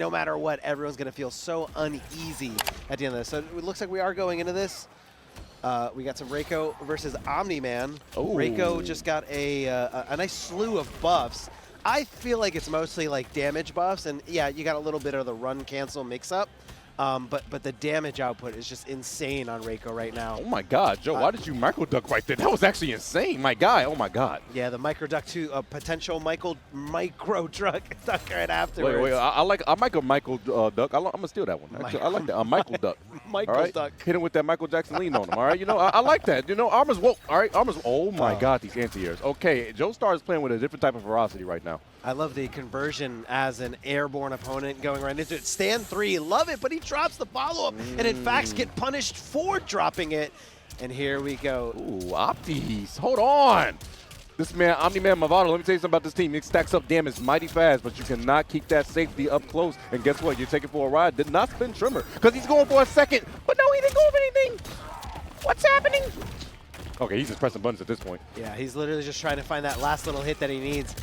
no matter what, everyone's going to feel so uneasy at the end of this. So it looks like we are going into this. We got some Reiko versus Omni-Man. Reiko just got a nice slew of buffs. I feel like it's mostly like damage buffs, and yeah, you got a little bit of the run cancel mix up. But the damage output is just insane on Reiko right now. Oh my God, Joe, why did you micro duck right there? That was actually insane, my guy. Oh my God. Yeah, the micro duck to a potential micro duck right afterwards. Wait, I like a Michael duck. I'm gonna steal that one. Actually, I like that. A Michael duck. Michael duck. Hit him with that Michael Jackson lean on him. All right, you know, I like that. You know, Armor's woke. All right, Armor's. Oh my God, these anti-airs. Okay, Joestar is playing with a different type of ferocity right now. I love the conversion as an airborne opponent going right into it. Stand 3, love it, but he drops the follow-up, and in fact get punished for dropping it. And here we go. Ooh, Optis, hold on. This man, Omni-Man Mavado, let me tell you something about this team. It stacks up damage mighty fast, but you cannot keep that safety up close. And guess what? You're taking for a ride. Did not spin Tremor, because he's going for a second. But no, he didn't go for anything. What's happening? Okay, he's just pressing buttons at this point. Yeah, he's literally just trying to find that last little hit that he needs.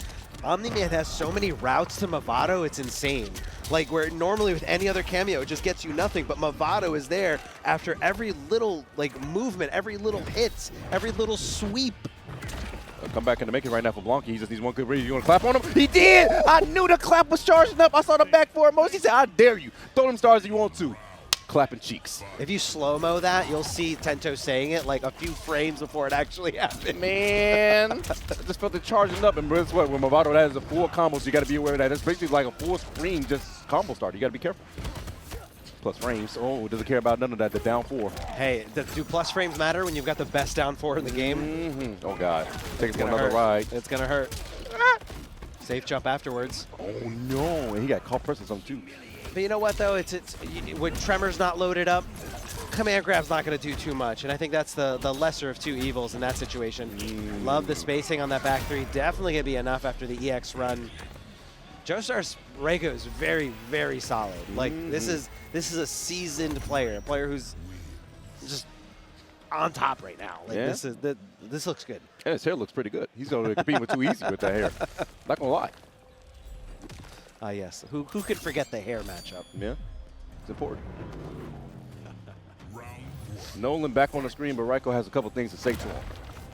Omni-Man has so many routes to Mavado, it's insane. Like, where normally with any other cameo, it just gets you nothing, but Mavado is there after every little, like, movement, every little hit, every little sweep. I'll come back in to make it right now for Blonky. He just needs one good read. You want to clap on him? He did! I knew the clap was charging up. I saw the back four emoji. He said, I dare you. Throw them stars if you want to. Clapping cheeks. If you slow-mo that, you'll see Tento saying it like a few frames before it actually happened. Man, I just felt it charging up, and that's what, when Mavado has a full combo, so you got to be aware of that. It's basically like a full screen, just combo starter. You got to be careful. Plus frames. Oh, doesn't care about none of that. The down 4. Hey, do plus frames matter when you've got the best down 4 in the game? Oh God, take it for another ride. It's gonna hurt. Safe jump afterwards. Oh no, and he got caught pressing something too. But you know what, though? It's when Tremor's not loaded up, command grab's not going to do too much. And I think that's the lesser of two evils in that situation. Love the spacing on that back 3. Definitely going to be enough after the EX run. Joestar's Reiko is very, very solid. Like, this is a seasoned player, a player who's just on top right now. Like, yeah. This looks good. And his hair looks pretty good. He's going to compete with too easy with that hair. Not going to lie. Yes. Who could forget the hair matchup? Yeah, it's important. Nolan back on the screen, but Reiko has a couple things to say to him.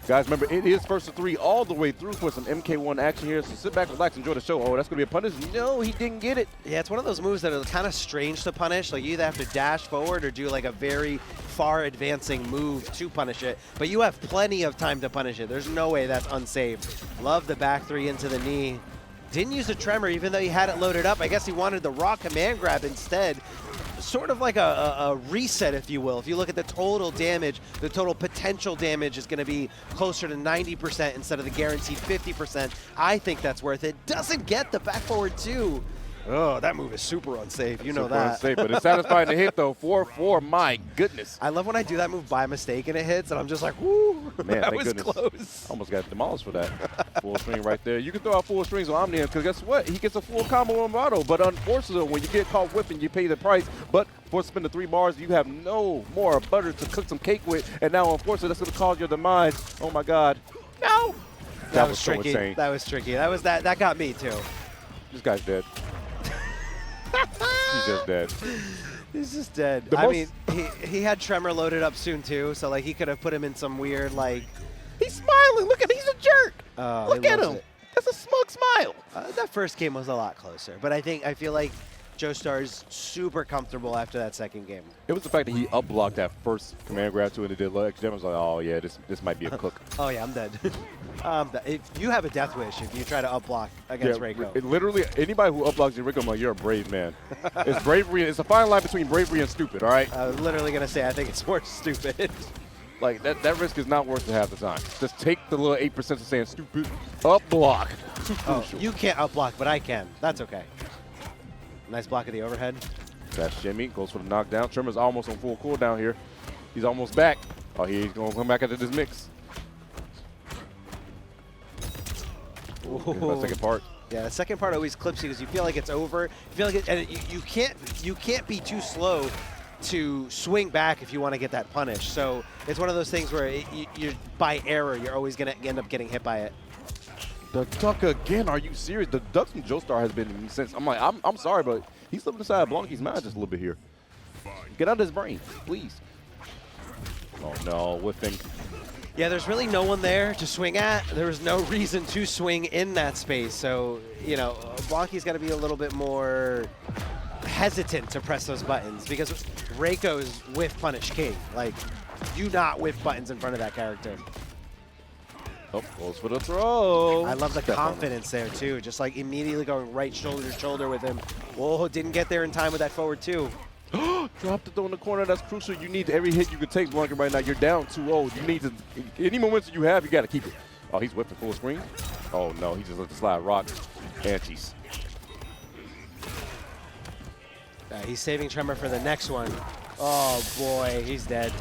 Guys, remember, it is first to 3 all the way through for some MK1 action here, so sit back, relax, enjoy the show. Oh, that's going to be a punish? No, he didn't get it. Yeah, it's one of those moves that are kind of strange to punish. Like, you either have to dash forward or do, like, a very far advancing move to punish it, but you have plenty of time to punish it. There's no way that's unsafe. Love the back 3 into the knee. Didn't use a Tremor even though he had it loaded up. I guess he wanted the raw command grab instead. Sort of like a reset, if you will. If you look at the total damage, the total potential damage is going to be closer to 90% instead of the guaranteed 50%. I think that's worth it. Doesn't get the back forward 2. Oh, that move is super unsafe. You know that. Super unsafe, but it's satisfying to hit, though. 4-4, my goodness. I love when I do that move by mistake and it hits, and I'm just like, woo, man, that thank was goodness. close. Almost got demolished for that. Full string right there. You can throw out full strings on Omni, because guess what? He gets a full combo on Mavado, but unfortunately, when you get caught whipping, you pay the price. But for spending 3 bars, you have no more butter to cook some cake with, and now, unfortunately, that's going to cause your demise. Oh, my God. No! That was so tricky. insane. That was tricky. That got me, too. This guy's dead. He's just dead. He's just dead. I mean, he had Tremor loaded up soon too, so like he could have put him in some weird like. He's smiling. Look at him. He's a jerk. Look at him. That's a smug smile. That first game was a lot closer, but I feel like Joestar's super comfortable after that second game. It was the fact that he up-blocked that first command grab to it and did Dyloch. Then I was like, oh yeah, this might be a cook. Oh yeah, I'm dead. If you have a death wish if you try to up-block against Reiko. Literally, anybody who up-blocks you, Reiko, I'm like, you're a brave man. It's bravery. It's a fine line between bravery and stupid, all right? I was literally going to say, I think it's more stupid. Like, that risk is not worth it half the time. Just take the little 8% of saying stupid, up-block. Oh, you can't up-block, but I can. That's okay. Nice block of the overhead. That shimmy goes for the knockdown. Tremor's almost on full cooldown here. He's almost back. Oh, he's going to come back after this mix. That second part. Yeah, the second part always clips you because you feel like it's over. You feel like it, and you can't be too slow to swing back if you want to get that punish. So it's one of those things where you're by error, you're always going to end up getting hit by it. The duck again? Are you serious? The ducks from Joestar has been since. I'm like, I'm sorry, but He's looking aside Blonky's mind just a little bit here. Get out of his brain, please. Oh no, whiffing. Yeah, there's really no one there to swing at. There was no reason to swing in that space. So, you know, Blonky's got to be a little bit more hesitant to press those buttons because Reiko's whiff punish king. Like, do not whiff buttons in front of that character. Oh, goes for the throw. I love the confidence there, too. Just like immediately going right shoulder to shoulder with him. Whoa, didn't get there in time with that forward, too. Drop the throw in the corner. That's crucial. You need every hit you can take, Blonky, right now. You're down 2-0. You need to, any momentum you have, you got to keep it. Oh, he's whipping full screen. Oh, no. He just let the slide rock. Antis. He's saving Tremor for the next one. Oh, boy. He's dead.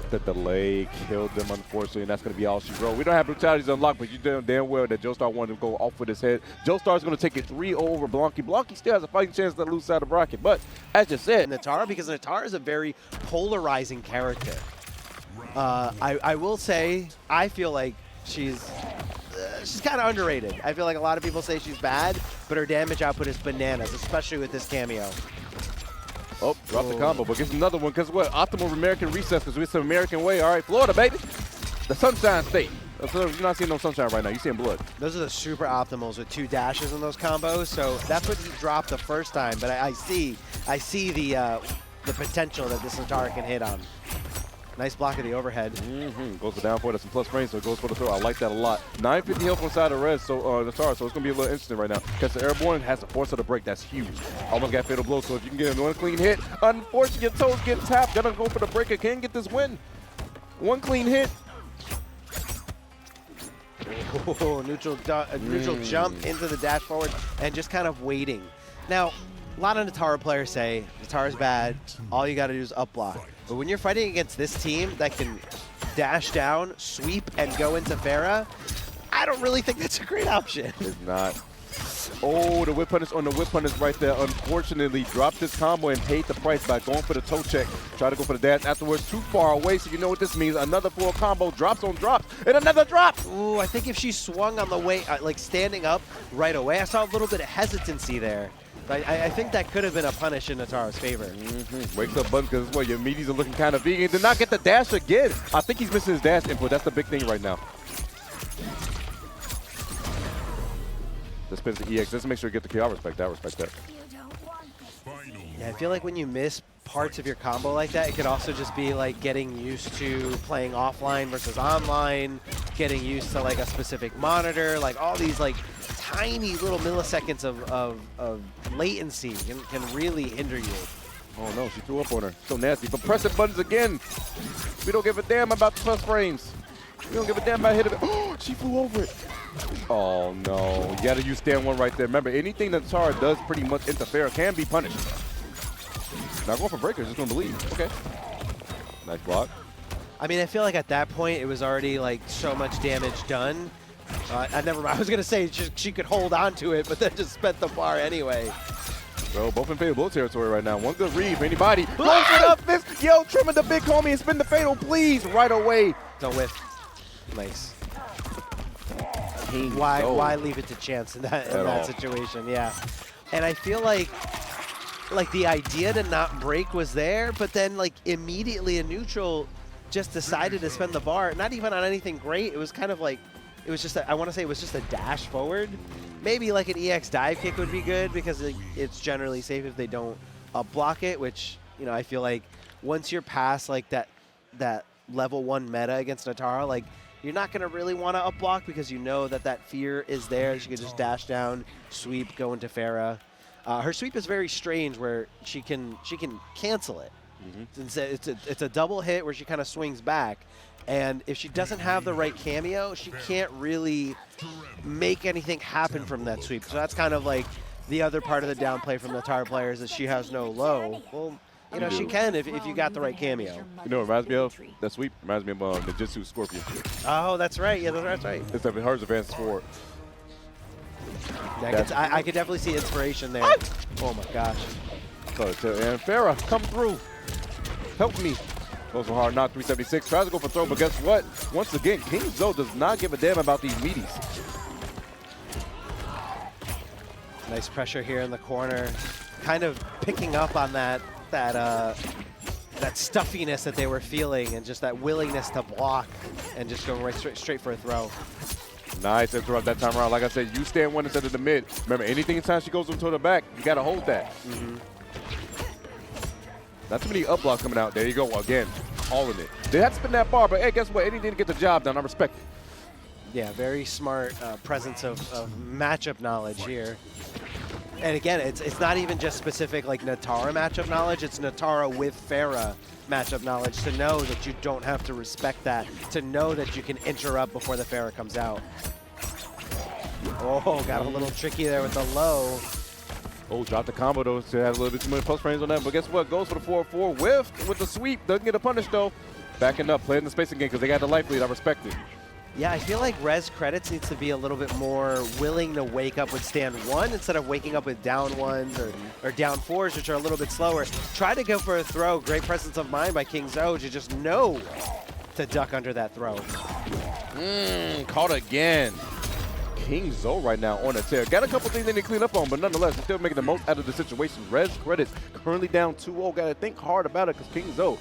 The delay killed them, unfortunately, and that's going to be all she wrote. We don't have brutalities unlocked, but you know damn well that Joestar wanted to go off with his head. Joestar's going to take it 3-0 over Blonky. Blonky still has a fighting chance to lose side of the bracket, but as you said, Nitara, because Nitara is a very polarizing character. I will say, I feel like she's kind of underrated. I feel like a lot of people say she's bad, but her damage output is bananas, especially with this cameo. oh, drop the combo, but gets another one, because what? Optimal American recess, because it's the American way. All right, Florida, baby. The Sunshine State. You're not seeing no sunshine right now. You're seeing blood. Those are the super optimals with 2 dashes in those combos, so that's what he dropped the first time, but I see the potential that this Nitara can hit on. Nice block of the overhead. Goes for down 4. That's some plus frames, so it goes for the throw. I like that a lot. 950 health on side of res, so Nitara, so it's going to be a little interesting right now. Because the airborne has to force her to break. That's huge. Almost got fatal blow, so if you can get one clean hit, unfortunately your toes get tapped. Gotta go for the breaker. Can get this win. One clean hit. Oh, neutral jump into the dash forward and just kind of waiting. Now, a lot of Nitara players say Nitara's bad. All you got to do is up block. But when you're fighting against this team that can dash down, sweep, and go into Ferra, I don't really think that's a great option. It's not. Oh, the whip punish on the whip punish right there. Unfortunately, dropped his combo and paid the price by going for the toe check. Try to go for the dash afterwards. Too far away, so you know what this means. Another full combo, drops on drops, and another drop. Ooh, I think if she swung on the way, like standing up right away, I saw a little bit of hesitancy there. I think that could have been a punish in Nitara's favor. Wakes up button because what your meaties are looking kind of vegan. Did not get the dash again. I think he's missing his dash input. That's the big thing right now. Let's spin the EX. Let's make sure you get the kill. I respect that. I respect that. Yeah, I feel like when you miss parts of your combo like that, it could also just be like getting used to playing offline versus online, getting used to like a specific monitor, like all these like tiny little milliseconds of latency can really hinder you. Oh no, she threw up on her. So nasty. But pressing buttons again. We don't give a damn about the plus frames. We don't give a damn about hitting it. Oh, she flew over it. Oh no, you gotta use stand 1 right there. Remember, anything that Nitara does pretty much interfere can be punished. Not going for breakers, just gonna believe. Okay. Nice block. I mean, I feel like at that point it was already like so much damage done. I was gonna say she could hold on to it, but then just spent the bar anyway. Bro, both in fatal blow territory right now. One good read for anybody. Close it up, this. Yo, Tremor the big homie and spin the fatal, please, right away. Don't whiff. Nice. Why leave it to chance in that situation? Yeah. And I feel like the idea to not break was there, but then like immediately a neutral just decided to spend the bar, not even on anything great. It was kind of like, it was just, I want to say it was just a dash forward. Maybe like an EX dive kick would be good because it's generally safe if they don't up block it, which, you know, I feel like once you're past like that level 1 meta against Nitara, like you're not going to really want to up block because you know that fear is there. She can just dash down, sweep, go into Ferra. Her sweep is very strange where she can cancel it. It's a double hit where she kind of swings back. And if she doesn't have the right cameo, she can't really make anything happen from that sweep. So that's kind of like the other part of the downplay from the Nitara players is she has no low. Well, you know, she can if you got the right cameo. You know what reminds me of? That sweep reminds me of the Jitsu Scorpion. Oh, that's right. Yeah, that's right. Except hers advances forward. I could definitely see inspiration there. Oh my gosh. And Ferra, come through. Help me. Goes for hard knock, 376. Tries to go for throw, but guess what? Once again, KingZoe does not give a damn about these meaties. Nice pressure here in the corner. kind of picking up on that stuffiness that they were feeling and just that willingness to block and just going right straight for a throw. Nice interrupt that time around. Like I said, you stand one instead of the mid. Remember, anything anytime she goes into the back, you got to hold that. Not too many up blocks coming out. There you go again, all in it. They had to spin that bar, but hey, guess what? Anything to get the job done. I respect it. Yeah, very smart presence of matchup knowledge here. And again, it's not even just specific like Nitara matchup knowledge, it's Nitara with Ferra matchup knowledge to know that you don't have to respect that, to know that you can interrupt before the Ferra comes out. Oh, got a little tricky there with the low. Oh, dropped the combo though, so had a little bit too many plus frames on that, but guess what? Goes for the 4-4, whiffed with the sweep, doesn't get a punish though. Backing up, playing the spacing game because they got the life lead, I respect it. Yeah, I feel like Res Credits needs to be a little bit more willing to wake up with stand 1 instead of waking up with down 1s or down 4s, which are a little bit slower. Try to go for a throw. Great presence of mind by KingZoe to just know to duck under that throw. Caught again. KingZoe right now on a tear. Got a couple things they need to clean up on, but nonetheless, they're still making the most out of the situation. Res Credits currently down 2-0. Got to think hard about it because KingZoe,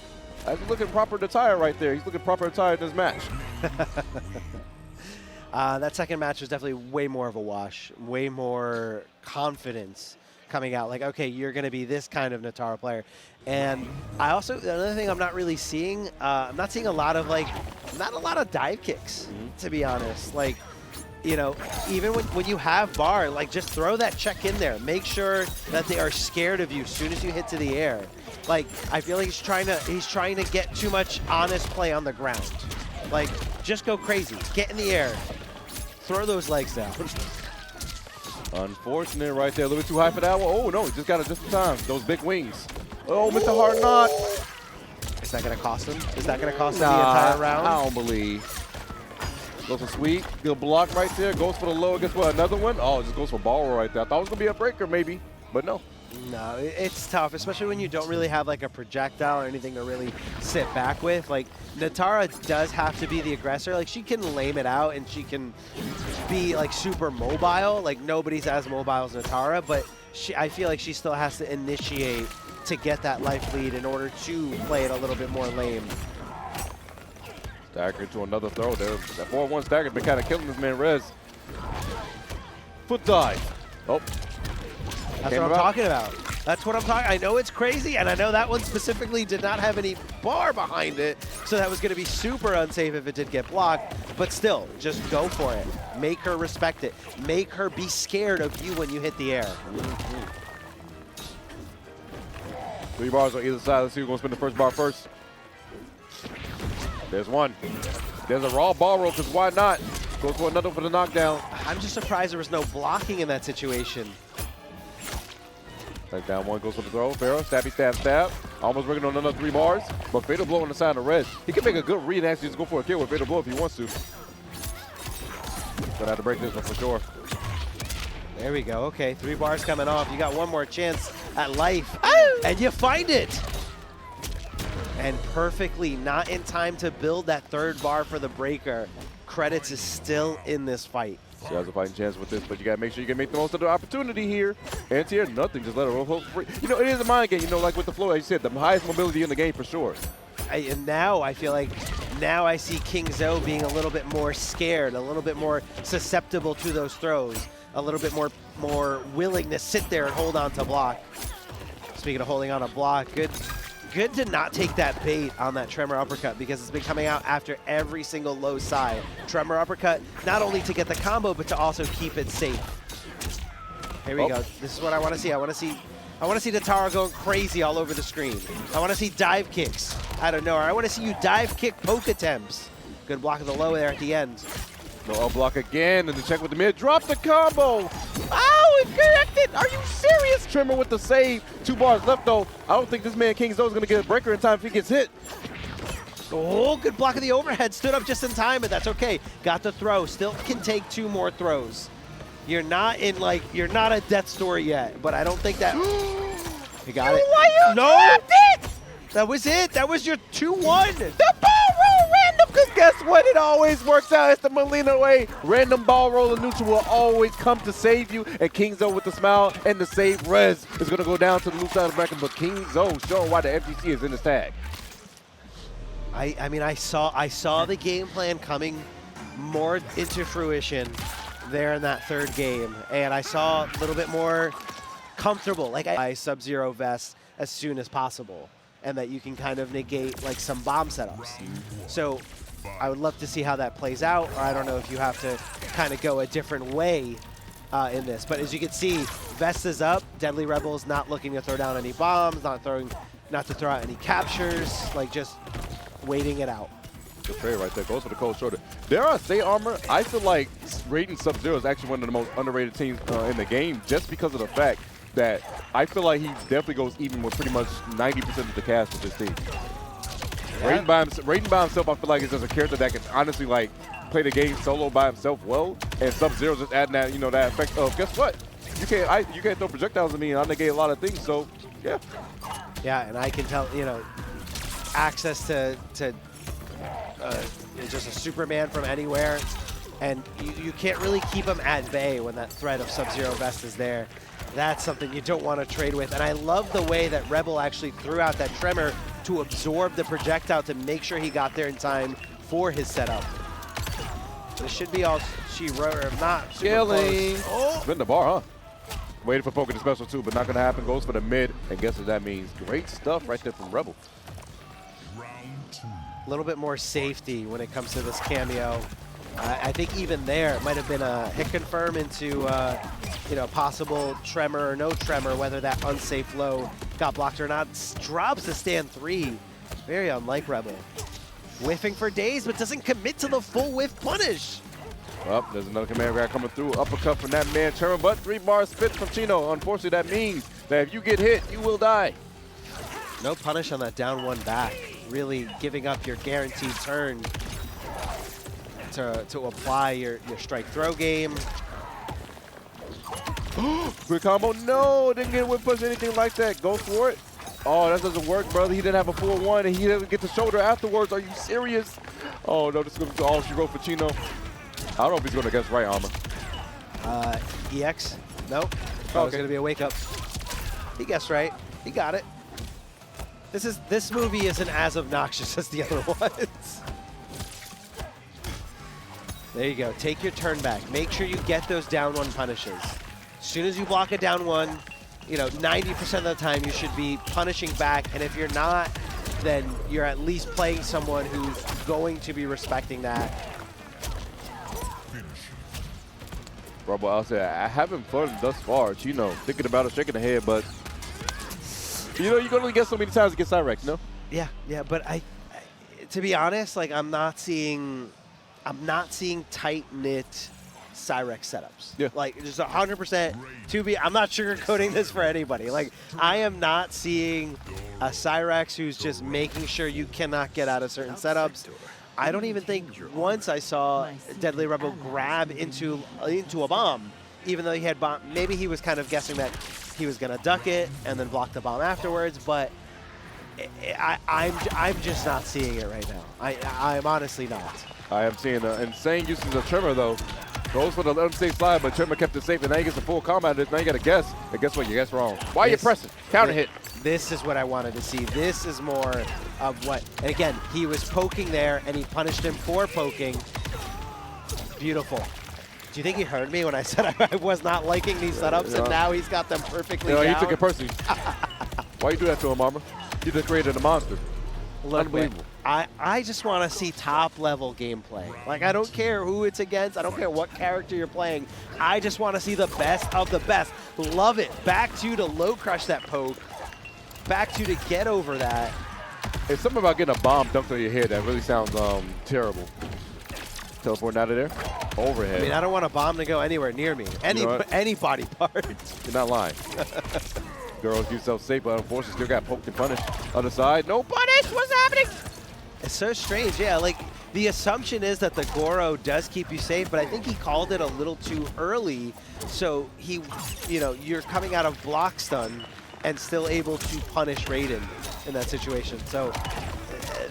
he's looking proper to tire right there. He's looking proper to tire in this match. That second match was definitely way more of a wash, way more confidence coming out. Like, okay, you're going to be this kind of Nitara player. And I also, another thing I'm not really seeing, I'm not seeing a lot of not a lot of dive kicks, to be honest. Like, you know, even when you have bar, like just throw that check in there. Make sure that they are scared of you as soon as you hit to the air. Like, I feel like he's trying to get too much honest play on the ground. Like, just go crazy. Get in the air. Throw those legs down. Unfortunate right there. A little bit too high for that one. Oh, no, he just got it just in time. Those big wings. Oh, Mr. Hard Knot. Is that going to cost him? Is that going to cost him the entire round? I don't believe. Goes for sweep. Good block right there. Goes for the low. Guess what? Another one? Oh, it just goes for ball roll right there. I thought it was going to be a breaker maybe, but no. No, it's tough, especially when you don't really have like a projectile or anything to really sit back with. Like, Nitara does have to be the aggressor. Like, she can lame it out and she can be like super mobile. Like, nobody's as mobile as Nitara, but I feel like she still has to initiate to get that life lead in order to play it a little bit more lame. Stagger to another throw there. That 4-1 stagger been kind of killing this man, Rez. Foot dive. Oh. That's what I'm talking about. That's what I'm talking. I know it's crazy, and I know that one specifically did not have any bar behind it, so that was going to be super unsafe if it did get blocked. But still, just go for it. Make her respect it. Make her be scared of you when you hit the air. 3 bars on either side. Let's see who's going to spin the first bar first. There's one. There's a raw ball roll, because why not? Goes for another for the knockdown. I'm just surprised there was no blocking in that situation. Like down one, goes for the throw. Ferra, stabby, stab, stab. Almost working on another 3 bars. But fatal blow on the side of Red. He can make a good read and actually just go for a kill with fatal blow if he wants to. Gonna have to break this one for sure. There we go. Okay, 3 bars coming off. You got one more chance at life. Oh! And you find it. And perfectly, not in time to build that 3rd bar for the breaker. Credits is still in this fight. She has a fighting chance with this, but you gotta make sure you can make the most of the opportunity here. Anti-air, nothing, just let her roll for free. You know, it is a mind game, you know, like with the flow, as you said, the highest mobility in the game for sure. And now I feel like, now I see KingZoe being a little bit more scared, a little bit more susceptible to those throws, a little bit more willing to sit there and hold on to block. Speaking of holding on to block, good to not take that bait on that Tremor uppercut because it's been coming out after every single low side. Tremor uppercut, not only to get the combo, but to also keep it safe. Here we go. This is what I want to see. I want to see Nitara going crazy all over the screen. I want to see dive kicks out of nowhere. I want to see you dive kick poke attempts. Good block of the low there at the end. No up block again, and the check with the mid. Drop the combo. Oh, it connected. Are you serious? Tremor with the save. 2 bars left, though. I don't think this man KingZoe is going to get a breaker in time if he gets hit. Oh, good block of the overhead. Stood up just in time, but that's okay. Got the throw. Still can take 2 more throws. You're not in, like, you're not a death story yet, but I don't think that... You got it. Why you no! dropped it? That was it. That was your 2-1. The ball roll random because guess what? It always works out. It's the Mileena way. Random ball roller neutral will always come to save you. And KingZoe with the smile and the save res is going to go down to the loose side of the bracket. But KingZoe showing why the FGC is in his tag. I mean, I saw the game plan coming more into fruition there in that third game, and I saw a little bit more comfortable, like I Sub-Zero vest as soon as possible, and that you can kind of negate like some bomb setups. So I would love to see how that plays out. Or I don't know if you have to kind of go a different way in this, but as you can see, vest is up. Deadly Rebels not looking to throw down any bombs, not to throw out any captures, like just waiting it out. Good trade right there. Goes for the cold shoulder. Dare I say, Armor, I feel like Raiden Sub-Zero is actually one of the most underrated teams in the game just because of the fact that I feel like he definitely goes even with pretty much 90% of the cast with this team. Yeah. Raiden by himself, I feel like, is just a character that can honestly like play the game solo by himself well, and Sub-Zero just adding that, you know, that effect of, guess what? You can't throw projectiles at me, and I negate a lot of things, so yeah. Yeah, and I can tell, you know, access to just a Superman from anywhere, and you can't really keep him at bay when that threat of Sub-Zero vest is there. That's something you don't want to trade with, and I love the way that Rebel actually threw out that Tremor to absorb the projectile to make sure he got there in time for his setup. This should be all she wrote, or not super close. Oh! Spin the bar, huh? Waiting for poking the special too, but not going to happen. Goes for the mid, and guess what that means? Great stuff right there from Rebel. A little bit more safety when it comes to this cameo. I think even there, it might have been a hit confirm into you know, possible Tremor or no Tremor, whether that unsafe low got blocked or not. Drops to stand 3. Very unlike Rebel. Whiffing for days, but doesn't commit to the full whiff punish. Well, there's another command grab coming through. Uppercut from that man, Tremor, but 3 bars spit from Chino. Unfortunately, that means that if you get hit, you will die. No punish on that down 1 back. Really giving up your guaranteed turn to apply your strike throw game. Quick combo. No, didn't get a whip push, anything like that. Go for it. Oh, that doesn't work, brother. He didn't have a 4-1, and he didn't get the shoulder afterwards. Are you serious? Oh, no, this is going to be all she wrote for Chino. I don't know if he's going to guess right, Armor. EX? Nope. That was going to be a wake-up. He guessed right. He got it. This movie isn't as obnoxious as the other ones. There you go. Take your turn back. Make sure you get those down 1 punishes. As soon as you block a down 1, you know, 90% of the time you should be punishing back. And if you're not, then you're at least playing someone who's going to be respecting that. Bro, I'll say I haven't fun thus far. Chino thinking about it, shaking the head, but you know, you can only get so many times against Cyrax, no? Yeah, but I to be honest, like I'm not seeing tight-knit Cyrax setups. Yeah. Like just 100% I'm not sugarcoating this for anybody. Like I am not seeing a Cyrax who's just making sure you cannot get out of certain setups. I don't even think once I saw Deadly Rebel grab into a bomb, even though he had bomb. Maybe he was kind of guessing that he was gonna duck it and then block the bomb afterwards, but I'm just not seeing it right now. I'm honestly not. I am seeing an insane usage of Tremor though. Goes for the unsafe slide, but Tremor kept it safe, and now he gets the full combat. Now you got to guess, and guess what? You guess wrong. Why are you pressing? Counter hit. This is what I wanted to see. This is more of what, and again, he was poking there, and he punished him for poking. Beautiful. Do you think he heard me when I said I was not liking these setups, and now he's got them perfectly down? He took it personally. Why you do that to him, Armor? You just created a monster. Look, unbelievable. I just want to see top-level gameplay. Like, I don't care who it's against. I don't care what character you're playing. I just want to see the best of the best. Love it. Back to low crush that poke. Back to get over that. It's something about getting a bomb dumped on your head that really sounds terrible. Teleporting out of there. Overhead. I mean, I don't want a bomb to go anywhere near me. Any body part. You're not lying. Girls, you yourself safe, but unfortunately still got poked and punished. Other side, no punish. What's happening? It's so strange. Yeah, like the assumption is that the Goro does keep you safe, but I think he called it a little too early. So he, you know, you're coming out of block stun and still able to punish Raiden in that situation. So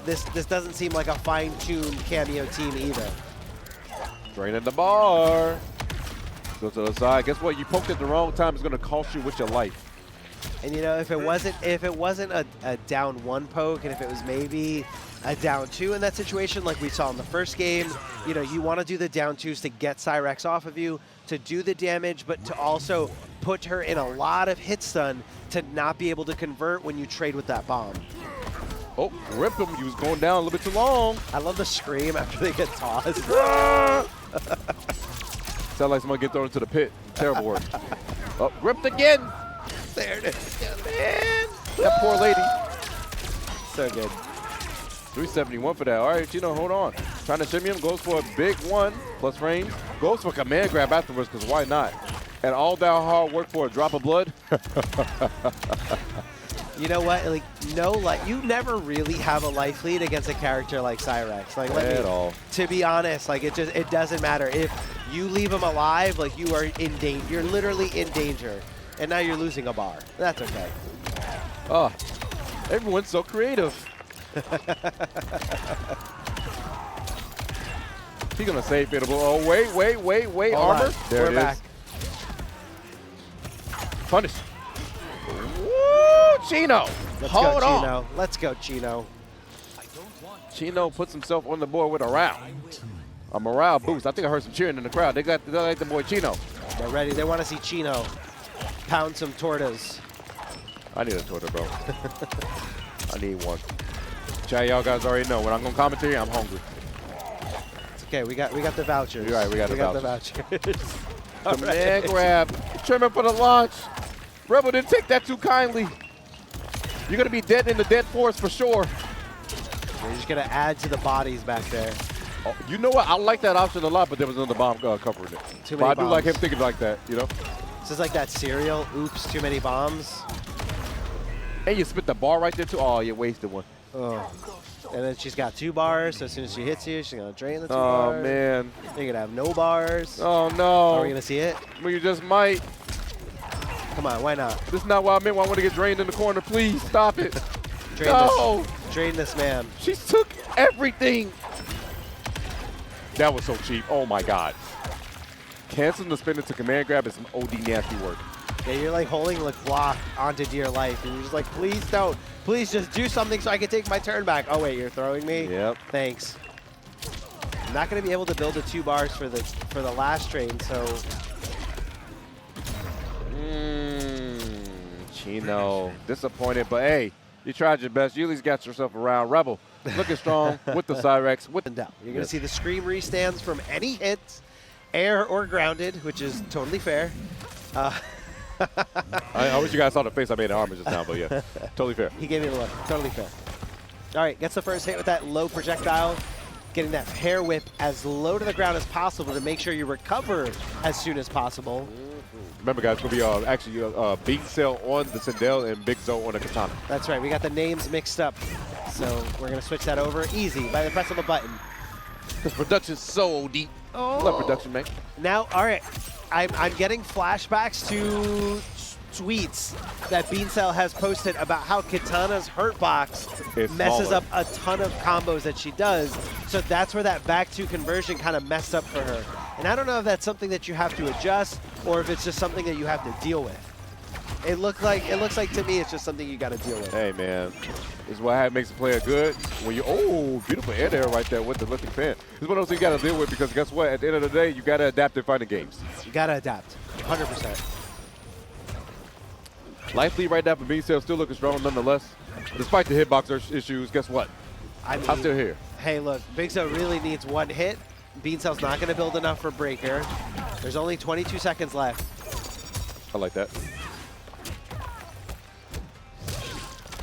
this doesn't seem like a fine-tuned cameo team either. Draining the bar. Go to the side. Guess what? You poked at the wrong time. It's going to cost you with your life. And you know, if it wasn't a down 1 poke, and if it was maybe a down 2 in that situation, like we saw in the first game, you know, you want to do the down 2s to get Cyrax off of you, to do the damage, but to also put her in a lot of hit stun to not be able to convert when you trade with that bomb. Oh, ripped him. He was going down a little bit too long. I love the scream after they get tossed. Sound like someone get thrown into the pit. Terrible work. Oh, ripped again. There it is. Man, that poor lady. So good. 371 for that. All right, Chino, hold on. Trying to shimmy him. Goes for a big 1 plus range. Goes for command grab afterwards, because why not? And all that hard work for a drop of blood. You know what? Like, no, like, you never really have a life lead against a character like Cyrax. Like, at all. To be honest, like, it doesn't matter. If you leave him alive, like, you are in danger. You're literally in danger. And now you're losing a bar. That's okay. Oh, everyone's so creative. He's going to save it. Oh, wait. Hold Armor. on. There We're it back. is. Punish. Woo, Chino. Hold on. Chino. Let's go, Chino. Chino puts himself on the board with a round. A morale boost. I think I heard some cheering in the crowd. They like the boy Chino. They're ready. They want to see Chino pound some tortas. I need a torta, bro. I need one. Chat, y'all guys already know. When I'm going to commentary, I'm hungry. It's okay. We got the vouchers. You're right. We got the vouchers. Command grab. Tremor for the launch. Rebel didn't take that too kindly. You're going to be dead in the dead forest for sure. We're just going to add to the bodies back there. Oh, you know what? I like that option a lot, but there was another bomb covering it. Too but many I do like him bombs. thinking like that, you know? This is like that cereal. Oops, too many bombs. And you spit the bar right there, too. Oh, you wasted one. Oh. And then she's got 2 bars, so as soon as she hits you, she's going to drain the 2 bars. Oh, man. You're going to have no bars. Oh, no. Are we going to see it? Well, you just might. Come on, why not? This is not what I meant. I want to get drained in the corner. Please, stop it. Drain this man. She took everything. That was so cheap. Oh, my God. Canceling the spin into command grab is some OD nasty work. Yeah, you're like holding like block onto dear life, and you're just like, please don't. Please just do something so I can take my turn back. Oh, wait, you're throwing me? Yep. Thanks. I'm not going to be able to build the 2 bars for the last train, so... Chino, disappointed, but hey, you tried your best. You at least got yourself around. Rebel, looking strong with the Cyrax. With You're going to see the Scream restands from any hits, air or grounded, which is totally fair. I wish you guys saw the face I made in armor just now, but yeah, totally fair. He gave me the look. Totally fair. All right, gets the first hit with that low projectile, getting that hair whip as low to the ground as possible to make sure you recover as soon as possible. Remember, guys, it's going to be actually beancel on the Sindel and Big Zoe on the Kitana. That's right. We got the names mixed up. So we're going to switch that over easy by the press of a button. This production's so deep. Oh. Love production, man. Now, all right. I'm getting flashbacks to tweets that beancel has posted about how Kitana's hurt box messes up a ton of combos that she does. So that's where that back to conversion kind of messed up for her. And I don't know if that's something that you have to adjust or if it's just something that you have to deal with. It looks like to me it's just something you got to deal with. Hey, man. This is what makes a player good. When you beautiful air there right there with the looking fan. It's one of those things you got to deal with because guess what? At the end of the day, you got to adapt in fighting games. You got to adapt, 100%. Life lead right now for beancel still looking strong nonetheless. Despite the hitbox issues, guess what? I'm still here. Hey, look, Big Zo really needs 1 hit. beancell's not going to build enough for breaker. There's only 22 seconds left. I like that.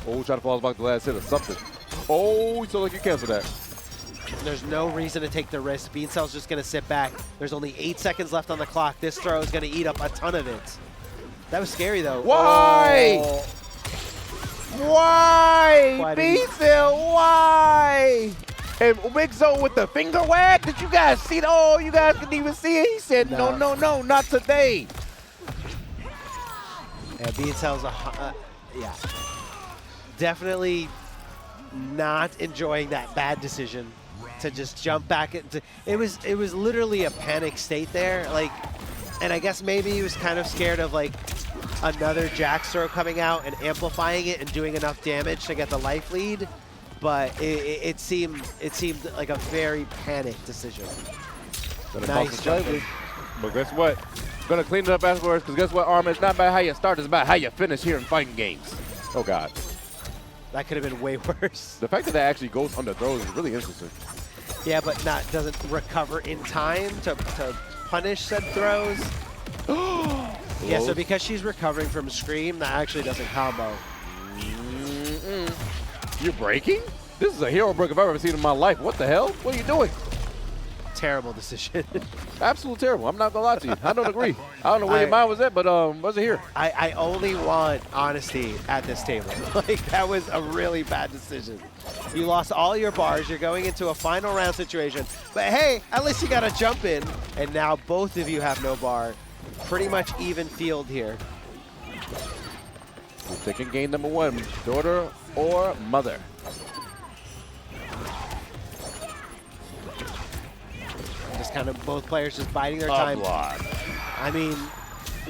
Oh, try to fall back the last hit or something. Oh, so like you cancel that. There's no reason to take the risk. beancell's just going to sit back. There's only 8 seconds left on the clock. This throw is going to eat up a ton of it. That was scary, though. Why? Oh. Why? beancel, why? And Big Zoe with the finger wag. Did you guys see it? Oh, you guys couldn't even see it. He said, no, not today. Yeah, beancell's yeah. Definitely not enjoying that bad decision to just jump back into. It was literally a panic state there. Like, and I guess maybe he was kind of scared of like another Jax throw coming out and amplifying it and doing enough damage to get the life lead. But it seemed like a very panicked decision. Nice jump. But guess what? Gonna clean it up afterwards, because guess what, Armor? It's not about how you start, it's about how you finish here in fighting games. Oh, God. That could have been way worse. The fact that that actually goes under throws is really interesting. Yeah, but doesn't recover in time to punish said throws. Yeah, so because she's recovering from Scream, that actually doesn't combo. You're breaking? This is a hero break I've ever seen in my life. What the hell? What are you doing? Terrible decision. Absolutely terrible. I'm not gonna lie to you. I don't agree. I don't know where your mind was at, but was it here? I only want honesty at this table. Like, that was a really bad decision. You lost all your bars. You're going into a final round situation. But hey, at least you got a jump in. And now both of you have no bar. Pretty much even field here. We're taking game number 1, daughter or mother. Just kind of both players just biding their time. Block. I mean,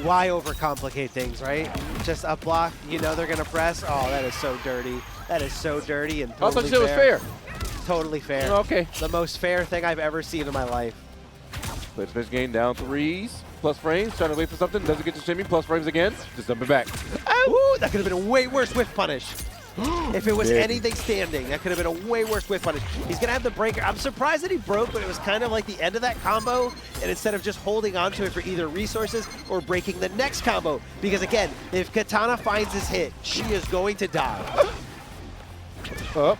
why overcomplicate things, right? Just up block, you know they're gonna press. Oh, that is so dirty. That is so dirty and totally I thought it was fair. Totally fair. Okay. The most fair thing I've ever seen in my life. Let's finish game down 3s. Plus frames, trying to wait for something. Doesn't get to shimmy. Plus frames again. Just dump it back. Ooh, that could have been a way worse whiff punish. If it was anything standing, that could have been a way worse whiff punish. He's going to have the breaker. I'm surprised that he broke, but it was kind of like the end of that combo. And instead of just holding on to it for either resources or breaking the next combo. Because again, if Kitana finds this hit, she is going to die. Up.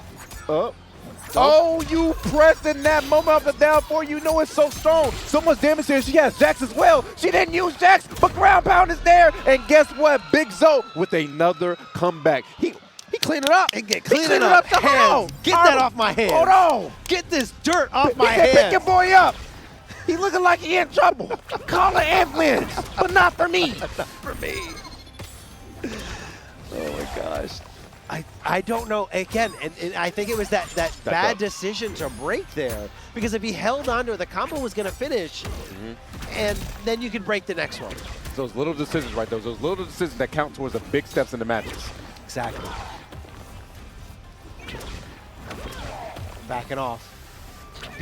Oh, you pressed in that moment of the down 4. You know it's so strong. So much damage here. She has Jax as well. She didn't use Jax, but ground pound is there. And guess what? Big Zoe with another comeback. He cleaned it up. Clean it up. Hands. Get that off my hands. Hold on. Get this dirt off my hands. Pick your boy up. He looking like he in trouble. Call an ambulance, but not for me. Not for me. Oh my gosh. I don't know, again, and I think it was that bad decision to break there, because if he held on to it, the combo was going to finish, and then you could break the next one. Those little decisions right there, those little decisions that count towards the big steps in the matches. Exactly. Backing off.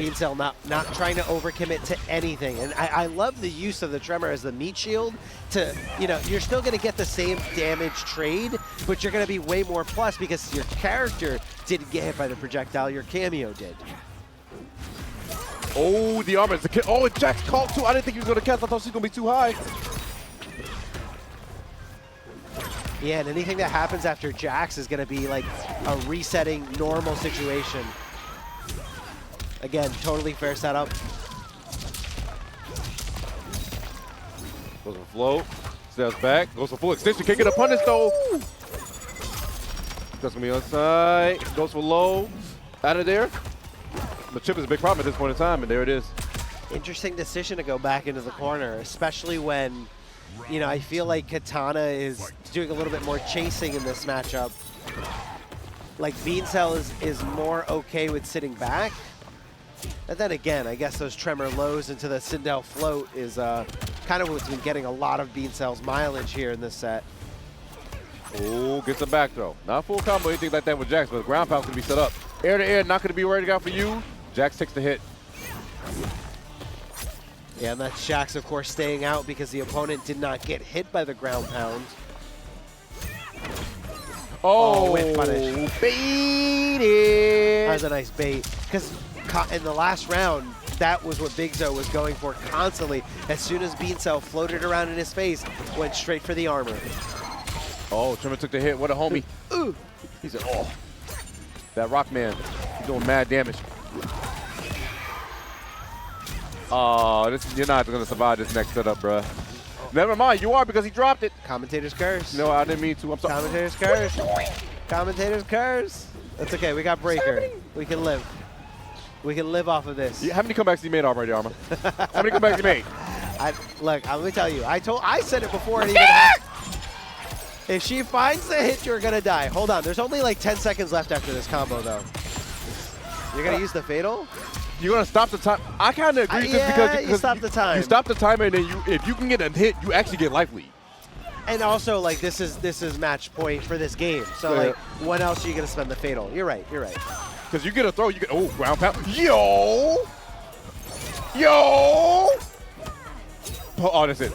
beancel not trying to overcommit to anything. And I love the use of the Tremor as the meat shield to, you know, you're still going to get the same damage trade, but you're going to be way more plus because your character didn't get hit by the projectile, your cameo did. Oh, the armor. Oh, and Jax called too. I didn't think he was going to cast. I thought she was going to be too high. Yeah, and anything that happens after Jax is going to be like a resetting normal situation. Again, totally fair setup. Goes for float, steps back, goes for full extension, can't get a punish though. That's gonna be on side, goes for low, out of there. The chip is a big problem at this point in time, and there it is. Interesting decision to go back into the corner, especially when, you know, I feel like Kitana is doing a little bit more chasing in this matchup. Like beancel is more okay with sitting back. And then again, I guess those Tremor lows into the Sindel float is kind of what's been getting a lot of beancel's mileage here in this set. Oh, gets a back throw. Not full combo, anything like that with Jax, but the ground pound's gonna be set up. Air to air, not gonna be ready to go for you. Jax takes the hit. Yeah, and that's Jax, of course, staying out because the opponent did not get hit by the ground pound. Oh, whiff punish. Baited. That was a nice bait. Because in the last round, that was what Big Zoe was going for constantly. As soon as beancel floated around in his face, went straight for the armor. Oh, Tremor took the hit. What a homie. Ooh. He said, oh. That rock man, he's doing mad damage. Oh, you're not going to survive this next setup, bruh. Never mind, you are because he dropped it. Commentator's curse. No, I didn't mean to. I'm sorry. Commentator's curse. Commentator's curse. That's okay. We got breaker. We can live. We can live off of this. Yeah, how many comebacks you made already, Armor? How many comebacks you made? Look, let me tell you. I said it before it If she finds the hit, you're gonna die. Hold on, there's only like 10 seconds left after this combo though. You're gonna use the fatal? You're gonna stop the time. I kind of agree Yeah, because you stop the time. You stop the timer, and then if you can get a hit, you actually get life lead. And also, like, this is match point for this game. So, Yeah. like, when else are you gonna spend the fatal? You're right. You're right. Because you get a throw, you get ground pound. Yo. Oh, that's it.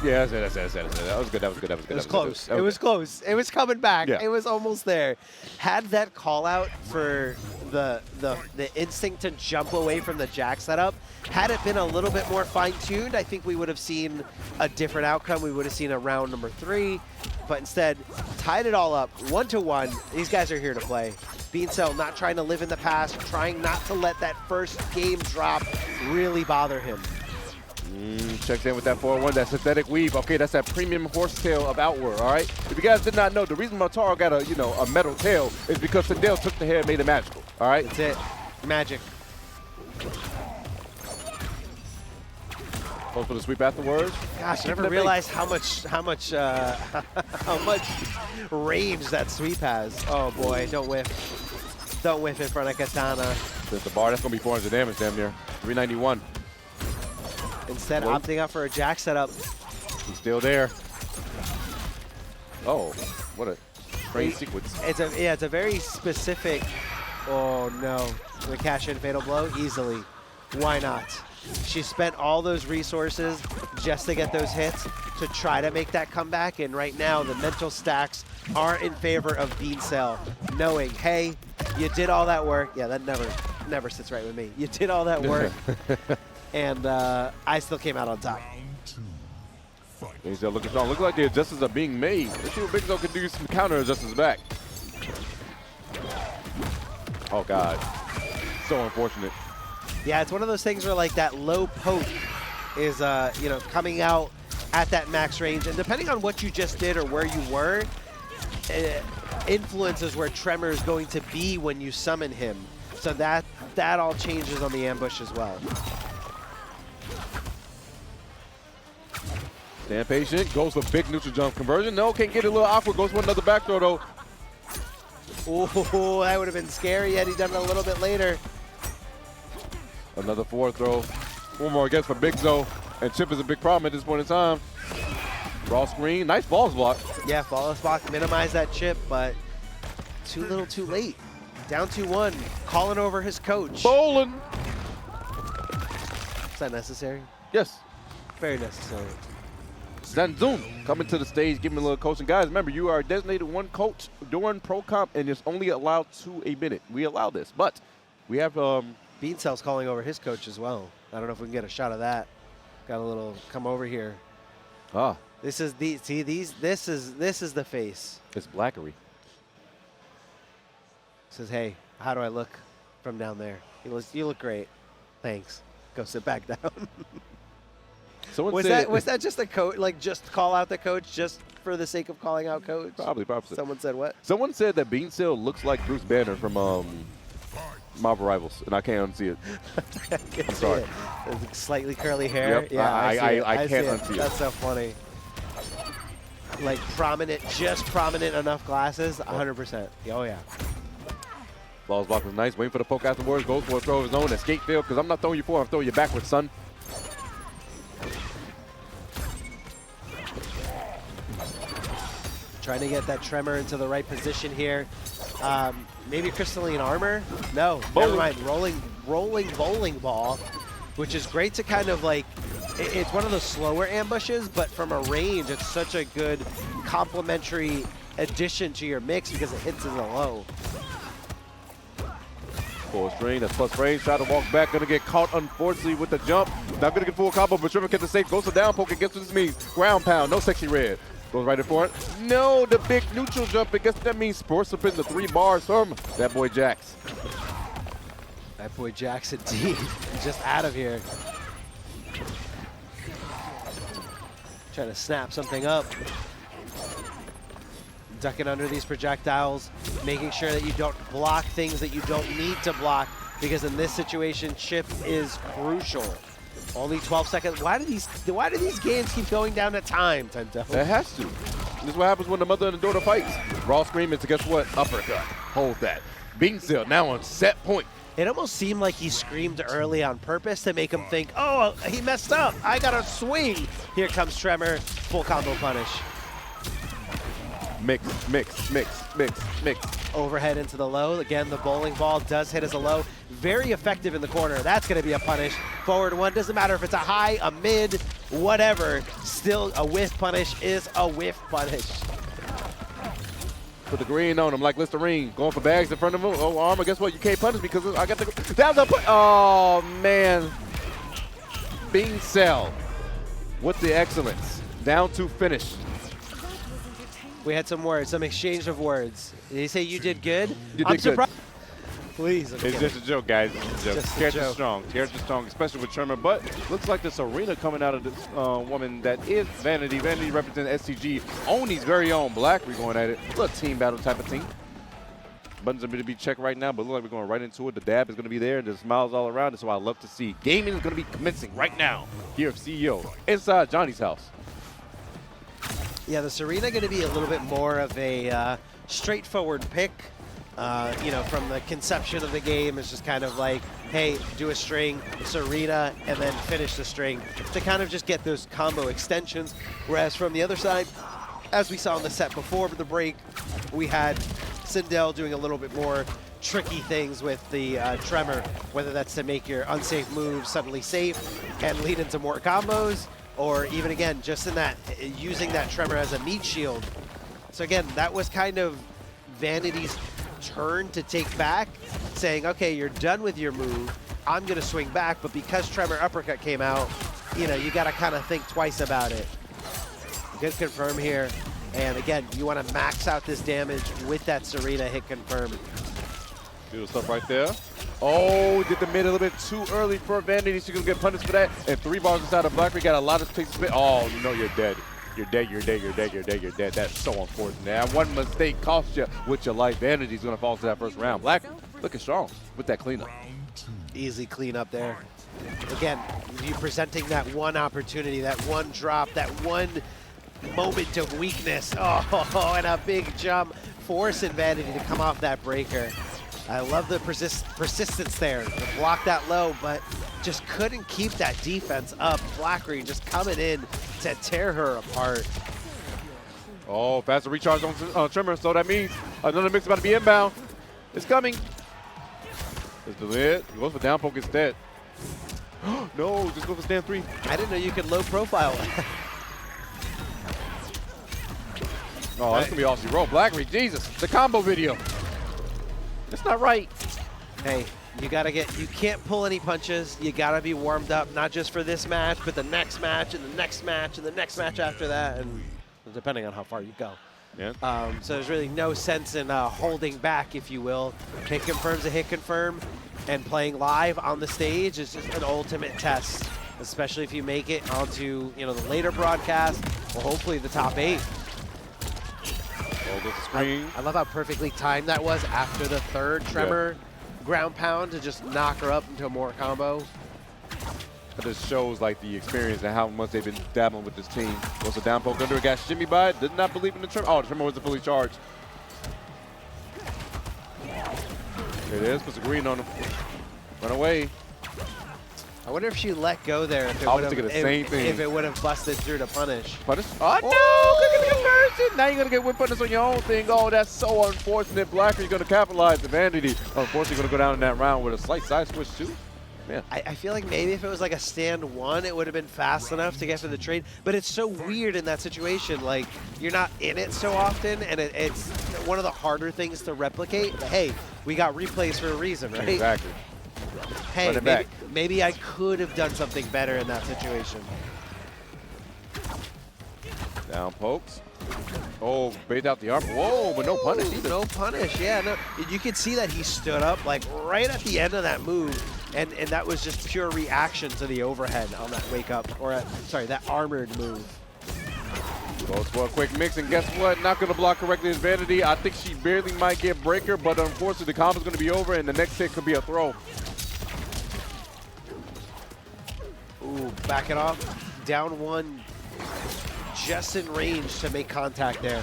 Yeah, that's it. That was good. It was close. It was close. It was coming back. Yeah. It was almost there. Had that call out for the instinct to jump away from the jack setup, had it been a little bit more fine-tuned, I think we would have seen a different outcome. We would have seen a round number 3, but instead tied it all up 1-1. These guys are here to play. beancel not trying to live in the past, trying not to let that first game drop really bother him. Checks in with that 4-1, that synthetic weave. Okay, that's that premium horsetail of Outward, all right? If you guys did not know, the reason Nitara got a metal tail is because Sindel took the hair and made it magical, all right? That's it. Magic. Close for the sweep afterwards. Gosh, I never realized how much range that sweep has. Oh boy, don't whiff. Don't whiff in front of Kitana. There's the bar, that's gonna be 400 damage damn near. 391. Instead, opting out for a jack setup. He's still there. Oh, what a strange sequence. It's a very specific. Oh no, the cash in fatal blow easily. Why not? She spent all those resources just to get those hits to try to make that comeback, and right now the mental stacks are in favor of beancel, knowing, hey, you did all that work. Yeah, that never sits right with me. You did all that work. And I still came out on top. He's looking strong. Look like the adjustments are being made. Let's see what Big Zo can do some counter adjustments back. Oh, God. So unfortunate. Yeah, it's one of those things where, like, that low poke is, coming out at that max range. And depending on what you just did or where you were, influences where Tremor is going to be when you summon him. So that all changes on the ambush as well. Stand patient, goes for big neutral jump conversion. No, can't get it a little awkward. Goes for another back throw, though. Oh, that would have been scary had he done it a little bit later. Another forward throw. One more against for Big Zo. And Chip is a big problem at this point in time. Raw screen, nice balls block. Yeah, flawless block, minimize that chip, but too little too late. Down 2-1, calling over his coach. Bowling. Is that necessary? Yes. Very necessary. Zanzoon coming to the stage, giving a little coaching. Guys, remember, you are designated one coach during pro comp, and it's only allowed to a minute. We allow this, but we have beancel's calling over his coach as well. I don't know if we can get a shot of that. Got a little come over here. Ah, this is the this is the face. it's Blachary. Says, hey, how do I look from down there? You look great. Thanks. Go sit back down. Was that just a coach? Like, just call out the coach just for the sake of calling out coach? Probably. Someone said what? Someone said that beancel looks like Bruce Banner from Marvel Rivals, and I can't unsee it. I'm sorry. Slightly curly hair. Yep. Yeah, I can't unsee it. That's so funny. Like just prominent enough glasses, 100%. Oh yeah. Balls block was nice. Waiting for the poke afterwards. Goes for a throw of his own. Escape fail, because I'm not throwing you forward. I'm throwing you backwards, son. Trying to get that Tremor into the right position here. Maybe crystalline armor? No, never mind. Rolling bowling ball, which is great to kind of like, it's one of those slower ambushes, but from a range, it's such a good complementary addition to your mix because it hits in the low. Full string, that's plus range. Try to walk back, gonna get caught unfortunately with the jump. Not gonna get full combo, but Tremor gets the safe. Goes for down poke and guess what this means? Ground pound, no sexy red. Goes right in for it. No, the big neutral jump. I guess that means sports up in the 3 bars from that boy Jax. That boy Jax indeed. Just out of here. Trying to snap something up. Ducking under these projectiles, making sure that you don't block things that you don't need to block, because in this situation, chip is crucial. Only 12 seconds. Why do these games keep going down to time, Tento? It has to. This is what happens when the mother and the daughter fights. Raw screaming to guess what? Uppercut. Hold that. Beancel now on set point. It almost seemed like he screamed early on purpose to make him think, oh, he messed up. I got to swing. Here comes Tremor. Full combo punish. Mix, mix, mix, mix, mix. Overhead into the low. Again, the bowling ball does hit as a low. Very effective in the corner. That's going to be a punish. Forward one. Doesn't matter if it's a high, a mid, whatever. Still a whiff punish is a whiff punish. Put the green on him like Listerine. Going for bags in front of him. Oh, armor. Guess what? You can't punish me because I got the... That was a put. Oh, man. Beancel with the excellence. Down to finish. We had some words, some exchange of words. Did he say you did good? You I'm did good. surprised. Please. It's just a joke, guys. It's a joke. Just a Character's joke. strong. Character's strong, especially with Tremor. But looks like the Sareena coming out of this woman that is Vanity. Vanity represents SCG. Oni's very own Blachary going at it. A little team battle type of team. Buttons are going to be checked right now, but look like we're going right into it. The dab is going to be there, and there's smiles all around. That's what I love to see. Gaming is going to be commencing right now here at CEO inside Johnny's house. Yeah, the Sareena going to be a little bit more of a straightforward pick. You know, from the conception of the game, it's just kind of like, hey, do a string, Sareena, and then finish the string to kind of just get those combo extensions. Whereas from the other side, as we saw in the set before the break, we had Sindel doing a little bit more tricky things with the Tremor, whether that's to make your unsafe moves suddenly safe and lead into more combos, or even again, just in that, using that Tremor as a meat shield. So again, that was kind of Vanity's turn to take back, saying, okay, you're done with your move, I'm gonna swing back, but because Tremor uppercut came out, you know, you gotta kind of think twice about it. Good confirm here, and again, you wanna max out this damage with that Sareena hit confirm. Beautiful stuff right there. Oh, did the mid a little bit too early for Vanity. She's gonna get punished for that. And 3 bars inside of Blachary, got a lot of space to spit. Oh, you know you're dead. You're dead, you're dead, you're dead, you're dead, you're dead. That's so unfortunate. That one mistake cost you with your life. Vanity's gonna fall to that first round. Blachary looking strong with that cleanup. Easy cleanup there. Again, you presenting that one opportunity, that one drop, that one moment of weakness. Oh, and a big jump, forcing Vanity to come off that breaker. I love the persistence there to block that low, but just couldn't keep that defense up. Blachary just coming in to tear her apart. Oh, faster recharge on Tremor, so that means another mix about to be inbound. It's coming. It's the lid. He goes for down poke instead. No, just go for stand 3. I didn't know you could low profile. Oh, that's gonna be all she wrote. Blachary, Jesus, the combo video. It's not right. Hey, you can't pull any punches. You gotta be warmed up, not just for this match, but the next match, and the next match, and the next match after that, and depending on how far you go. Yeah. So there's really no sense in holding back, if you will. Hit confirm's a hit confirm, and playing live on the stage is just an ultimate test, especially if you make it onto, you know, the later broadcast, or hopefully the top 8. Oh, there's a screen. I love how perfectly timed that was after the third Tremor ground pound to just knock her up into a more combo. It just shows like the experience and how much they've been dabbling with this team. Goes a down poke under it, got shimmy by it. Did not believe in the Tremor. Oh, the Tremor wasn't fully charged. There it is. Puts a green on him. Run away. I wonder if she let go there. If I was thinking the same thing. If it would have busted through to punish. Punish? Oh, no! Look at the conversion! Now you're going to get whip punish on your own thing. Oh, that's so unfortunate. Blachary's going to capitalize the Vanity. Unfortunately, going to go down in that round with a slight side switch, too. Man. I feel like maybe if it was like a stand 1, it would have been fast enough to get to the trade. But it's so weird in that situation. Like, you're not in it so often, and it's one of the harder things to replicate. But hey, we got replays for a reason, right? Exactly. Hey, maybe I could have done something better in that situation. Down pokes. Oh, bait out the arm. Whoa, but no punish either. No punish, yeah. No, you could see that he stood up like right at the end of that move, and that was just pure reaction to the overhead on that wake up, or sorry, that armored move. Goes for a quick mix, and guess what? Not going to block correctly is Vanity. I think she barely might get breaker, but unfortunately the combo's going to be over, and the next hit could be a throw. Ooh, back it off. Down one. Just in range to make contact there.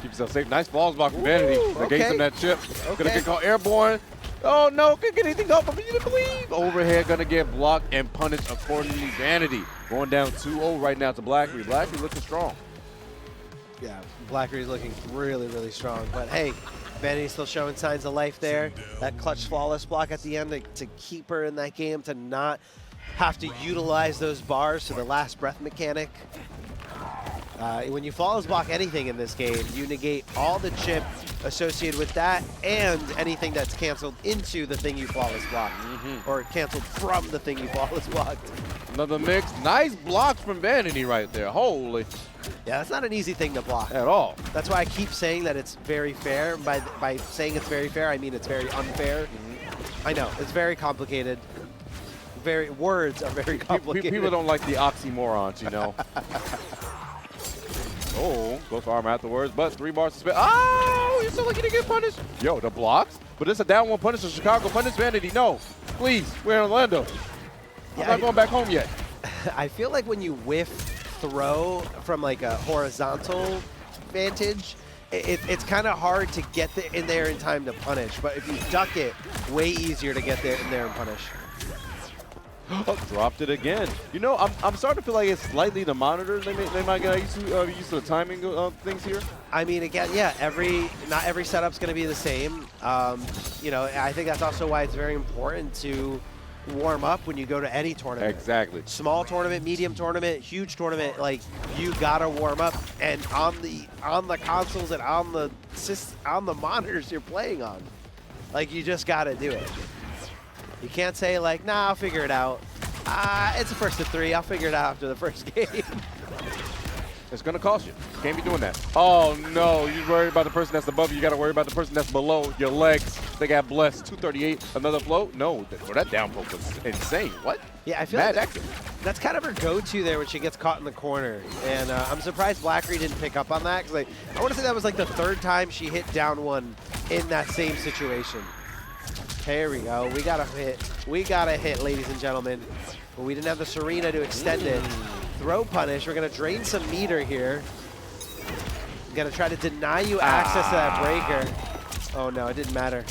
Keep yourself safe. Nice balls block from Vanity. That gave him that chip. Okay. Gonna get called airborne. Oh no, couldn't get anything up. I mean, you didn't believe. Overhead gonna get blocked and punished accordingly. Vanity going down 2-0 right now to Blachary. Blachary looking strong. Yeah, Blachary's looking really, really strong. But hey, Vanity's still showing signs of life there. That clutch flawless block at the end to keep her in that game, to not have to utilize those bars to the last breath mechanic. When you flawless block anything in this game, you negate all the chip associated with that and anything that's canceled into the thing you flawless blocked, or canceled from the thing you flawless blocked. Another mix. Nice blocks from Vanity right there. Holy. Yeah, that's not an easy thing to block. At all. That's why I keep saying that it's very fair. By saying it's very fair, I mean it's very unfair. I know, it's very complicated. Words are very complicated. People don't like the oxymorons, you know. Oh, goes for arm afterwards, but 3 bars to spit. Oh, you're so lucky to get punished. Yo, the blocks, but it's a down one punish to Chicago. Punish Vanity. No, please, we're in Orlando. I'm not going back home yet. I feel like when you whiff throw from like a horizontal vantage, it's kind of hard to get in there in time to punish. But if you duck it, way easier to get in there and punish. Oh, dropped it again. You know, I'm starting to feel like it's slightly the monitors they might get used to the timing of things here. I mean, again, yeah, not every setup's going to be the same. You know, I think that's also why it's very important to warm up when you go to any tournament. Exactly. Small tournament, medium tournament, huge tournament, like you gotta warm up, and on the consoles and on the monitors you're playing on, like you just gotta do it. You can't say like, nah, I'll figure it out. It's a 1st to 3. I'll figure it out after the first game. It's going to cost you. Can't be doing that. Oh, no. You're worried about the person that's above you. You got to worry about the person that's below your legs. They got blessed. 238. Another float? No. That down poke was insane. What? Yeah, I feel like that's kind of her go-to there when she gets caught in the corner. And I'm surprised Blachary didn't pick up on that, because I want to say that was like the 3rd time she hit down one in that same situation. Here we go. We got to hit, ladies and gentlemen. But we didn't have the Sareena to extend it. Throw punish. We're going to drain some meter here. Going to try to deny you access to that breaker. Oh, no, it didn't matter.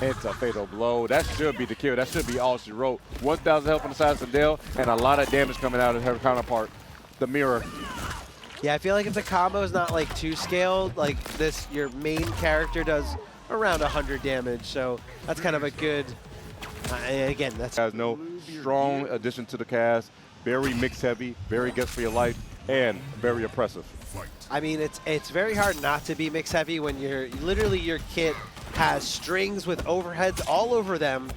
It's a fatal blow. That should be the kill. That should be all she wrote. 1,000 health on the side of Sindel, and a lot of damage coming out of her counterpart, the mirror. Yeah, I feel like if the combo is not like too scaled, like this, your main character does around 100 damage, so that's kind of a good, again, that's... Has no strong addition to the cast, very mix heavy, very guts for your life, and very oppressive. I mean, it's very hard not to be mix heavy when you're, literally your kit has strings with overheads all over them,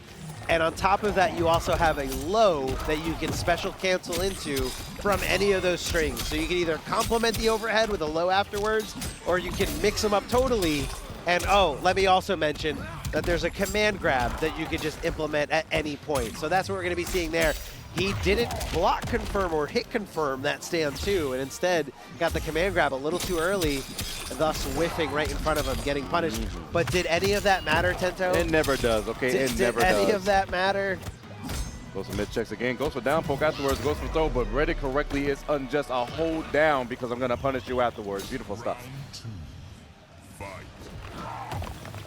and on top of that you also have a low that you can special cancel into from any of those strings. So you can either complement the overhead with a low afterwards, or you can mix them up totally. And oh, let me also mention that there's a command grab that you can just implement at any point. So that's what we're going to be seeing there. He didn't block confirm or hit confirm that stand too, and instead got the command grab a little too early, thus whiffing right in front of him, getting punished. But did any of that matter, Tento? It never does, okay? It never does. Did any of that matter? Goes for mid checks again, goes for down poke afterwards, goes for throw, but read it correctly. It's unjust. I'll hold down because I'm going to punish you afterwards. Beautiful stuff.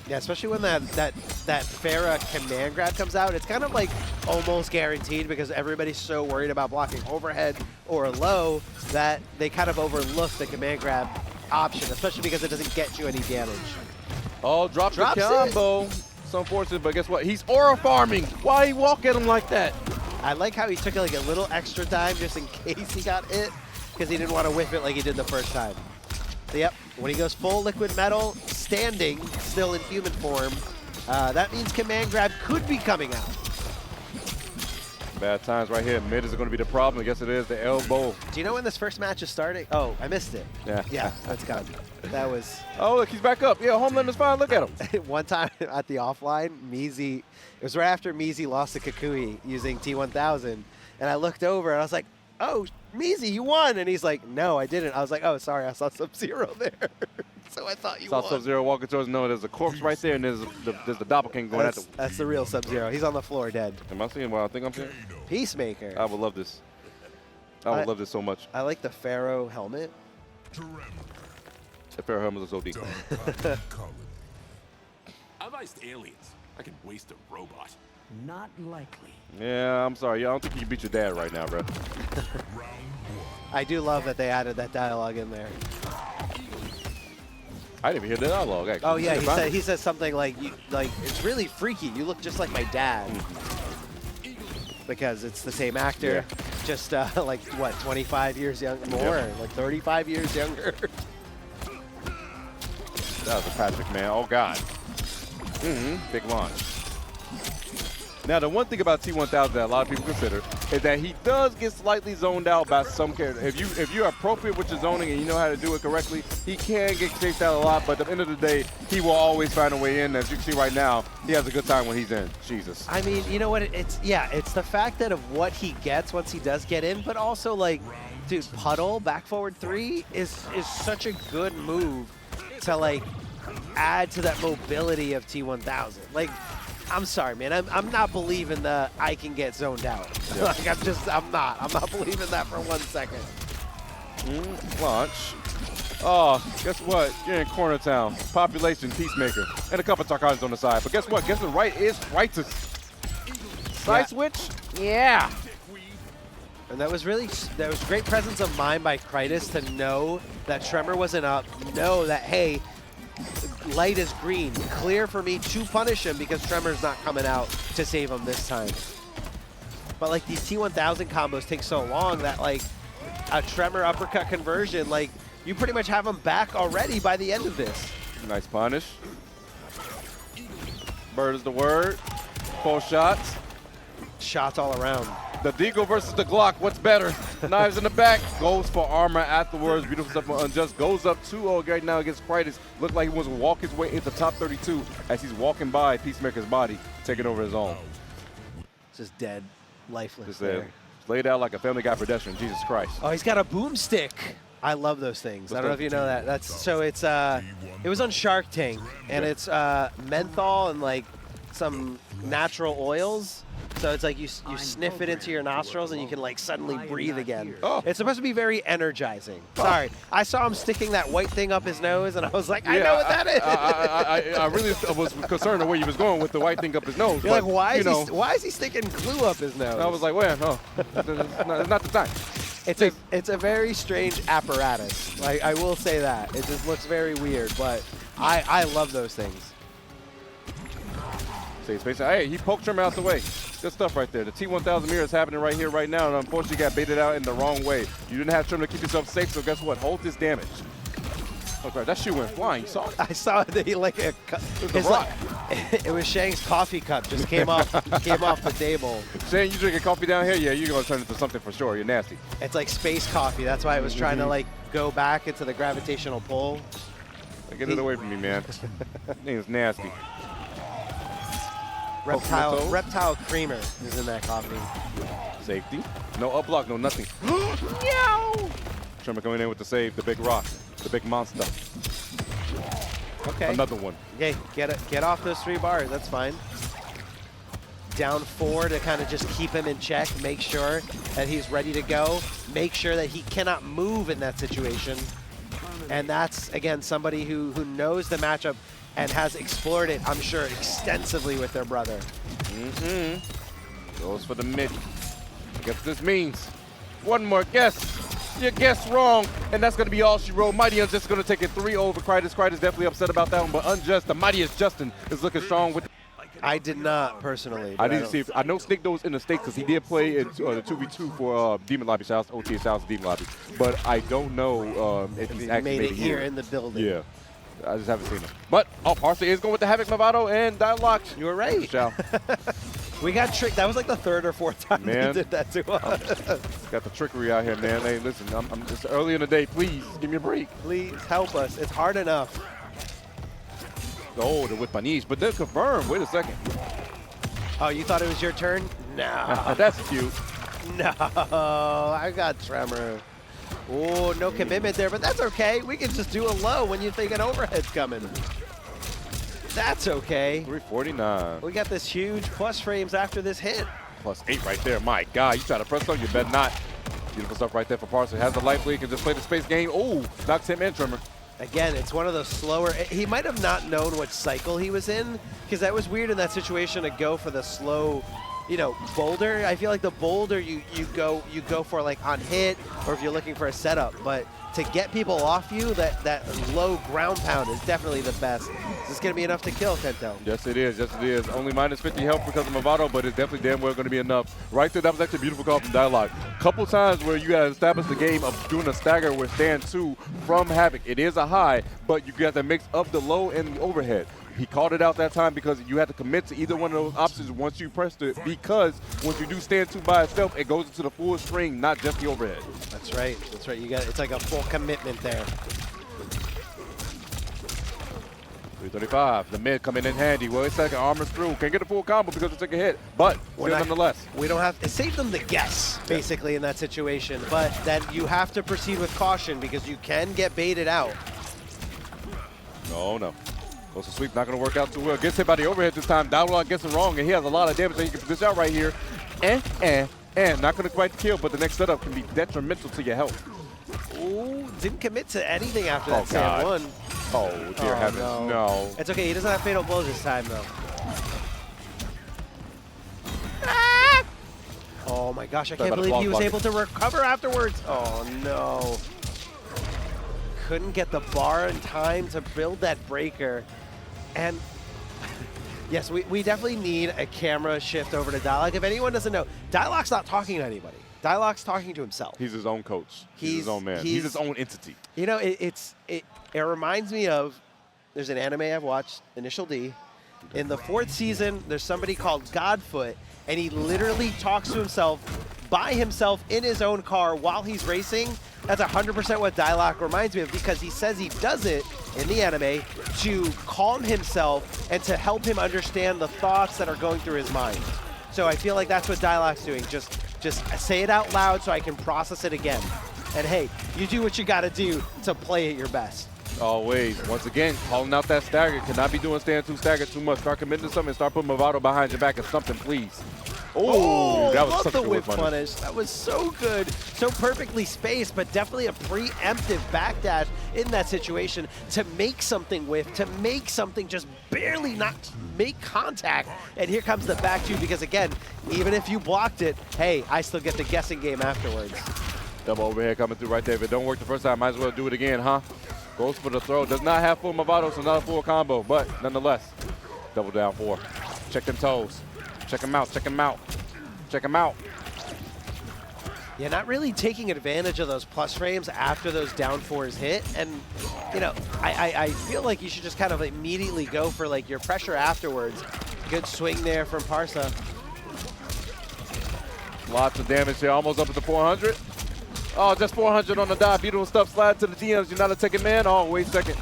Yeah, especially when that Ferra command grab comes out, it's kind of like almost guaranteed because everybody's so worried about blocking overhead or low that they kind of overlook the command grab option, especially because it doesn't get you any damage. Oh, drops the combo. It's unfortunate, but guess what? He's aura farming. Why he walk at him like that? I like how he took like a little extra time just in case he got hit because he didn't want to whiff it like he did the first time. So yep, when he goes full liquid metal, standing, still in human form, that means command grab could be coming out. Bad times right here. Mid is going to be the problem. I guess it is the elbow. Do you know when this first match is starting? Oh, I missed it. Yeah. Yeah, that's gone. That was... Oh, look, he's back up. Yeah, Homelander's fine. Look at him. One time at the offline, Meezy, it was right after Meezy lost to Kukui using T1000, and I looked over and I was like, oh, Meezy, you won. And he's like, no, I didn't. I was like, oh, sorry, I saw Sub-Zero there. So I thought you Saw won. Sub-Zero walking towards. No, there's a corpse right there, and there's the doppelganger going at the. That's the real Sub-Zero. He's on the floor dead. Am I seeing what I think I'm seeing? Peacemaker. I would love this. I would love this so much. I like the Pharaoh helmet. The Ferra helmet looks OD. I've iced aliens. I can waste a robot. Not likely. Yeah, I'm sorry. I don't think you can beat your dad right now, bro. I do love that they added that dialogue in there. I didn't even hear the dialogue, actually. Oh yeah, he says something like, it's really freaky. You look just like my dad. Because it's the same actor, just like what, 25 years more, like 35 years younger. That was a Patrick, man. Oh God. Big launch. Now, the one thing about T1000 that a lot of people consider is that he does get slightly zoned out by some characters. If you're appropriate with your zoning and you know how to do it correctly, he can get chased out a lot, but at the end of the day, he will always find a way in. As you can see right now, he has a good time when he's in. Jesus. I mean, you know what? It's the fact that of what he gets once he does get in, but also like, dude, puddle, back forward 3 is such a good move to like add to that mobility of T1000. Like, I'm sorry, man. I'm not believing the I can get zoned out. Yeah. Like I'm not believing that for 1 second. Launch. Oh, guess what? You're in Corner Town. Population, Peacemaker, and a couple Tarkans on the side. But guess what? Guess what right is Krytis. Side switch? Yeah. And that was great presence of mind by Krytis to know that Tremor wasn't up, know that, hey, light is green, clear for me to punish him because Tremor's not coming out to save him this time. But like these T1000 combos take so long that like a Tremor uppercut conversion, like you pretty much have him back already by the end of this. Nice punish. Bird is the word. 4 shots. Shots all around. The Deagle versus the Glock. What's better? Knives in the back. Goes for armor afterwards. Beautiful stuff for Unjust. Goes up 2-0 right now against Krytis. Looked like he wants to walk his way into top 32 as he's walking by Peacemaker's body, taking over his own. Just dead, lifeless Just there. laid out like a Family Guy pedestrian. Jesus Christ. Oh, he's got a boomstick. I love those things. I don't know if you know that. It was on Shark Tank, and it's menthol and like some natural oils. So it's like you sniff it into your nostrils and you can like suddenly breathe again. Oh. It's supposed to be very energizing. Sorry, I saw him sticking that white thing up his nose and I was like, I know what that is. I really was concerned of where he was going with the white thing up his nose. You're but, like, why is he sticking glue up his nose? I was like, well, no, it's not the time. It's a very strange apparatus. Like, I will say that. It just looks very weird, but I love those things. Hey, he poked Tremor out the way. Good stuff right there. The T1000 mirror is happening right here, right now, and unfortunately got baited out in the wrong way. You didn't have Tremor to keep yourself safe, so guess what? Hold this damage. Okay, that shoe went flying. You saw it? I saw that he like It was a rock. It was Shang's coffee cup just came off the table. Shane, you drinking coffee down here? Yeah, you're gonna turn into something for sure. You're nasty. It's like space coffee. That's why it was trying to like go back into the gravitational pull. Get it away from me, man. That thing is nasty. Reptile creamer is in that coffee. Safety. No up block, no nothing. Meow! Tremor coming in with the save, the big rock, the big monster. Okay. Another one. Okay, get off those 3 bars. That's fine. Down 4 to kind of just keep him in check, make sure that he's ready to go, make sure that he cannot move in that situation. And that's, again, somebody who knows the matchup and has explored it, I'm sure, extensively with their brother. Goes for the mid. Guess what this means. One more guess. You guessed wrong, and that's going to be all she wrote. MightyUnjust going to take it 3 over Krytis. Krytis definitely upset about that one, but Unjust, the mightiest Justin, is looking strong with. I did not personally. I didn't see. I know Snake was in the States because he did play in the 2v2 for Demon Lobby. Shouts OT, shouts Demon Lobby. But I don't know if he's actually made it here in the building. Yeah. I just haven't seen him. But, Parsa is going with the Havik, Mavado, and Dyloch. You were right. Shao. We got tricked. That was like the 3rd or 4th time he did that to us. Got the trickery out here, man. Hey, listen, I'm just early in the day. Please, give me a break. Please help us. It's hard enough. Oh, the whip Anish, but they're confirmed. Wait a second. Oh, you thought it was your turn? No. That's cute. No, I got Tremor. Oh, no commitment there, but that's okay. We can just do a low when you think an overhead's coming. That's okay. 349. We got this huge plus frames after this hit. +8 right there. My God, you try to press on, you better not. Beautiful stuff right there for Parsa. Has the life lead, can just play the space game. Oh, knocks him in, Tremor. Again, it's one of those slower. He might have not known what cycle he was in, because that was weird in that situation to go for the slow, you know, boulder. I feel like the boulder you go for like on hit, or if you're looking for a setup. But to get people off you, that low ground pound is definitely the best. Is this gonna be enough to kill, Kento? Yes, it is. Yes, it is. Only -50 health because of Mavado, but it's definitely damn well going to be enough. Right there, that was actually a beautiful call from Dyloch. Couple times where you got to establish the game of doing a stagger with stand 2 from Havik. It is a high, but you got to mix up the low and the overhead. He called it out that time because you had to commit to either one of those options once you pressed it, because once you do stand 2 by itself, it goes into the full string, not just the overhead. That's right. That's right. You got, it's like a full commitment there. 335. The mid coming in handy. Well, it's like an armor's through. Can't get a full combo because it took a hit, but still nonetheless. We don't have. It saved them the guess, basically, in that situation. But then you have to proceed with caution because you can get baited out. No, no. Goes to sweep, not going to work out too well. Gets hit by the overhead this time. Dyloch gets it wrong, and he has a lot of damage that he can position out right here. And not going to quite kill, but the next setup can be detrimental to your health. Ooh, didn't commit to anything after that stand 1. Oh, dear heavens, no. It's okay, he doesn't have fatal blows this time, though. Oh my gosh, I can't believe he was able to recover afterwards. Oh no. Couldn't get the bar in time to build that breaker. And yes, we definitely need a camera shift over to Dyloch. If anyone doesn't know, Dyloch's not talking to anybody. Dyloch's talking to himself. He's his own coach. He's his own man. He's his own entity. You know, it reminds me of, there's an anime I've watched, Initial D. In the 4th season, there's somebody called Godfoot, and he literally talks to himself by himself in his own car while he's racing. That's 100% what Dyloch reminds me of, because he says he does it in the anime to calm himself and to help him understand the thoughts that are going through his mind. So I feel like that's what Dyloch's doing. Just say it out loud so I can process it again. And hey, you do what you got to do to play at your best. Always. Once again, calling out that stagger. Cannot be doing stand 2 stagger too much. Start committing to something. Start putting Mavado behind your back or something, please. Oh, that was love such the a good whip punish. punish. That was so good. So perfectly spaced, but definitely a preemptive backdash in that situation to make something whiff, to make something just barely not make contact. And here comes the back two, because again, even if you blocked it, hey, I still get the guessing game afterwards. Double overhead coming through right there. If it don't work the first time, might as well do it again, huh? Goes for the throw. Does not have full Mavado, so not a full combo, but nonetheless, double down 4. Check them toes. Check him out, check him out, check him out. Yeah, not really taking advantage of those plus frames after those down 4s hit. And, you know, I feel like you should just kind of immediately go for like your pressure afterwards. Good swing there from Parsa. Lots of damage here, almost up at the 400. Oh, just 400 on the dive. Beautiful stuff. Slide to the DMs. You're not a taking man. Oh, wait a second.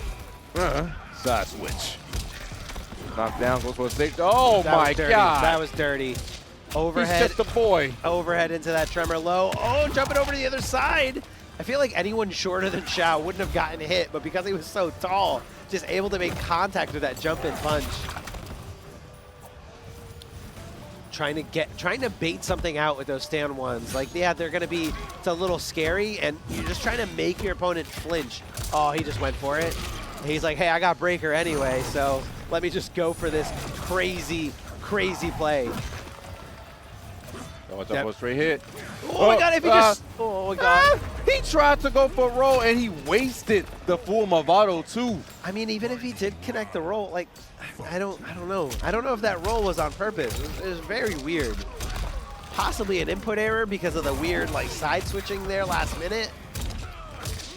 Side switch. Knocked down, goes for a safety. Oh my God. That was dirty. Overhead. He's just a boy. Overhead into that Tremor low. Oh, jumping over to the other side. I feel like anyone shorter than Shao wouldn't have gotten hit, but because he was so tall, just able to make contact with that jump in punch. Trying to bait something out with those stand 1s. Like, yeah, they're gonna be, it's a little scary, and you're just trying to make your opponent flinch. Oh, he just went for it. He's like, hey, I got breaker anyway, so let me just go for this crazy, crazy play. Watch out for a straight hit. Oh my God, if he just, oh my God. He tried to go for a roll and he wasted the full Mavado too. I mean, even if he did connect the roll, like, I don't know. I don't know if that roll was on purpose. It was very weird. Possibly an input error because of the weird, like, side switching there last minute.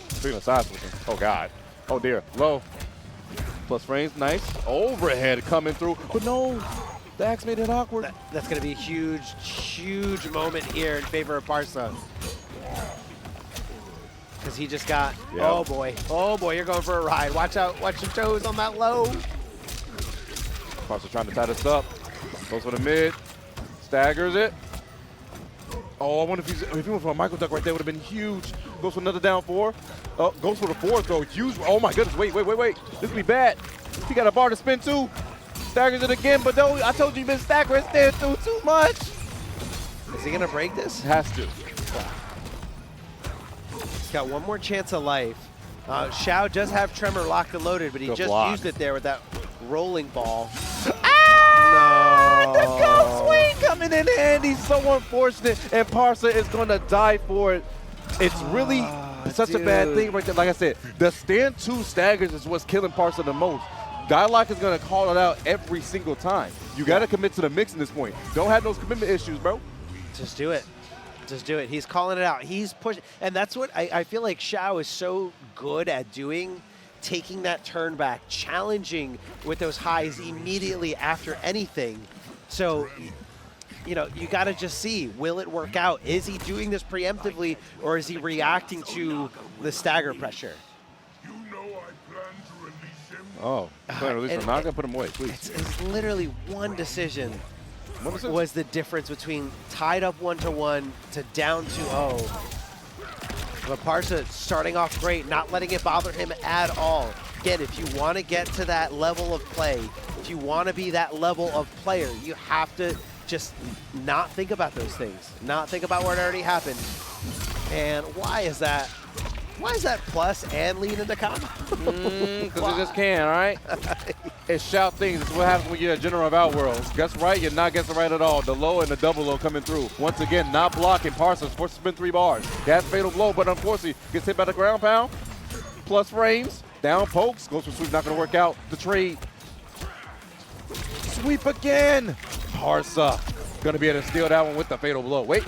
Speaking of side switching, oh God. Oh dear, low. Plus frames, nice. Overhead coming through, but no. The axe made it awkward. That's going to be a huge, huge moment here in favor of Parsa. Because he just got, oh boy, you're going for a ride. Watch out, watch your toes on that low. Parsa trying to tie this up. Goes for the mid, staggers it. Oh, I wonder if he went for a Michael Duck right there, would have been huge. Goes for another down 4. Goes for the 4th, though. Huge. Oh, my goodness. Wait. This would be bad. He got a bar to spin, too. Staggers it again, but no, I told you, been staggering there through too much. Is he going to break this? Has to. He's got one more chance of life. Shao does have Tremor locked and loaded, but he just used it there with that rolling ball. No! The go swing coming in handy. So unfortunate, and Parsa is going to die for it. It's really such a bad thing right there. Like I said, the stand 2 staggers is what's killing Parsa the most. Dyloch is going to call it out every single time. You got to commit to the mix in this point. Don't have those commitment issues, bro. Just do it. Just do it. He's calling it out. He's pushing. And that's what I feel like Shao is so good at doing, taking that turn back, challenging with those highs immediately after anything. So, you know, you got to just see, will it work out? Is he doing this preemptively, or is he reacting to the stagger pressure? Oh, release him. Now I'm going to put him away, please. It's literally one decision was the difference between tied up 1-1 to down 2-0. But Parsa starting off great, not letting it bother him at all. Again, if you want to get to that level of play, if you want to be that level of player, you have to just not think about those things, not think about what already happened. And why is that? Why is that plus and lead into combo? Because you just can, all right? It's shout things. It's what happens when you're a general of Outworld. Guess right, you're not guessing right at all. The low and the double low coming through. Once again, not blocking. Parsons forced to spin 3 bars. That's fatal blow, but unfortunately gets hit by the ground pound. Plus frames. Down pokes. Goes for sweep, not going to work out. The trade. Sweep again. Parsa going to be able to steal that one with the fatal blow. Wait.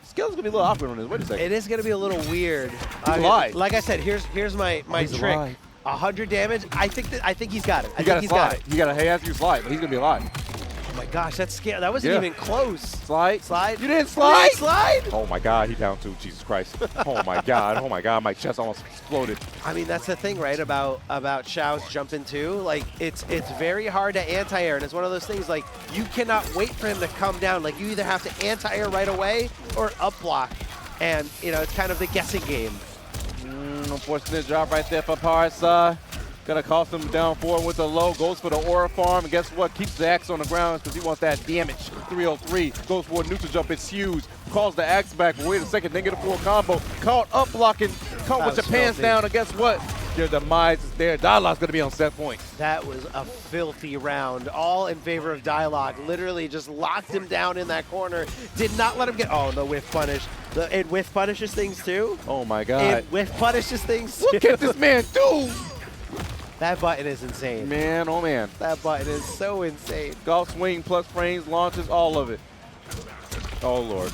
Skill's gonna be a little awkward on this. Wait a second. It is gonna be a little weird. Like I said, here's my trick. Alive. 100 damage. I think he's got it. He got to have you slide, but he's gonna be alive. Oh my gosh, that's scary. That wasn't even close. Slide. You didn't slide. Oh my God, he down 2. Jesus Christ. Oh my God. My chest almost exploded. I mean, that's the thing, right? About Shao's jumping 2. Like it's very hard to anti-air, and it's one of those things like you cannot wait for him to come down. Like you either have to anti-air right away or up block, and you know it's kind of the guessing game. Unfortunate drop right there for Parsa. Gonna cost him down 4 with the low. Goes for the aura farm, and guess what? Keeps the axe on the ground because he wants that damage. 303. Goes for a neutral jump. It's huge. Calls the axe back. Wait a second. Then get a full combo. Caught up blocking. Caught with your pants down. And guess what? Your demise is there. Dyloch's gonna be on set point. That was a filthy round. All in favor of Dyloch. Literally just locked him down in that corner. Did not let him get. Oh, the whiff punish. It whiff punishes things too. Oh my God. It whiff punishes things too. What can this man do? That button is insane. Man, oh man. That button is so insane. Golf swing, plus frames, launches, all of it. Oh, Lord.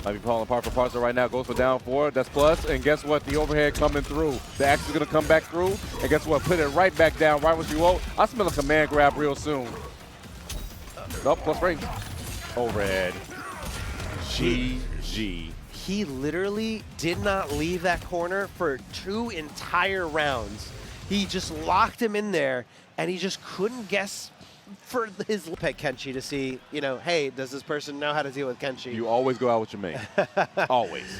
Might be falling apart for Parsa right now. Goes for down 4. That's plus. And guess what? The overhead coming through. The axe is going to come back through. And guess what? Put it right back down right when you ult. I smell a command grab real soon. Nope, plus frames. Overhead. GG. He literally did not leave that corner for 2 entire rounds. He just locked him in there, and he just couldn't guess for his pick Kenshi to see, you know, hey, does this person know how to deal with Kenshi? You always go out with your main. Always.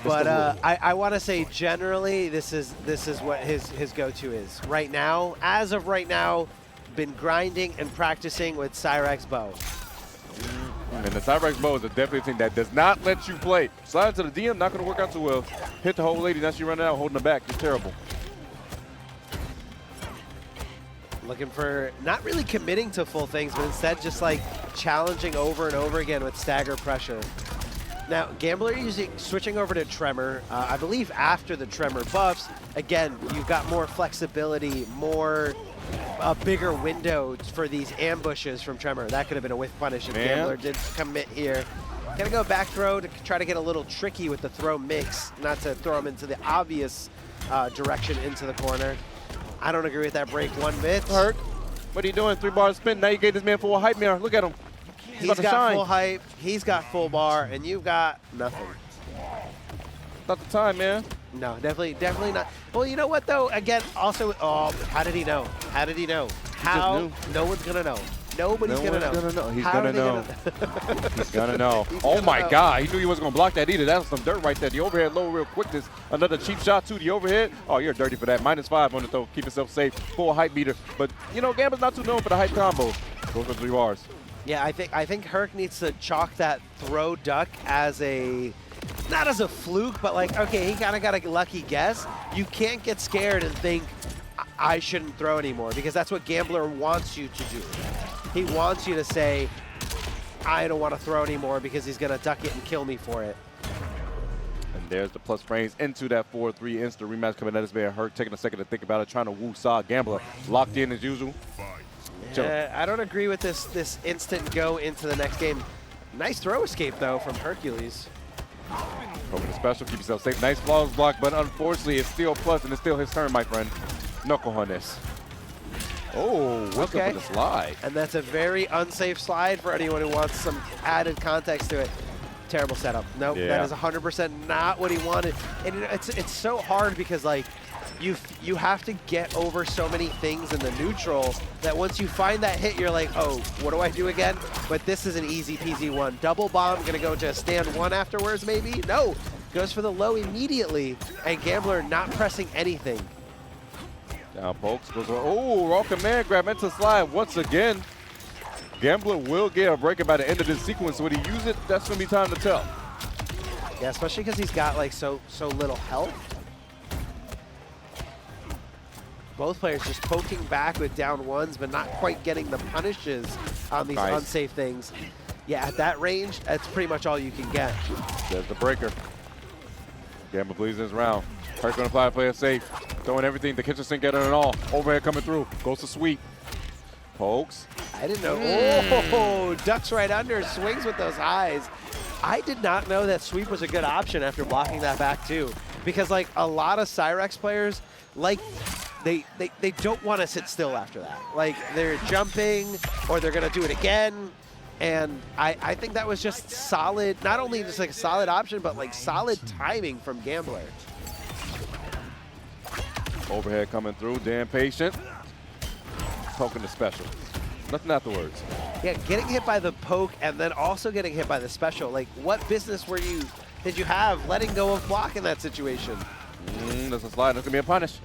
But I want to say generally this is what his go-to is. Right now, as of right now, been grinding and practicing with Cyrax bow. And the Cyrax bow is definitely a thing that does not let you play. Slide to the DM, not going to work out too well. Hit the whole lady, now she running out, holding her back. It's terrible. Looking for not really committing to full things, but instead just like challenging over and over again with stagger pressure. Now, Gambler switching over to Tremor. I believe after the Tremor buffs, again, you've got more flexibility, a bigger window for these ambushes from Tremor. That could have been a whiff punish if Gambler did commit here. Gonna go back throw to try to get a little tricky with the throw mix, not to throw him into the obvious direction into the corner. I don't agree with that break one bit. Herc, what are you doing? 3 bars spin. Now you gave this man full hype mirror. Look at him. He's got full hype, he's got full bar, and you've got nothing. Not the time, man. No, definitely not. Well, you know what, though? Again, also, how did he know? How did he know? How? No one's going to know. Nobody's No gonna one's know. He's How gonna are they know. He's gonna know. He's Oh gonna my know. God, he knew he wasn't gonna block that either. That was some dirt right there. The overhead low real quickness. Another cheap shot to the overhead. Oh, you're dirty for that. -5 on the throw. Keep yourself safe. Full hype meter. But you know, Gambler's not too known for the hype combo. Goes for 3 bars. Yeah, I think Herc needs to chalk that throw duck as a, not as a fluke, but like, okay, he kind of got a lucky guess. You can't get scared and think, I shouldn't throw anymore, because that's what Gambler wants you to do. He wants you to say, I don't want to throw anymore because he's going to duck it and kill me for it. And there's the plus frames into that 4-3 instant rematch coming at us. Man, Herc taking a second to think about it, trying to woo Saw. Gambler locked in as usual. I don't agree with this instant go into the next game. Nice throw escape, though, from Herkuhlez. Over the special, keep yourself safe. Nice flawless block, but unfortunately, it's still plus, and it's still his turn, my friend. Knuckle on this. Oh, what's up with the slide? And that's a very unsafe slide for anyone who wants some added context to it. Terrible setup. Nope, Yeah. that is 100% not what he wanted. And it's so hard because, like, you have to get over so many things in the neutral that once you find that hit, you're like, oh, what do I do again? But this is an easy peasy one. Double bomb, gonna go to a stand 1 afterwards, maybe? No, goes for the low immediately, and Gambler not pressing anything. Down pokes, goes for, oh, raw command grab into slide once again. Gambler will get a break by the end of this sequence. Would he use it? That's gonna be time to tell. Yeah, especially because he's got like so little health. Both players just poking back with down 1s, but not quite getting the punishes on these unsafe things. Yeah, at that range, that's pretty much all you can get. There's the breaker. Gambler bleeds in his round. Herc gonna apply, play it safe. Throwing everything, the kitchen sink getting it all. Overhead coming through, goes to sweep. Pokes. I didn't know. Oh, ducks right under, swings with those highs. I did not know that sweep was a good option after blocking that back too. Because like a lot of Cyrax players, like they don't want to sit still after that. Like they're jumping or they're gonna do it again. And I think that was just solid, not only just like a solid option, but like solid timing from Gambler. Overhead coming through, damn patient. Poking the special. Nothing afterwards. Yeah, getting hit by the poke and then also getting hit by the special. Like, what business did you have letting go of block in that situation? There's a slide. That's going to be a punish.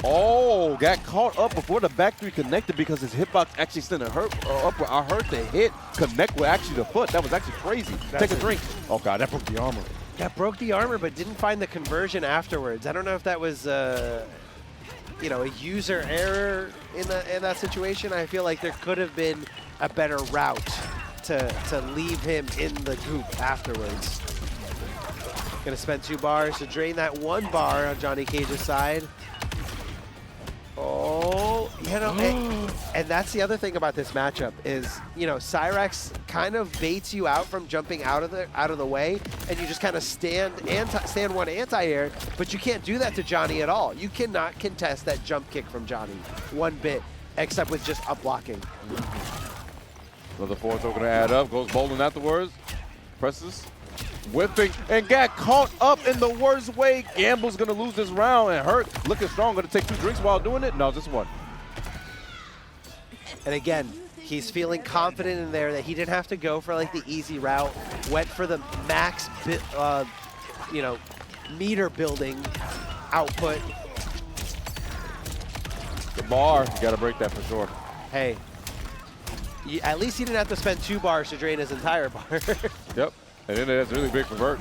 Oh, got caught up before the back 3 connected because his hitbox actually sent a hurt upward. I heard the hit connect with actually the foot. That was actually crazy. Take a drink. Oh, God, that broke the armor. That broke the armor, but didn't find the conversion afterwards. I don't know if that was, you know, a user error in that situation. I feel like there could have been a better route to leave him in the goop afterwards. Gonna spend 2 bars to drain that 1 bar on Johnny Cage's side. Oh, you know, and that's the other thing about this matchup is, you know, Cyrax kind of baits you out from jumping out of the way, and you just kind of stand 1 anti-air, but you can't do that to Johnny at all. You cannot contest that jump kick from Johnny 1 bit, except with just up blocking. Another 4 throw gonna add up, goes bowling afterwards, presses. Whipping and got caught up in the worst way. Gamble's gonna lose this round, and Herc looking strong. Gonna take 2 drinks while doing it. No, just 1. And again, he's feeling confident in there that he didn't have to go for like the easy route. Went for the max, you know, meter building output. The bar, you gotta break that for sure. Hey, at least he didn't have to spend 2 bars to drain his entire bar. Yep. And then that's really big for Vert.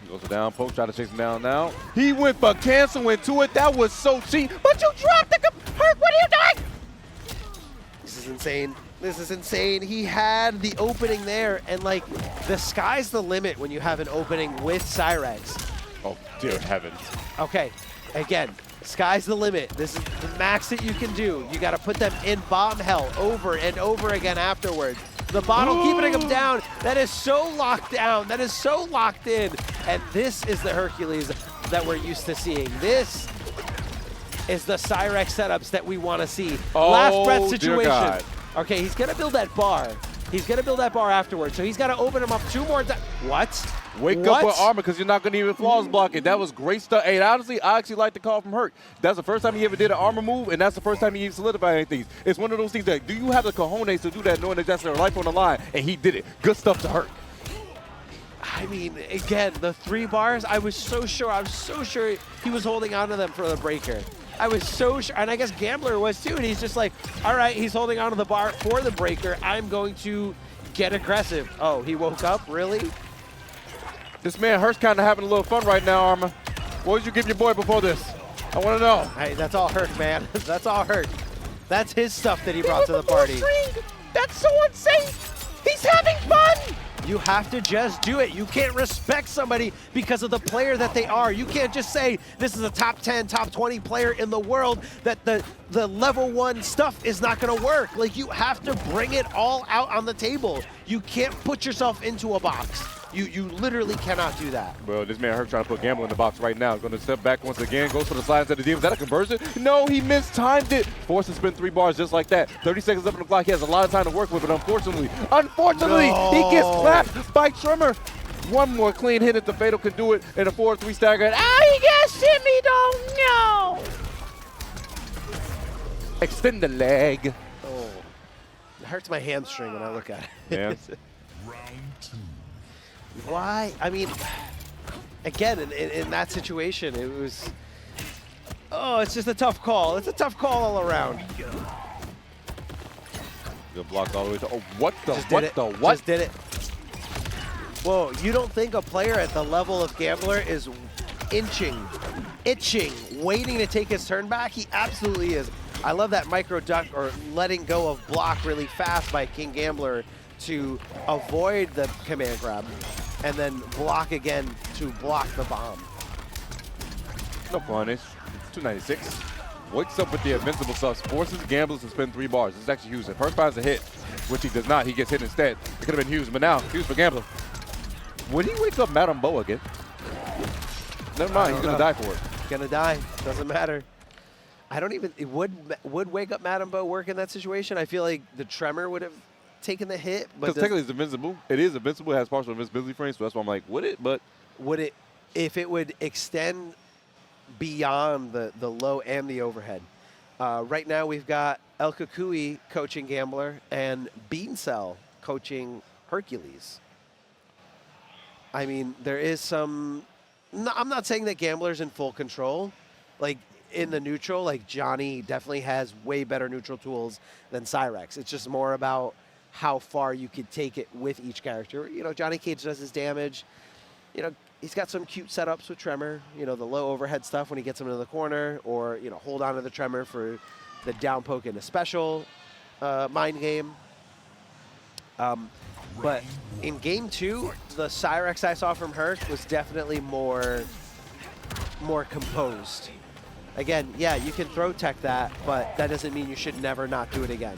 He goes down, poke, try to chase him down now. He went for cancel into it. That was so cheap. But you dropped the Hurt. What are you doing? This is insane. This is insane. He had the opening there, and like the sky's the limit when you have an opening with Cyrax. Oh, dear heavens. Okay, again, sky's the limit. This is the max that you can do. You got to put them in bomb hell over and over again afterwards. The bottle keeping them down. That is so locked down. That is so locked in. And this is the Herkuhlez that we're used to seeing. This is the Cyrax setups that we want to see. Oh, Last breath situation. dear God. Okay, he's going to build that bar. He's going to build that bar afterwards, so he's got to open him up 2 more times. What? Wake up with armor because you're not going to even flaws block it. That was great stuff. Hey, honestly, I actually like the call from Herc. That's the first time he ever did an armor move, and that's the first time he even solidified anything. It's one of those things that, do you have the cojones to do that knowing that that's their life on the line? And he did it. Good stuff to Herc. I mean, again, the 3 bars, I was so sure he was holding on to them for the breaker. I was so sure, and I guess Gambler was too, and he's just like, all right, he's holding on to the bar for the breaker. I'm going to get aggressive. Oh, he woke up? Really? This man Herc's kind of having a little fun right now, Armor. What did you give your boy before this? I want to know. Hey, that's all Herc, man. That's all Herc. That's his stuff that he brought to the party. That's so unsafe. He's having fun. You have to just do it. You can't respect somebody because of the player that they are. You can't just say this is a top 10, top 20 player in the world, that the level 1 stuff is not going to work. Like, you have to bring it all out on the table. You can't put yourself into a box. You literally cannot do that. Bro, this man Herc trying to put Gambler in the box right now. Going to step back once again, goes for the slides at the deal. Is that a conversion? No, he mistimed it. Forced to spin 3 bars just like that. 30 seconds up on the clock. He has a lot of time to work with, but unfortunately, No. he gets clapped by Tremor. One more clean hit if the Fatal can do it in a 4-3 stagger. He gets shimmy, don't know. Extend the leg. Oh, it hurts my hamstring when I look at it. Yeah. Why? I mean, again, in that situation, it was, oh, it's just a tough call. It's a tough call all around. Good block all the way to, oh, what the, Just what did it. the, what? Just did it. Whoa, you don't think a player at the level of Gambler is itching, waiting to take his turn back? He absolutely is. I love that micro duck or letting go of block really fast by KingGambler to avoid the command grab and then block again to block the bomb. No punish. 296. Wakes up with the invincible subs, forces Gamblers to spin 3 bars. This is actually huge. If Herc finds a hit, which he does not, he gets hit instead. It could have been huge, but now, huge for Gambler. Would he wake up Madame Bo again? Never mind, he's going to die for it. Gonna die, doesn't matter. I don't even, it would wake up Madame Bo work in that situation? I feel like the Tremor would have taken the hit. Because technically it's invincible. It is invincible, it has partial invincibility frames, so that's why I'm like, would it? But would it, if it would extend beyond the low and the overhead? Right now we've got El Kukui coaching Gambler and beancel coaching Herkuhlez. I mean, there is some, no, I'm not saying that Gambler's in full control. Like, in the neutral, like Johnny definitely has way better neutral tools than Cyrax. It's just more about how far you could take it with each character. You know, Johnny Cage does his damage. You know, he's got some cute setups with Tremor. You know, the low overhead stuff when he gets him into the corner, or, you know, hold on to the Tremor for the down poke in a special mind game. But in game 2, the Cyrax I saw from Herc was definitely more composed. Again, yeah, you can throw tech that, but that doesn't mean you should never not do it again.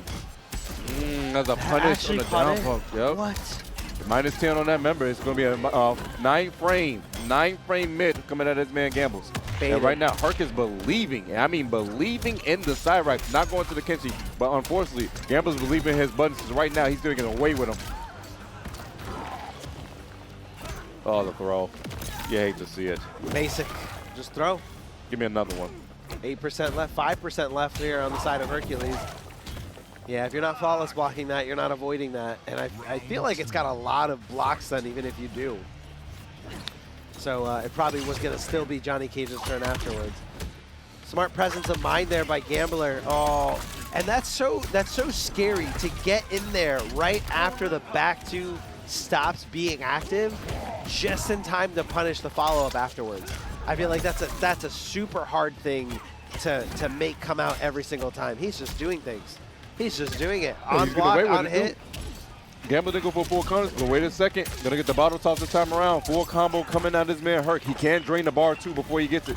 That's a punish on the down poke. Yep. What? -10 on that member. It's going to be a 9 frame mid coming out of this man Gambles. And right now, Herc is believing, and I mean believing in the Cyrax, not going to the Kenshi, but unfortunately, Gambles believing in his buttons, because right now he's going to get away with him. Oh, the throw. You hate to see it. Basic. Just throw. Give me another one. 8% left, 5% left here on the side of Herkuhlez. Yeah, if you're not flawless blocking that, you're not avoiding that. And I feel like it's got a lot of blocks then, even if you do. So it probably was going to still be Johnny Cage's turn afterwards. Smart presence of mind there by Gambler. Oh, and that's so scary to get in there right after the back 2 stops being active, just in time to punish the follow-up afterwards. I feel like that's a super hard thing to make come out every single time. He's just doing things. He's just doing it. On block, on hit. Gambler didn't go for full counters, but wait a second. Gonna get the bottle toss this time around. Full combo coming out of this man Herc. He can drain the bar too before he gets it.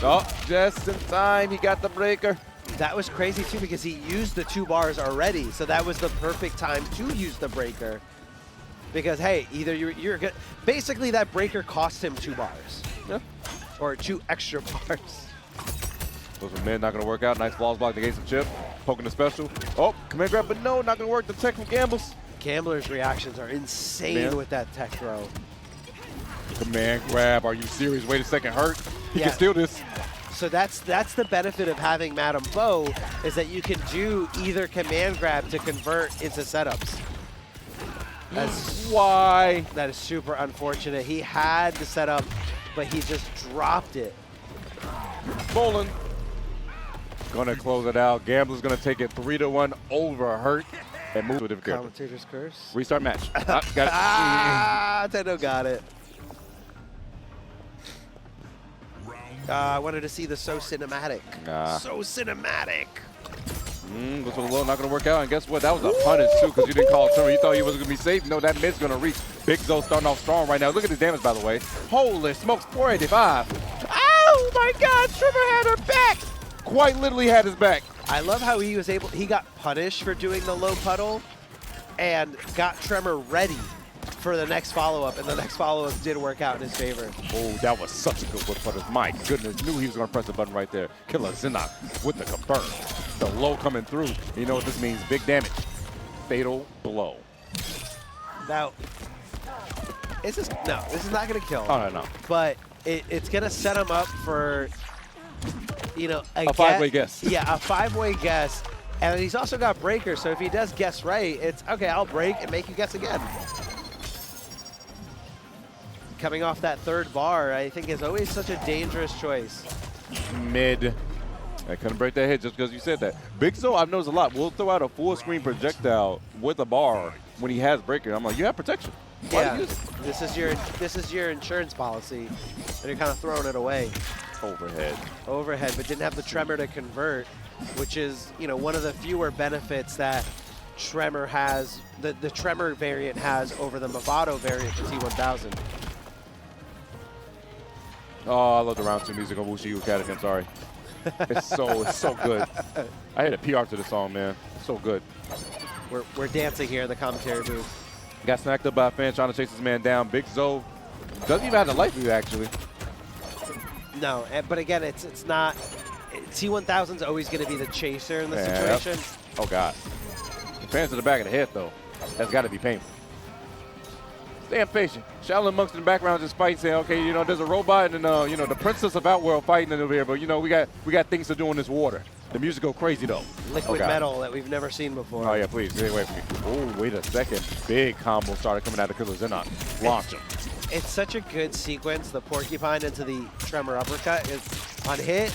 Oh, just in time, he got the breaker. That was crazy too, because he used the 2 bars already, so that was the perfect time to use the breaker. Because hey, either you're good. Basically, that breaker cost him 2 bars, yeah, or 2 extra bars. Those are mid, not gonna work out. Nice balls block to get some chip. Poking the special. Oh, command grab, but no, not gonna work. The tech from Gambles. Gambler's reactions are insane with that tech throw. Command grab. Are you serious? Wait a second, Hurt. He can steal this. So that's the benefit of having Madam Bo, is that you can do either command grab to convert into setups. Why? That is super unfortunate. He had the setup, but he just dropped it. Bowling. Gonna close it out. Gambler's gonna take it 3-1 over Hurt and move to a different character. Commentator's curse. Restart match. Got it. Tendo got it. I wanted to see the so cinematic. So cinematic. This was low, not going to work out. And guess what? That was a punish, too, because you didn't call Tremor. You thought he was going to be safe. No, that mid's going to reach. Big Zoe starting off strong right now. Look at his damage, by the way. Holy smokes, 485. Oh, my God. Tremor had her back. Quite literally had his back. I love how he was able, he got punished for doing the low puddle and got Tremor ready for the next follow-up, and the next follow-up did work out in his favor. Oh, that was such a good whip punish. My goodness, knew he was going to press the button right there. KillerXinok with the confirm. The low coming through. You know what this means? Big damage. Fatal blow. Now, this is not going to kill him. Oh, no. But it's going to set him up for, you know, a five-way guess. Yeah, a five-way guess. And he's also got breaker, so if he does guess right, it's, okay, I'll break and make you guess again. Coming off that third bar, I think is always such a dangerous choice. Mid. I couldn't break that hit just because you said that. Big Zoe, I've noticed a lot. We'll throw out a full screen projectile with a bar when he has breaker. I'm like, you have protection. Why do you use it? This is your insurance policy, and you're kind of throwing it away. Overhead, but didn't have the Tremor to convert, which is, you know, one of the fewer benefits that Tremor has, the Tremor variant has over the Mavado variant for T1000. Oh, I love the round 2 music on Wuxi Academy. I'm sorry. It's so good. I had a PR to the song, man. It's so good. We're dancing here in the commentary booth. Got snacked up by a fan trying to chase this man down. Big Zoe doesn't even have the life view, actually. No, but again, it's not. T1000's always going to be the chaser in this situation. Oh, God. The fans to the back of the head, though. That's got to be painful. Stay patient. Shaolin monks in the background just fighting, saying, okay, you know, there's a robot and, you know, the princess of Outworld fighting over here, but, you know, we got things to do in this water. The music go crazy, though. Liquid metal that we've never seen before. Oh, yeah, please, stay away from me. Oh, wait a second. Big combo started coming out of KillerXinok. Launch him. It's such a good sequence. The porcupine into the Tremor uppercut is on hit,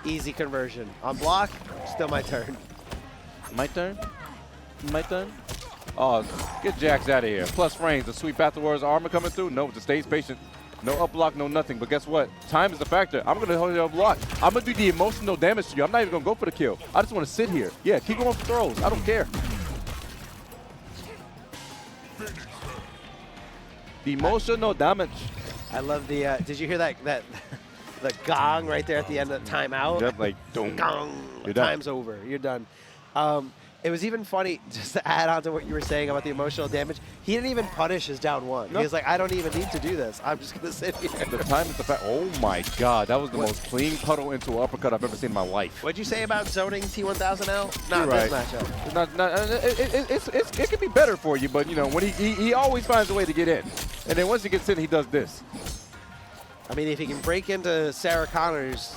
easy conversion. On block, still my turn. My turn? My turn? Oh, get Jax out of here. Plus frames, the sweep afterwards, armor coming through. No, just stays patient. No up block, no nothing. But guess what? Time is a factor. I'm going to hold you up block. I'm going to do the emotional damage to you. I'm not even going to go for the kill. I just want to sit here. Yeah, keep going for throws. I don't care. The emotional damage. I love the, did you hear that the gong right there at the end of the timeout? Yep, like, dong. Gong. You're done. Time's over. You're done. It was even funny, just to add on to what you were saying about the emotional damage, he didn't even punish his down one. No. He was like, I don't even need to do this. I'm just going to sit here. The time is the fact. Oh, my God. That was the most clean puddle into an uppercut I've ever seen in my life. What'd you say about zoning T1000L? Not right. this matchup. It can be better for you, but, you know, when he always finds a way to get in. And then once he gets in, he does this. I mean, if he can break into Sarah Connor's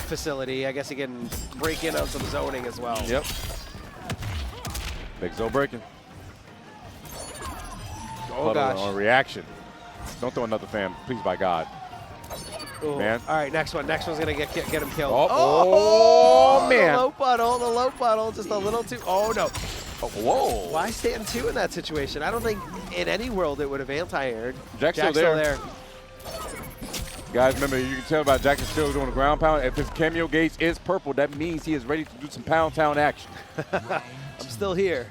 facility, I guess he can break in on some zoning as well. Yep. Big Zoe breaking. Oh, gosh. On reaction. Don't throw another fan, please, by God. Ooh. Man. All right, next one. Next one's going to get him killed. Oh, man. The low puddle, just a little too. Oh, no. Oh, whoa. Why stand 2 in that situation? I don't think in any world it would have anti-aired. Jack's still there. Guys, remember, you can tell by Jack is still doing the ground pound. If his cameo gauge is purple, that means he is ready to do some pound town action. I'm still here.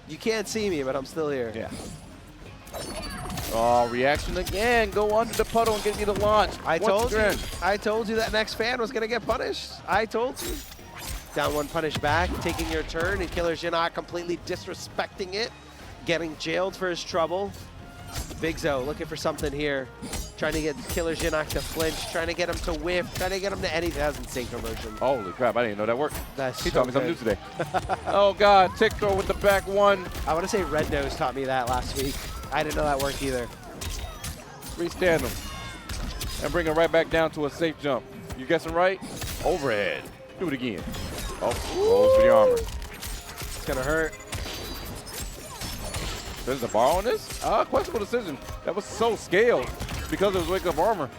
You can't see me, but I'm still here. Yeah. Oh, reaction again. Go under the puddle and get you the launch. I told you that next fan was going to get punished. I told you. Down one punish back, taking your turn, and KillerXinok completely disrespecting it, getting jailed for his trouble. BigZoe looking for something here. Trying to get KillerXinok to flinch, trying to get him to whiff, trying to get him to anything that hasn't sync conversion. Holy crap, I didn't know that worked. That's He so taught me something new good. today. Oh God, Sektor with the back one. I want to say Red Nose taught me that last week. I didn't know that worked either. Restand him. And bring him right back down to a safe jump. You guessing right? Overhead. Do it again. Oh, rolls for the armor. It's gonna hurt. There's a bar on this? Questionable decision. That was so scaled because of his wake-up armor.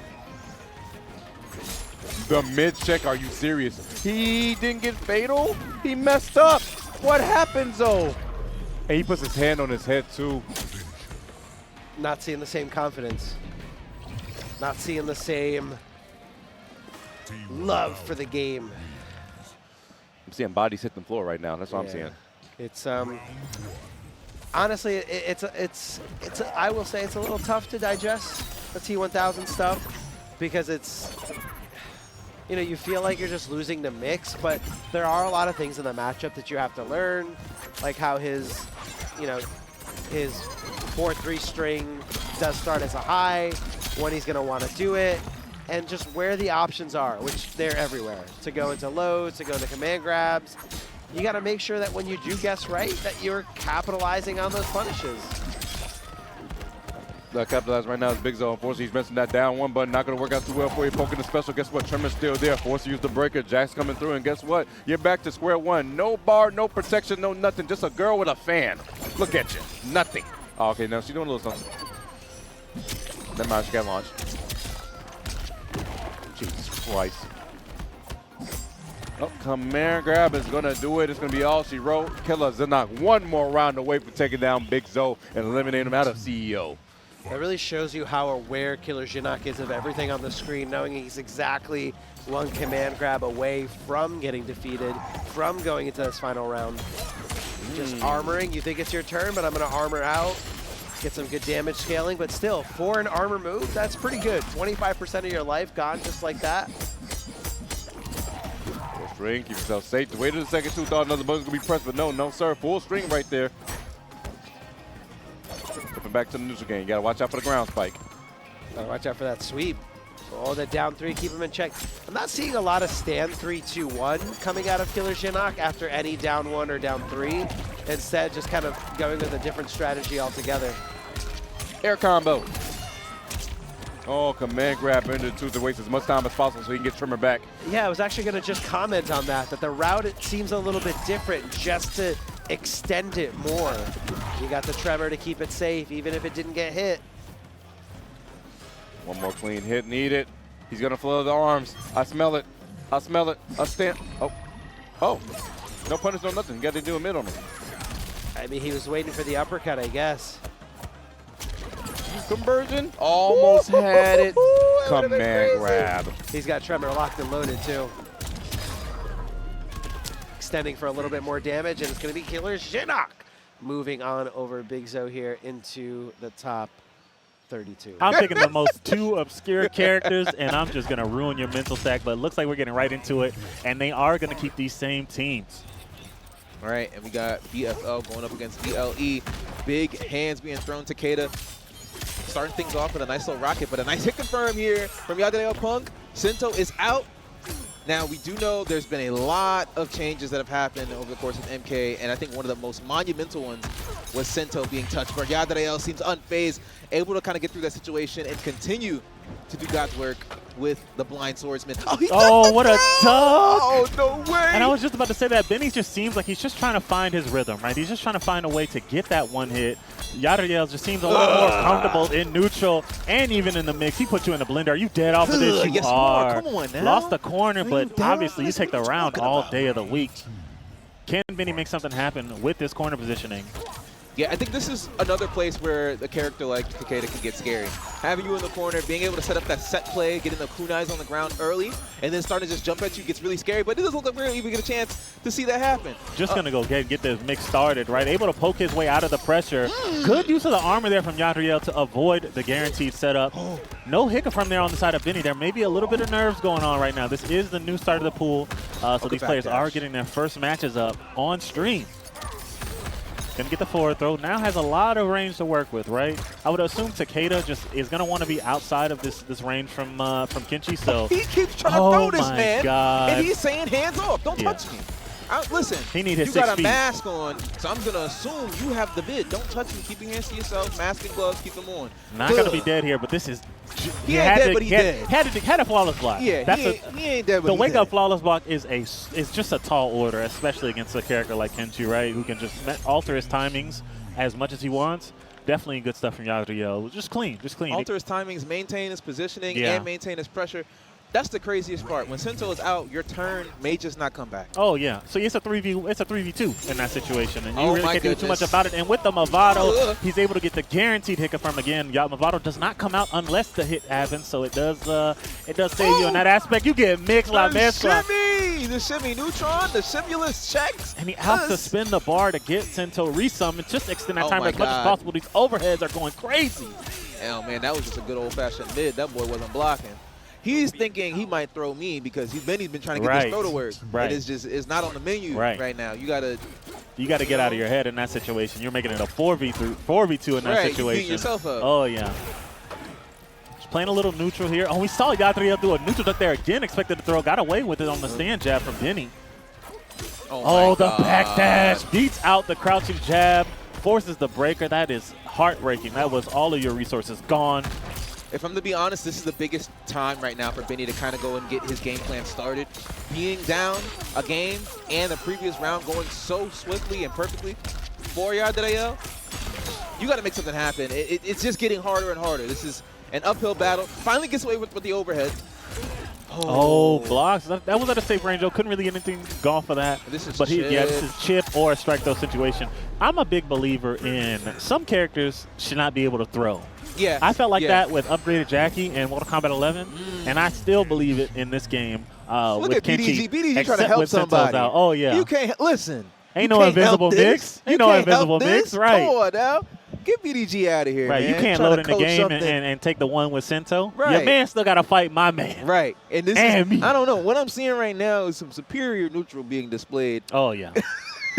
The mid-check, are you serious? He didn't get fatal? He messed up. What happened, Zoe? And he puts his hand on his head, too. Not seeing the same confidence. Not seeing the same love for the game. I'm seeing bodies hit the floor right now. That's what I'm seeing. It's honestly, I will say it's a little tough to digest the T1000 stuff because it's, you know, you feel like you're just losing the mix, but there are a lot of things in the matchup that you have to learn, like how his, you know, his 4-3 string does start as a high, when he's gonna want to do it, and just where the options are, which they're everywhere. To go into lows, to go into command grabs. You got to make sure that when you do guess right, that you're capitalizing on those punishes. Capitalized right now is BigZoe. Unfortunately, he's missing that down one button. Not going to work out too well for you. Poking the special. Guess what? Tremor's still there. Forced to use the breaker. Jack's coming through. And guess what? You're back to square one. No bar, no protection, no nothing. Just a girl with a fan. Look at you. Nothing. Oh, okay, now she's doing a little something. Never mind, she got launched. Jesus Christ. Oh, command grab is going to do it. It's going to be all she wrote. KillerXinok one more round away from taking down BigZoe and eliminating him out of CEO. That really shows you how aware KillerXinok is of everything on the screen, knowing he's exactly one command grab away from getting defeated, from going into this final round. Just armoring. You think it's your turn, but I'm going to armor out. Get some good damage scaling, but still, for an armor move, that's pretty good. 25% of your life gone just like that. Full string, keep yourself safe. Wait till the second two, thought another button's going to be pressed, but no, sir. Full string right there. Flipping back to the neutral game. You got to watch out for the ground spike. Gotta watch out for that sweep. Oh, that down three, keep him in check. I'm not seeing a lot of stand 3-2-1 coming out of KillerXinok after any down one or down three. Instead, just kind of going with a different strategy altogether. Air combo. Oh, command grab into two to waste as much time as possible so he can get Tremor back. Yeah, I was actually going to just comment on that the route, it seems a little bit different just to extend it more. You got the Tremor to keep it safe, even if it didn't get hit. One more clean hit needed. He's going to flood the arms. I smell it. I smell it. I stand. Oh. Oh. No punish, no nothing. You got to do a mid on him. I mean, he was waiting for the uppercut, I guess. Conversion. Almost had it. Command grab. He's got Tremor locked and loaded, too. Extending for a little bit more damage, and it's going to be KillerXinok moving on over BigZoe here into the top 32. I'm picking the most two obscure characters, and I'm just going to ruin your mental stack, but it looks like we're getting right into it, and they are going to keep these same teams. All right, and we got BFL going up against BLE. Big hands being thrown to Takeda. Starting things off with a nice little rocket, but a nice hit confirm here from Yadriel-el-punk. Sinto is out. Now, we do know there's been a lot of changes that have happened over the course of MK, and I think one of the most monumental ones was Sinto being touched, where Yadriel seems unfazed, able to kind of get through that situation and continue to do God's work with the blind swordsman. Oh, what a dub! Oh, no way! And I was just about to say that Benny just seems like he's just trying to find his rhythm, right? He's just trying to find a way to get that one hit. Yadriel just seems a lot more comfortable in neutral and even in the mix. He put you in the blender. Are you dead off of this? You yes, are. Come on now. Lost the corner, but obviously you take the round all day of the week. Can Benny make something happen with this corner positioning? Yeah, I think this is another place where a character like Takeda can get scary. Having you in the corner, being able to set up that set play, getting the kunais on the ground early, and then starting to just jump at you gets really scary, but it doesn't look like we're going to even get a chance to see that happen. Just going to go get this mix started, right? Able to poke his way out of the pressure. Good use of the armor there from Yadriel to avoid the guaranteed setup. No hiccup from there on the side of Benny. There may be a little bit of nerves going on right now. This is the new start of the pool, so these players are getting their first matches up on stream. Gonna get the forward throw. Now has a lot of range to work with, right? I would assume Takeda just is gonna want to be outside of this range from Kenshi. So He keeps trying to throw this, man. And he's saying hands off. Don't touch me. Listen, he need his you 6 got a feet. mask on, so I'm going to assume you have the bid. Don't touch me. Keep your hands to yourself. Mask and gloves. Keep them on. Not going to be dead here, but this is... He ain't dead, but he's dead. Had a flawless block. Yeah, he ain't dead, but the he's wake-up dead. flawless block is just a tall order, especially against a character like Kenshi, right, who can just alter his timings as much as he wants. Definitely good stuff from Yadriel. Just clean. Alter his timings, maintain his positioning, and maintain his pressure. That's the craziest part. When Sindel is out, your turn may just not come back. Oh yeah, so it's a 3v2 in that situation, and you really can't do too much about it. And with the Mavado, he's able to get the guaranteed hit confirm again. Mavado does not come out unless the hit happens, so it does save you in that aspect. You get mixed like mezcla. The shimmy neutron, the simulus checks. And he has to spin the bar to get Sento resummon, just extend that time as much as possible. These overheads are going crazy. Hell man, that was just a good old-fashioned mid. That boy wasn't blocking. He's thinking he might throw me because he's been trying to get this throw to work. Right. It's not on the menu right now. You gotta get out of your head in that situation. You're making it a 4v2 in that situation. You beat yourself up. Oh yeah. Just playing a little neutral here. Oh, we saw Yadriel do a neutral duck there again. Expected to throw. Got away with it on the stand jab from Benny. Oh, the backdash beats out the crouching jab. Forces the breaker. That is heartbreaking. That was all of your resources gone. If I'm to be honest, this is the biggest time right now for Benny to kind of go and get his game plan started. Being down a game and the previous round going so swiftly and perfectly for Yadriel, you got to make something happen. It's just getting harder and harder. This is an uphill battle. Finally gets away with the overhead. Oh, blocks. That was at a safe range, though. Couldn't really get anything gone for that. This is this is chip or a strike throw situation. I'm a big believer in some characters should not be able to throw. Yeah, I felt like that with upgraded Jackie and Mortal Kombat 11, and I still believe it in this game. Look with at Kenshi, BDG trying to help somebody. Out. Oh yeah, you can't listen. Ain't no invisible mix. Ain't no invisible mix, right? Come on now, get BDG out of here, right? Man. You can't load in the game and take the one with Sento. Right. Your man still got to fight my man. Right, and this and is me. I don't know. What I'm seeing right now is some superior neutral being displayed. Oh yeah,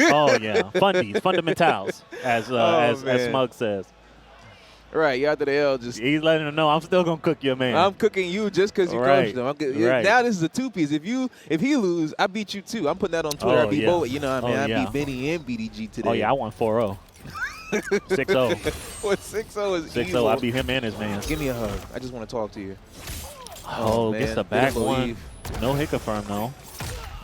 oh yeah, fundamentals, as Smug says. Right, Yadriel he's letting him know I'm still gonna cook your man. I'm cooking you just because you coached him. Now this is a two-piece. If he lose, I beat you too. I'm putting that on Twitter. I beat both. You know what I mean? I beat Benny and BDG today. Oh yeah, I won 4-0. 6-0. What 6-0 is 6-0. evil. I beat him and his man. Give me a hug. I just want to talk to you. Oh, man. gets the back one. No hit confirm though.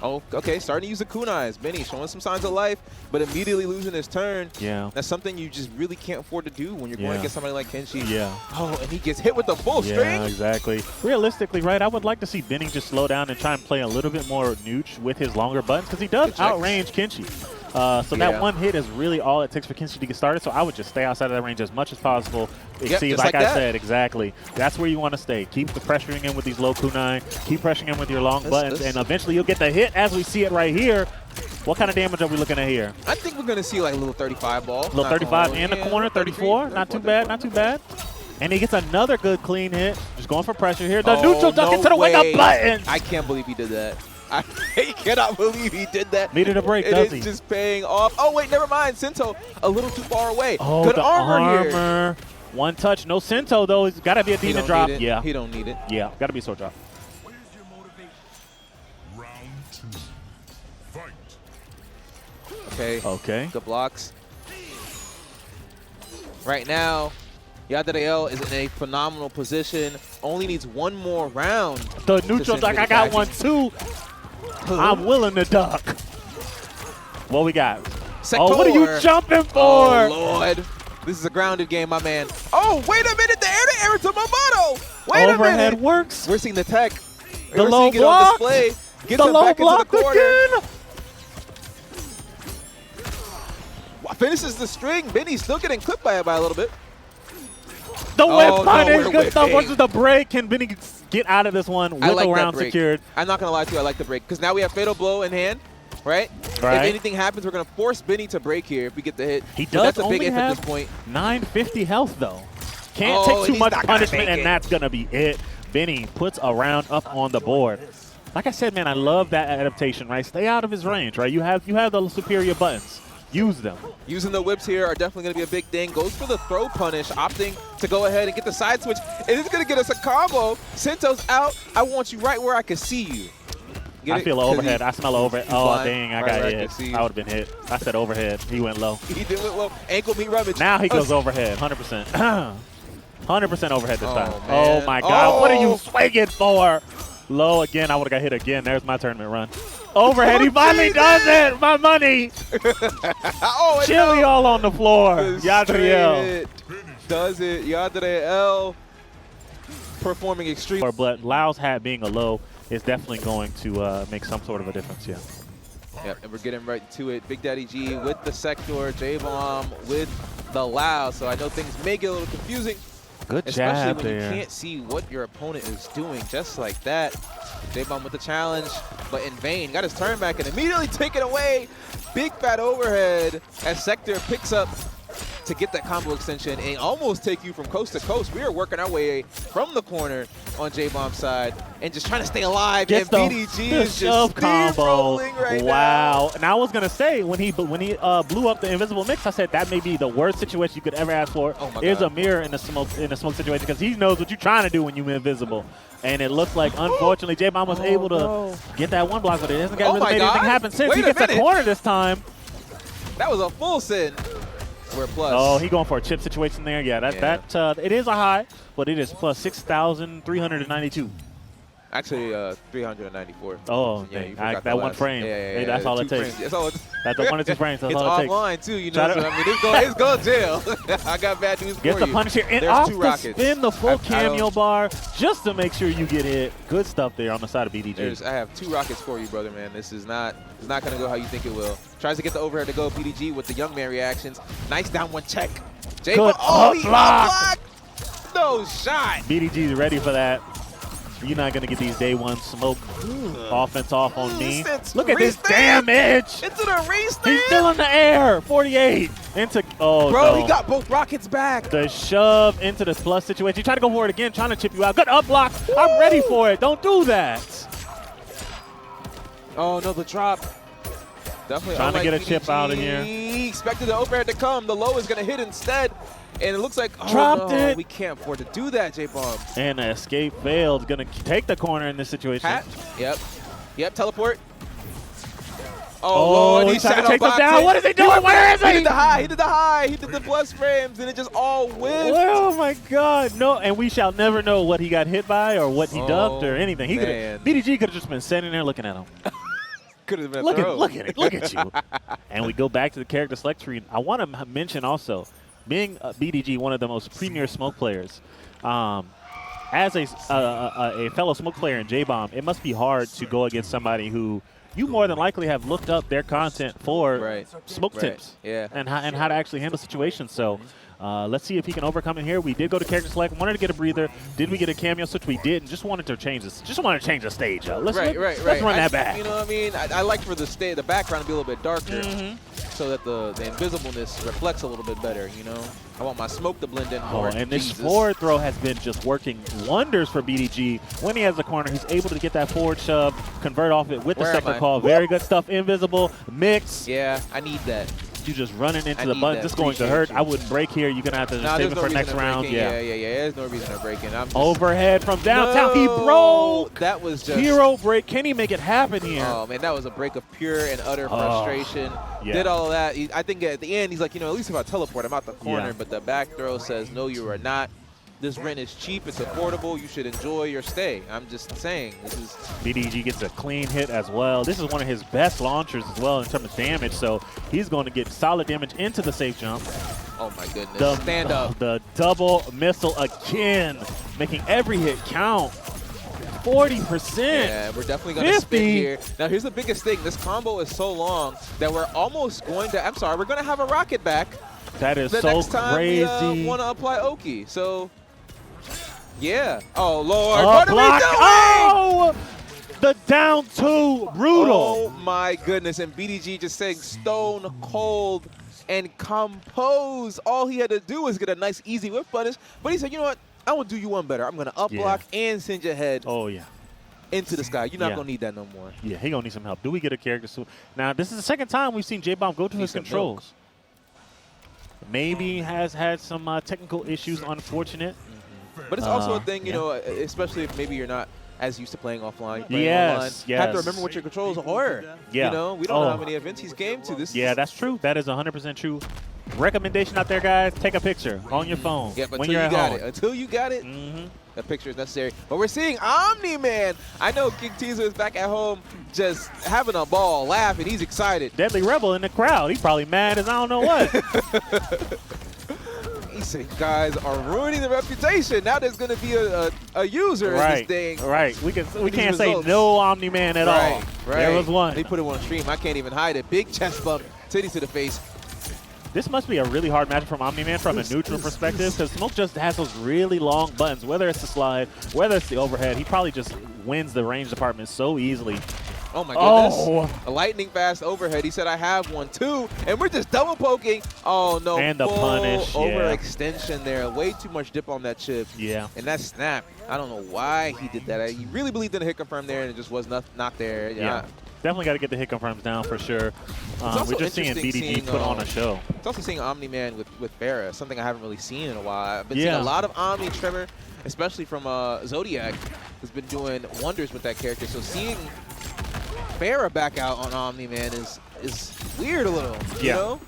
Oh, okay. Starting to use the kunais. Benny showing some signs of life, but immediately losing his turn. Yeah. That's something you just really can't afford to do when you're going against somebody like Kenshi. Yeah. Oh, and he gets hit with the full string. Yeah, exactly. Realistically, right, I would like to see Benny just slow down and try and play a little bit more nooch with his longer buttons because he does outrange Kenshi. So that one hit is really all it takes for Kenshi to get started. So I would just stay outside of that range as much as possible. See, like I said, exactly. That's where you want to stay. Keep the pressuring in with these low kunai. Keep pressuring in with your long buttons, and eventually you'll get the hit as we see it right here. What kind of damage are we looking at here? I think we're going to see like a little 35 ball. A little 35 in the corner, 34. Not too bad, not too bad. And he gets another good clean hit. Just going for pressure here. The neutral duck into the wake-up button. I can't believe he did that. I cannot believe he did that. Needed a break, does he? It's just paying off. Oh, wait, never mind. Sento a little too far away. Oh, good the armor here. One touch. No Sento, though. It's got to be a demon drop. Yeah. He don't need it. Yeah, got to be a sword drop. Where's your motivation? Round 2. Fight. Okay. Good blocks. Right now, Yadriel is in a phenomenal position. Only needs one more round. The neutral duck, I got one too. I'm willing to duck. What we got? Sektor. Oh, what are you jumping for? Oh, Lord. This is a grounded game, my man. Oh, wait a minute. The air to Mavado. Wait a minute. Overhead works. We're seeing the tech. The low block. On display. Gets him back into the corner. Again. Finishes the string. Benny's still getting clipped by it by a little bit. The whip punish, good stuff versus the break. Can Benny get out of this one with a round secured? I'm not going to lie to you, I like the break. Because now we have Fatal Blow in hand, right? If anything happens, we're going to force Benny to break here if we get the hit. He does that's a big if at this point. 950 health, though. Can't take too much punishment, and that's going to be it. Benny puts a round up on the board. Like I said, man, I love that adaptation, right? Stay out of his range, right? You have the superior buttons. use them. Using the whips here are definitely going to be a big thing. Goes for the throw punish, opting to go ahead and get the side switch. It is going to get us a combo. Sinto's out. I want you right where I can see you. I feel an overhead. I smell an overhead. Oh, blind. dang, I Right got where I hit. can see you. I would have been hit. I said overhead. He went low. He did well. Ankle meat rubbage. Now he goes overhead, 100%. 100% overhead this time. man. Oh, my God. What are you swinging for? Low again. I would have got hit again. There's my tournament run. Overhead. He finally does it. My money. Oh, Chili all on the floor. Yadriel Yadriel. does it. Yadriel performing extreme. But Lau's hat being a low is definitely going to make some sort of a difference, yeah. Yep, and we're getting right to it. Big Daddy G with the Sektor, J-Bomb with the Lao. So I know things may get a little confusing. Good Especially jab when there. you can't see what your opponent is doing, just like that. J-Bomb with the challenge, but in vain. Got his turn back and immediately taken away. Big fat overhead as Sektor picks up to get that combo extension and almost take you from coast to coast. We are working our way from the corner on J-Bomb's side and just trying to stay alive. Gets and BDG is just steamrolling right wow. And I was gonna say when he blew up the invisible mix, I said that may be the worst situation you could ever ask for. Oh my Here's God. a mirror in the smoke situation because he knows what you're trying to do when you're invisible. And it looks like unfortunately J-Bomb was able to get that one block, but it hasn't Oh really my made anything God. happen since. Wait He a gets a minute. corner this time. That was a full send. We're plus. Oh, he going for a chip situation there. Yeah, it is a high, but it is plus 6,392. Actually, 394. Oh, yeah, dang. you forgot That one last- frame. Yeah, Hey, that's all it 2 takes. frames. That's all it That's the 1 or 2 frames. That's It's all it takes. offline too, you Try know. to- So, I mean, it's going to jail. I got bad news Get for the you. punish here. And There's off 2 the rockets. spin, the full I cameo don't- bar, just to make sure you get hit. Good stuff there on the side of BDG. I have 2 rockets for you, brother, man. This is not going to go how you think it will. Tries to get the overhead to go. BDG with the young man reactions. Nice down one check. Jay, Good oh, he block. unblocked. No shot. BDG is ready for that. You're not going to get these day one smoke offense off on me. Since Look at this restand. damage. Into the restand. He's still in the air. 48. Into, oh, Bro, no. he got both rockets back. The shove into the plus situation. He tried to go for it again, trying to chip you out. Good up block. I'm ready for it. Don't do that. Oh, no, the drop. Definitely Trying to unlike get a chip out of here. He expected the overhead to come. The low is going to hit instead. And it looks like, oh, Dropped no, it. we can't afford to do that, J-Bomb. And the escape failed. Going to take the corner in this situation. Hat. Yep, teleport. Oh, Lord, he's trying to shadow take them boxing. down. What is he doing? Where is He he? did the high. He did the high. He did the plus frames, and it just all whiffed. Oh my God! No, and we shall never know what he got hit by or what he dubbed or anything. He man. could BDG could have just been standing there looking at him. Could have been a Look throw. at you. And we go back to the character select tree. I want to mention also, being BDG one of the most premier smoke players, as a fellow smoke player in J-Bomb, it must be hard to go against somebody who you more than likely have looked up their content for smoke tips and how to actually handle situations. So let's see if he can overcome it here. We did go to character select, wanted to get a breather. Did we get a cameo switch? We did, and just wanted to change this. Just wanted to change the stage. Let's run that back. You know what I mean? I like for the background to be a little bit darker so that the invisibleness reflects a little bit better, you know? I want my smoke to blend in more. And this forward throw has been just working wonders for BDG. When he has the corner, he's able to get that forward shove, convert off it with the second call. Very good stuff. Invisible, mix. Yeah, I need that. You just running into the need button. that. This is going to hurt. I wouldn't break here. You're going to have to just save it for next round. Yeah. There's no reason to break in. I'm just, Overhead from downtown. He broke. That was just hero break. Can he make it happen here? Oh, man, that was a break of pure and utter frustration. Yeah. Did all of that. I think at the end, he's like, you know, at least if I teleport, I'm out the corner. Yeah. But the back throw says, no, you are not. This rent is cheap. It's affordable. You should enjoy your stay. I'm just saying. This is BDG gets a clean hit as well. This is one of his best launchers as well in terms of damage. So he's going to get solid damage into the safe jump. oh, my goodness. Stand up. The double missile again, making every hit count. 40%. Yeah, we're definitely going to 50. spin here. Now, here's the biggest thing. This combo is so long that we're almost going to, we're going to have a rocket back. That is The so next time crazy. we want to apply Oki. So, yeah. Oh, Lord. A What block. are we doing? Oh! The down two. Brutal. Oh, my goodness. And BDG just saying stone cold and compose. All he had to do was get a nice, easy whip punish. But he said, you know what? I will do you one better. I'm going to up block and send your head. Oh, yeah. into the sky. You're not Yeah. going to need that no more. Yeah, he gonna need some help. Do we get a character soon? Now, this is the second time we've seen J-Bomb go to his some controls. Maybe has had some technical issues, unfortunate. But it's also a thing, you yeah. know, especially if maybe you're not as used to playing offline. Playing Yes, online. yes. Have to remember what your controls are. Yeah. You know, we don't know Oh. how many events he's came to. This Yeah, is, that's true. That is 100% true. Recommendation out there, guys, take a picture on your phone yeah, but when until you're you at got home. it. Until you got it, Mm-hmm. that picture is necessary. But we're seeing Omni-Man. I know King Teaser is back at home just having a ball, laughing. He's excited. Deadly Rebel in the crowd. He's probably mad as I don't know what. He said, guys are ruining the reputation. Now there's going to be a user in this thing. Right. We can't These say results. no Omni-Man at all. Right. There was one. They put it on stream. I can't even hide it. Big chest bump, titty to the face. This must be a really hard match from Omni-Man from a neutral perspective because Smoke just has those really long buttons, whether it's the slide, whether it's the overhead. He probably just wins the range department so easily. Oh my goodness. Oh. A lightning fast overhead. He said, I have one too. And we're just double poking. Oh no. And the full punish, yeah. overextension there. Way too much dip on that chip. Yeah. And that snap, I don't know why he did that. He really believed in a hit confirm there and it just was not there. Yeah. Definitely got to get the hit confirms down for sure. also We're just seeing interesting BDG seeing, put on a show. It's also seeing Omni-Man with Ferra, something I haven't really seen in a while. I've been seeing Yeah. a lot of Omni Tremor, especially from Zodiac, who's been doing wonders with that character. So seeing Ferra back out on Omni-Man is weird a little, you Yeah. know?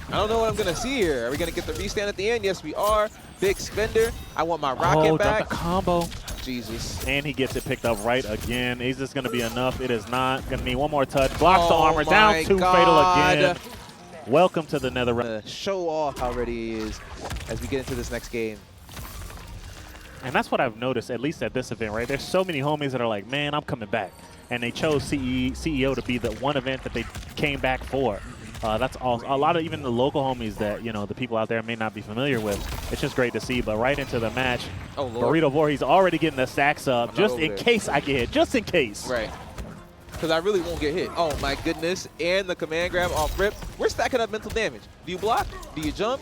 I don't know what I'm going to see here. Are we going to get the restand at the end? Yes, we are. Big spender. I want my rocket back. Drop the combo. Jesus. And he gets it picked up right again. Is this going to be enough? It is not. Going to need one more touch. Blocks the armor. my Down 2 God. fatal again. Welcome to the nether realm. Show off how ready he is as we get into this next game. And that's what I've noticed, at least at this event, right? There's so many homies that are like, man, I'm coming back. And they chose CEO to be the one event that they came back for. That's also a lot of even the local homies that, you know, the people out there may not be familiar with. It's just great to see. But right into the match, Oh, Lord. Burrito Voorhees already getting the stacks up I'm not just over in there. case I get hit. Just in case. Right. Because I really won't get hit. Oh, my goodness. And the command grab off rip. We're stacking up mental damage. Do you block? Do you jump?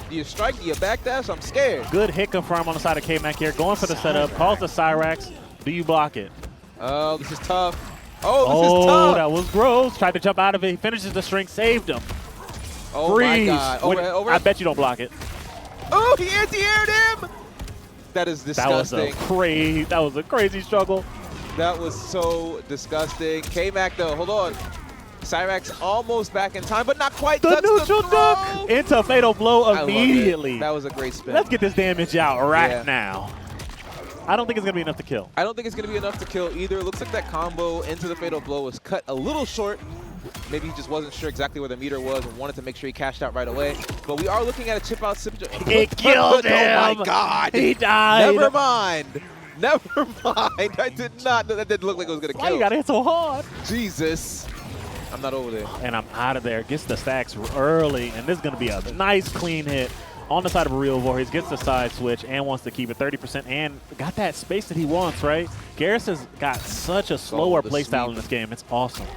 Do you strike? Do you backdash? I'm scared. Good hit confirm on the side of K-Mac here. Going for the setup. Calls the Cyrax. Do you block it? Oh, this is tough. Oh, this Oh, is tough. that was gross. Tried to jump out of it. He finishes the string. Saved him. Oh, Freeze. my God. Overhead, I overhead. bet you don't block it. Oh, he anti-aired him. That is disgusting. That was a crazy struggle. That was so disgusting. K-Mac, though, hold on. Cyrax almost back in time, but not quite. The That's neutral throw. duck into fatal blow I love it. immediately. That was a great spin. Let's get this damage out right Yeah. now. I don't think it's going to be enough to kill. I don't think it's going to be enough to kill either. It looks like that combo into the fatal blow was cut a little short. Maybe he just wasn't sure exactly where the meter was and wanted to make sure he cashed out right away. But we are looking at a chip out. It killed him. Oh, my God. He died. Never mind. Never mind. I did not. That didn't look like it was going to Why kill. you got to hit so hard? Jesus. I'm not over there. And I'm out of there. Gets the stacks early, and this is going to be a nice, clean hit on the side of Real Voorhees. Gets the side switch and wants to keep it 30% and got that space that he wants, right? Garrus has got such a slower the playstyle sweep. in this game. It's awesome.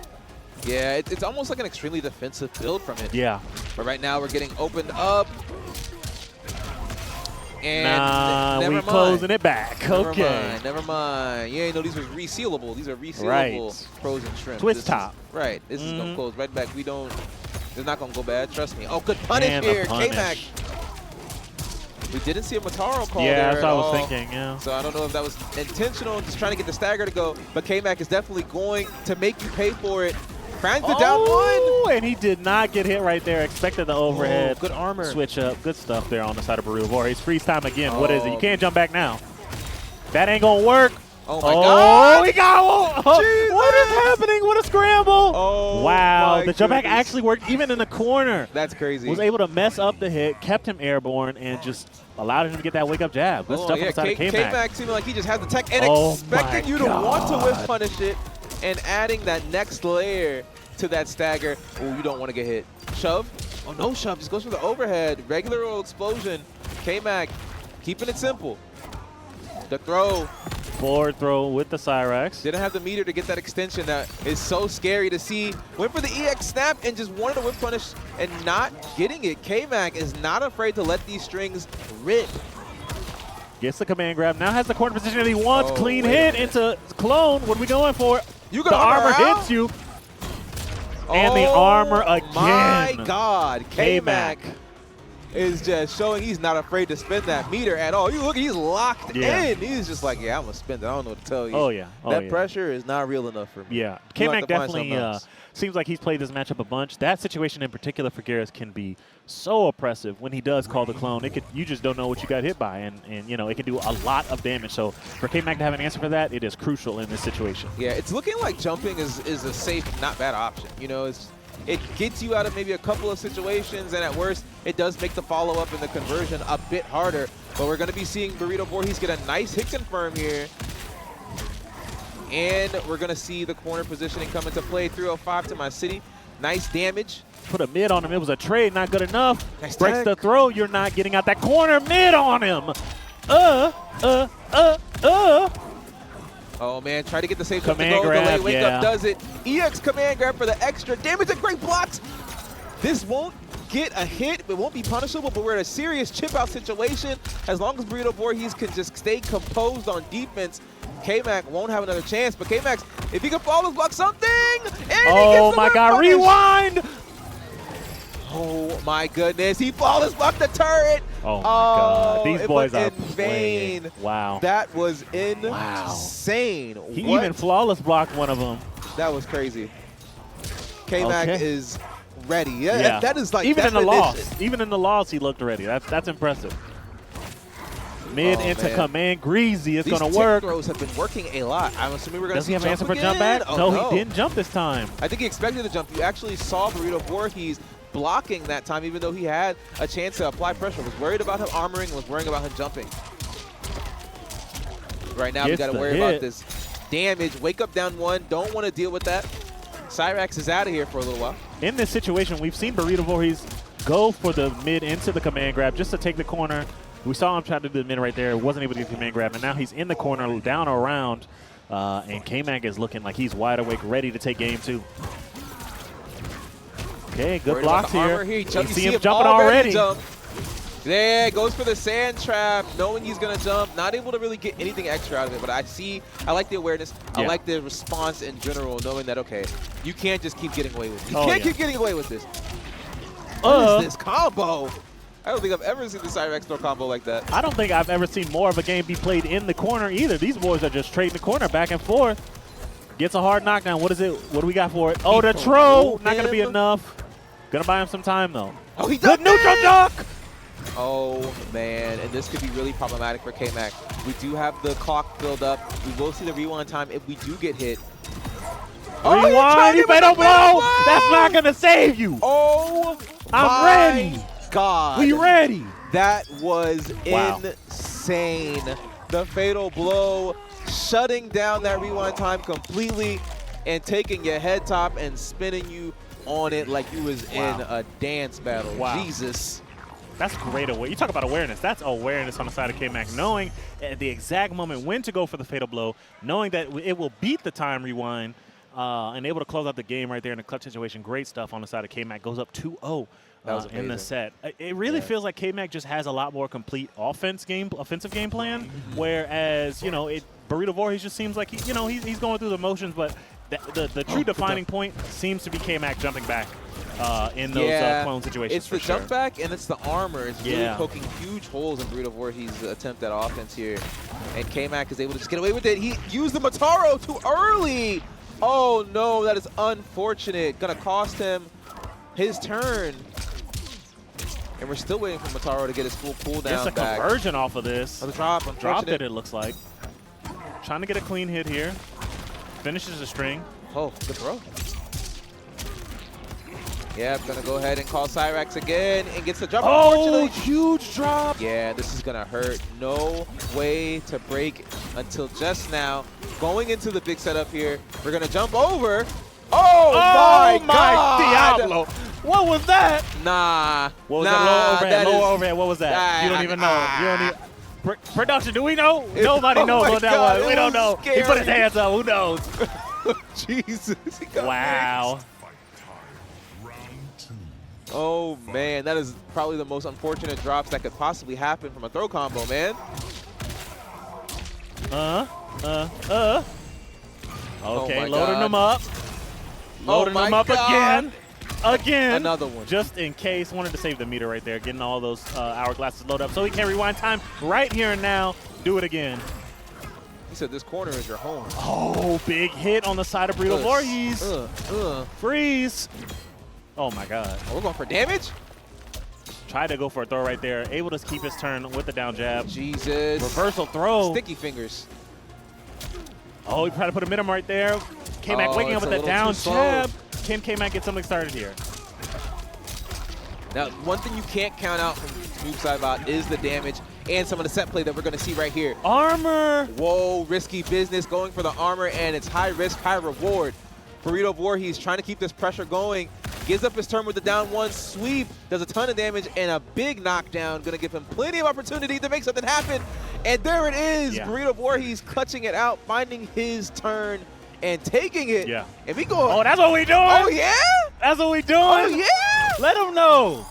Yeah, it's almost like an extremely defensive build from it. Yeah. But right now we're getting opened up. And Nah, never we mind. closing it back. Never Okay. mind, never mind. Yeah, you know, these are resealable. These are resealable Right. frozen shrimp. Twist This top. Is, right. This is going to Mhm. close right back. It's not going to go bad. Trust me. Oh, good punish And the here. punish. K-Mac. We didn't see a Mataro call Yeah, there that's at what I was all. thinking, yeah. So I don't know if that was intentional, just trying to get the stagger to go. But K-Mac is definitely going to make you pay for it. Cranks it down one. And he did not get hit right there. Expected the overhead. Oh, good armor. Switch up. Good stuff there on the side of Real Voorhees. Freeze time again. What is it? You Oh. can't jump back now. That ain't going to work. Oh, my God. He got one. Jesus. What is happening? What a scramble. Oh, wow. my The jump back goodness. actually worked even in the corner. That's crazy. Was able to mess up the hit, kept him airborne, and just allowed him to get that wake-up jab. Good Oh, stuff on yeah, the side of K-Mac. K-Mac seeming like he just has the tech and Oh expecting my you to want to whiff God. punish it and adding that next layer to that stagger. Oh, you don't want to get hit. Shove? Oh, no shove. Just goes for the overhead. Regular old explosion. K-Mac keeping it simple. The throw. Forward throw with the Cyrax. Didn't have the meter to get that extension that is so scary to see. Went for the EX snap and just wanted to whip punish and not getting it. K-Mac is not afraid to let these strings rip. Gets the command grab. Now has the corner position that he wants. Oh, Clean wait a hit minute. into clone. What are we going for? You The got armor hits you. And the armor again. My God, K-Mac. is just showing he's not afraid to spin that meter at all. You look, he's locked Yeah. in. He's just like, yeah, I'm gonna spin it. I don't know what to tell you. Oh, yeah. Oh, that yeah. pressure is not real enough for me. Yeah, You'll K-Mac have to find definitely something else. seems like he's played this matchup a bunch. That situation in particular for Garrus can be so oppressive when he does call the clone. It could, you just don't know what you got hit by, and you know it can do a lot of damage. So for K-Mac to have an answer for that, it is crucial in this situation. Yeah, it's looking like jumping is a safe, not bad option. You know, it gets you out of maybe a couple of situations, and at worst, it does make the follow-up and the conversion a bit harder. But we're going to be seeing Burrito Voorhees get a nice hit confirm here. And we're going to see the corner positioning come into play. 305 to my city. Nice damage. Put a mid on him. It was a trade, not good enough. Nice Breaks tag. the throw. You're not getting out that corner. Mid on him. Oh, man, try to get the safe Command to go. grab, The late wake yeah. up does it. EX command grab for the extra damage and great blocks. This won't get a hit. It won't be punishable, but we're in a serious chip-out situation. As long as Burrito Voorhees can just stay composed on defense, K-Mac won't have another chance. But K-Mac, if he can follow block something, and he gets Oh the my red God! punish. Rewind. Oh my goodness, he flawless blocked the turret. Oh my God! These it boys was are in vain. playing. Wow. That was insane. He What? even flawless blocked one of them. That was crazy. K-Mac Okay. is ready. Yeah, Yeah. that is like even in the definition. loss. Even in the loss, he looked ready. That's impressive. Mid Oh, into man. command, greasy. It's These gonna tip work. throws have been working a lot. I'm assuming we're going to Does see he have an answer for again? jump back? Oh, no, he didn't jump this time. I think he expected to jump. You actually saw Burrito Voorhees blocking that time, even though he had a chance to apply pressure. Was worried about him armoring and was worrying about him jumping. Right now, we Gets got to the worry hit. about this damage. Wake up down one. Don't want to deal with that. Cyrax is out of here for a little while. In this situation, we've seen Burrito Voorhees go for the mid into the command grab just to take the corner. We saw him try to do the mid right there. Wasn't able to get the command grab, and now he's in the corner, down around, and K-Mac is looking like he's wide awake, ready to take game two. Okay, good Worried about blocks the here. armor here. You You see him jumping already. Jump. Yeah, goes for the sand trap, knowing he's going to jump. Not able to really get anything extra out of it, but I like the awareness. I Yeah. like the response in general, knowing that, okay, you can't just keep getting away with it. You Oh, can't yeah. keep getting away with this. What is this combo? I don't think I've ever seen the Cyrax throw combo like that. I don't think I've ever seen more of a game be played in the corner either. These boys are just trading the corner back and forth. Gets a hard knockdown. What is it? What do we got for it? Oh, the throw. Not going to be him. enough. Going to buy him some time, though. Oh, he Good ducked neutral it! duck. Oh, man, and this could be really problematic for K-Mac. We do have the clock filled up. We will see the rewind time if we do get hit. Rewind. You better blow. That's not going to save you. Oh, I'm my ready. God. We ready. That was Wow. insane. The fatal blow, shutting down that rewind time completely and taking your head top and spinning you on it like you was in a dance battle. Wow. Jesus. That's great awareness. You talk about awareness. That's awareness on the side of K-Mac, knowing at the exact moment when to go for the fatal blow, knowing that it will beat the time rewind, and able to close out the game right there in a clutch situation. Great stuff on the side of K-Mac. Goes up 2-0 in the set. It really feels like K-Mac just has a lot more complete offensive game plan, whereas, you know, Burrito Voorhees just seems like he's going through the motions, but the true defining point seems to be K-Mac jumping back in those clone situations. It's the for sure. jump back and it's the armor. It's really Yeah. poking huge holes in Burrito Voorhees' attempt at offense here. And K-Mac is able to just get away with it. He used the Mataro too early. Oh no, that is unfortunate. Gonna cost him his turn. And we're still waiting for Mataro to get his full cooldown Gets a back. conversion off of this. Oh, the drop, Dropped unfortunate. it, it looks like. Trying to get a clean hit here. Finishes the string. Oh, good throw. Yeah, gonna go ahead and call Cyrax again and gets the drop. Oh, Unfortunately, huge drop. yeah, this is gonna hurt. No way to break until just now. Going into the big setup here, we're gonna jump over. Oh, my God! Diablo. What was that? Nah. What was nah, that? Lower overhead. that Lower is- overhead. What was that? You don't even know. You don't even. Production, do we know? It- Nobody oh knows my what that God, was. it We don't know. was He put his scary. hands up. Who knows? Jesus. He got Wow. Oh, man, that is probably the most unfortunate drops that could possibly happen from a throw combo, man. Okay, my loading God. them up. Loading my them up God. again. Another one. Just in case. Wanted to save the meter right there. Getting all those hourglasses loaded up so we can rewind time right here and now. Do it again. He said this corner is your home. Oh, big hit on the side of Burrito Voorhees. Freeze. Oh, my God. Oh, we're going for damage? Tried to go for a throw right there. Able to keep his turn with the down jab. Jesus. Reversal throw. Sticky fingers. Oh, he tried to put a middle right there. K-Mac waking up it's with a that little down too slow. jab. Can K-Mac get something started here? Now, one thing you can't count out from MoveSide is the damage and some of the set play that we're going to see right here. Armor. Whoa, risky business going for the armor, and it's high risk, high reward. Burrito Voorhees trying to keep this pressure going. Gives up his turn with the down one sweep. Does a ton of damage and a big knockdown. Going to give him plenty of opportunity to make something happen. And there it is. Yeah. Burrito Voorhees clutching it out, finding his turn and taking it. Yeah. And we going. Oh, that's what we doing. Oh, yeah? That's what we doing. Oh, yeah? Let him know.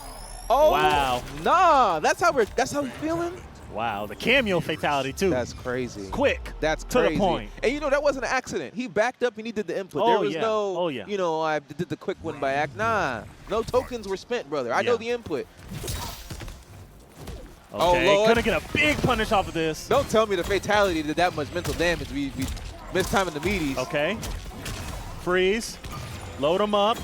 Oh, Wow. Nah, that's how we feeling? Wow, the cameo fatality too. That's crazy. Quick. That's to crazy. the point. And you know, that wasn't an accident. He backed up and he did the input. Oh, there was yeah. no, Oh, yeah. you know, I did the quick one by act. Nah, no tokens were spent, brother. I know Yeah. the input. Okay, Oh, Lord. couldn't get a big punish off of this. Don't tell me the fatality did that much mental damage. We missed time in the meaties. Okay. Freeze. Load him up.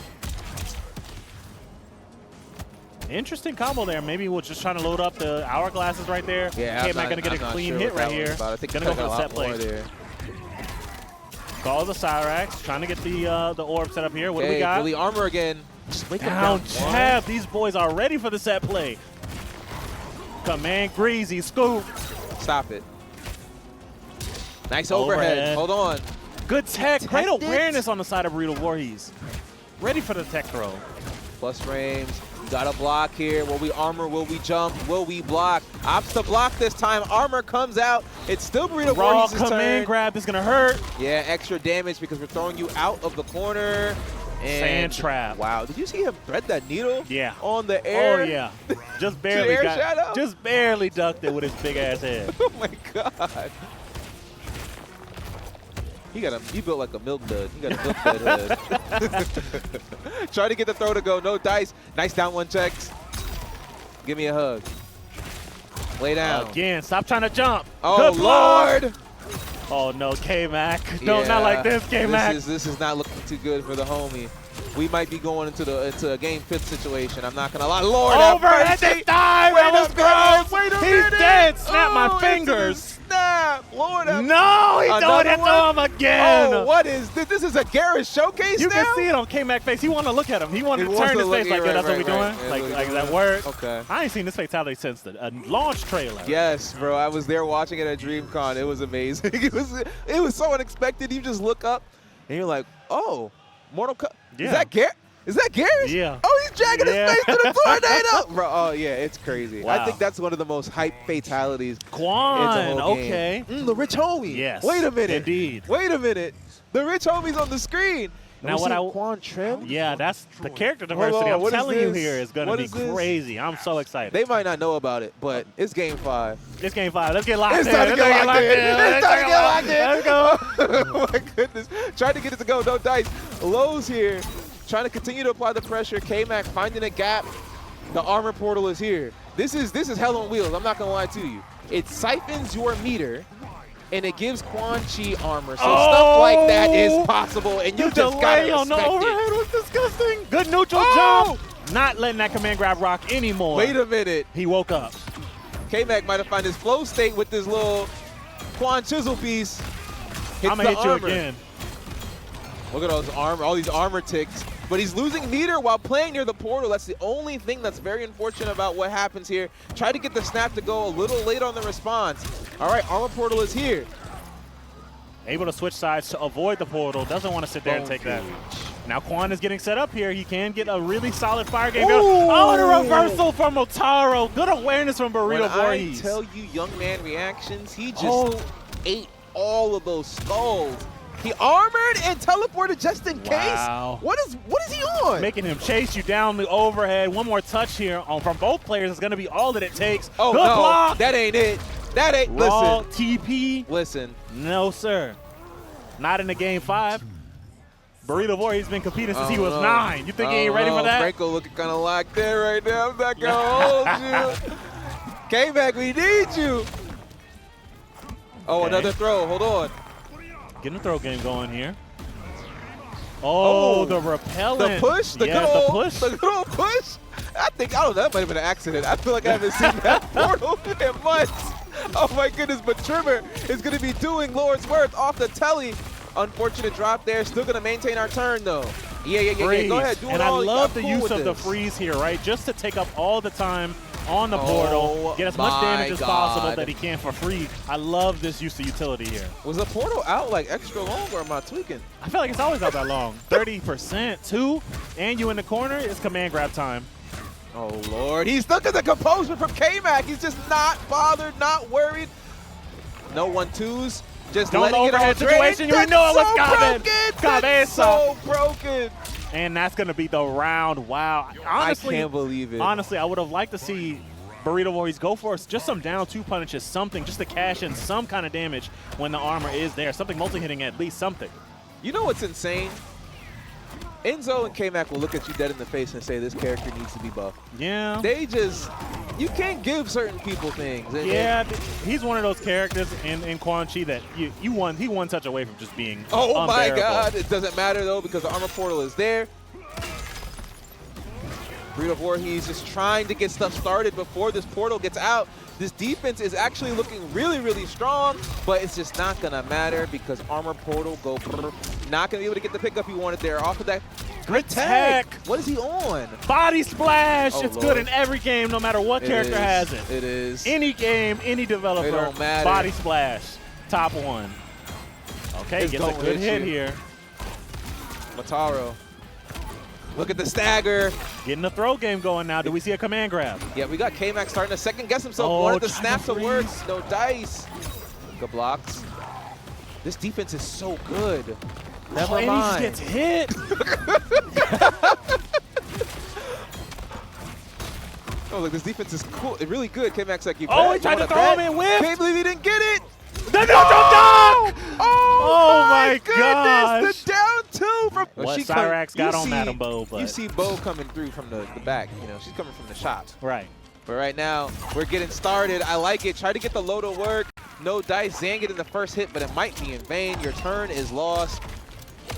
Interesting combo there. Maybe we're just trying to load up the hourglasses right there. Yeah, K-Mac gonna get a clean hit right here. I think Gonna he go for the set play. there. Calls the Cyrax. Trying to get the orb set up here. What do we Okay, got? Bully armor again. Just wake him Down down jab. These boys are ready for the set play. Command greasy scoop. one. Stop it. Nice overhead. Hold on. Good tech. Great Detect it. awareness on the side of Burrito Voorhees. Ready for the tech throw. Plus frames. Got a block here. Will we armor? Will we jump? Will we block? Opts to block this time. Armor comes out. It's still Burrito Raw Voorhees' command turn. grab is gonna hurt. Yeah, extra damage because we're throwing you out of the corner. And Sand trap. Wow, did you see him thread that needle? Yeah. On the air? Oh yeah. Just barely air got. shadow? Just barely ducked it with his big ass head. Oh my God. He built like a milk dud. He got a milk dud head. Try to get the throw to go. No dice. Nice down one checks. Give me a hug. Lay down. Again, stop trying to jump. Oh, Good block. Lord. Oh no, K-Mac. No, Yeah, not like this, K-Mac. This is not looking too good for the homie. We might be going into a game 5 situation. I'm not gonna lie. Lord, have Overhead mercy. to dive. Wait That a was minute, gross. wait a He's minute. dead. Snap my Oh, into the fingers. Snap. Lord, have No, he throwing it to Another him again. Oh, what is this? This is a Garrett showcase You now? can see it on K-Mac face. He wanted to look at him. He wanted He to wants turn to his look- face like, yeah, yeah, that's right, what we right. doing? Yeah, Like, what we like doing. that work? Okay. I ain't seen this fatality since the launch trailer. Yes, bro. I was there watching it at DreamCon. It was amazing. it was so unexpected. You just look up and you're like, oh, Mortal Kombat. Yeah. Is that Garrett? Is that Garrett? Yeah. Oh, he's dragging Yeah. his face to the tornado. Bro, oh, yeah, it's crazy. I Wow. think that's one of the most hype fatalities. Quan, It's a whole okay. game. The rich homie. Yes, Wait a minute. indeed. Wait a minute. The rich homie's on the screen. Now We what see I- Quan Trim? Yeah, that's the character Hold diversity. on, I'm what is telling you this? here is going to What be is this? crazy. I'm so excited. They might not know about it, but it's game 5. It's game 5. Let's get locked It's in. time to Let's get locked in. It's time to get locked in. Let's go. Oh my goodness. Trying to get it to go. No dice. Lowe's here. Trying to continue to apply the pressure. K-Mac finding a gap. The armor portal is here. This is hell on wheels. I'm not going to lie to you. It siphons your meter, and it gives Quan Chi armor. So stuff like that is possible, and you The just got to delay on the respect overhead it. was disgusting. Good neutral Oh! jump. Not letting that command grab rock anymore. Wait a minute. He woke up. K-Mac might have found his flow state with this little Quan Chisel piece. Hits I'm going to the hit you armor. again. Look at all these armor ticks. But he's losing meter while playing near the portal. That's the only thing that's very unfortunate about what happens here. Try to get the snap to go a little late on the response. All right, armor portal is here. Able to switch sides to avoid the portal. Doesn't want to sit there and take that. Now Quan is getting set up here. He can get a really solid fire game going. Oh, and a reversal from Otaro. Good awareness from Burrito When I Voorhees. tell you young man reactions, he just ate all of those skulls. He armored and teleported just in Wow. case. What is he on? Making him chase you down the overhead. One more touch here from both players is going to be all that it takes. Oh, Good no, block. that ain't it. That ain't, Raw listen. TP. Listen. No, sir. Not in the game 5. Burrito Warrior's been competing since he was no. 9. You think he ain't ready for that? Franco looking kind of locked there right now. I'm not going to hold you. K-Mac, we need you. Oh, Okay. another throw. Hold on. Getting the throw game going here. Oh, the repellent. The push? The yeah, good old, the push. The good old push? I don't know, that might have been an accident. I feel like I haven't seen that portal in months. Oh my goodness, but Tremor is going to be doing Lord's worth off the telly. Unfortunate drop there. Still going to maintain our turn, though. Yeah. Go ahead. Do it and all. I love the cool use with of the this. freeze here, right? Just to take up all the time on the portal, get as much damage as possible that he can for free. I love this use of utility here. Was the portal out like extra long, or am I tweaking? I feel like it's always out that long. 30%, 2, and you in the corner, it's command grab time. Oh, Lord. He's looking at the composure from K-Mac. He's just not bothered, not worried. No 1-2s. Just Don't letting it all overhead drain. situation. You That's know it was so coming. broken. That's so broken. And that's going to be the round. Wow. Honestly, I can't believe it. Honestly, I would have liked to see Burrito Warriors go for just some down 2 punishes, something, just to cash in some kind of damage when the armor is there. Something multi-hitting, at least something. You know what's insane? Enzo and K-Mac will look at you dead in the face and say this character needs to be buffed. Yeah. They just, you can't give certain people things. Yeah, he's one of those characters in Quan Chi that he one touch away from just being Oh my unbearable. God, it doesn't matter though because the armor portal is there. Burrito Voorhees just trying to get stuff started before this portal gets out. This defense is actually looking really, really strong, but it's just not gonna matter because armor portal go not gonna be able to get the pickup he wanted there off of that. Good tech. What is he on? Body splash. Oh, it's Lord. good in every game, no matter what character has it. It is. Any game, any developer. It don't matter. Body splash. Top 1. Okay, It's gets a gonna good hit hit you. here. Mataro. Look at the stagger. Getting the throw game going now. Do we see a command grab? Yeah, we got K-Mac starting to second guess himself. Oh, Wanted the trying snap to to work. freeze. No dice. Good blocks. This defense is so good. Never and mind. he just gets hit. Oh, look, this defense is cool. It's really good. K-Mac's like, you Oh, bet? he tried You to wanna throw bet? him and whiffed. Can't believe he didn't get it. The neutral dunk! Oh my goodness, gosh. the down 2 from What she Cyrax got you on see- Madam Bo, but You see Bo coming through from the back. You know, she's coming from the shot. right. But right now, we're getting started. I like it. Try to get the low to work. No dice. Zan getting the first hit, but it might be in vain. Your turn is lost.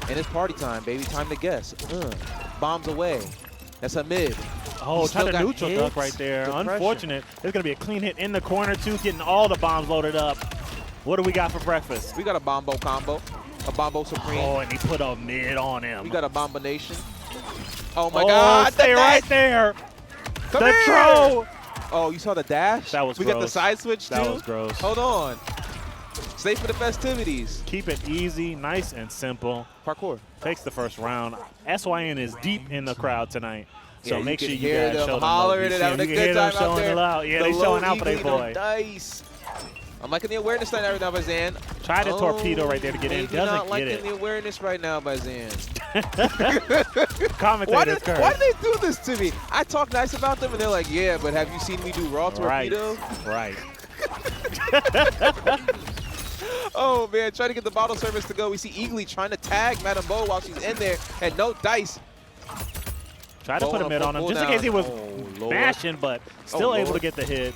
And it's party time, baby. Time to guess. Bombs away. That's a mid. Oh, He try still to got neutral hits. duck right there. Good pressure. Unfortunate. There's going to be a clean hit in the corner, too, getting all the bombs loaded up. What do we got for breakfast? We got a Bombo combo. A Bombo Supreme. Oh, and he put a mid on him. We got a Bombination. Oh my Oh, God. stay the right net. there. Come the here. throw. Oh, you saw the dash? That was We got the gross. side switch too? That was gross. Hold on. Stay for the festivities. Keep it easy, nice and simple. Parkour. Takes the first round. SYN is deep in the crowd tonight. So Yeah, make you sure can you hear guys them show them hollering love. and You having a can good hear them time out showing there. it out. Yeah, The they showing low out for their eagle, no boy. dice. I'm liking the awareness right now by Zan. Try to torpedo right there to get in. Maybe Doesn't not get liking it. the awareness right now by Zan. Commentator's curse. Why do they do this to me? I talk nice about them and they're like, yeah, but have you seen me do raw torpedo? Right. Oh man, trying to get the bottle service to go. We see Eagly trying to tag Madame Bo while she's in there and no dice. Try to put a mid on him just in case he was bashing, but still able to get the hit.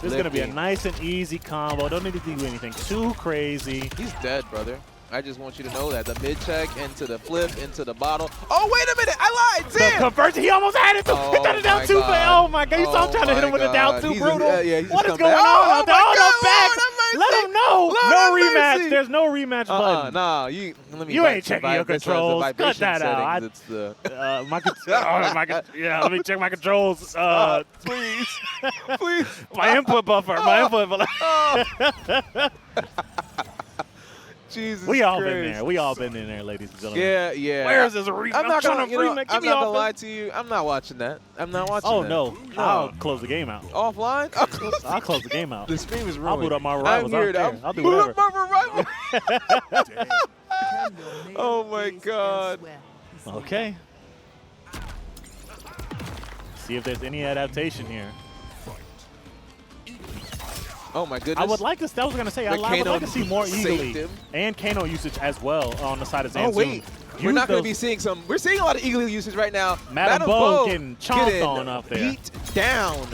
This is going to be a nice and easy combo. Don't need to do anything too crazy. He's dead, brother. I just want you to know that. The mid check into the flip, into the bottle. Oh, wait a minute. I lied. The Zan. conversion, he almost had it. Oh He got it down my two, but God. oh my God. You saw him trying to hit him with a down two, He's brutal. he's What is come going back. on out there? my Oh, God, no, back. Lord have Let mercy. him know. Lord No have rematch. mercy. There's no rematch button. Nah, let me You ain't the checking your this says the controls. Cut vibration that out. settings. It's the Yeah, let me check my controls. please, please. My input buffer. My input buffer. Jesus We all been Christ. there. We all been in there, ladies and gentlemen. Yeah, yeah. Where is this rematch? I'm not trying gonna, to you know, rematch. I'm Give me not gonna offense. lie to you. I'm not watching that. I'm not watching Oh, that. no. I'll close the game out. Offline? I'll close the game out. The stream is ruined. I'll boot up my rivals. I'm I here. don't care. I'll do boot whatever. up my rival. Oh my God. Okay. See if there's any adaptation here. Oh my goodness. I would like to. I was gonna say I would like to see more saved Eagly him. and Kano usage as well on the side of Zanzoon. Oh wait, we're not going to be seeing some. We're seeing a lot of Eagly usage right now. Madam Bo getting chomped on up there. Beat down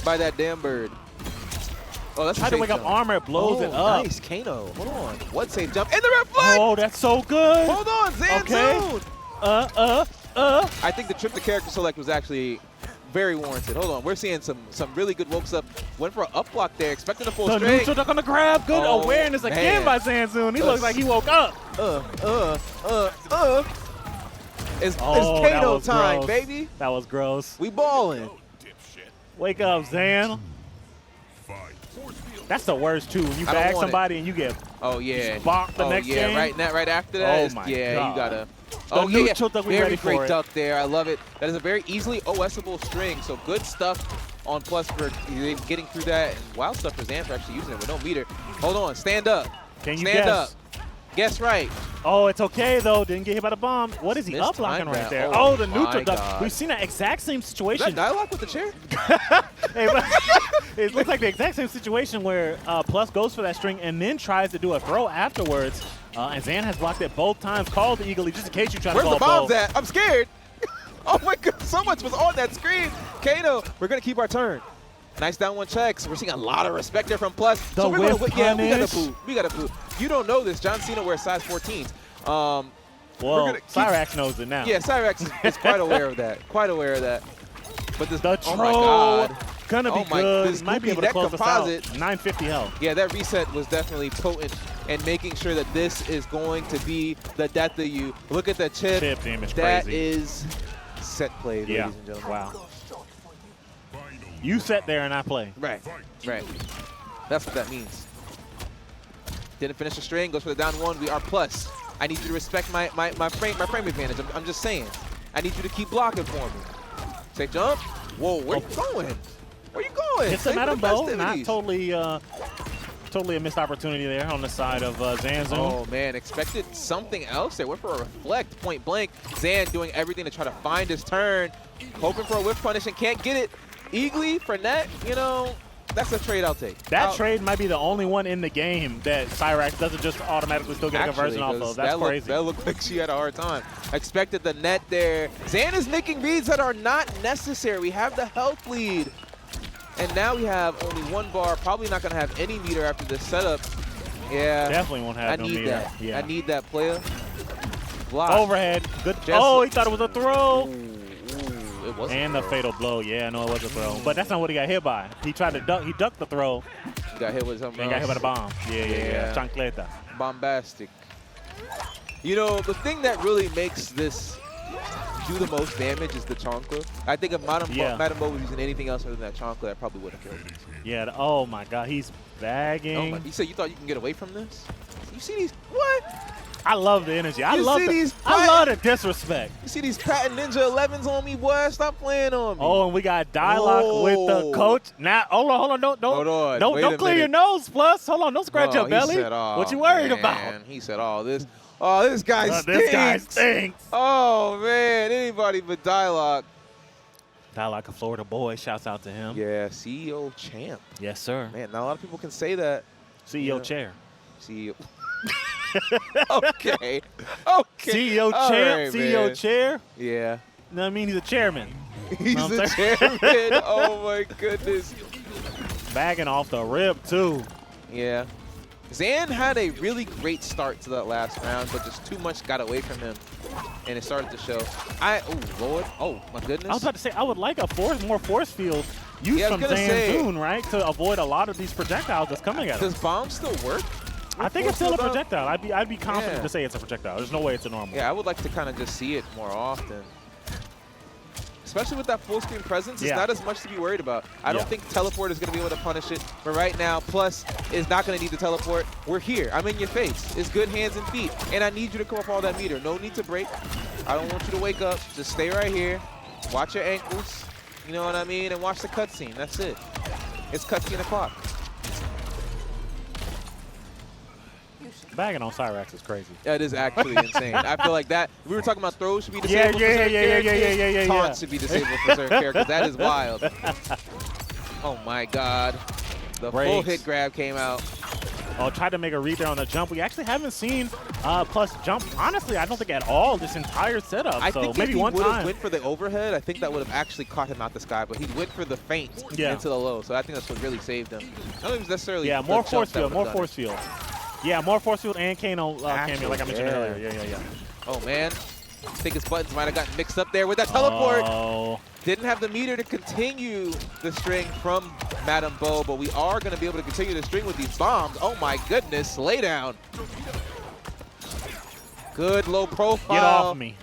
by that damn bird. Oh, that's tried to wake up armor, it blows it up. Nice, Kano. Hold on. What safe jump? And the reflect! Oh, that's so good. Hold on, Zanzoon. Okay. I think the trip to character select was actually very warranted. Hold on. We're seeing some really good wokes up. Went for an up block there, expecting a full The straight. neutral duck on the grab. Good awareness again by Zanzoon. He looks like he woke up. It's that Kano was time, gross. baby. That was gross. We balling. Wake up, Zan. That's the worst too. When you bag somebody and you get bonked the next game. Right after that. Oh my God. You gotta. The neutral duck, we very ready for great it. duck there. I love it. That is a very easily OSable string. So good stuff on plus for getting through that. And wild stuff for Zan for actually using it with no meter. Hold on, stand up. Can you stand guess? up. Guess right. Oh, it's okay though. Didn't get hit by the bomb. What is he Missed up blocking time right back. there? Oh Oh, the neutral my duck. God. We've seen that exact same situation. Is that Dyloch with the chair? Hey, but it looks like the exact same situation where Plus goes for that string and then tries to do a throw afterwards. And Zan has blocked it both times. Called the Eagly just in case you try to Where's call the bombs both. at? I'm scared. Oh my God, so much was on that screen. Kano, we're gonna keep our turn. Nice down one checks. We're seeing a lot of respect there from Plus. The so we're gonna, whiff yeah, we gotta punish. boo. We gotta boo. You don't know this. John Cena wears size 14s. Well, gonna keep- Cyrax knows it now. Yeah, Cyrax is quite aware of that. Quite aware of that. But this, The oh my troll God. gonna be Oh my- good. this Might be goopy able to neck close composite. this out. 950 health. Yeah, that reset was definitely potent and making sure that this is going to be the death of you. Look at the chip. Chip damage That crazy. is set play, Yeah. ladies and gentlemen. Wow. You sat there and I play. Right, right. That's what that means. Didn't finish the string, goes for the down one. We are plus. I need you to respect my frame advantage. I'm just saying. I need you to keep blocking for me. Safe jump. Whoa, where you going? Where you going? It's a Save for Madam the Bo. festivities. Not totally a missed opportunity there on the side of Zanzoon. Oh man, expected something else there. Went for a reflect, point blank. Zan doing everything to try to find his turn. Hoping for a whiff punish and can't get it. Eagly for net, you know, that's a trade I'll take. That trade might be the only one in the game that Cyrax doesn't just automatically still get a conversion off of. That's crazy. That looked like she had a hard time. Expected the net there. Zan is nicking reads that are not necessary. We have the health lead. And now we have only one bar. Probably not going to have any meter after this setup. Yeah. Definitely won't have I no need meter. that. Yeah. I need that player. Block. Overhead. Good. Just- Oh, he thought it was a throw. Ooh, it wasn't And a the throw. fatal blow. Yeah, no, it was a throw. But that's not what he got hit by. He tried to duck. He ducked the throw. Got hit with something And got hit by else. the bomb. Yeah. Yeah. Chancleta. Bombastic. You know, the thing that really makes this do the most damage is the chancla. I think if Madam Bo was using anything else other than that chancla, that probably would have killed him. Yeah. Oh my God, he's bagging. Oh my, you said you thought you can get away from this? You see these? What? I love the energy. I You love see the, these I love the disrespect. You see these patent Ninja 11s on me, boy? Stop playing on me. Oh, and we got Dyloch with the coach. Now, hold on, don't Hold on, don't wait don't a clear your minute. nose, Plus. Hold on, don't scratch your he belly. said, oh, What you worried man. about? He said, oh, this guy stinks. This guy stinks. Oh, man, anybody but Dyloch. Dyloch, a Florida boy. Shouts out to him. Yeah, CEO champ. Yes, sir. Man, not a lot of people can say that. CEO chair. CEO. Okay. Okay. CEO All champ. right, CEO man. chair. Yeah. No, I mean he's a chairman. He's Know what the I'm saying? chairman. Oh, my goodness. Bagging off the rib too. Yeah. Zan had a really great start to that last round, but just too much got away from him, and it started to show. Oh, Lord. Oh, my goodness. I was about to say I would like a more force field used Yeah, I from was gonna say- Zanzoon, right, to avoid a lot of these projectiles that's coming at us. Does bomb still work? I think it's still a Force field up? projectile. I'd be confident Yeah. to say it's a projectile. There's no way it's a normal. Yeah, I would like to kind of just see it more often. Especially with that full screen presence, it's Yeah. not as much to be worried about. I don't Yeah. think teleport is going to be able to punish it. But right now, Plus is not going to need to teleport. We're here. I'm in your face. It's good hands and feet. And I need you to come up all that meter. No need to break. I don't want you to wake up. Just stay right here. Watch your ankles. You know what I mean? And watch the cutscene. That's it. It's cutscene o'clock. Bagging on Cyrax is crazy. That is actually insane. I feel like that. We were talking about throws should be disabled for certain characters. yeah. Taunts should be disabled for certain characters. That is wild. Oh my God. The full hit grab came out. Oh, tried to make a read there on the jump. We actually haven't seen Plus jump, honestly, I don't think at all this entire setup. I so think maybe if he one would have time. went for the overhead, I think that would have actually caught him out the sky, but he went for the feint into the low, so I think that's what really saved him. I don't think it was necessarily more force field, more force field. Yeah, more force field and Kano cameo, like I mentioned earlier. Yeah. Oh, man. I think his buttons might have gotten mixed up there with that teleport. Oh. Didn't have the meter to continue the string from Madame Bo, but we are going to be able to continue the string with these bombs. Oh, my goodness. Lay down. Good low profile. Get off me.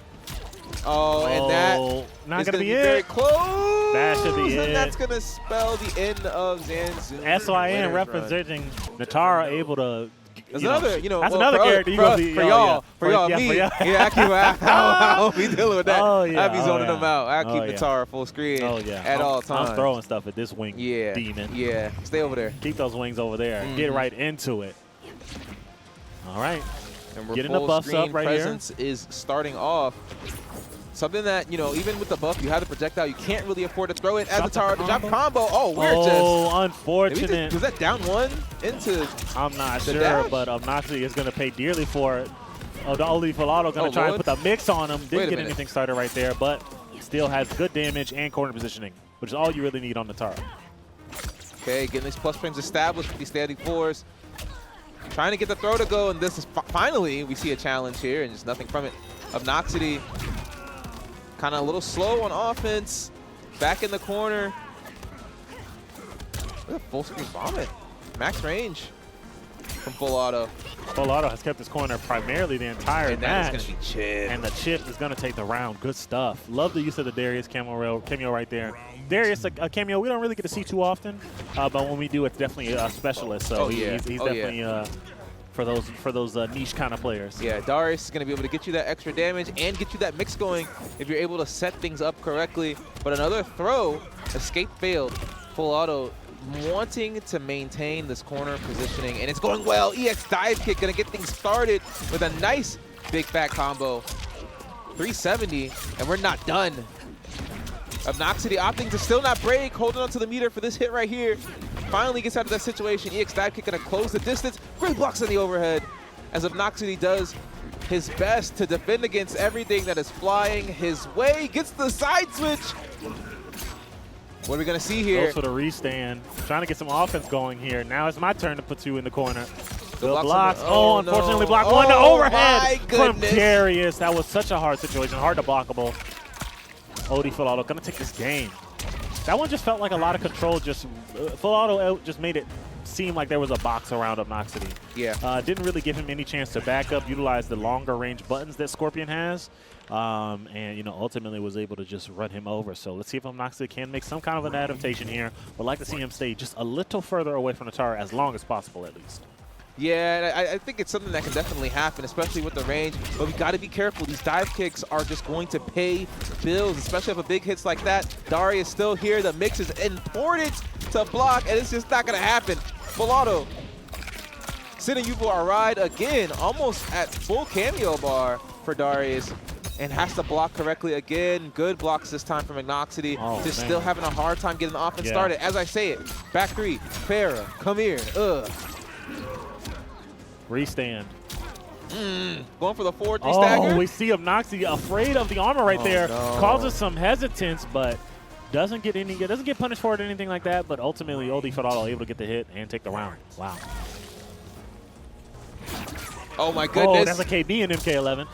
Oh, and that not is gonna going to be be it. very close. That should be and it. that's going to spell the end of Zanzu. SYN representing Nitara, able to. That's another, that's another character you gonna see. For y'all, me. Yeah, I'll be dealing with that. Oh, yeah. I'll be zoning them out. I'll keep Nitara full screen at all times. I'm throwing stuff at this wing demon. Yeah, stay over there. Keep those wings over there. Get right into it. All right. And we're getting the buffs up right here. Presence is starting off. Something that, you know, even with the buff, you have the projectile. You can't really afford to throw it as a Nitara. Drop combo. Oh, we're just. Unfortunate. Was that down one into I'm not sure, dash? but Obnoxy is going to pay dearly for it. Oh, the Oli Filato going to try and put the mix on him. Didn't get anything started right there, but still has good damage and corner positioning, which is all you really need on Nitara. Okay, getting these plus frames established with these standing fours. Trying to get the throw to go, and this is finally we see a challenge here, and just nothing from it. Obnoxity kind of a little slow on offense. Back in the corner. Look at full screen vomit. Max range from Full Auto. Full Auto has kept his corner primarily the entire and match. That's going to be chip. And the chip is going to take the round. Good stuff. Love the use of the Darius cameo right there. Darius, a cameo we don't really get to see too often, but when we do, it's definitely a specialist. So he's definitely for those niche kind of players. Yeah, Darius is going to be able to get you that extra damage and get you that mix going if you're able to set things up correctly. But another throw, escape failed. Full Auto wanting to maintain this corner positioning, and it's going well. EX dive kick going to get things started with a nice big fat combo. 370, and we're not done. Obnoxity opting to still not break, holding on to the meter for this hit right here. Finally gets out of that situation. EX dive kick going to close the distance. Great blocks on the overhead as Obnoxity does his best to defend against everything that is flying his way. Gets the side switch. What are we going to see here? Goes for the restand. Trying to get some offense going here. Now it's my turn to put you in the corner. Good blocks. Oh, unfortunately, block one to overhead from Darius. That was such a hard situation. Hard to blockable. Odi Full Auto going to take this game. That one just felt like a lot of control. Just Full Auto just made it seem like there was a box around Obnoxity. Yeah. Didn't really give him any chance to back up, utilize the longer range buttons that Scorpion has, and ultimately was able to just run him over. So let's see if Obnoxity can make some kind of an adaptation here. Would like to see him stay just a little further away from Nitara as long as possible, at least. Yeah, I think it's something that can definitely happen, especially with the range. But we got to be careful. These dive kicks are just going to pay bills, especially if a big hits like that. Darius still here. The mix is important to block, and it's just not going to happen. Full Auto sending you for a ride again, almost at full cameo bar for Darius, and has to block correctly again. Good blocks this time from Obnoxity. Just still having a hard time getting the offense started. As I say it, back three, Ferra, come here. Restand. Going for the 4-3 stagger. Oh, we see Obnoxity afraid of the armor right there. No. Causes some hesitance, but doesn't get punished for it or anything like that. But ultimately, Odi Filato able to get the hit and take the round. Wow. Oh my goodness. Oh, that's a KB in MK11.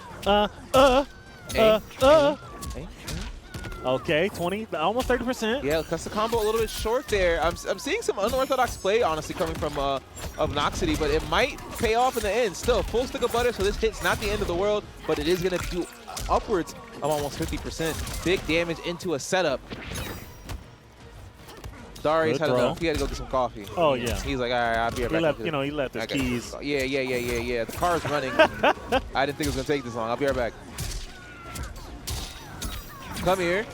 Okay, 20, almost 30%. Yeah, cuts the combo a little bit short there. I'm seeing some unorthodox play, honestly, coming from Obnoxity, but it might pay off in the end. Still, full stick of butter, so this hit's not the end of the world, but it is going to do upwards of almost 50%. Big damage into a setup. Darius had enough. He had to go get some coffee. Oh, yeah. He's like, all right, I'll be right back. He left his keys. Yeah. The car's running. I didn't think it was going to take this long. I'll be right back. Come here.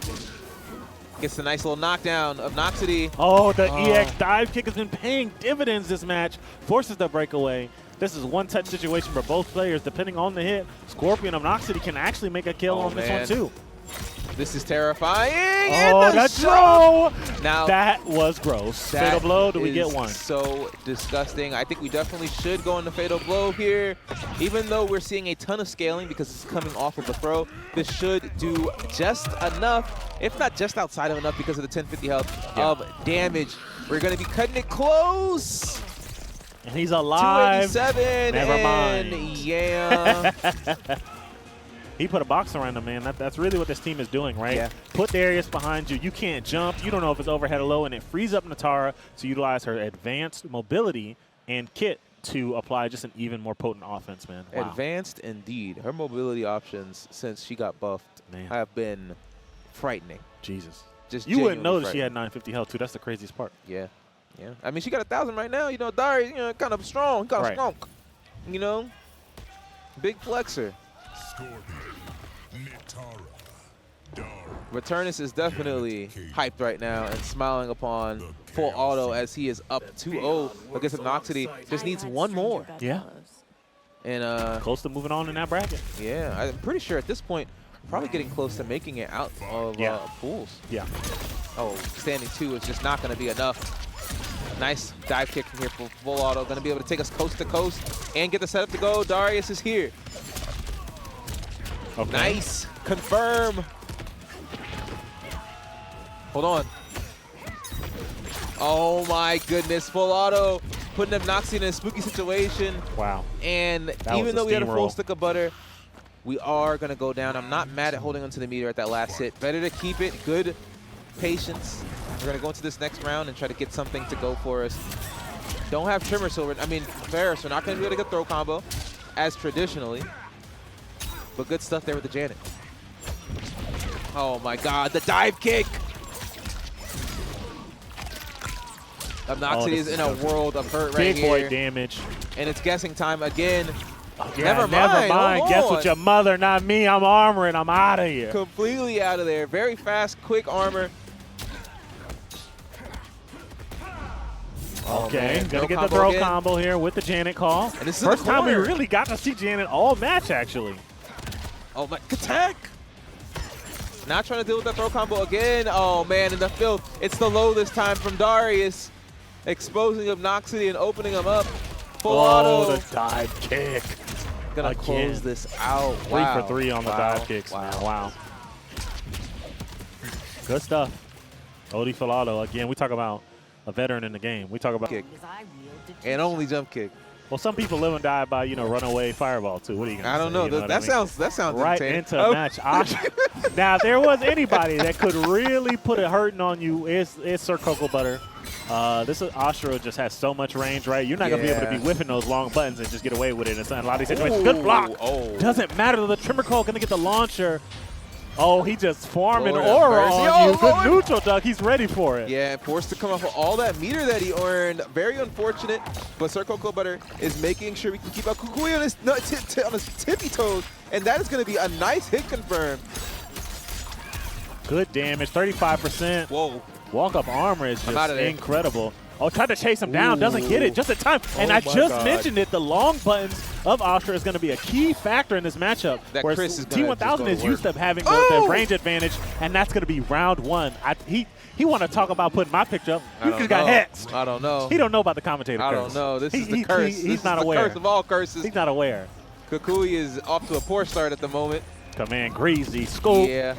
Gets a nice little knockdown. Obnoxity. Oh, the EX dive kick has been paying dividends this match. Forces the breakaway. This is one-touch situation for both players. Depending on the hit, Scorpion Obnoxity can actually make a kill on this one too. This is terrifying. Oh, and the that's shot! so. Now, That was gross. that Fatal blow, do we get is one? so disgusting. I think we definitely should go into fatal blow here. Even though we're seeing a ton of scaling because it's coming off of the throw, this should do just enough, if not just outside of enough because of the 1050 health of damage. We're going to be cutting it close. And he's alive. 287. Never and mind. yeah. He put a box around him, man. That's really what this team is doing, right? Yeah. Put Darius behind you. You can't jump. You don't know if it's overhead or low, and it frees up Nitara to utilize her advanced mobility and kit to apply just an even more potent offense, man. Wow. Advanced indeed. Her mobility options since she got buffed have been frightening. Jesus. Just You wouldn't know genuinely that she had frightening. 950 health, too. That's the craziest part. Yeah. Yeah. I mean, she got 1,000 right now. You know, Darius, kind of strong. Kind of strong. You know? Big flexer. Scorpion, Nitara, Dar. Returnus is definitely hyped right now and smiling upon full auto as he is up 2-0 against Noxity. Just needs one more. Yeah. And Close to moving on in that bracket. yeah, I'm pretty sure at this point, probably getting close to making it out of pools. Yeah. Oh, standing 2 is just not going to be enough. Nice dive kick from here for full auto. Going to be able to take us coast to coast and get the setup to go. Darius is here. Okay. Nice. Confirm. Hold on. Oh my goodness. Full auto. Putting them Noxy in a spooky situation. Wow. And That even was a though we had a full steamroll. stick of butter, we are going to go down. I'm not mad at holding onto the meter at that last hit. Better to keep it. Good patience. We're going to go into this next round and try to get something to go for us. Don't have Tremor, so Ferra, so we're not going to be able to get throw combo as traditionally. But good stuff there with the Janet. Oh my god, the dive kick! Obnoxity is in a world of hurt right Big here. boy damage. And it's guessing time again. Yeah, Never mind. Hold Guess on. what, your mother, not me. I'm armoring. I'm out of here. Completely out of there. Very fast, quick armor. Okay, man. gonna Throw get the combo throw again. combo here with the Janet call. And this is in the First time we corner. really got to see Janet all match, actually. Oh my, attack! Not trying to deal with that throw combo again. Oh man, in the field. It's the low this time from Darius. Exposing Obnoxity and opening him up. Full auto. The dive kick. Gonna again. close this out. 3 Wow. for 3 on the Wow. dive kicks, man. Wow. Wow. Good stuff. Odie Filalo. Again, we talk about a veteran in the game. We talk about Kick. And only jump kick. Well, some people live and die by, runaway fireball too. What are you gonna I don't say? know. You know That what I mean? sounds Right intense. into a match. Now, if there was anybody that could really put it hurting on you, it's Sir Cocoa Butter. This is Ashura just has so much range, right? You're not gonna be able to be whipping those long buttons and just get away with it. In a lot of these situations, good block. Oh. Doesn't matter. The Tremor call gonna get the launcher. Oh, he just farming Lord have aura mercy. on Oh, you. Good Lord. neutral duck. He's ready for it. Yeah, forced to come off of all that meter that he earned. Very unfortunate, but Sir Cocoa Butter is making sure we can keep out Kukui on his, on his tippy toes, and that is going to be a nice hit confirm. Good damage. 35%. Whoa. Walk-up armor is I'm outta just there. incredible. Oh, tried to chase him down. Doesn't get it. Just in time. And Oh I my just God. mentioned it. The long buttons of Ashura is going to be a key factor in this matchup. That whereas Chris is gonna just T1000 go is to used work. to having Oh! the range advantage, and that's going to be round 1. He want to talk about putting my picture up. I He don't just got know. hexed. I don't know. He don't know about the commentator I curse. don't know. This is the He- curse. he's This not is aware. the curse of all curses. He's not aware. Kukui is off to a poor start at the moment. Command greasy. Scoop. Yeah.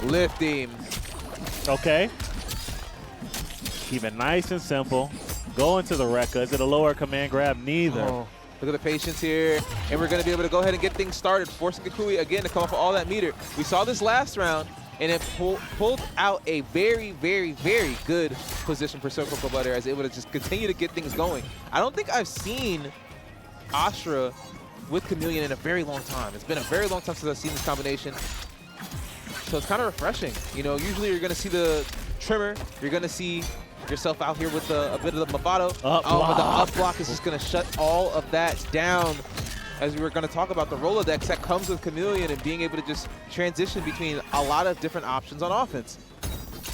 Lift him. Okay. Keep it nice and simple. Go into the Rekka. Is it a lower command grab? Neither. Oh, look at the patience here. And we're going to be able to go ahead and get things started, forcing Kukui again to come off of all that meter. We saw this last round, and it pulled out a very, very, very good position for Sir Cocoa Butter as able to just continue to get things going. I don't think I've seen Ashura with Chameleon in a very long time. It's been a very long time since I've seen this combination. So it's kind of refreshing. Usually you're going to see the Tremor. You're going to see yourself out here with a bit of the Mavado. Up But the block. up block is just going to shut all of that down. As we were going to talk about the Rolodex that comes with Chameleon and being able to just transition between a lot of different options on offense.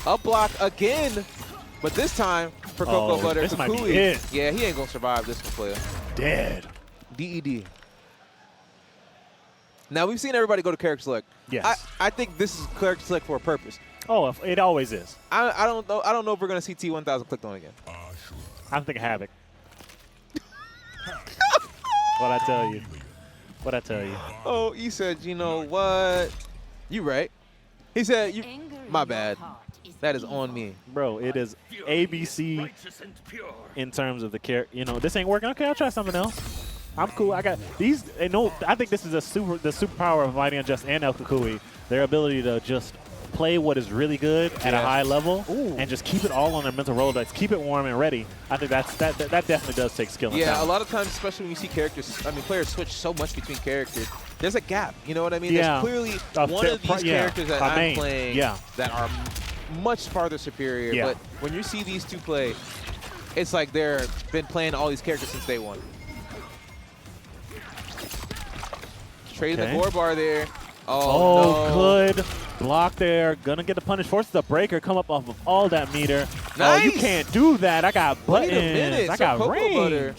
Up block again, but this time for Cocoa Butter. this might be Kukui. it. Yeah, he ain't going to survive this one, player. Dead. DED. Now, we've seen everybody go to character select. Yes. I think this is character select for a purpose. Oh, it always is. I don't know if we're going to see T1000 clicked on again. I'm thinking Havik. What I tell you. What I tell you. Oh, he said, you know what? You right. He said, my bad. That is on me. Bro, it is ABC in terms of the character. You know, this ain't working. Okay, I'll try something else. I'm cool. I got these. I think this is the superpower of MightyUnjust and El Kukui. Their ability to just play what is really good at a high level and just keep it all on their mental Rolodex. Keep it warm and ready. I think that definitely does take skill. And talent. A lot of times, especially when you see players switch so much between characters, there's a gap. You know what I mean? Yeah. There's clearly one of these characters that I'm playing that are much farther superior. Yeah. But when you see these two play, it's like they've been playing all these characters since day one. Trading the gore bar there. Oh, no. Good block there. Gonna get the punish. Forces the breaker. Come up off of all that meter. Nice. Oh, you can't do that. I got buttons. Wait a minute. I got range. Butter.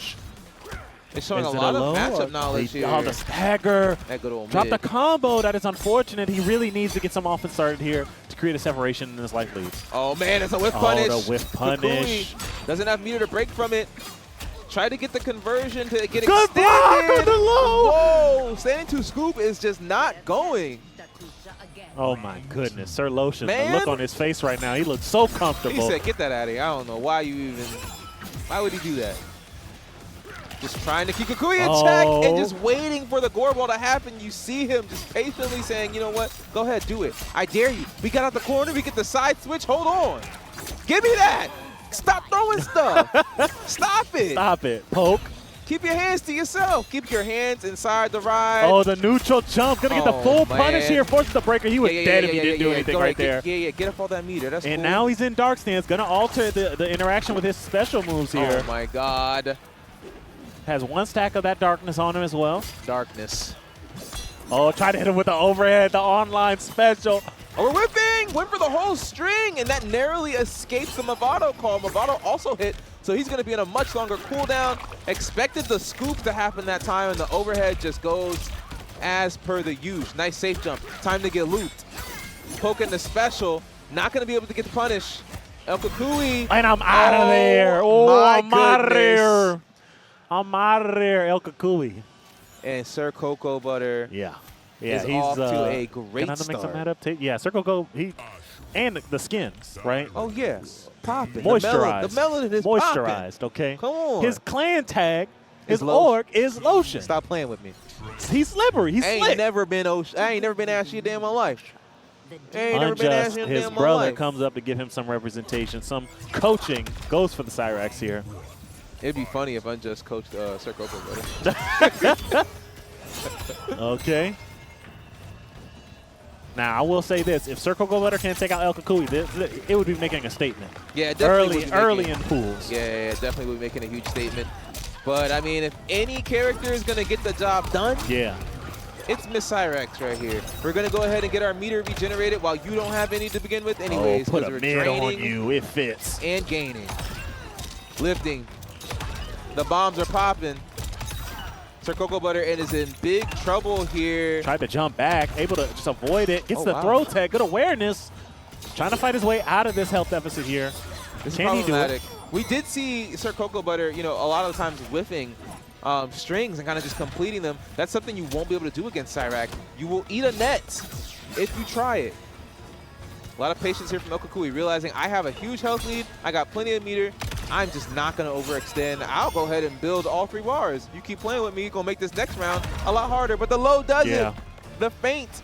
It's showing a lot of matchup knowledge here. Oh, the stagger. That good old Drop mid. the combo. That is unfortunate. He really needs to get some offense started here to create a separation in his life leads. Oh, man. It's a whiff punish. Oh, the whiff punish. Kukui doesn't have meter to break from it. Try to get the conversion to get Good extended. block on the low. Whoa. Standing to scoop is just not going. Oh, my goodness. Sir Lotion, Man. the look on his face right now. He looks so comfortable. He said, get that out of here. I don't know why would he do that? Just trying to keep Kukui in check and just waiting for the gore ball to happen. You see him just patiently saying, you know what? Go ahead, do it. I dare you. We got out the corner. We get the side switch. Hold on. Give me that. Stop throwing stuff. Stop it. Stop it. Poke. Keep your hands to yourself. Keep your hands inside the ride. Oh, the neutral jump. Gonna get the full punish here. Forces the breaker. He was dead if he didn't do anything right there. Get up all that meter. That's and cool. now he's in dark stance. Gonna alter the interaction with his special moves here. Oh, my God. Has one stack of that darkness on him as well. Darkness. Oh, try to hit him with the overhead, the online special. Oh, we're whipping! Went for the whole string, and that narrowly escapes the Mavado call. Mavado also hit, so he's going to be in a much longer cooldown. Expected the scoop to happen that time, and the overhead just goes as per the use. Nice safe jump. Time to get looped. Poking the special. Not going to be able to get the punish. El Kukui. And I'm out of there. Oh, I'm out of there. I'm out of there, El Kukui. And Sir Cocoa Butter. Yeah, he's off to a great start. Make some start. adaptation. Yeah, Sir Cocoa, and the skins, right? Oh, yeah. Popping. Moisturized. The melanin is moisturized, popping. okay? Come on. His clan tag, his lotion. org is lotion. Stop playing with me. He's slippery. He's I ain't slick. never been ashy a day in my life. I ain't never been Unjust, ashy a day his in my brother life. comes up to give him some representation, some coaching, goes for the Cyrax here. It'd be funny if Unjust coached Sir Cocoa Butter. Okay. Now, I will say this. If Sir Cocoa Butter can't take out El Kukui, it would be making a statement. Yeah, definitely. Early in pools. Yeah, definitely would be making a huge statement. But, I mean, if any character is going to get the job done, it's Miss Cyrax right here. We're going to go ahead and get our meter regenerated while you don't have any to begin with anyways. Oh, put a we're mid on draining you. It fits. and gaining. Lifting. The bombs are popping. Sir Cocoa Butter is in big trouble here. Tried to jump back, able to just avoid it. Gets the wow. throw tag, good awareness. Trying to fight his way out of this health deficit here. This Can is he do problematic. it? We did see Sir Cocoa Butter, you know, a lot of the times whiffing strings and kind of just completing them. That's something you won't be able to do against Cyrax. You will eat a net if you try it. A lot of patience here from El Kukui, realizing I have a huge health lead. I got plenty of meter. I'm just not going to overextend. I'll go ahead and build all 3 bars. You keep playing with me, you're going to make this next round a lot harder. But the low does it. The feint.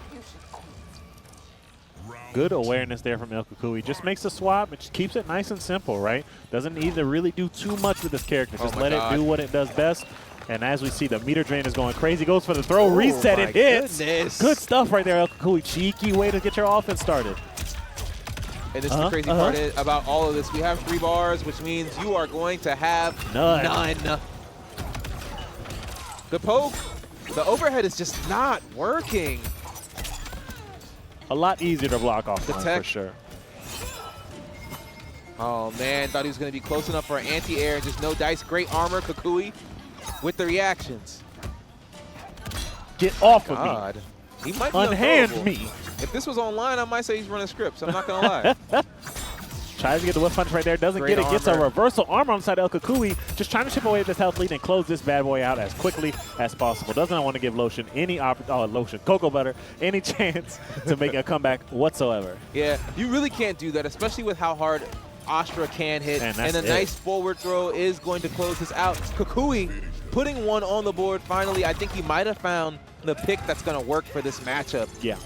Good awareness there from El Kukui. Just makes the swap. It just keeps it nice and simple, right? Doesn't need to really do too much with this character. Just let it do what it does best. And as we see, the meter drain is going crazy. Goes for the throw, reset, it hits. Goodness. Good stuff right there, El Kukui. Cheeky way to get your offense started. And this is the crazy part about all of this. We have 3 bars, which means you are going to have none. The poke, the overhead is just not working. A lot easier to block off The on, tech. for sure. Oh, man. Thought he was going to be close enough for an anti-air. Just no dice. Great armor, Kukui, with the reactions. Get off of me. He might be Unhand unthrowable. me. If this was online, I might say he's running scripts. I'm not going to lie. Tries to get the whip punch right there. Doesn't Great get it. Gets a armor. reversal armor on the side of El Kukui. Just trying to chip away at this health lead and close this bad boy out as quickly as possible. Doesn't want to give Lotion any Cocoa Butter any chance to make a comeback whatsoever. Yeah, you really can't do that, especially with how hard Astra can hit. And And a that's nice forward throw is going to close this out. Kukui putting one on the board finally. I think he might have found the pick that's going to work for this matchup. Yeah.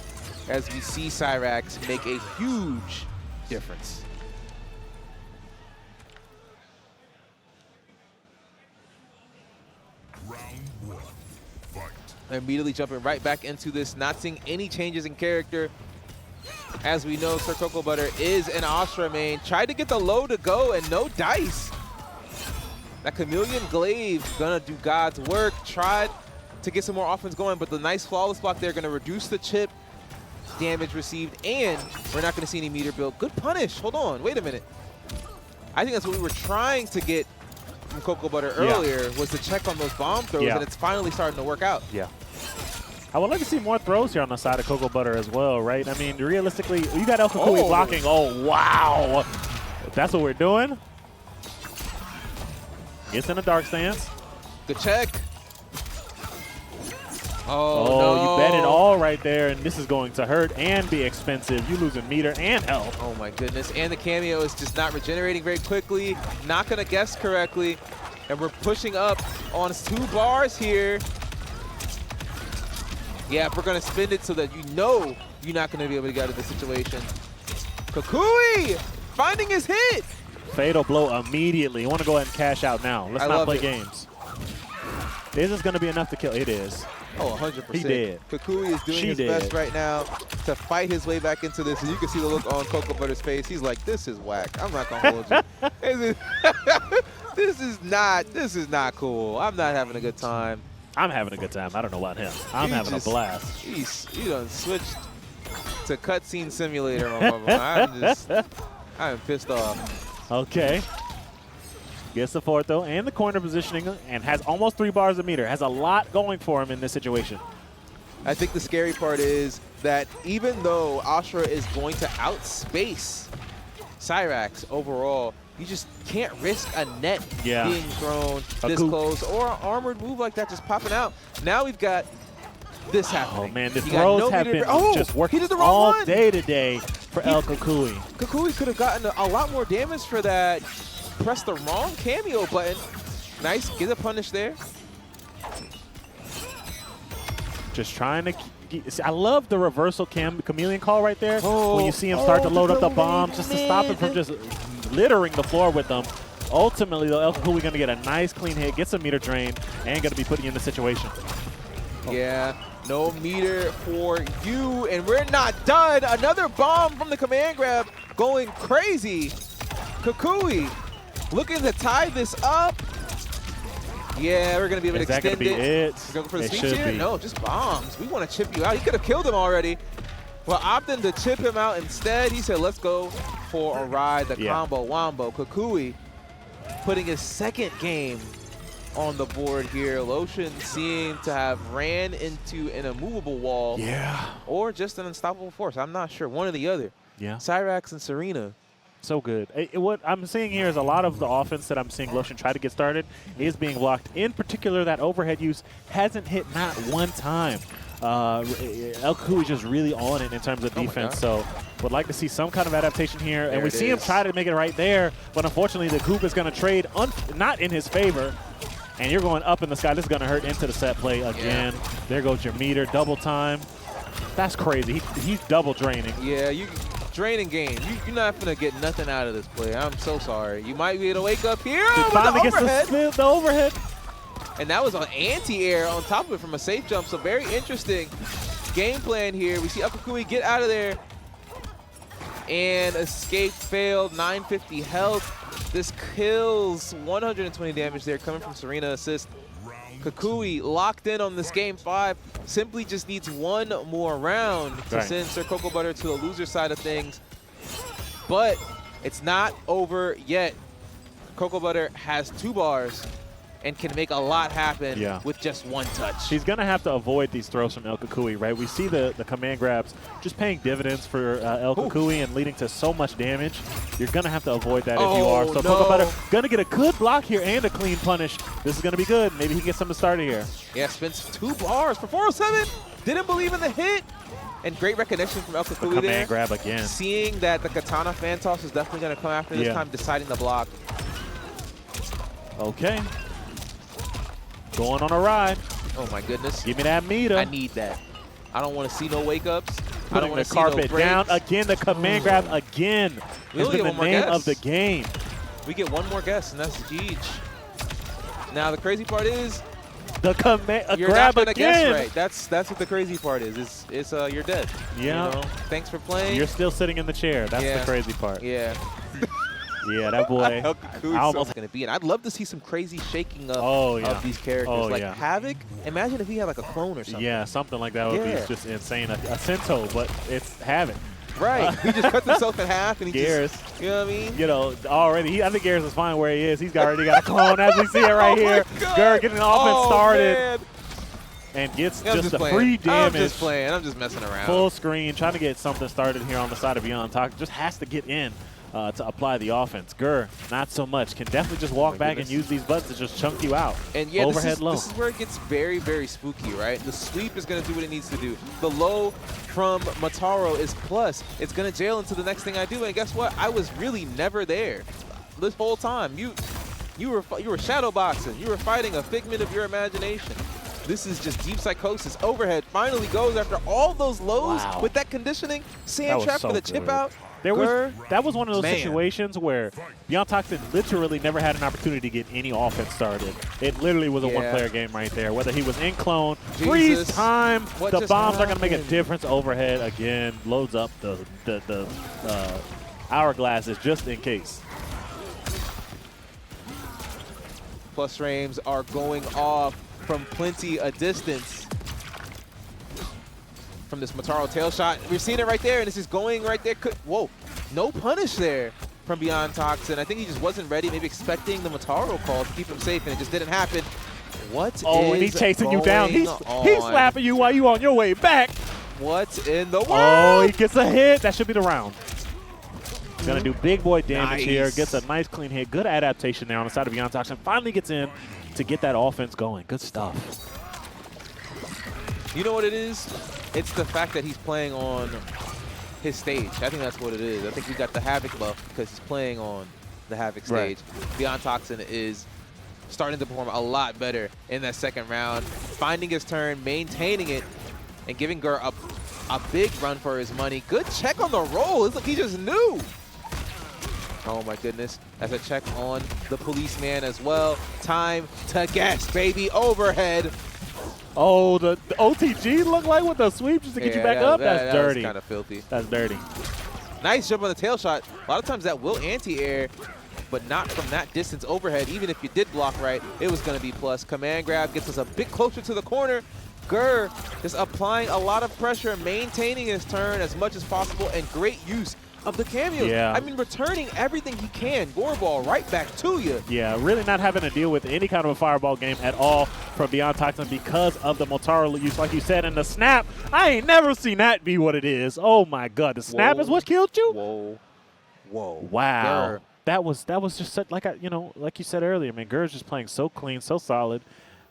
As we see Cyrax make a huge difference. Immediately jumping right back into this, not seeing any changes in character. As we know, Sir Cocoa Butter is an Astra main. Tried to get the low to go and no dice. That Chameleon Glaive gonna do God's work. Tried to get some more offense going, but the nice flawless block there gonna reduce the chip damage received, and we're not gonna see any meter build. Good punish. Hold on, wait a minute. I think that's what we were trying to get from Cocoa Butter earlier, was to check on those bomb throws, and it's finally starting to work out. Yeah. I would like to see more throws here on the side of Cocoa Butter as well, right? I mean, realistically, you got El Kukui blocking. Oh, wow. That's what we're doing. Gets in a dark stance. Good check. Oh, no. You bet it all right there, and this is going to hurt and be expensive. You losing meter and health. Oh my goodness, and the cameo is just not regenerating very quickly. Not gonna guess correctly. And we're pushing up on 2 bars here. Yeah, we're gonna spin it so that you know you're not gonna be able to get out of this situation. Kukui finding his hit. Fatal blow immediately. You want to go ahead and cash out now. Let's not play games. Is this gonna be enough to kill? It is. Oh, 100%. He did. Kukui is doing his best right now to fight his way back into this, and you can see the look on Cocoa Butter's face. He's like, "This is whack. I'm not gonna hold you. This is not cool. I'm not having a good time." I'm having a good time. I don't know about him. I'm having a blast. He done switched to cutscene simulator, my brother. I'm pissed off. Okay. Gets the fourth though, and the corner positioning, and has almost 3 bars of meter. Has a lot going for him in this situation. I think the scary part is that even though Astra is going to outspace Cyrax overall, you just can't risk a net being thrown this close, or an armored move like that just popping out. Now we've got this happening. Oh man, the throws have been just working all day today for El Kukui. Kukui could have gotten a lot more damage for that. Press the wrong cameo button. Nice, get a punish there. Just trying to I love the reversal chameleon call right there. When you see him start to load up the bombs, just to stop him from just littering the floor with them. Ultimately, though, El Kukui going to get a nice clean hit, get some meter drain, and going to be putting you in the situation. Yeah, no meter for you, and we're not done. Another bomb from the command grab going crazy. Kukui looking to tie this up. Yeah, we're going to be able to extend it. Is that Go for the it sweeps here? be. No, just bombs. We want to chip you out. He could have killed him already. Well, opting to chip him out instead, he said, let's go for a ride, the combo wombo. Kukui putting his second game on the board here. Lotion seemed to have ran into an immovable wall. Yeah. Or just an unstoppable force. I'm not sure. One or the other. Yeah. Cyrax and Sareena. So good. What I'm seeing here is a lot of the offense that I'm seeing Lotion try to get started is being blocked. In particular, that overhead use hasn't hit not one time. El Kukui is just really on it in terms of defense, so would like to see some kind of adaptation here. And we see him try to make it right there, but unfortunately the Goop is going to trade not in his favor. And you're going up in the sky. This is going to hurt into the set play again. Yeah. There goes your meter, double time. That's crazy. He's double draining. Yeah, you draining game. You're not going to get nothing out of this play. I'm so sorry. You might be able to wake up here with the overhead. The overhead. And that was an anti-air on top of it from a safe jump. So very interesting game plan here. We see El Kukui get out of there. And escape failed, 950 health. This kills 120 damage there coming from Sareena assist. Kukui locked in on this game 5. Simply just needs one more round to send Sir Cocoa Butter to the loser side of things. But it's not over yet. Cocoa Butter has 2 bars. and can make a lot happen Yeah. with just one touch. He's going to have to avoid these throws from El Kukui, right? We see the command grabs just paying dividends for El Kukui and leading to so much damage. You're going to have to avoid that if you are. So no. Coco Butter going to get a good block here and a clean punish. This is going to be good. Maybe he can get something started here. Yeah, spends 2 bars for 407. Didn't believe in the hit. And great recognition from El Kukui there. Command grab again. Seeing that the Kitana fan toss is definitely going to come after this time, deciding the block. Okay. Going on a ride. Oh my goodness. Give me that meter. I need that. I don't want to see no wake-ups. I don't Putting want the to see no carpet breaks. down again. The command grab again. We Has only been get the one more name guess. of the game. We get one more guess, and that's Jeej. Now, the crazy part is The command you're grab not gonna again. guess right. That's what the crazy part is. It's you're dead. Yeah. You know? Thanks for playing. You're still sitting in the chair. That's Yeah. the crazy part. Yeah. Yeah, that boy. El Kukui's almost- going to be, and I'd love to see some crazy shaking up Oh, yeah. of these characters. Oh, like yeah. Havik, imagine if he had like a clone or something. Yeah, something like that would Yeah. be just insane. A Sento, but it's Havik. Right. He just cuts himself in half and he Gears. just, you know what I mean? You know, already, I think Gears is fine where he is. He's already got a clone, as we see it right here. Gur getting the offense started Man. and gets I'm just the playing. free damage. I'm just playing. I'm just messing around. Full screen, trying to get something started here on the side of Beyond Talk. Just has to get in to apply the offense. Gur, not so much. Can definitely just walk back and use these buttons to just chunk you out. And yeah, overhead low. This is where it gets very, very spooky, right? The sweep is going to do what it needs to do. The low from Mataro is plus. It's going to jail into the next thing I do. And guess what? I was really never there this whole time. You were shadow boxing. You were fighting a figment of your imagination. This is just deep psychosis. Overhead finally goes after all those lows with that conditioning. Sand trap so for the chip good. out. That was one of those Man. situations where Beyond Toxic literally never had an opportunity to get any offense started. It literally was a one-player game right there. Whether he was in clone, freeze time, What the just bombs are going to make a happened? difference. Overhead again, loads up the hourglasses just in case. Plus frames are going off from plenty a distance. From this Mataro tail shot. We've seen it right there, and this is going right there. Whoa, no punish there from Beyond Toxin. I think he just wasn't ready, maybe expecting the Mataro call to keep him safe, and it just didn't happen. What Oh, and he's chasing you down. He's slapping you while you on your way back. What in the world? Oh, he gets a hit. That should be the round. He's going to do big boy damage here. Gets a nice clean hit. Good adaptation there on the side of Beyond Toxin. Finally gets in to get that offense going. Good stuff. You know what it is? It's the fact that he's playing on his stage. I think that's what it is. I think we got the Havik buff because he's playing on the Havik stage. Beyond Toxin is starting to perform a lot better in that second round, finding his turn, maintaining it, and giving Gur a big run for his money. Good check on the roll. It's like he just knew. Oh my goodness. That's a check on the policeman as well. Time to guess, baby. Overhead. Oh, the OTG look like with the sweep just to get you back up? That's dirty. That's kind of filthy. That's dirty. Nice jump on the tail shot. A lot of times that will anti-air, but not from that distance overhead. Even if you did block right, it was going to be plus. Command grab gets us a bit closer to the corner. Gur just applying a lot of pressure, maintaining his turn as much as possible, and great use of the cameos. Yeah. I mean, returning everything he can. Goreball right back to you. Yeah, really not having to deal with any kind of a fireball game at all from Beyond Toxin because of the Motaro use, like you said. And the snap, I ain't never seen that be what it is. Oh my God, the snap is what killed you? Whoa. Whoa. Wow. Gur. That was just such, like you said earlier, man, Gur's just playing so clean, so solid.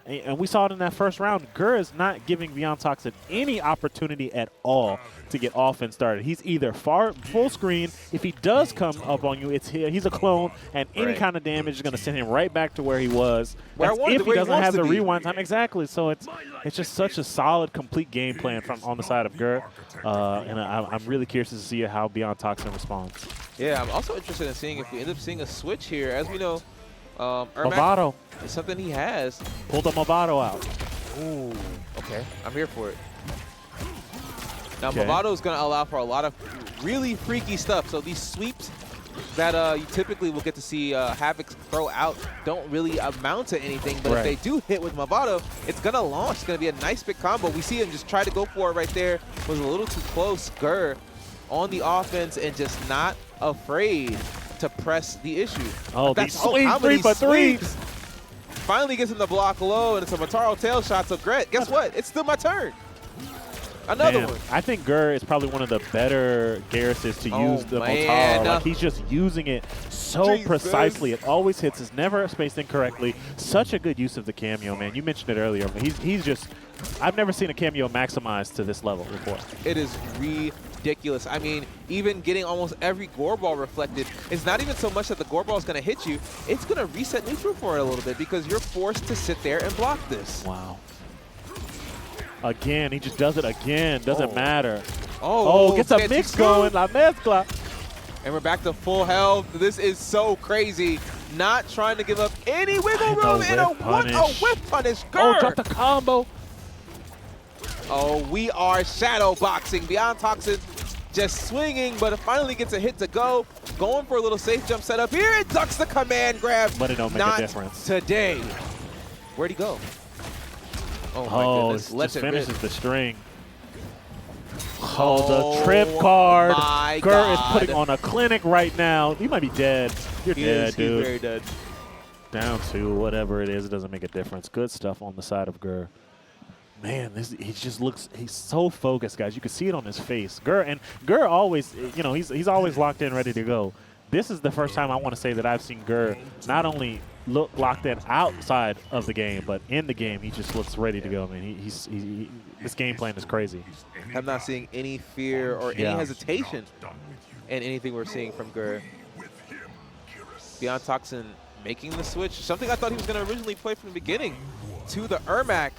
And we saw it in that first round. Gur is not giving Beyond Toxin any opportunity at all to get offense started. He's either full screen. If he does come up on you, it's here. He's a clone, and any kind of damage is going to send him right back to where he was. That's if he doesn't have the rewind time. Exactly. So it's just such a solid, complete game plan from on the side of Gur. And I'm really curious to see how Beyond Toxin responds. Yeah, I'm also interested in seeing if we end up seeing a switch here. As we know, Mavado. It's something he has. Pull the Mavado out. Ooh, okay. I'm here for it. Now, Mavado is going to allow for a lot of really freaky stuff. So these sweeps that you typically will get to see Havik throw out don't really amount to anything. But if they do hit with Mavado, it's going to launch. It's going to be a nice big combo. We see him just try to go for it right there. Was a little too close. Gur on the offense and just not afraid to press the issue. Oh, That's these sweeps, 3 for 3. finally gets him the block low, and it's a Mataro tail shot. So guess what? It's still my turn. Another Man, one. I think Gur is probably one of the better Garruses to use the man. Motaro. Like, he's just using it so precisely. It always hits. It's never spaced incorrectly. Such a good use of the cameo, man. You mentioned it earlier. He's just, I've never seen a cameo maximized to this level before. It is ridiculous. I mean, even getting almost every gore ball reflected, it's not even so much that the gore ball is going to hit you. It's going to reset neutral for it a little bit because you're forced to sit there and block this. Wow. Again, he just does it again. Doesn't matter. Oh, gets a mix going. La mezcla. And we're back to full health. This is so crazy. Not trying to give up any wiggle room in a whip punish. Oh, drop the combo. Oh, we are shadow boxing. beancel just swinging, but it finally gets a hit to go. Going for a little safe jump setup here. It ducks the command grab. But it don't make a difference. Today. Where'd he go? Oh, my goodness. It just finishes the string. Oh, the trip card. my Gur God. is putting on a clinic right now. You might be dead. You're dead, dude. He's very dead. Down to whatever it is. It doesn't make a difference. Good stuff on the side of Gur. Man, he just looks, he's so focused, guys. You can see it on his face. Gur always, you know, he's always locked in, ready to go. This is the first time I want to say that I've seen Gur not only look locked in outside of the game, but in the game, he just looks ready to go. I mean, this game plan is crazy. I'm not seeing any fear or any hesitation in anything we're seeing from Gur. beancel making the switch, something I thought he was going to originally play from the beginning, to the Ermac.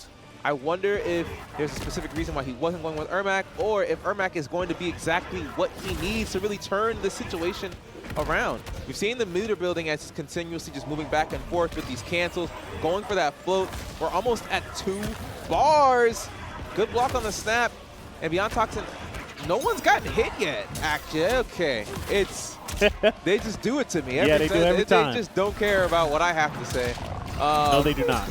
I wonder if there's a specific reason why he wasn't going with Ermac, or if Ermac is going to be exactly what he needs to really turn the situation around. We've seen the meter building as he's continuously just moving back and forth with these cancels, going for that float. We're almost at 2 bars. Good block on the snap. And beancel, no one's gotten hit yet, actually. Okay, it's, they just do it to me. They do every time. They just don't care about what I have to say. No, they do not.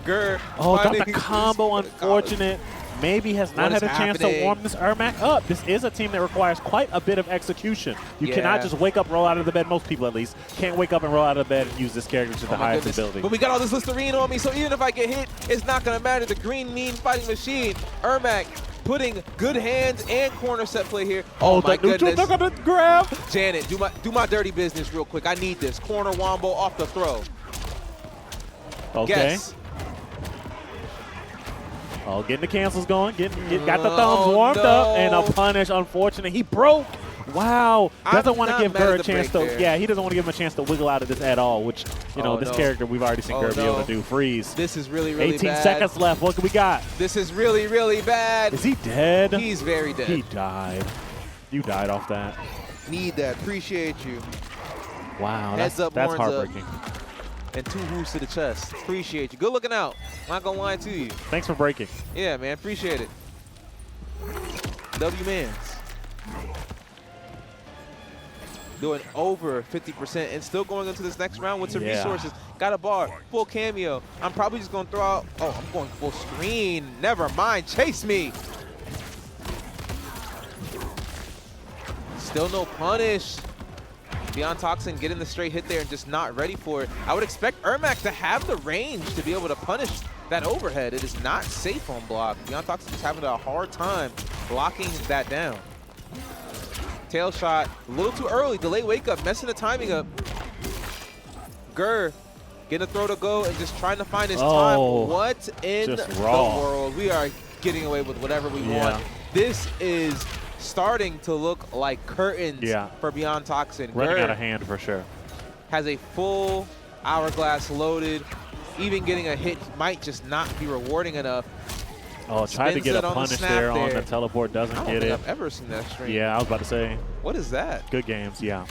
Gur. Got the combo, unfortunate. Maybe has not had a chance to warm this Ermac up. This is a team that requires quite a bit of execution. You cannot just wake up, roll out of the bed. Most people, at least, can't wake up and roll out of the bed and use this character to the highest ability. But we got all this Listerine on me, so even if I get hit, it's not going to matter. The green mean fighting machine. Ermac putting good hands and corner set play here. Oh my goodness. Look at the grab. Janet, do my dirty business real quick. I need this. Corner wombo off the throw. Okay. Guess. Oh, getting the cancels going. Got the thumbs warmed up, and a punish. Unfortunate. He broke. Wow. Doesn't want to give Gur a chance to. Yeah, he doesn't want to give him a chance to wiggle out of this at all, which, you know, this character we've already seen Gur be able to do. Freeze. This is really, really 18 bad. seconds left. What do we got? This is really, really bad. Is he dead? He's very dead. He died. You died off that. Need that. Appreciate you. Wow. Heads up, that's horns heartbreaking. And 2 whoops to the chest. Appreciate you. Good looking out. Not gonna lie to you. Thanks for breaking. Yeah, man. Appreciate it. W-Mans. Doing over 50% and still going into this next round with some resources. Got a bar. Full cameo. I'm probably just gonna throw out. Oh, I'm going full screen. Never mind. Chase me. Still no punish. beancel getting the straight hit there and just not ready for it. I would expect Ermac to have the range to be able to punish that overhead. It is not safe on block. beancel is having a hard time blocking that down. Tail shot, a little too early. Delay wake up, messing the timing up. Gur getting a throw to go and just trying to find his time. What in the world? We are getting away with whatever we want. This is starting to look like curtains for beancel. Running out of hand for sure. Has a full hourglass loaded. Even getting a hit might just not be rewarding enough. Oh, tried to get a punish there on the teleport, doesn't get it. I don't think I've ever seen that stream. Yeah, I was about to say. What is that? Good games, yeah.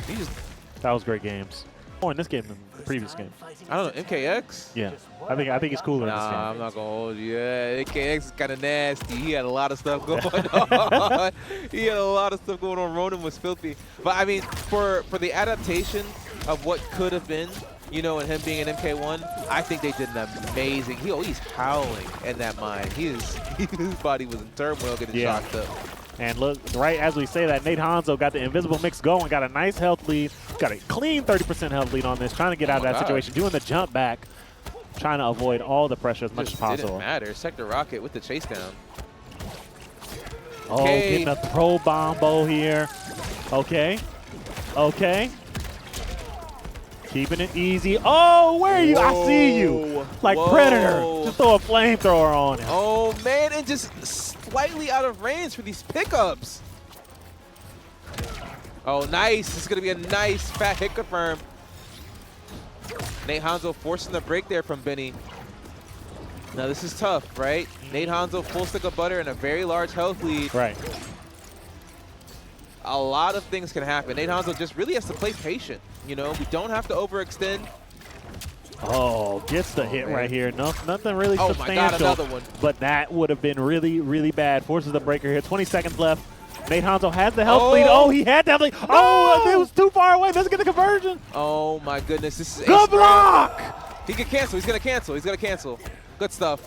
That was great games. More in this game than the previous game. I don't know, MKX? Yeah, I think it's cooler in this game. I'm not gonna hold you. Yeah, MKX is kind of nasty. He had a lot of stuff going on. He had a lot of stuff going on. Ronan was filthy. But I mean, for the adaptation of what could have been, you know, and him being an MK1, I think they did an amazing. He's howling in that mine. His body was in turmoil, getting shocked up. And look, right as we say that, Nate Hanzo got the invisible mix going, got a nice health lead, got a clean 30% health lead on this, trying to get out of that situation, doing the jump back. trying to avoid all the pressure as much as possible. Didn't matter. Sector Rocket with the chase down. Oh, Okay. getting a throw bombo here. Okay. Okay. Keeping it easy. Oh, where are you? I see you. Like Whoa. Predator. Just throw a flamethrower on him. Oh, man, and just slightly out of range for these pickups. Oh, nice. This is going to be a nice fat hit confirm. Nate Hanzo forcing the break there from Benny. Now, this is tough, right? Nate Hanzo full stick of butter and a very large health lead. Right. A lot of things can happen. Nate Hanzo just really has to play patient. You know, we don't have to overextend. Oh, gets the hit man. right here. No, nothing really Oh substantial. my God, another one. But that would have been really, really bad. Forces the breaker here. 20 seconds left. Nate Hanzo has the health lead. Oh, he had the health lead. No! Oh, it was too far away. Doesn't get the conversion. Oh my goodness, this is Good block. He can cancel. He's gonna cancel. He's gonna cancel. Good stuff.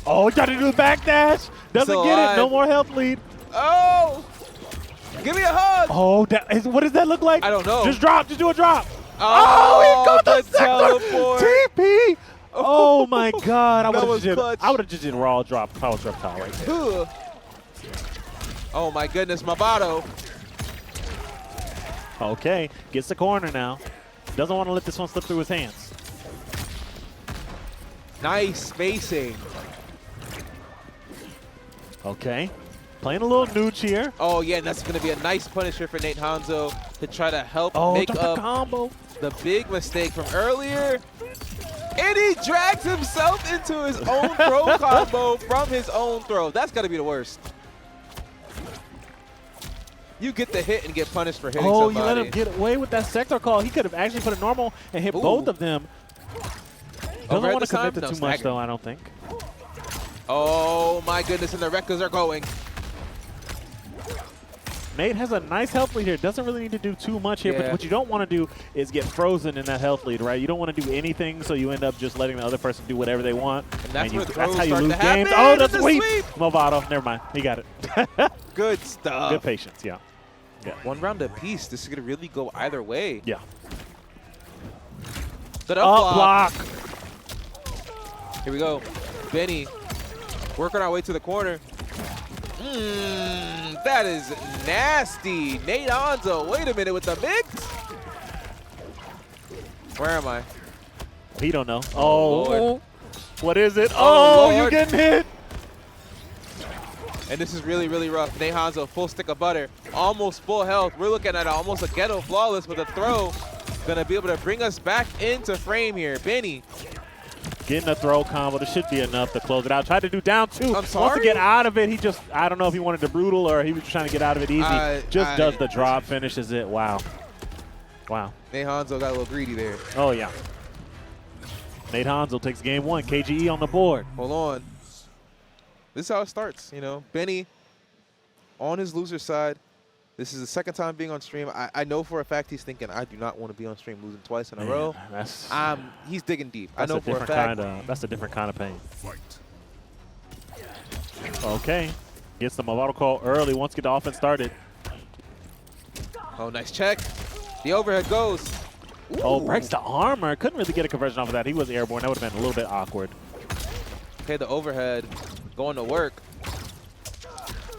Oh, he tried to do the backdash. Doesn't Still get alive. it. No more health lead. Oh! Give me a hug! Oh, what does that look like? I don't know. Just drop. Just do a drop. Oh, he got the Sektor teleport. TP. Oh my God! I That would was have clutch. just did raw drop, power drop tile right there. Ugh. Oh my goodness, Mavado. Okay, gets the corner now. Doesn't want to let this one slip through his hands. Nice spacing. Okay, playing a little nooch here. Oh yeah, and that's gonna be a nice punisher for Nate Hanzo to try to help Oh, make drop the up combo. the big mistake from earlier. And he drags himself into his own throw combo from his own throw. That's gotta be the worst. You get the hit and get punished for hitting Oh, somebody. you let him get away with that Sektor call. He could have actually put a normal and hit Ooh. both of them. Doesn't Overhead want to this time? commit to No, too snag much, it. though, I don't think. Oh my goodness, and the Rekkas are going. Nate has a nice health lead here. Doesn't really need to do too much here, but Yeah. what you don't want to do is get frozen in that health lead, right? You don't want to do anything, so you end up just letting the other person do whatever they want. And that's where that's throws how you start lose to happen. games. Oh, the The sweep! sweep! Mavado, never mind. He got it. Good stuff. Good patience, yeah. Yeah. One round apiece. This is going to really go either way. Yeah. Good Up up block. block. Here we go. Benny working our way to the corner. That is nasty. Nate Hanzo. Wait a minute with the mix. Where am I? He don't know. Oh, Oh, Lord. what is it? Oh, Oh, you Lord. getting hit. And this is really, really rough. Nate Hanzo, full stick of butter. Almost full health. We're looking at almost a ghetto flawless with a throw. Gonna be able to bring us back into frame here. Benny. Getting a throw combo. This should be enough to close it out. Tried to do down two. I'm Wants sorry? to get out of it. He just, I don't know if he wanted to brutal or he was trying to get out of it easy. Just does the drop, finishes it. Wow. Wow. Nate Hanzo got a little greedy there. Oh, yeah. Nate Hanzo takes game one. KGE on the board. Hold on. This is how it starts, you know. Benny on his loser side. This is the second time being on stream. I know for a fact he's thinking, I do not want to be on stream losing twice in a row. That's, He's digging deep. I that's know a for a different fact. that's a different kind of pain. Fight. Okay. Gets the Mavado call early. Once get the offense started. Oh, nice check. The overhead goes. Oh, Ooh. breaks the armor. Couldn't really get a conversion off of that. He was airborne. That would have been a little bit awkward. Okay, the overhead going to work.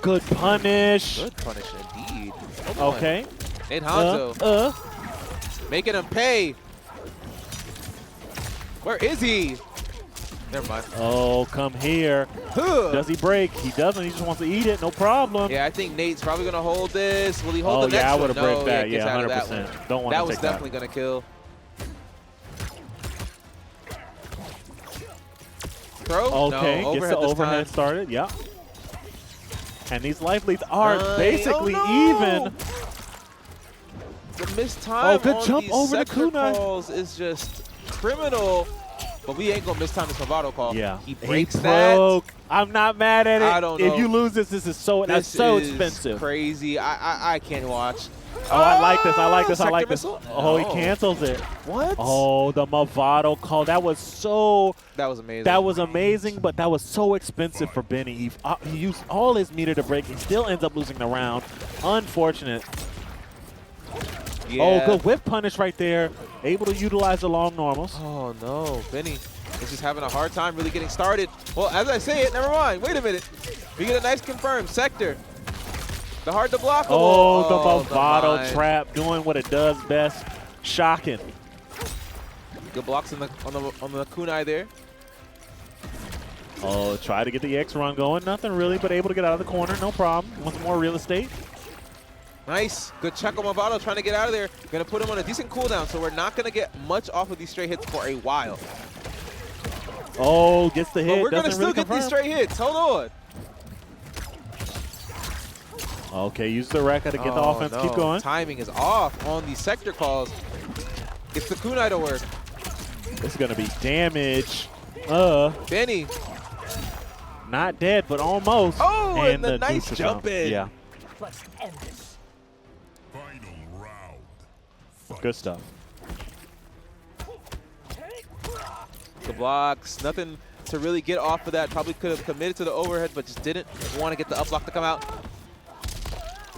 Good punish. Good punish indeed. Hold on. Okay. Nate Hanzo making him pay. Where is he? Never mind. Oh, come here. Does he break? He doesn't. He just wants to eat it. No problem. Yeah, I think Nate's probably going to hold this. Will he hold Oh, the next yeah, I one? would have break that. gets Yeah, out of that 100%. one. Don't want That to was take definitely going to kill. Throw? Okay, No, gets the this overhead time. started. Yeah. And these life leads are basically oh no! even. The missed time good on jump these over the sector kunai. calls is just criminal. But we ain't going to miss time this Mavado call. Yeah. He breaks that. broke. I'm not mad at it. I don't know. If you lose this, this is so This so is expensive. crazy. I can't watch. Oh, I like this. I like this. I Sector like this. missile? Oh, he No. cancels it. What? Oh, the Mavado call. That was so. That was amazing. That was amazing, but that was so expensive for Benny. He used all his meter to break. He still ends up losing the round. Unfortunate. Yeah. Oh, good whip punish right there. Able to utilize the long normals. Oh, no. Benny. is just having a hard time really getting started. Well, as I say it, never mind. Wait a minute. We get a nice confirm. Sektor. The hard to block. Oh, the Mavado trap doing what it does best. Shocking. Good blocks on the kunai there. Oh, try to get the X run going. Nothing really, but able to get out of the corner. No problem. Wants more real estate. Nice. Good check on Mavado trying to get out of there. Going to put him on a decent cooldown, so we're not going to get much off of these straight hits for a while. Oh, gets the hit. But we're going to still really get these straight hits. Hold on. Okay, use the Rekka to get the offense. No. Keep going. Timing is off on these Sektor calls. It's the kunai to work. It's going to be damage. Benny. Not dead, but almost. Oh, and the nice deuce jump in. Yeah. Let's end this. Final round. Good stuff. The blocks, nothing to really get off of that. Probably could have committed to the overhead, but just didn't want to get the up block to come out.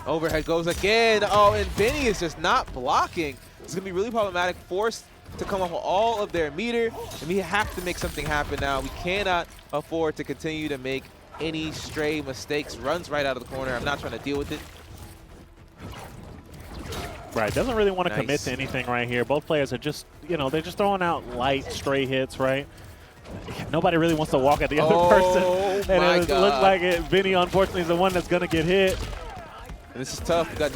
Overhead goes again. Oh, and Benny is just not blocking. It's going to be really problematic. Forced to come off of all of their meter, and we have to make something happen now. We cannot afford to continue to make any stray mistakes. Runs right out of the corner. I'm not trying to deal with it. Right, doesn't really want to commit to anything right here. Both players are just, you know, they're just throwing out light, stray hits, right? Nobody really wants to walk at the other person. And it looks like Vinny, unfortunately, is the one that's going to get hit. And this is tough. We got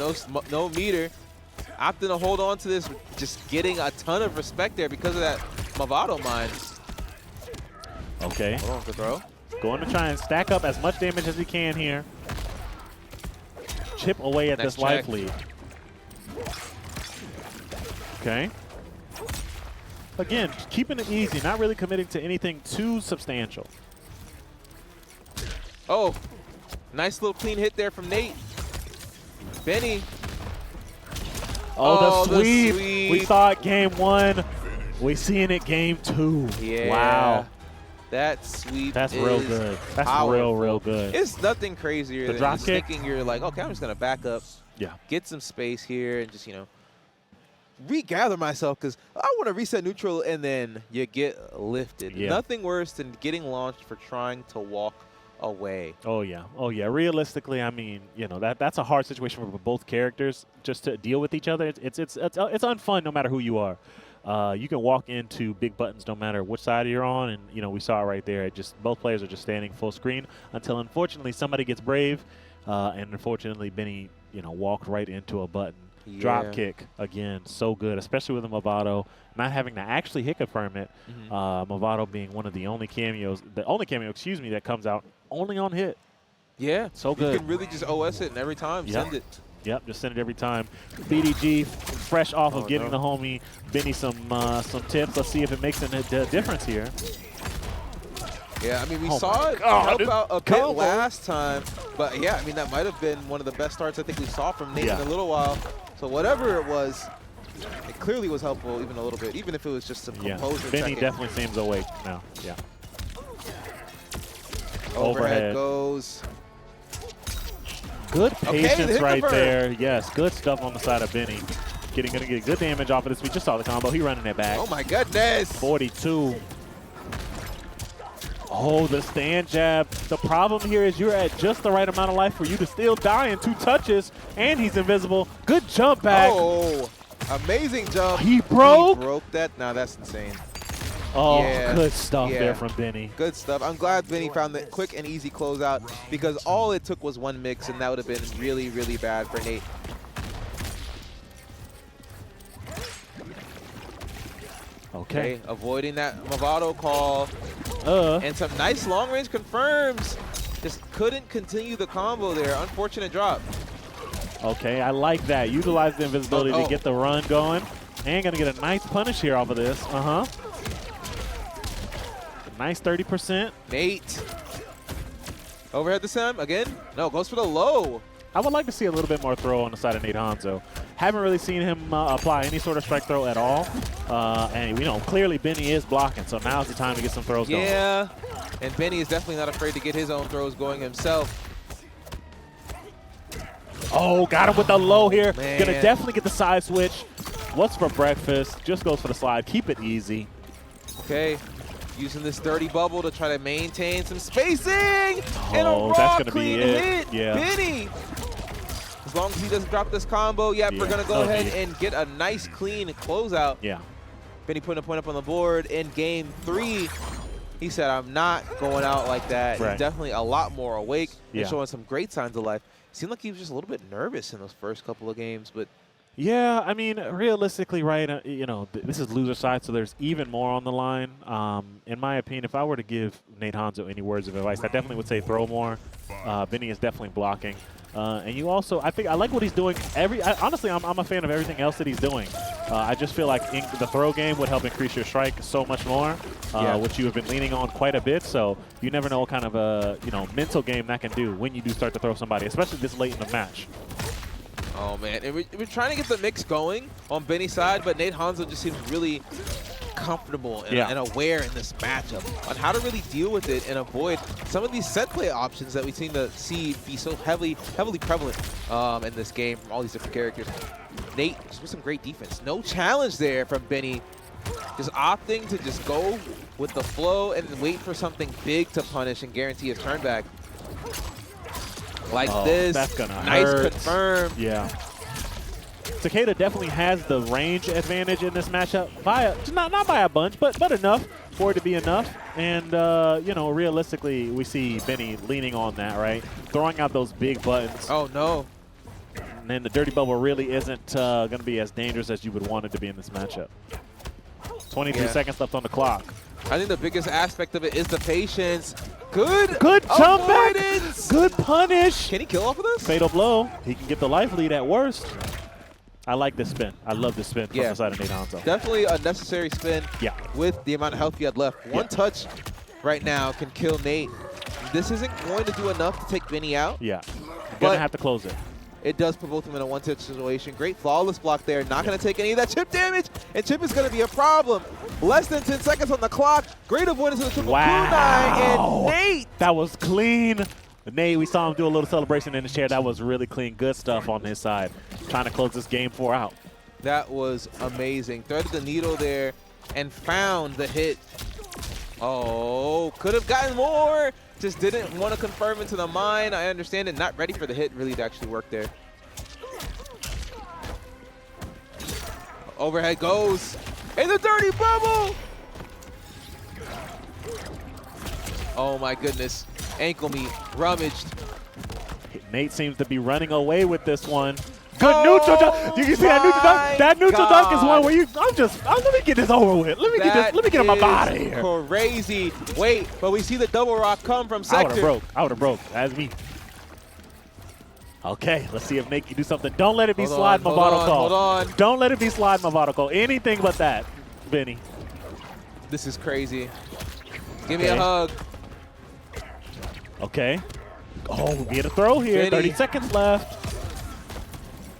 no meter. Opting to hold on to this, just getting a ton of respect there because of that Mavado mine. Okay. Hold on for throw. Going to try and stack up as much damage as he can here. Chip away at Nice this life check. lead. Okay. Again, keeping it easy, not really committing to anything too substantial. Oh, nice little clean hit there from Nate. Benny. Oh, the sweep. sweep. We saw it game 1. We seeing it game 2. Yeah. Wow. That sweep That's is real good. That's powerful. real good. It's nothing crazier The than drop just kick? thinking you're like, okay, I'm just going to back up, Yeah. get some space here, and just, you know, regather myself because I want to reset neutral, and then you get lifted. Yeah. Nothing worse than getting launched for trying to walk away. Oh yeah. Oh yeah. Realistically, I mean, you know, that's a hard situation for both characters just to deal with each other. It's unfun no matter who you are. You can walk into big buttons no matter which side you're on, and you know we saw it right there. It just both players are just standing full screen until unfortunately somebody gets brave, and unfortunately Benny, you know, walked right into a button. Yeah. Drop kick again, so good, especially with the Mavado not having to actually hit confirm it. Mavado being one of the only cameos, excuse me, that comes out only on hit. Yeah. So good. You can really just OS it and every time Yep. send it. Yep, just send it every time. BDG, fresh off of giving the homie Benny some tips. Let's see if it makes a difference here. Yeah, I mean, we Oh saw my it God, help this out a bit combo. last time. But, yeah, I mean, that might have been one of the best starts I think we saw from Nate Yeah. in a little while. So whatever it was, it clearly was helpful even a little bit, even if it was just some Yeah, composure Benny checking. definitely seems awake now. Yeah. Overhead goes. Good Okay, patience hit right confirm. there. Yes, good stuff on the side of Benny. Gonna get good damage off of this. We just saw the combo. He running it back. Oh, my goodness. 42. Oh, the stand jab. The problem here is you're at just the right amount of life for you to still die in 2 touches, and he's invisible. Good jump back. Oh, amazing jump. He broke? He broke that? Now that's insane. Oh, Yeah. good stuff Yeah. there from Benny. Good stuff. I'm glad Benny found the quick and easy closeout because all it took was one mix, and that would have been really, really bad for Nate. Okay. Avoiding that Mavado call. And some nice long-range confirms. Just couldn't continue the combo there. Unfortunate drop. Okay, I like that. Utilize the invisibility to get the run going. And gonna get a nice punish here off of this. Nice 30%. Nate. Overhead this time again? No, goes for the low. I would like to see a little bit more throw on the side of Nate Hanzo. Haven't really seen him apply any sort of strike throw at all. And, you know, clearly Benny is blocking, so now's the time to get some throws going. Yeah, and Benny is definitely not afraid to get his own throws going himself. Oh, got him with the low here. Man. Gonna definitely get the side switch. What's for breakfast? Just goes for the slide. Keep it easy. Okay. Using this dirty bubble to try to maintain some spacing. And a Oh, that's raw gonna be clean it. hit. Yeah. Benny. As long as he doesn't drop this combo, yep, we're Yeah, going to go so ahead deep. and get a nice clean closeout. Yeah. Benny putting a point up on the board in game 3. He said, I'm not going out like that. Right. He's definitely a lot more awake Yeah. and showing some great signs of life. Seemed like he was just a little bit nervous in those first couple of games, but Yeah, I mean, realistically, right, you know, this is loser side, so there's even more on the line. In my opinion, if I were to give Nate Hanzo any words of advice, I definitely would say throw more. Benny is definitely blocking. And you also, I like what he's doing. Honestly, I'm a fan of everything else that he's doing. I just feel like the throw game would help increase your strike so much more, which you have been leaning on quite a bit. So you never know what kind of a mental game that can do when you do start to throw somebody, especially this late in the match. oh man, and we're trying to get the mix going on Benny's side, but Nate Hanzo just seems really comfortable and aware in this matchup on how to really deal with it and avoid some of these set play options that we seem to see be so heavily prevalent in this game from all these different characters. Nate just with some great defense. No challenge there from Benny. Just opting to just go with the flow and wait for something big to punish and guarantee his turn back. Like this. That's gonna nice hurt. confirm. Yeah. Takeda definitely has the range advantage in this matchup by not by a bunch, but enough for it to be enough. And realistically, we see Benny leaning on that, right? Throwing out those big buttons. Oh no. And then the dirty bubble really isn't going to be as dangerous as you would want it to be in this matchup. 23 seconds left on the clock. I think the biggest aspect of it is the patience. Good jump back. avoidance. Good punish. Can he kill off of this? Fatal blow. He can get the life lead at worst. I like this spin. I love this spin from the side of Nate Hanzo. Definitely a necessary spin with the amount of health he had left. One touch right now can kill Nate. This isn't going to do enough to take Benny out. Yeah. You're going to have to close it. It does put both of them in a one-touch situation. Great flawless block there. Not going to take any of that chip damage. And chip is going to be a problem. Less than 10 seconds on the clock. Great avoidance of the triple kunai. And Nate. That was clean. Nate, we saw him do a little celebration in the chair. That was really clean. Good stuff on his side. Trying to close this game 4 out. That was amazing. Threaded the needle there and found the hit. Oh, could have gotten more. Just didn't want to confirm into the mine. I understand it. Not ready for the hit really to actually work there. Overhead goes. And the dirty bubble. Oh my goodness. Ankle meat rummaged. Nate seems to be running away with this one. Good neutral dunk. You can see that neutral dunk. That neutral dunk is one where let me get this over with. Let me get him up out of here. Crazy. Wait, but we see the double rock come from Sektor. I would have broke. That's me. Okay, let's see if Nate can do something. Don't let it be slide Mavado call. Hold on. Don't let it be slide Mavado call. Anything but that, Benny. This is crazy. Give me a hug. Okay. Oh, we get a throw here. Benny. 30 seconds left.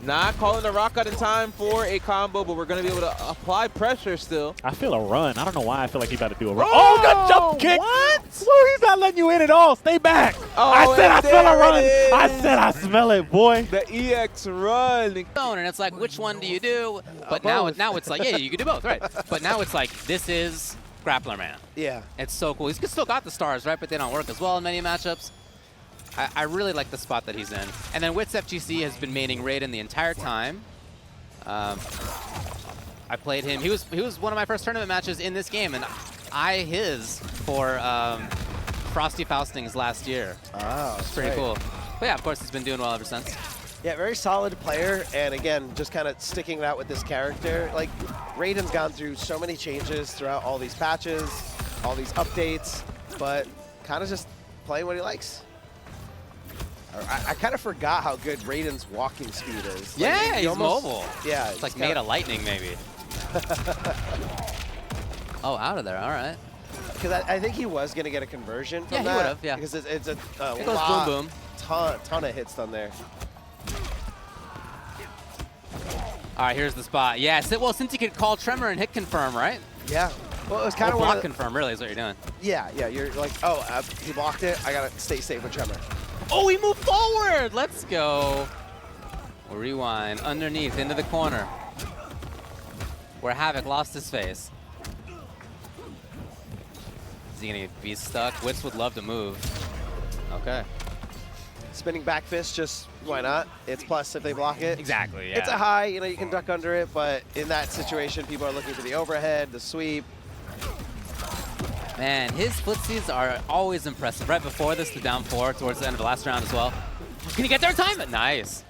Not calling the rock out in time for a combo, but we're going to be able to apply pressure still. I feel a run. I don't know why I feel like he's about to do a run. Oh, good jump kick. What? Woo, he's not letting you in at all. Stay back. Oh, I said I smell a run. is. I said I smell it, boy. The EX run. And it's like, which one do you do? But now it's like, yeah, you can do both, right? But now it's like, this is Grappler Man. Yeah. It's so cool. He's still got the stars, right? But they don't work as well in many matchups. I really like the spot that he's in. And then WitsFGC has been maining Raiden the entire time. I played him. He was one of my first tournament matches in this game, and I his for Frosty Faustings last year. Oh, it's pretty cool. But yeah, of course, he's been doing well ever since. Yeah, very solid player, and again, just kind of sticking it out with this character. Like, Raiden's gone through so many changes throughout all these patches, all these updates, but kind of just playing what he likes. I kind of forgot how good Raiden's walking speed is. Like, Yeah, he he's almost, mobile. Yeah. It's like made of lightning, maybe. Oh, out of there. All right. Because I think he was going to get a conversion from that. Yeah, he would have, yeah. Because it's a It goes lot, boom, boom. ton of hits on there. All right, here's the spot. Yeah, well, since you could call Tremor and hit confirm, right? Yeah. Well, it was kind Or of block confirm, really, is what you're doing. Yeah, you're like, oh, he blocked it. I got to stay safe with Tremor. Oh, we moved forward. Let's go. We'll rewind underneath into the corner where Havik lost his face. Is he gonna be stuck? Wits would love to move. Okay. Spinning back fist, just why not? It's plus if they block it. Exactly, yeah. It's a high, you know, you can duck under it, but in that situation, people are looking for the overhead, the sweep. Man, his footsies are always impressive. Right before this, the down 4 towards the end of the last round as well. Can he get there in time? Nice.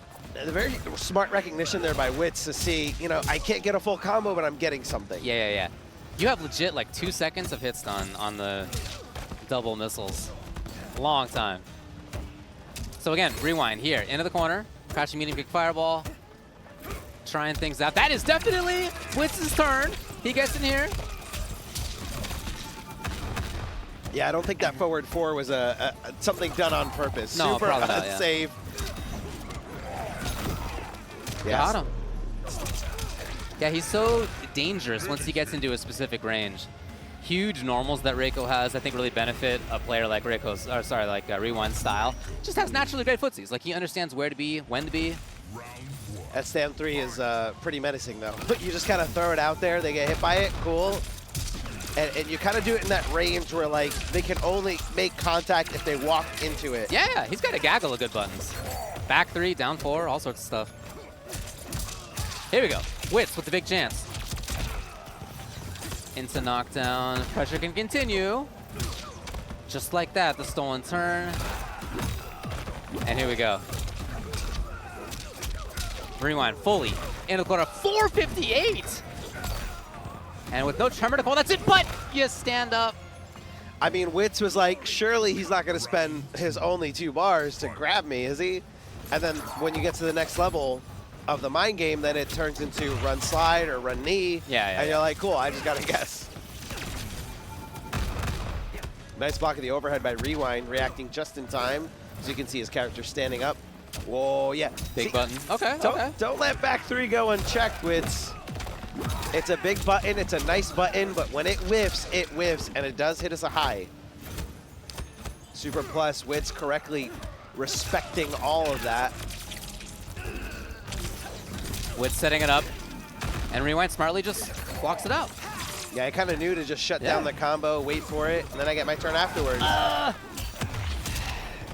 The very smart recognition there by Wits to see, you know, I can't get a full combo, but I'm getting something. Yeah. You have legit like 2 seconds of hit stun on the double missiles. Long time. So again, rewind here, into the corner, crashing medium kick fireball, trying things out. That is definitely Wits' turn. He gets in here. Yeah, I don't think that forward 4 was something done on purpose. No, Super probably not, yeah. unsafe. Got him. Yeah, he's so dangerous once he gets into a specific range. Huge normals that Reiko has, I think, really benefit a player like Reiko's, or sorry, like Rewind's style. Just has naturally great footsies. Like, he understands where to be, when to be. That stand 3 is pretty menacing, though. You just kind of throw it out there, they get hit by it, cool. And you kind of do it in that range where, like, they can only make contact if they walk into it. Yeah, he's got a gaggle of good buttons. Back 3, down 4, all sorts of stuff. Here we go. Wits with the big chance. Into knockdown. Pressure can continue. Just like that, the stolen turn. And here we go. Rewind fully. Into the corner. 458! And with no tremor to call, that's it, but you stand up. I mean, Wits was like, surely he's not going to spend his only 2 bars to grab me, is he? And then when you get to the next level of the mind game, then it turns into run slide or run knee. Yeah. And you're like, cool, I just got to guess. Nice block of the overhead by Rewind, reacting just in time. As you can see his character standing up. Whoa, yeah. Big button. Okay, Don't let back 3 go unchecked, Wits. It's a big button, it's a nice button, but when it whiffs, and it does hit us a high. Super plus, Wits correctly respecting all of that. Wits setting it up, and Rewind smartly just blocks it out. Yeah, I kind of knew to just shut down the combo, wait for it, and then I get my turn afterwards.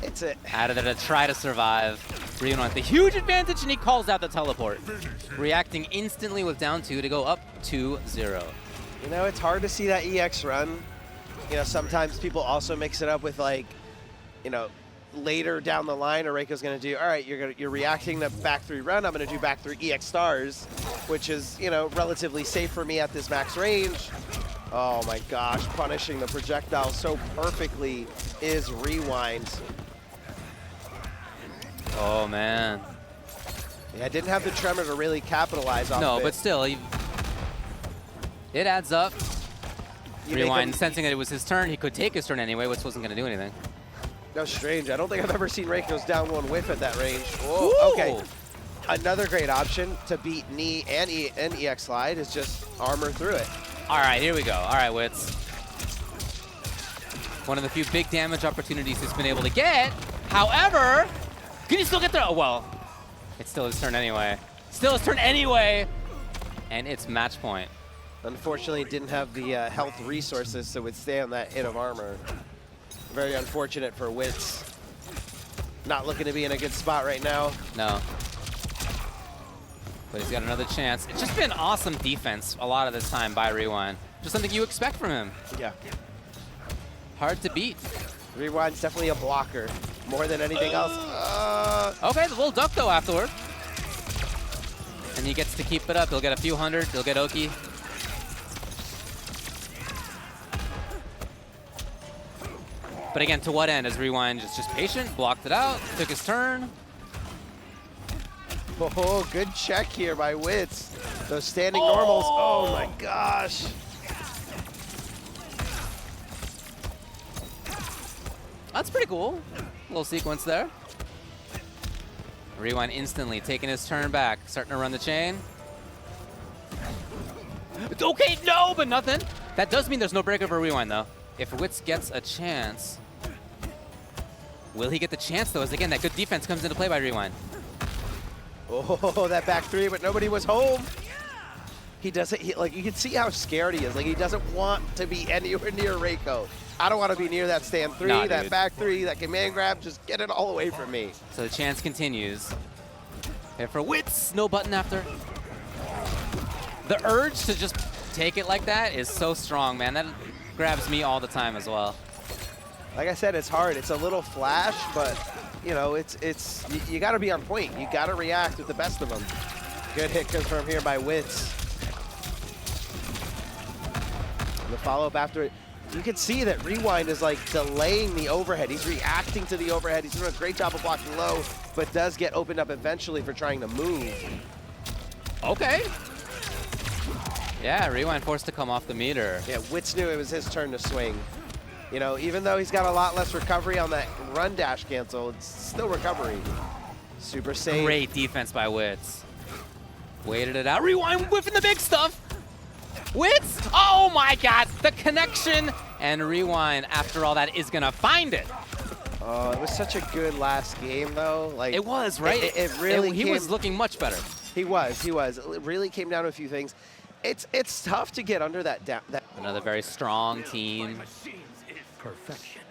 It's it. Out of there to try to survive. Rewind with the huge advantage, and he calls out the teleport. Reacting instantly with down 2 to go up 2-0. You know, it's hard to see that EX run. You know, sometimes people also mix it up with, like, you know, later down the line, Reiko's going to do, all right, you're reacting to back 3 run, I'm going to do back 3 EX stars, which is, you know, relatively safe for me at this max range. Oh my gosh, punishing the projectile so perfectly is Rewind. Oh, man. Yeah, I didn't have the tremor to really capitalize on it. No, but still, it adds up. Rewind sensing that it was his turn. He could take his turn anyway, which wasn't going to do anything. No, strange. I don't think I've ever seen Reiko's down 1 whiff at that range. Whoa, Ooh. okay. Another great option to beat knee and EX slide is just armor through it. All right, here we go. All right, Wits. One of the few big damage opportunities he's been able to get. However, can he still get there? Oh, well, it's still his turn anyway. Still his turn anyway. And it's match point. Unfortunately, didn't have the health resources to withstand that hit of armor. Very unfortunate for Wits. Not looking to be in a good spot right now. No. But he's got another chance. It's just been awesome defense a lot of this time by Rewind. Just something you expect from him. Yeah. Hard to beat. Rewind's definitely a blocker more than anything else. Okay, the little duck though afterward. And he gets to keep it up. He'll get a few hundred. He'll get Oki. But again, to what end? As Rewind just patient, blocked it out, took his turn. Oh, good check here by Wits. Those standing normals. Oh my gosh. That's pretty cool. Little sequence there. Rewind instantly taking his turn back, starting to run the chain. Okay, no, but nothing. That does mean there's no break over Rewind though. If Wits gets a chance, will he get the chance though? As again, that good defense comes into play by Rewind. Oh, that back 3, but nobody was home. He doesn't, like, you can see how scared he is. Like, he doesn't want to be anywhere near Reiko. I don't want to be near that stand 3, Nah, that dude. back 3, that command grab. Just get it all away from me. So the chance continues. And for Wits, no button after. The urge to just take it like that is so strong, man. That grabs me all the time as well. Like I said, it's hard. It's a little flash, but you know, you got to be on point. You got to react with the best of them. Good hit confirmed here by Wits. And the follow-up after it. You can see that Rewind is like delaying the overhead. He's reacting to the overhead. He's doing a great job of blocking low, but does get opened up eventually for trying to move. Okay. Yeah, Rewind forced to come off the meter. Yeah, Wits knew it was his turn to swing. You know, even though he's got a lot less recovery on that run dash cancel, it's still recovery. Super safe. Great defense by Wits. Waited it out. Rewind whiffing the big stuff. Wits! Oh my god, the connection! And Rewind, after all that, is gonna find it. Oh, it was such a good last game, though. Like It was, right? It really he came, was looking much better. He was. It really came down to a few things. It's tough to get under that down. Another very strong team. Perfection.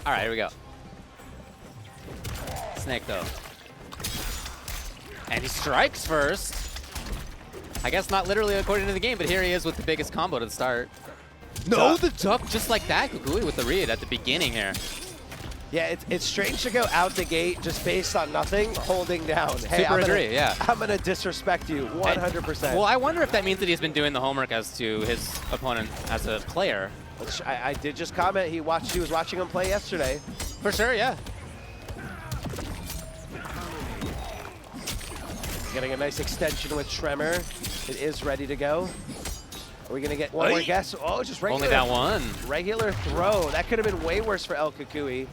All right, here we go. Snake, though. And he strikes first. I guess not literally according to the game, but here he is with the biggest combo to the start. No, the duck just like that. Kukui with the read at the beginning here. Yeah, it's strange to go out the gate just based on nothing, holding down. Hey, Super agree, yeah. I'm going to disrespect you 100%. Well, I wonder if that means that he's been doing the homework as to his opponent as a player. Which I did just comment. He was watching him play yesterday. For sure, yeah. Getting a nice extension with Tremor. It is ready to go. Are we going to get one more guess? Oh, just regular. Only that one. Regular throw. That could have been way worse for El Kukui.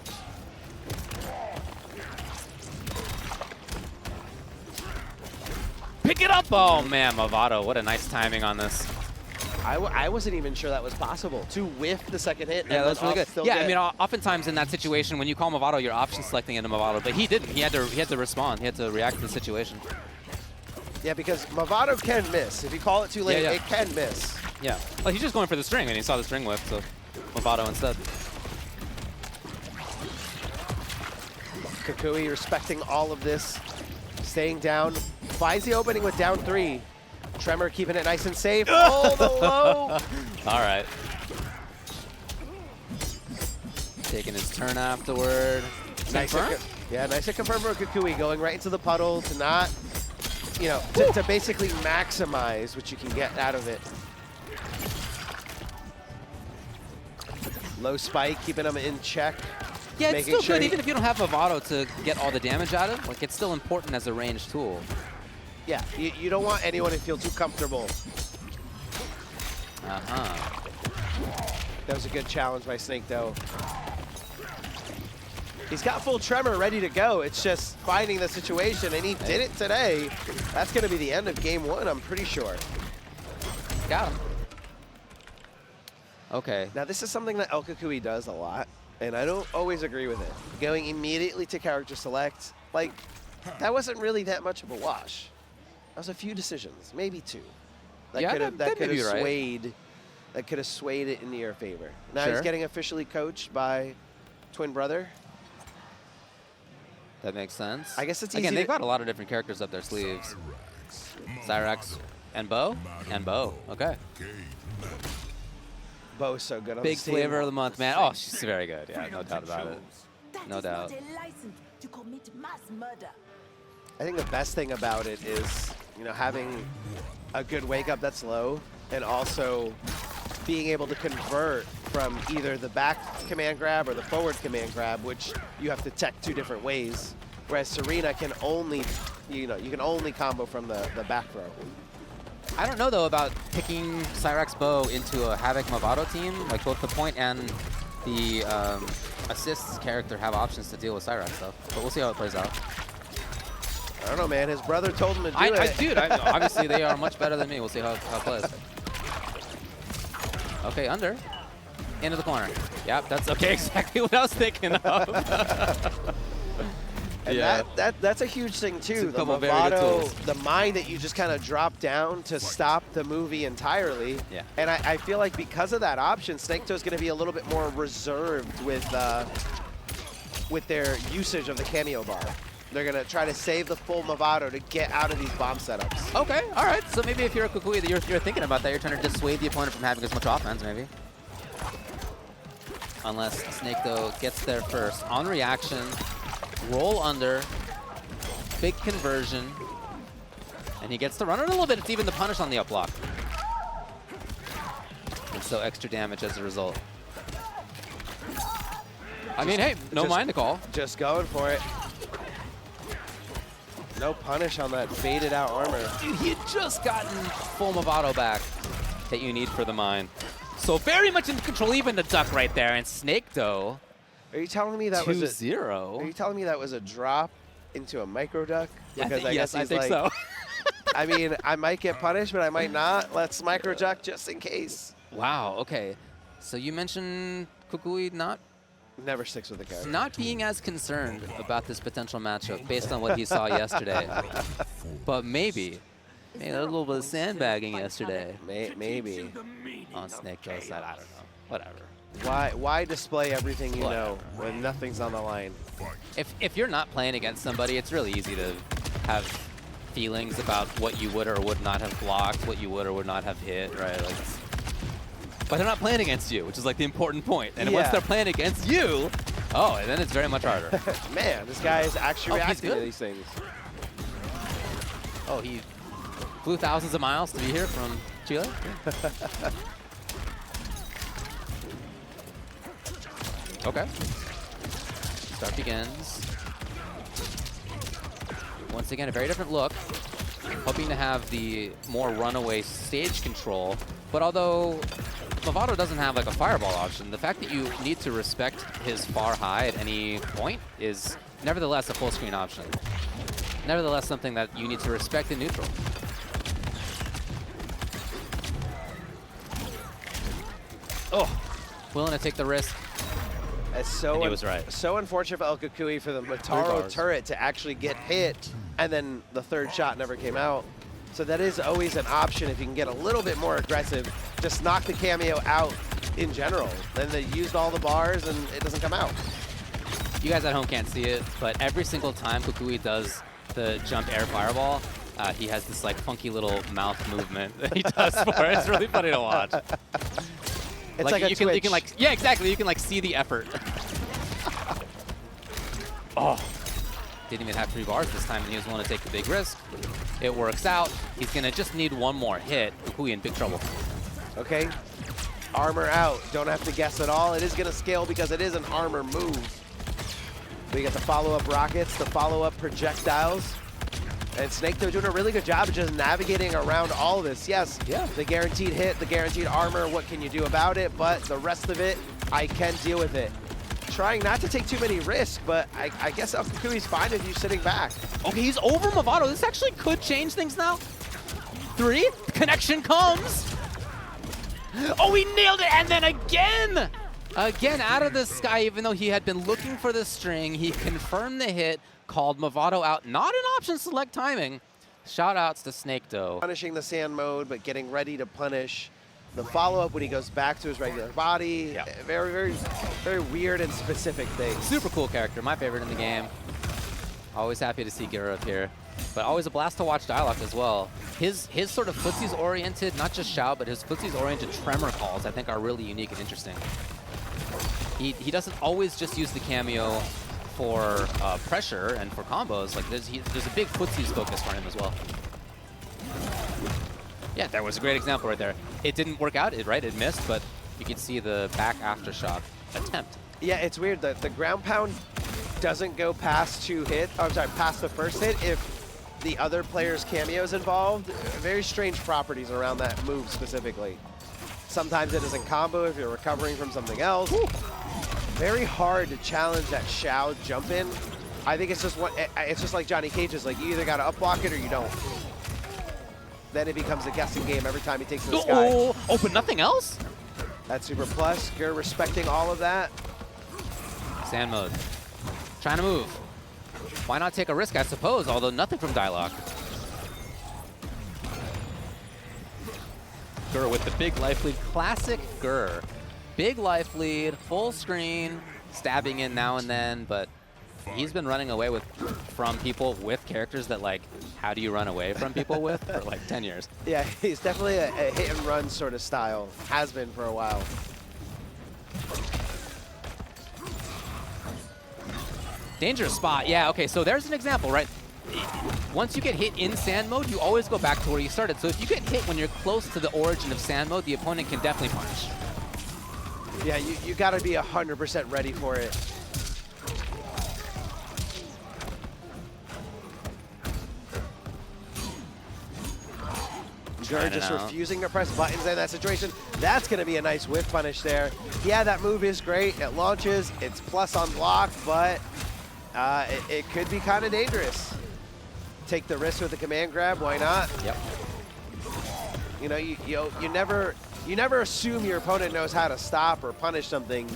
Pick it up! Oh man, Mavado, what a nice timing on this. I wasn't even sure that was possible. To whiff the second hit. Yeah, and that's then really good. still Yeah, get- I mean, oftentimes in that situation, when you call Mavado, you're option selecting into Mavado, but he didn't. He had to respond. He had to react to the situation. Yeah, because Mavado can miss. If you call it too late, Yeah, yeah. it can miss. Yeah. Well, he's just going for the string, and he saw the string whip, so Mavado instead. Kukui respecting all of this, staying down, finds the opening with down 3. Tremor keeping it nice and safe. Oh, the low. All right. Taking his turn afterward. Nice Confirm? hit, yeah, nice to confirm for Kukui, going right into the puddle to not, you know, to basically maximize what you can get out of it. Low spike, keeping him in check. Yeah, it's making still sure good, he- even if you don't have Mavado to get all the damage out of. Like, it's still important as a ranged tool. Yeah, you don't want anyone to feel too comfortable. Uh-huh. That was a good challenge by Snake, though. He's got full Tremor ready to go. It's just finding the situation, and he did it today. That's going to be the end of game 1, I'm pretty sure. Got him. Okay. Now, this is something that El Kukui does a lot, and I don't always agree with it. Going immediately to character select, like, that wasn't really that much of a wash. That was a few decisions, maybe 2. That Yeah, could have that may be right. swayed. That could have swayed it into your favor. Now he's Sure. getting officially coached by twin brother. That makes sense. I guess it's easy Again, they've to- got a lot of different characters up their sleeves. Cyrax and Bo? And Bo. Okay. Bo's so good on Big this team. flavor of the month, man. Oh, she's very good. Yeah, no doubt about it. That No is doubt. not a license to commit mass murder. I think the best thing about it is, you know, having a good wake up that's low, and also being able to convert from either the back command grab or the forward command grab, which you have to tech 2 different ways. Whereas Sareena can only, you know, you can only combo from the back throw. I don't know, though, about picking Cyrax Bo into a Havik Mavado team. Like, both the point and the assists character have options to deal with Cyrax stuff. But we'll see how it plays out. I don't know, man. His brother told him to do it. Dude, obviously they are much better than me. We'll see how it plays. Okay, under. Into the corner. Yep, that's okay. Exactly what I was thinking of. And Yeah. that's a huge thing too. a The couple very good Mavado, tools. the mine that you just kind of drop down to stop the movie entirely. Yeah. And I feel like because of that option, Sektor's going to be a little bit more reserved with their usage of the cameo bar. They're going to try to save the full Mavado to get out of these bomb setups. Okay, all right. So maybe if you're a Kukui, you're thinking about that. You're trying to dissuade the opponent from having as much offense, maybe. Unless Snake, though, gets there first. On reaction, roll under, big conversion, and he gets to run it a little bit. It's even the punish on the up block. And so extra damage as a result. I mean, hey, no mind to call. Just going for it. No punish on that faded out armor. Dude, he had just gotten full Mavado back that you need for the mine. So very much in control, even the duck right there. And Snake, though, Are you telling me that was a 2-0. Are you telling me that was a drop into a micro duck? Because Yes, I he's think like, so. I mean, I might get punished, but I might not. Let's micro duck just in case. Wow, okay. So you mentioned Kukui Never sticks with the character. not being as concerned about this potential matchup based on what he saw yesterday. But maybe a little bit of sandbagging yesterday Maybe. on Snake Joe's side. I don't know. Whatever. Why display everything you know when nothing's on the line? If you're not playing against somebody, it's really easy to have feelings about what you would or would not have blocked, what you would or would not have hit, right? Like, but they're not playing against you, which is like the important point. And once Yeah. they're playing against you, and then it's very much harder. Man, this guy is actually Oh, he's reacting to good? these things. Oh, he flew thousands of miles to be here from Chile? Okay. Start begins. Once again, a very different look. Hoping to have the more runaway stage control. But although Mavado doesn't have like a fireball option, the fact that you need to respect his far high at any point is nevertheless a full screen option. Nevertheless, something that you need to respect in neutral. Oh, willing to take the risk. It's so And he was right. So unfortunate for El Kukui for the Motaro turret to actually get hit, and then the third shot never came out. So that is always an option if you can get a little bit more aggressive. Just knock the cameo out in general. Then they used all the bars and it doesn't come out. You guys at home can't see it, but every single time Kukui does the jump air fireball, he has this like funky little mouth movement that he does for it. It's really funny to watch. It's like a you twitch. can like, yeah, exactly. You can like see the effort. Didn't even have 3 bars this time, and he was willing to take the big risk. It works out. He's gonna just need one more hit. Kukui in big trouble. Okay, armor out. Don't have to guess at all. It is going to scale because it is an armor move. We got the follow-up rockets, the follow-up projectiles. And Snake, they're doing a really good job of just navigating around all of this. Yes, the guaranteed hit, the guaranteed armor, what can you do about it? But the rest of it, I can deal with it. Trying not to take too many risks, but I guess El Kukui's fine if you're sitting back. Okay, he's over Mavado. This actually could change things now. 3, connection comes. Oh, he nailed it, and then again! Again, out of the sky, even though he had been looking for the string, he confirmed the hit, called Mavado out. Not an option select timing. Shout outs to Snake, though. Punishing the sand mode, but getting ready to punish the follow-up when he goes back to his regular body. Yeah. Very, very, very weird and specific things. Super cool character, my favorite in the game. Always happy to see Gura up here. But always a blast to watch Dyloch as well. His sort of footsies-oriented, not just Shao, but his footsies-oriented Tremor calls I think are really unique and interesting. He doesn't always just use the cameo for pressure and for combos. Like there's a big footsies focus for him as well. Yeah, that was a great example right there. It didn't work out, right? It missed, but you could see the back aftershock attempt. Yeah, it's weird that the ground pound doesn't go past 2 hits. Oh, I'm sorry, past the first hit if the other player's cameo is involved. Very strange properties around that move specifically. Sometimes it doesn't combo if you're recovering from something else. Woo. Very hard to challenge that Shao jump in. I think it's just it's just like Johnny Cage's, like you either got to up block it or you don't. Then it becomes a guessing game every time he takes to the sky. Oh, but nothing else? That's super plus. Gur respecting all of that. Sand mode. Trying to move. why not take a risk, I suppose, although nothing from Dyloch. Gur with the big life lead. Classic Gur. Big life lead, full screen, stabbing in now and then, but he's been running away from people with characters that, like, how do you run away from people with for like 10 years? Yeah, he's definitely a hit and run sort of style. Has been for a while. Dangerous spot. Yeah, okay, so there's an example, right? Once you get hit in sand mode, you always go back to where you started. So if you get hit when you're close to the origin of sand mode, the opponent can definitely punish. Yeah, you got to be 100% ready for it. Gur just refusing to press buttons in that situation. That's going to be a nice whiff punish there. Yeah, that move is great. It launches. It's plus on block, but it could be kind of dangerous. Take the risk with the command grab. Why not? Yep. You know, you never assume your opponent knows how to stop or punish something.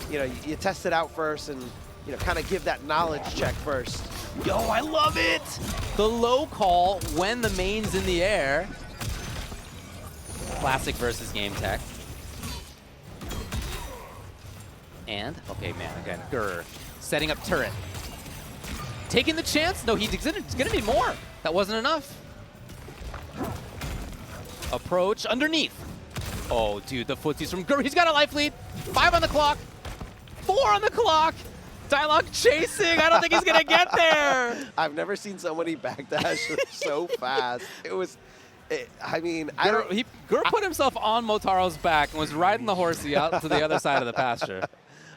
You know, you test it out first and, you know, kind of give that knowledge check first. Yo, I love it! The low call when the main's in the air. Classic versus game tech. And, okay, man, again, Gur setting up turret. Taking the chance? No, he's gonna need more. That wasn't enough. Approach underneath. Oh, dude, the footsies from Gur. He's got a life lead. 5 on the clock. 4 on the clock. Dyloch chasing. I don't think he's gonna get there. I've never seen somebody backdash so fast. It was, I mean, Gur put himself on Motaro's back and was riding the horsey out to the other side of the pasture.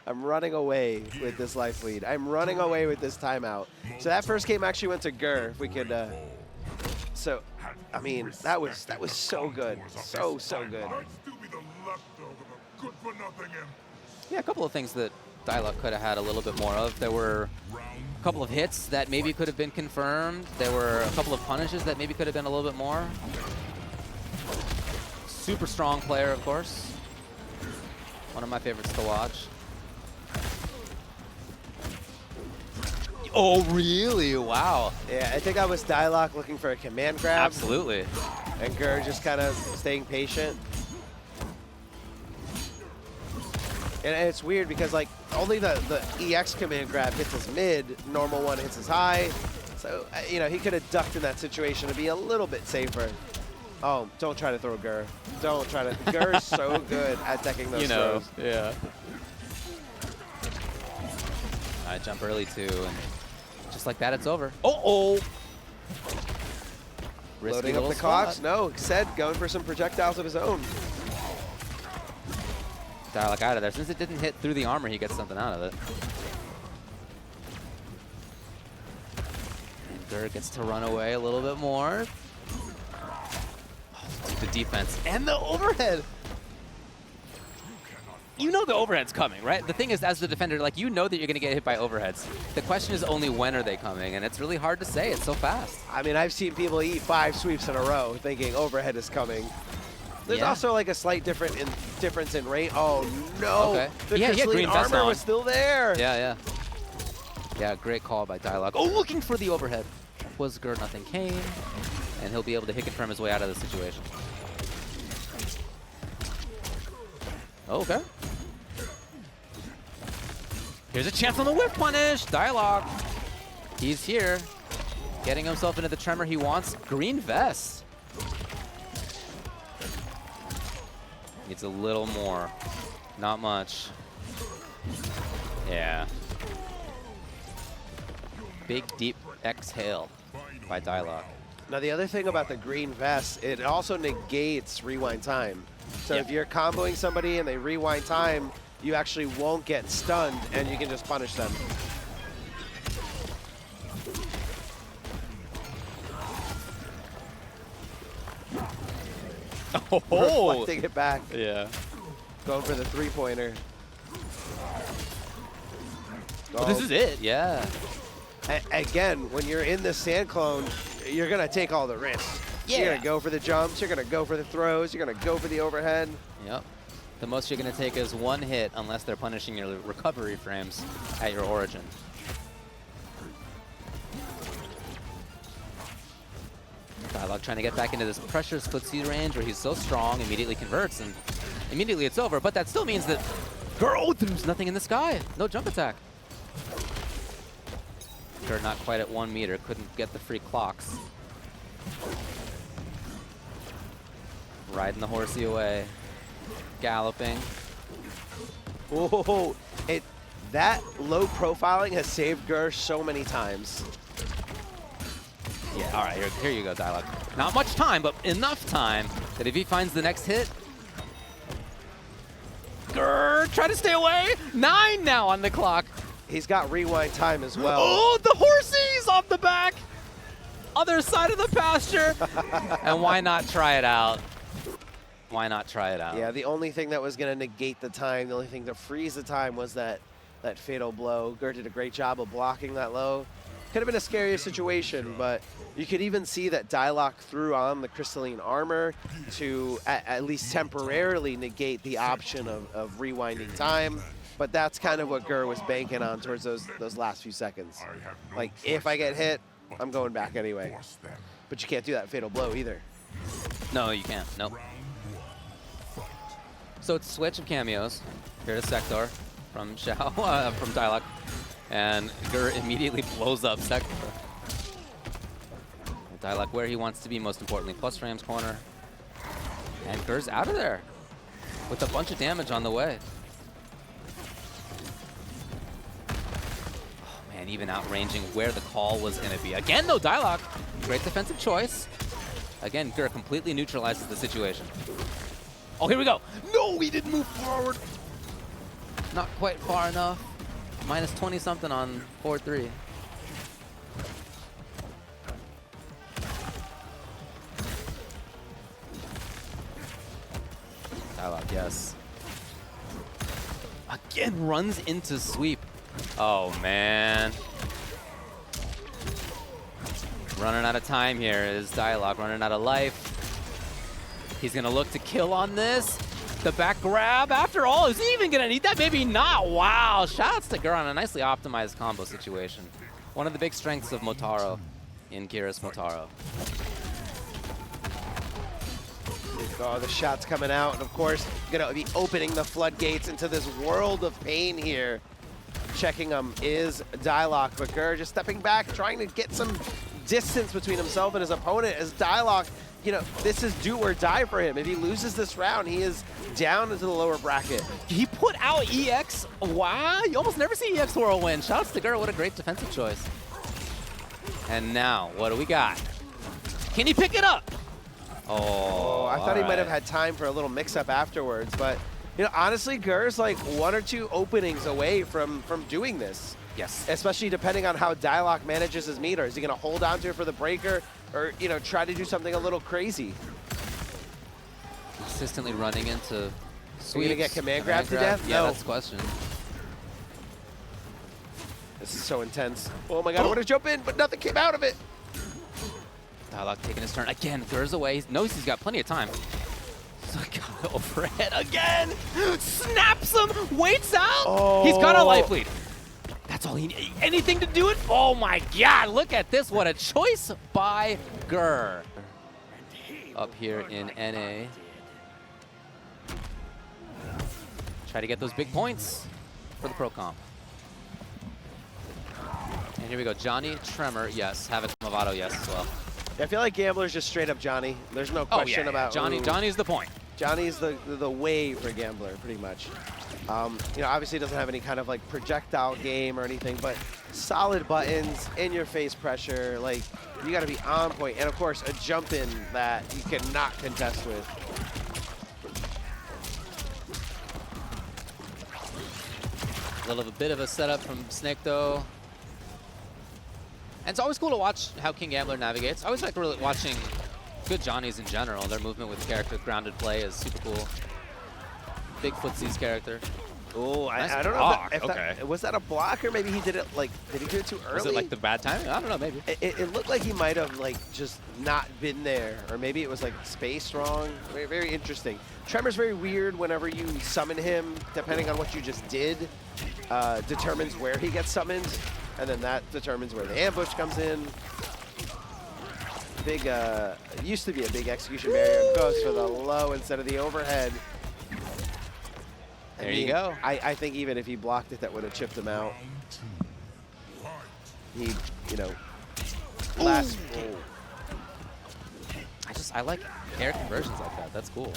I'm running away with this life lead. I'm running away with this timeout. So that first game actually went to Gur. If we could, so, I mean, that was so good, so good. Yeah, a couple of things that Dyloch could have had a little bit more of. There were a couple of hits that maybe could have been confirmed. There were a couple of punishes that maybe could have been a little bit more. Super strong player, of course. One of my favorites to watch. Oh, really? Wow. Yeah, I think I was Dyloch looking for a command grab. Absolutely. And Gur just kind of staying patient. And it's weird because, like, only the EX command grab hits his mid, normal one hits his high. So, you know, he could have ducked in that situation to be a little bit safer. Oh, don't try to throw Gur. Don't try to. Gur's so good at decking those throws. Yeah. I jump early too, and just like that, it's over. Oh! Loading up the cogs. No, said going for some projectiles of his own. Dyloch out of there. Since it didn't hit through the armor, he gets something out of it. And Gur gets to run away a little bit more. Oh, the defense and the overhead. You know the overhead's coming, right? The thing is, as the defender, like, you know that you're going to get hit by overheads. The question is only when are they coming, and it's really hard to say. It's so fast. I mean, I've seen people eat 5 sweeps in a row thinking overhead is coming. There's also like a slight difference in range. Oh no! Okay. The green armor was still there. Yeah. Yeah, great call by Dyloch. Oh, looking for the overhead. Was Gur, nothing came, and he'll be able to hit confirm his way out of the situation. Okay. Here's a chance on the whip punish. Dyloch. He's here, getting himself into the Tremor he wants. Green vest. Needs a little more. Not much. Yeah. Big, deep exhale by Dyloch. Now, the other thing about the green vest, it also negates rewind time. So if you're comboing somebody and they rewind time, you actually won't get stunned, and you can just punish them. Oh! Reflecting it back. Yeah. Going for the three-pointer. Oh, this is it, yeah. Again, when you're in the sand clone, you're going to take all the risks. Yeah. You're going to go for the jumps, you're going to go for the throws, you're going to go for the overhead. Yep. The most you're going to take is 1 hit unless they're punishing your recovery frames at your origin. Dyloch trying to get back into this precious footsie range where he's so strong, immediately converts, and immediately it's over. But that still means that there's nothing in the sky. No jump attack. Not quite at 1 meter, couldn't get the free clocks. Riding the horsey away, galloping. Oh, that low profiling has saved Gur so many times. Yeah, all right, here you go, Dyloch. Not much time, but enough time that if he finds the next hit, Grr, try to stay away. 9 now on the clock. He's got rewind time as well. Oh, the horsey's off the back. Other side of the pasture. And why not try it out? Why not try it out? Yeah, the only thing that was going to negate the time, the only thing to freeze the time was that fatal blow. Gur did a great job of blocking that low. Could have been a scarier situation, but you could even see that Dyloch threw on the crystalline armor to at least temporarily negate the option of rewinding time. But that's kind of what Gur was banking on towards those last few seconds. Like, if I get hit, I'm going back anyway. But you can't do that fatal blow either. No, you can't. Nope. So it's switch of cameos. Here to Sektor from Shao, from Dyloch. And Gur immediately blows up Sektor. Dyloch where he wants to be, most importantly, plus Ram's corner. And Gur's out of there with a bunch of damage on the way. And even outranging where the call was going to be. Again, though, Dyloch, great defensive choice. Again, Gur completely neutralizes the situation. Oh, here we go. No, he didn't move forward. Not quite far enough. Minus 20-something on 4-3. Dyloch, yes. Again, runs into sweep. Oh, man. Running out of time here is Dyloch, running out of life. He's going to look to kill on this. The back grab, after all, is he even going to need that? Maybe not. Wow, shoutouts to Gur on a nicely optimized combo situation. One of the big strengths of Motaro in Kira's Motaro. Oh, the shot's coming out, and of course, going to be opening the floodgates into this world of pain here. Checking him is Dyloch, but Gur just stepping back, trying to get some distance between himself and his opponent as Dyloch, you know, this is do or die for him. If he loses this round, he is down into the lower bracket. He put out EX. Wow, you almost never see EX Whirlwind. Shoutouts to Gur, what a great defensive choice. And now, what do we got? Can he pick it up? Oh, I thought he might have had time for a little mix-up afterwards, but you know, honestly, Gur's like 1 or 2 openings away from doing this. Yes. Especially depending on how Dyloch manages his meter. Is he going to hold on to it for the breaker, or you know, try to do something a little crazy? Consistently running into sweeps. Are we going to get command grab to death? Yeah, No. that's the question. This is so intense. Oh my god, I want to jump in, but nothing came out of it. Dyloch taking his turn again. Gur's away. He knows he's got plenty of time. So got overhead again. Snaps him. Waits out. Oh. He's got a life lead. That's all he needs. Anything to do it. Oh my god, look at this. What a choice by Gur. Up here in NA. Try to get those big points for the pro comp. And here we go. Johnny, Tremor, yes. Havik, Mavado, yes as well. I feel like Gambler's just straight up Johnny. There's no question about Johnny. ooh. Johnny's the point. Johnny's the way for Gambler, pretty much. You know, obviously doesn't have any kind of like projectile game or anything, but solid buttons, in-your-face pressure. Like, you got to be on point, and of course a jump in that you cannot contest with. A little bit of a setup from Snake though. And it's always cool to watch how KingGambler navigates. I always like really watching good Johnnies in general. Their movement with character grounded play is super cool. Big footsies character. Oh, Nice I don't block. know. If that, was that a block, or maybe he did it like, did he do it too early? Was it like the bad timing? I don't know, maybe. It looked like he might have like just not been there, or maybe it was like spaced wrong. Very, very interesting. Tremor's very weird whenever you summon him, depending on what you just did, determines where he gets summoned, and then that determines where the ambush comes in. big, used to be a big execution barrier. Goes for the low instead of the overhead. There you go. I think even if he blocked it, that would have chipped him out. He, you know, last. I like air conversions like that. That's cool.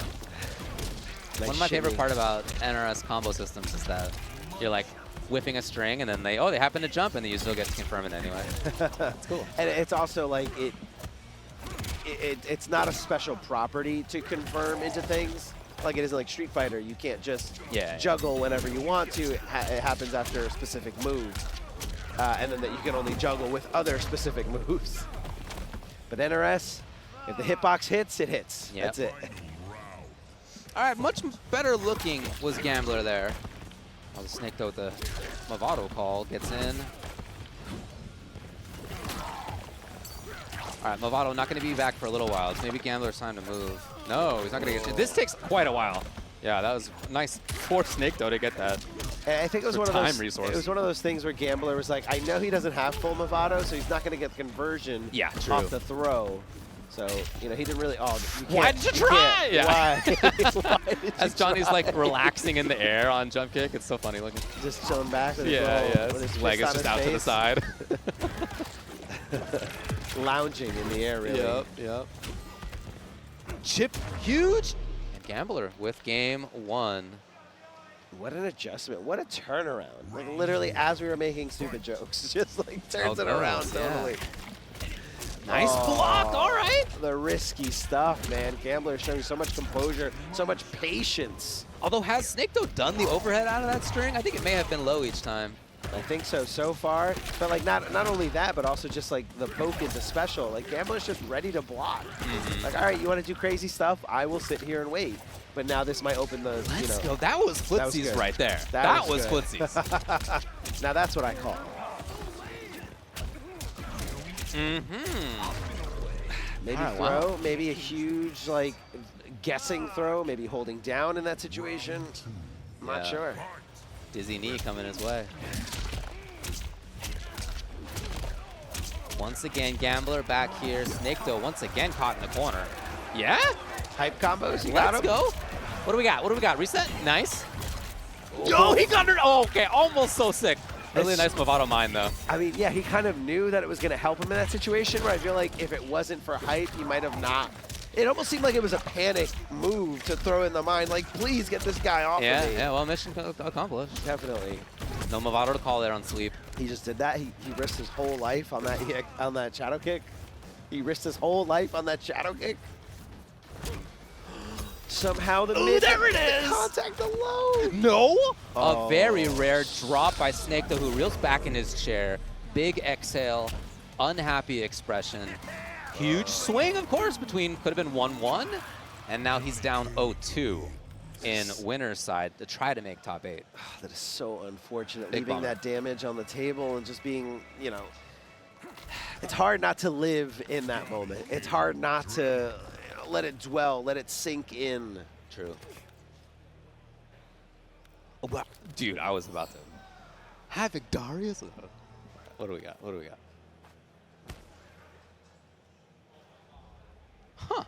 Nice One of my favorite shimmy. part about NRS combo systems is that you're like whipping a string and then they happen to jump and then you still get to confirm it anyway. It's cool. And it's also like it's not a special property to confirm into things like it is like Street Fighter. You can't just juggle whenever you want to. It happens after a specific move. And then that you can only juggle with other specific moves. But NRS, if the hitbox hits, it hits. Yep. That's it. All right, much better looking was Gambler there. Oh, the snake though with the Mavado call gets in. All right, Mavado not going to be back for a little while. It's maybe Gambler's time to move. No, he's not going to get. This takes quite a while. Yeah, that was nice for Snake though to get that. And I think it was one of time those. resource. It was one of those things where Gambler was like, I know he doesn't have full Mavado, so he's not going to get the conversion off the throw. So you know he didn't really. Oh, why did you try? Yeah. Why? Why did you As Johnny's try? like relaxing in the air on jump kick, it's so funny looking. Just chilling back. With His leg is just out to the side. Lounging in the air, really. Yep. Chip huge. And Gambler with game 1. What an adjustment. What a turnaround. Like literally as we were making stupid jokes, just like turns it around totally. Nice block, all right. The risky stuff, man. Gambler showing so much composure, so much patience. Although has Snake though done the overhead out of that string? I think it may have been low each time. I think so far. But like not only that, but also just like the poke into special. Like Gambler's just ready to block. Like, all right, you want to do crazy stuff? I will sit here and wait. But now this might open the, Let's go. That was footsies right there. That was footsies. Now that's what I call. Maybe throw, maybe a huge like guessing throw, maybe holding down in that situation. I'm not sure. Dizzy knee coming his way. Once again, Gambler back here. Snake though once again caught in the corner. Yeah? Hype combos, you got Let's him? go. What do we got? What do we got? Reset? Nice. Oh, he got it. Oh, okay. Almost so sick. Really nice Mavado mine, though. I mean, yeah, he kind of knew that it was going to help him in that situation, where I feel like if it wasn't for hype, he might have not. It almost seemed like it was a panic move to throw in the mine, like, please get this guy off of me. Yeah, well, mission accomplished. Definitely. No Mavado to call there on sleep. He just did that. He risked his whole life on that shadow kick. He risked his whole life on that shadow kick. Somehow the mid there it is! Contact alone. No! A very rare drop by Snake, though, who reels back in his chair. Big exhale, unhappy expression. Huge swing, of course, between could have been 1-1, and now he's down 0-2 in winner's side to try to make top 8. That is so unfortunate, Big leaving bummer. that damage on the table and just being, you know, it's hard not to live in that moment. It's hard not to let it dwell, let it sink in. True. Oh, wow. Dude, I was about to. Havik Darius? What do we got? What do we got? Huh.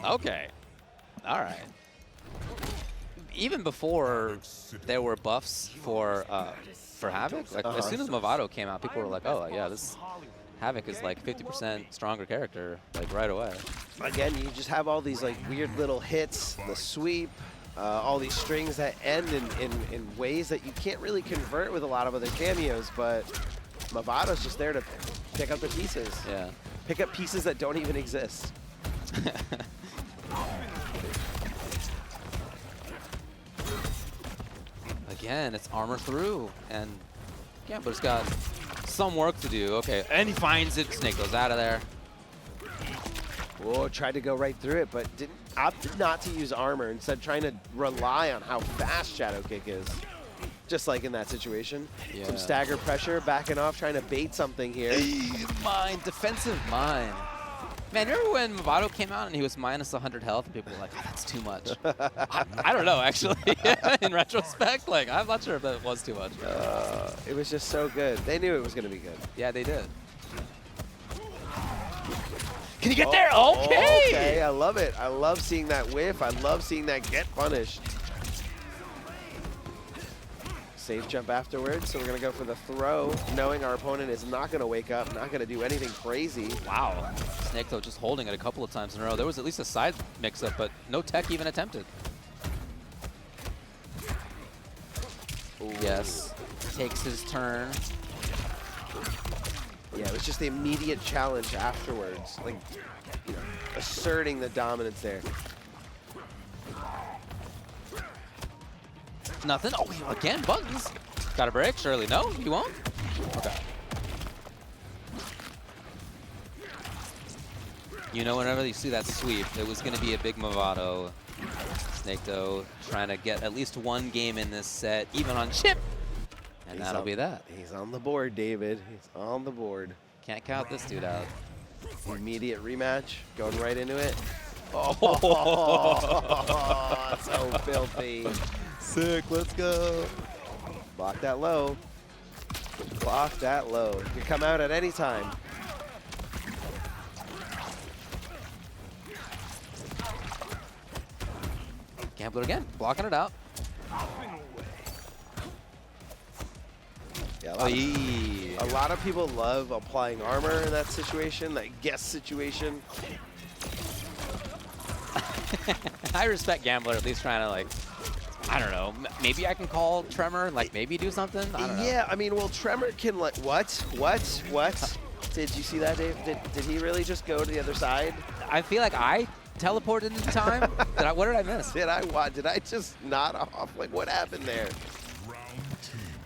Okay. All right. Even before there were buffs for Havik, like as soon as Mavado came out, people were like, "Oh, yeah, this Havik is like 50% stronger character, like right away." Again, you just have all these like weird little hits, the sweep, all these strings that end in ways that you can't really convert with a lot of other cameos, but Mavado's just there to pick up the pieces. Yeah. Pick up pieces that don't even exist. Again, it's armor through, and Gambler's got some work to do. Okay, and he finds it. Snake goes out of there. Whoa, tried to go right through it, but opted not to use armor, instead trying to rely on how fast Shadow Kick is. Just like in that situation. Yeah. Some stagger pressure, backing off, trying to bait something here. Mine, defensive mine. Man, remember when Mavado came out and he was minus 100 health and people were like, oh, that's too much. I don't know, actually. In retrospect, like, I'm not sure if that was too much. It was just so good. They knew it was going to be good. Yeah, they did. Can you get there? Okay. Okay, I love it. I love seeing that whiff. I love seeing that get punished. Safe jump afterwards, so we're going to go for the throw, knowing our opponent is not going to wake up, not going to do anything crazy. Wow. Sektor just holding it a couple of times in a row. There was at least a side mix-up, but no tech even attempted. Ooh. Yes. Takes his turn. Yeah, it was just the immediate challenge afterwards, like, you know, asserting the dominance there. Nothing. Oh, again, buttons. Got a break? Surely. No, he won't? Okay. You know, whenever you see that sweep, it was going to be a big Mavado. Sektor trying to get at least one game in this set, even on chip. And that'll be that. He's on the board, David. He's on the board. Can't count this dude out. Immediate rematch, going right into it. Oh, so filthy. Sick, let's go. Block that low. Block that low. You can come out at any time. Gambler again, blocking it out. Yeah, a lot of people love applying armor in that situation, that guess situation. I respect Gambler at least trying to, like, I don't know, maybe I can call Tremor, like maybe do something? I don't know. Yeah, I mean, well, Tremor can, like, what? Did you see that, Dave? Did he really just go to the other side? I feel like I teleported into time. What did I miss? Did I just nod off? Like, what happened there?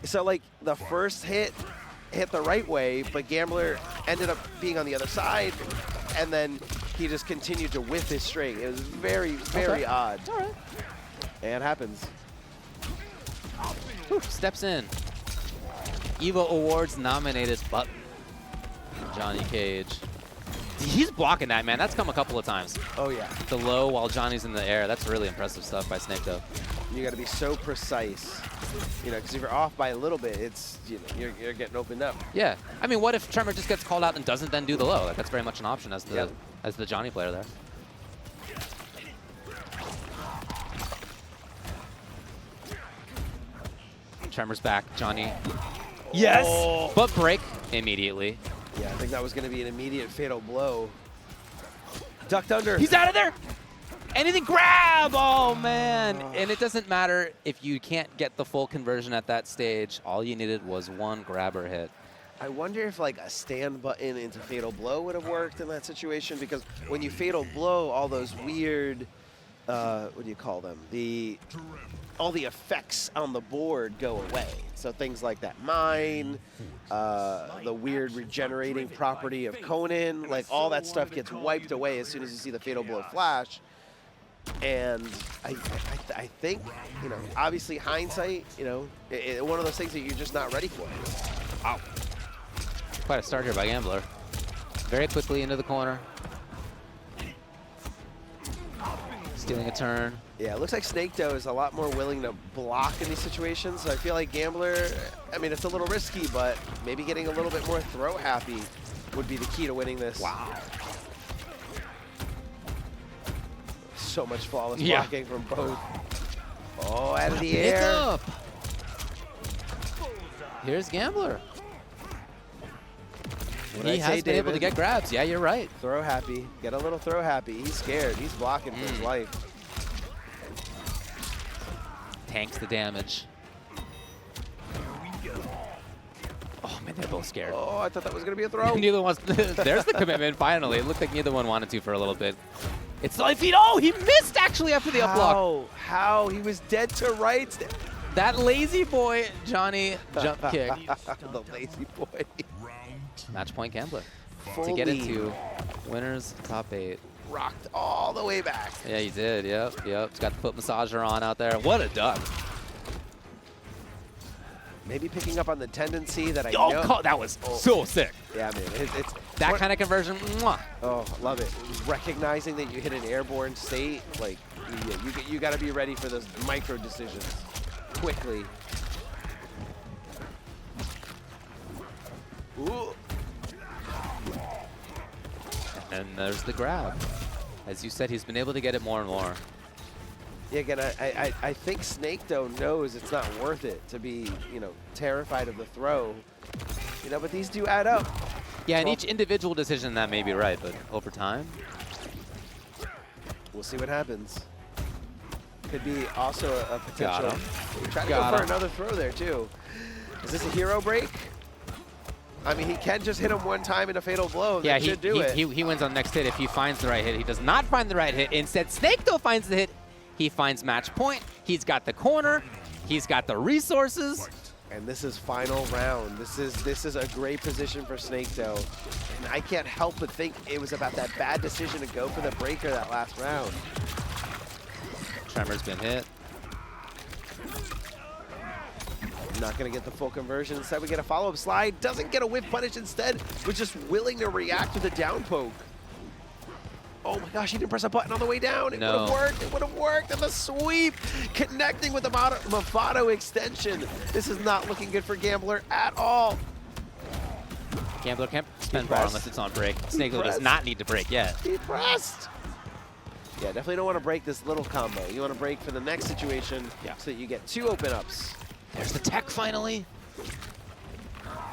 So, like, the first hit the right way, but Gambler ended up being on the other side, and then he just continued to whiff his string. It was very, very odd. It's all right. And it happens. Whew, steps in. EVO Awards nominated button. Johnny Cage. He's blocking that, man. That's come a couple of times. Oh, yeah. The low while Johnny's in the air. That's really impressive stuff by Sektor. You got to be so precise, you know, because if you're off by a little bit, it's, you know, you're getting opened up. Yeah. I mean, what if Tremor just gets called out and doesn't then do the low? Like, that's very much an option as the as the Johnny player there. Tremor's back. Johnny. Yes! Oh. But break immediately. Yeah, I think that was going to be an immediate fatal blow. Ducked under. He's out of there! Anything grab! Oh, man. And it doesn't matter if you can't get the full conversion at that stage. All you needed was one grabber hit. I wonder if, like, a stand button into fatal blow would have worked in that situation, because when you fatal blow, all those weird, what do you call them? All the effects on the board go away. So things like that mine, the weird regenerating property of Conan, like all that stuff gets wiped away as soon as you see the fatal blow flash. And I think, you know, obviously hindsight, you know, one of those things that you're just not ready for. Wow. Quite a start here by Gambler. Very quickly into the corner. Stealing a turn. Yeah, it looks like Sektor is a lot more willing to block in these situations. So I feel like Gambler, I mean, it's a little risky, but maybe getting a little bit more throw happy would be the key to winning this. Wow. So much flawless blocking from both. Oh, out of the air. Up. Here's Gambler. He has been able to get grabs. Yeah, you're right. Throw happy. Get a little throw happy. He's scared. He's blocking for his life. Tanks the damage. Oh, man, they're both scared. Oh, I thought that was going to be a throw. Neither one's... There's the commitment, finally. It looked like neither one wanted to for a little bit. It's life feed. Oh, he missed, actually, after the up block. How? He was dead to rights. That lazy boy, Johnny, jump kick. The lazy boy. Match point Gambler. Full to get lead. into winners top 8. Rocked all the way back. Yeah, he did. Yep. He's got the foot massager on out there. What a duck. Maybe picking up on the tendency that I know. Oh, that was so sick. Yeah, man. It's that kind of conversion. Mwah. Oh, love it. Recognizing that you hit an airborne state, like, you got to be ready for those micro decisions quickly. Ooh. And there's the grab. As you said, he's been able to get it more and more. Yeah, again, I think Snake, though, knows it's not worth it to be, you know, terrified of the throw. You know, but these do add up. Yeah, and each individual decision that may be right, but over time, we'll see what happens. Could be also a potential. Got him. Trying to go for another throw there, too. Is this a hero break? I mean, he can just hit him one time in a fatal blow. yeah, That should do it. he wins on the next hit if he finds the right hit. He does not find the right hit. Instead, Snake, though, finds the hit. He finds match point. He's got the corner. He's got the resources. And this is final round. This is a great position for Snake, though. And I can't help but think it was about that bad decision to go for the breaker that last round. Tremor's been hit. Not going to get the full conversion. Instead, we get a follow-up slide. Doesn't get a whiff punish instead. Was just willing to react with a down poke. Oh my gosh, he didn't press a button on the way down. It would have worked. It would have worked. And the sweep connecting with the Mavado extension. This is not looking good for Gambler at all. Gambler can't spend bar unless it's on break. Snake does not need to break yet. He pressed. Yeah, definitely don't want to break this little combo. You want to break for the next situation so that you get 2 open ups. There's the tech finally.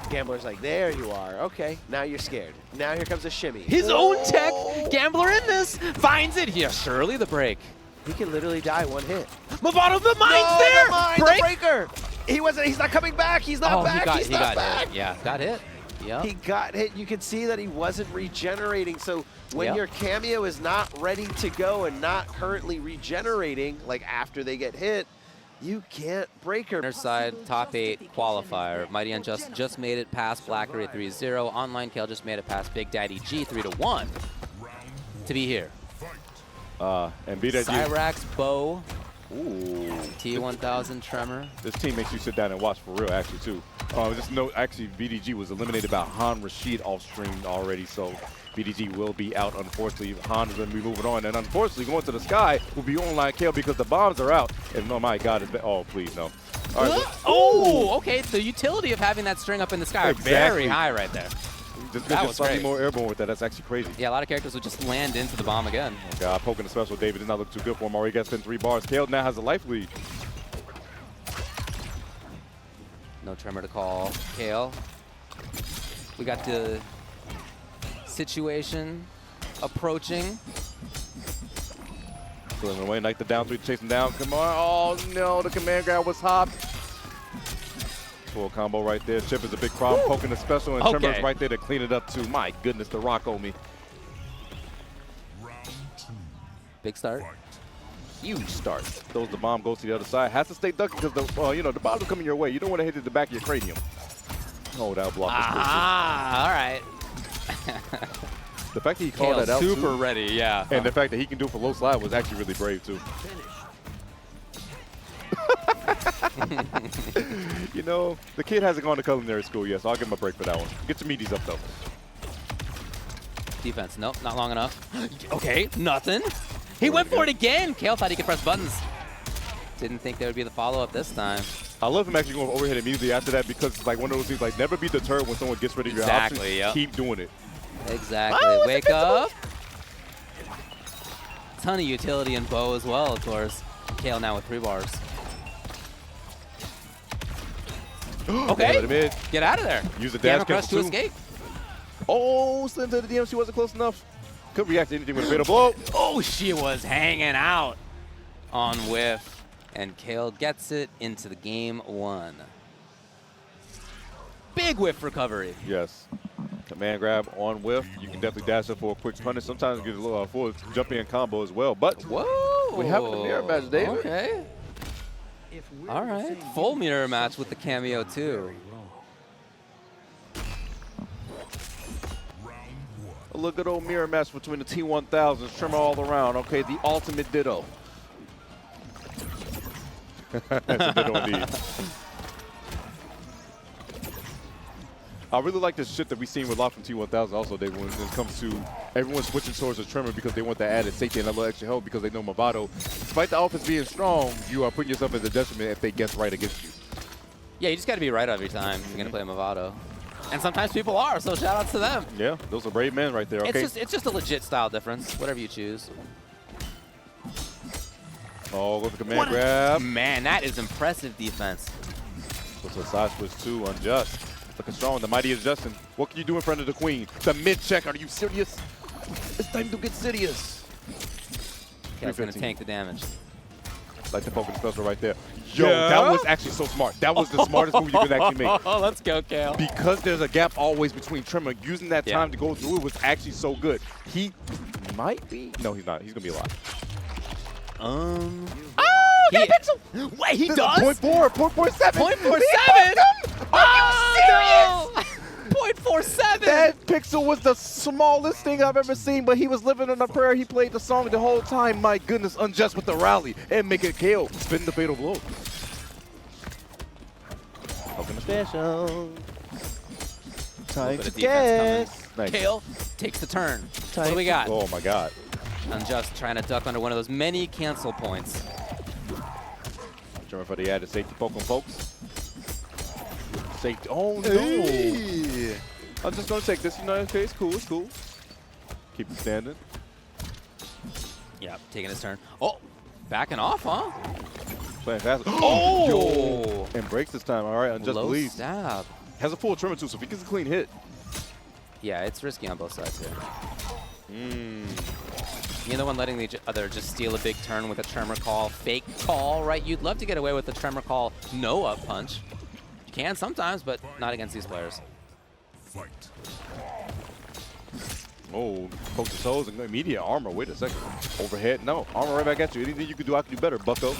Gambler's like, there you are. Okay, now you're scared. Now here comes a shimmy. His own tech. Gambler in this. Finds it here. Surely the break. He can literally die one hit. Mavado, the mine's there. The mine, break. the breaker. He's not coming back. He's not back. He's not back. Hit. Yeah, got hit. Yeah. He got hit. You can see that he wasn't regenerating. So when your cameo is not ready to go and not currently regenerating, like after they get hit, you can't break her. Inner side, top 8 qualifier. MightyUnjust just made it past Blachary 3-0. Online Kale just made it past Big Daddy G 3-1 to be here. And beat Cyrax, Bow, Ooh. T1000 Tremor. This team makes you sit down and watch for real, actually, too. Just note, actually, BDG was eliminated by Han Rashid off stream already, so BDG will be out, unfortunately. Han is going to be moving on, and unfortunately, going to the sky will be online kill because the bombs are out. And oh my God, oh, please, no. All right, oh, okay. The utility of having that string up in the sky are very high right there. That was slightly more airborne with that. That's actually crazy. Yeah, a lot of characters would just land into the bomb again. Oh God, poking the special. David did not look too good for him. Already got spent 3 bars. Kale now has a life lead. No Tremor to call. Kale. We got the situation approaching. Pulling away, like the down 3 to chase him down. Come on. Oh no, the command grab was hopped. Full combo right there. Chip is a big problem. Poking the special, and Tremor's right there to clean it up too. My goodness, the rock on me. Big start. Huge start. Throws the bomb, goes to the other side. Has to stay ducking because the you know, the bomb's coming your way. You don't want to hit it in the back of your cranium. Oh, that block was all right. The fact that he called that out super too, ready, yeah. And the fact that he can do it for low slide was actually really brave too. You know, the kid hasn't gone to culinary school yet, so I'll give him a break for that one. Get your meaties up though. Defense, nope, not long enough. Okay, nothing. He went for it again. Kale thought he could press buttons. Didn't think there would be the follow-up this time. I love him actually going overhead immediately after that because it's like one of those things like never be deterred when someone gets rid of your options. Yep. Keep doing it. Exactly. Wake up. Ton of utility in Bow as well, of course. Kale now with 3 bars. Okay. Get out of there. Use the dash crush to escape. Oh, slid to the DMC wasn't close enough. Could react to anything with a fatal blow. Oh, she was hanging out on whiff. And Kale gets it into the game 1. Big whiff recovery. Yes. Command grab on whiff. You can definitely dash up for a quick punish. Sometimes get a little full jump in combo as well. But we have a mirror match, David. Okay. All right. Full mirror match with the cameo too. A look at old mirror match between the T1000s. Tremor all around. Okay, the ultimate ditto. That's a ditto indeed. I really like this shit that we've seen with a lot from T1000 also, David, when it comes to everyone switching towards the Tremor because they want that added safety and a little extra help because they know Mavado. Despite the offense being strong, you are putting yourself at a detriment if they guess right against you. Yeah, you just got to be right every time if you're going to play Mavado. And sometimes people are, so shout out to them. Yeah, those are brave men right there. Okay. It's just a legit style difference, whatever you choose. Oh, go for command grab. Man, that is impressive defense. What's a side switch too? Unjust. Looking strong. The mighty is Justin. What can you do in front of the queen? The mid check. Are you serious? It's time to get serious. Kale's going to tank the damage. Like the poking special right there. Yo, that was actually so smart. That was the smartest move you could actually make. Oh, let's go, Kale. Because there's a gap always between Tremor. Using that time to go through it was actually so good. He might be. No, he's not. He's going to be alive. Oh, he pixel! Wait, he does? 0.4, 0.47. 0.47? Are you serious? 0.47! That pixel was the smallest thing I've ever seen, but he was living on a prayer. He played the song the whole time. My goodness, Unjust with the rally and make it KO. Spin the fatal blow. Open special. Time to guess. Nice. Kale takes the turn. What do we got? Oh my God. Unjust trying to duck under one of those many cancel points. Tremor for the added safety poke on folks. Safety. Oh no. Hey. I'm just gonna take this. You know, okay, it's cool. It's cool. Keep it standing. Yeah, taking his turn. Oh, backing off, huh? Playing fast. Oh! And breaks this time. All right, Unjust Low believes. stab. Has a full Tremor too, so if he gets a clean hit. Yeah, it's risky on both sides here. You're the one letting the other just steal a big turn with a Tremor call, fake call, right? You'd love to get away with the Tremor call, no up punch. You can sometimes, but not against these players. Fight. Oh, poke the toes and immediate armor. Wait a second. Overhead. No, armor right back at you. Anything you can do, I can do better, bucko.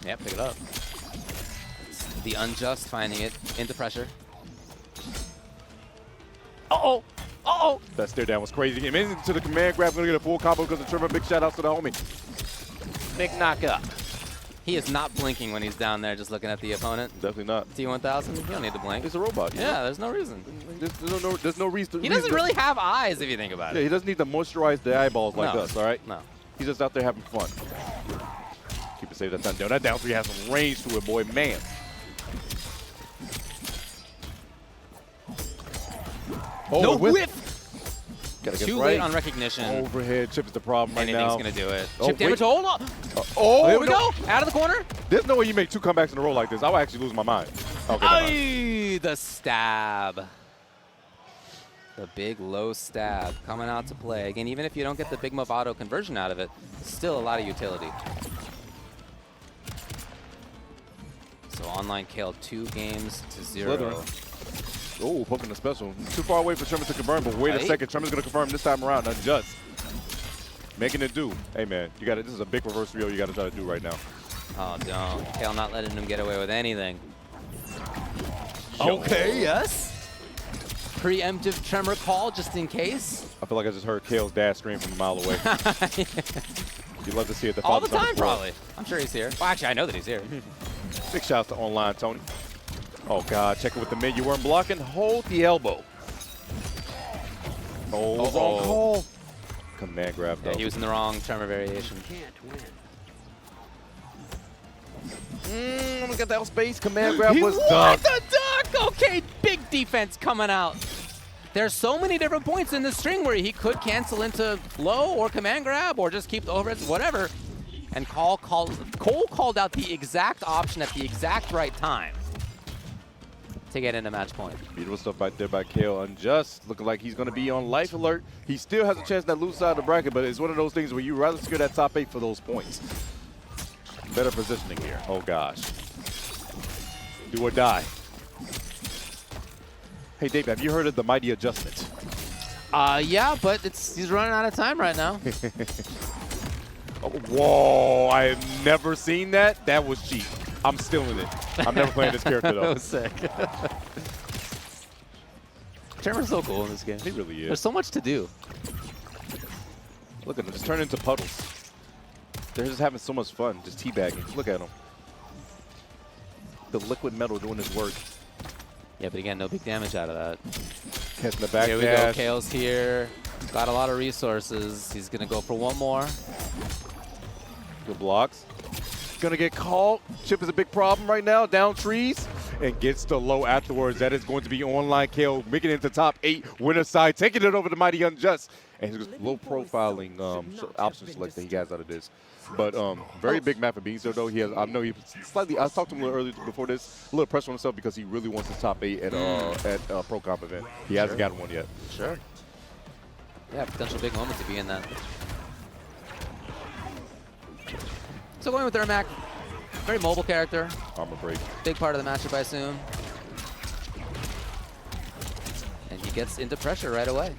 Yeah, pick it up. The Unjust finding it into pressure. Uh-oh! Uh-oh! That stare down was crazy. Amazing to the command grab. Gonna get a full combo because of Tremor. Big shout outs to the homie. Big knockup. He is not blinking when he's down there just looking at the opponent. Definitely not. T1000, you don't need to blink. He's a robot. Yeah, there's no reason. There's no reason. He doesn't really have eyes if you think about Yeah, it. he doesn't need to moisturize the eyeballs like No. us, all right? No. He's just out there having fun. Keep it safe. That down. That down three has some range to it, boy. Man. Oh, No whiff. whiff! Gotta get Too right. late on recognition. Overhead chip is the problem right Anything's now. going to do it. Oh, Chip damage, wait. hold on. Oh, Here we no. go. Out of the corner. There's no way you make two comebacks in a row like this. I would actually lose my mind. Okay, never mind. Ay, the stab. The big low stab coming out to play. Again, even if you don't get the big Mavado conversion out of it, still a lot of utility. So online Kale 2 games to 0. Oh, poking the special. Too far away for Tremor to confirm, but wait a second. Tremor's going to confirm this time around. Unjust. Making it do. Hey, man, you got it. This is a big reverse 3-0 you got to try to do right now. Oh, don't. Kale not letting him get away with anything. Okay, yes. Preemptive Tremor call just in case. I feel like I just heard Kale's dad scream from a mile away. You'd love to see it. The All the father's on time, floor. probably. I'm sure he's here. Well, actually, I know that he's here. Big shout out to online, Tony. Oh, God. Check it with the mid. You weren't blocking. Hold the elbow. Oh, wrong call. Command grab, though. Yeah, he was in the wrong Tremor variation. I'm going to get that space. Command grab was What ducked. the duck? Okay, big defense coming out. There's so many different points in this string where he could cancel into low or command grab or just keep the overheads, whatever. And Cole called out the exact option at the exact right time to get into match point. Beautiful stuff right there by Kale. Unjust, looking like he's going to be on life alert. He still has a chance in that loose side of the bracket, but it's one of those things where you rather secure that top 8 for those points. Better positioning here. Oh, gosh. Do or die. Hey, Dave, have you heard of the mighty adjustment? Yeah, but he's running out of time right now. Oh, whoa, I have never seen that. That was cheap. I'm stealing it. I'm never playing this character, though. That was sick. Tremor's so cool in this game. He really is. There's so much to do. Look at them just turn into puddles. They're just having so much fun, just teabagging. Look at them. The liquid metal doing his work. Yeah, but again, no big damage out of that. Catching the back Here we go. dash. Kale's here. Got a lot of resources. He's going to go for one more. Good blocks. Gonna get called. Chip is a big problem right now. Down trees. and gets the low afterwards. That is going to be online KO, making it into top 8 winner side, taking it over to MightyUnjust. And he's low profiling option select that he has out of this. But very big map for beancel though. He has, I know he slightly, I talked to him a little earlier before this, a little pressure on himself because he really wants his top 8 at Pro Comp event. He hasn't gotten one yet. Sure. Yeah, potential big moment to be in that. So going with Ermac, very mobile character. Armor break. Big part of the matchup, I assume. And he gets into pressure right away.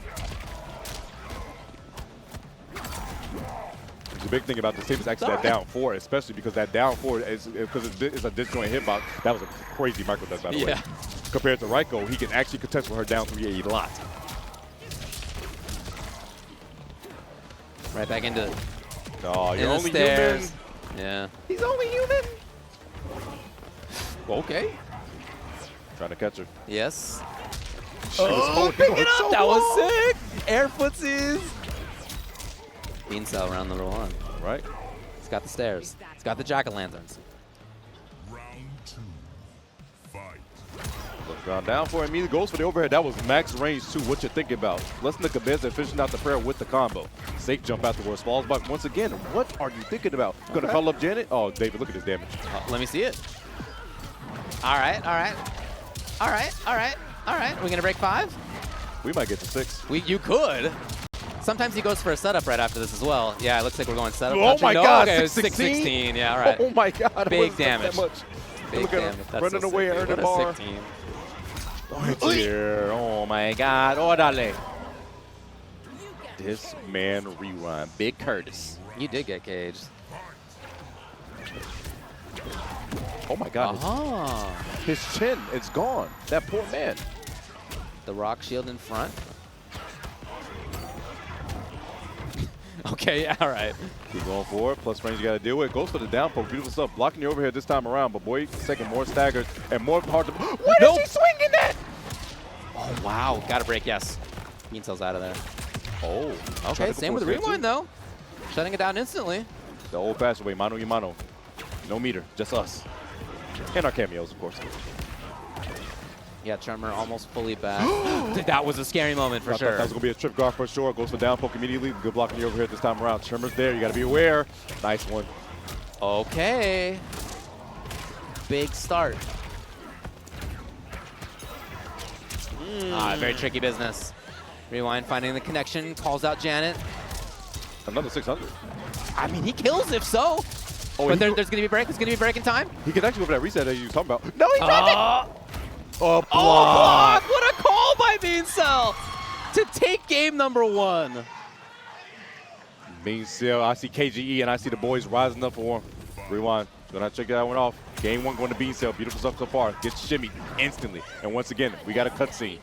The big thing about this team is actually that down 4, especially because that down 4 is because it's a disjoint hitbox. That was a crazy micro dust, by the way. Compared to Reiko, he can actually contest with her down 3 a lot. Right back into Oh, you're the only stairs. human. Yeah. He's only human. Okay. Trying to catch her. Yes. Oh, pick it up. That was sick. Air footsies. beancel round number 1. Right. It's got the stairs. It's got the jack-o'-lanterns. Ground down for him. He goes for the overhead. That was max range too. What you thinking about? Let's look at Bez and finishing out the prayer with the combo. Sake jump afterwards. Falls back once again. What are you thinking about? Gonna call up Janet? Oh, David, look at this damage. Let me see it. All right, all right. All right, all right, all right. Are we gonna break 5? We might get to 6. You could. Sometimes he goes for a setup right after this as well. Yeah, it looks like we're going setup. Oh my God, okay, 616? 616. Yeah, all right. Oh my God. Big damage. That much. Big Look at damage. him That's running so away, sick, earning dude. a What a bar. sick team. It's here. Oh my God. Orale. This man rewind. Big Curtis. You did get caged. Oh my God. His chin is gone. That poor man. The rock shield in front. Okay, all right. Keep going forward. Plus range you got to deal with. Goes for the down poke. Beautiful stuff. Blocking the overhead this time around. But boy, second more staggered and more hard to. What is he swinging at? Oh, wow. Got to break, yes. beancel's out of there. Oh. Okay, same with Rewind, though. Shutting it down instantly. The old-fashioned way. Mano y mano. No meter. Just us. And our cameos, of course. Yeah, Tremor almost fully back. That was a scary moment for I sure. thought that was going to be a trip guard for sure. Goes for down poke immediately. Good blocking the overhead this time around. Tremor's there. You got to be aware. Nice one. Okay. Big start. Very tricky business. Rewind finding the connection. Calls out Janet. Another 600. I mean, he kills if so. Oh, But there's going to be a break. It's going to be a break in time. He can actually go for that reset that you were talking about. No, he dropped it. Oh, block. Block! What a call by beancel to take game number 1. beancel. I see KGE and I see the boys rising up for him. Rewind. Gonna have to check that one off. Game 1 going to beancel. Beautiful stuff so far. Gets shimmied instantly. And once again, we got a cutscene.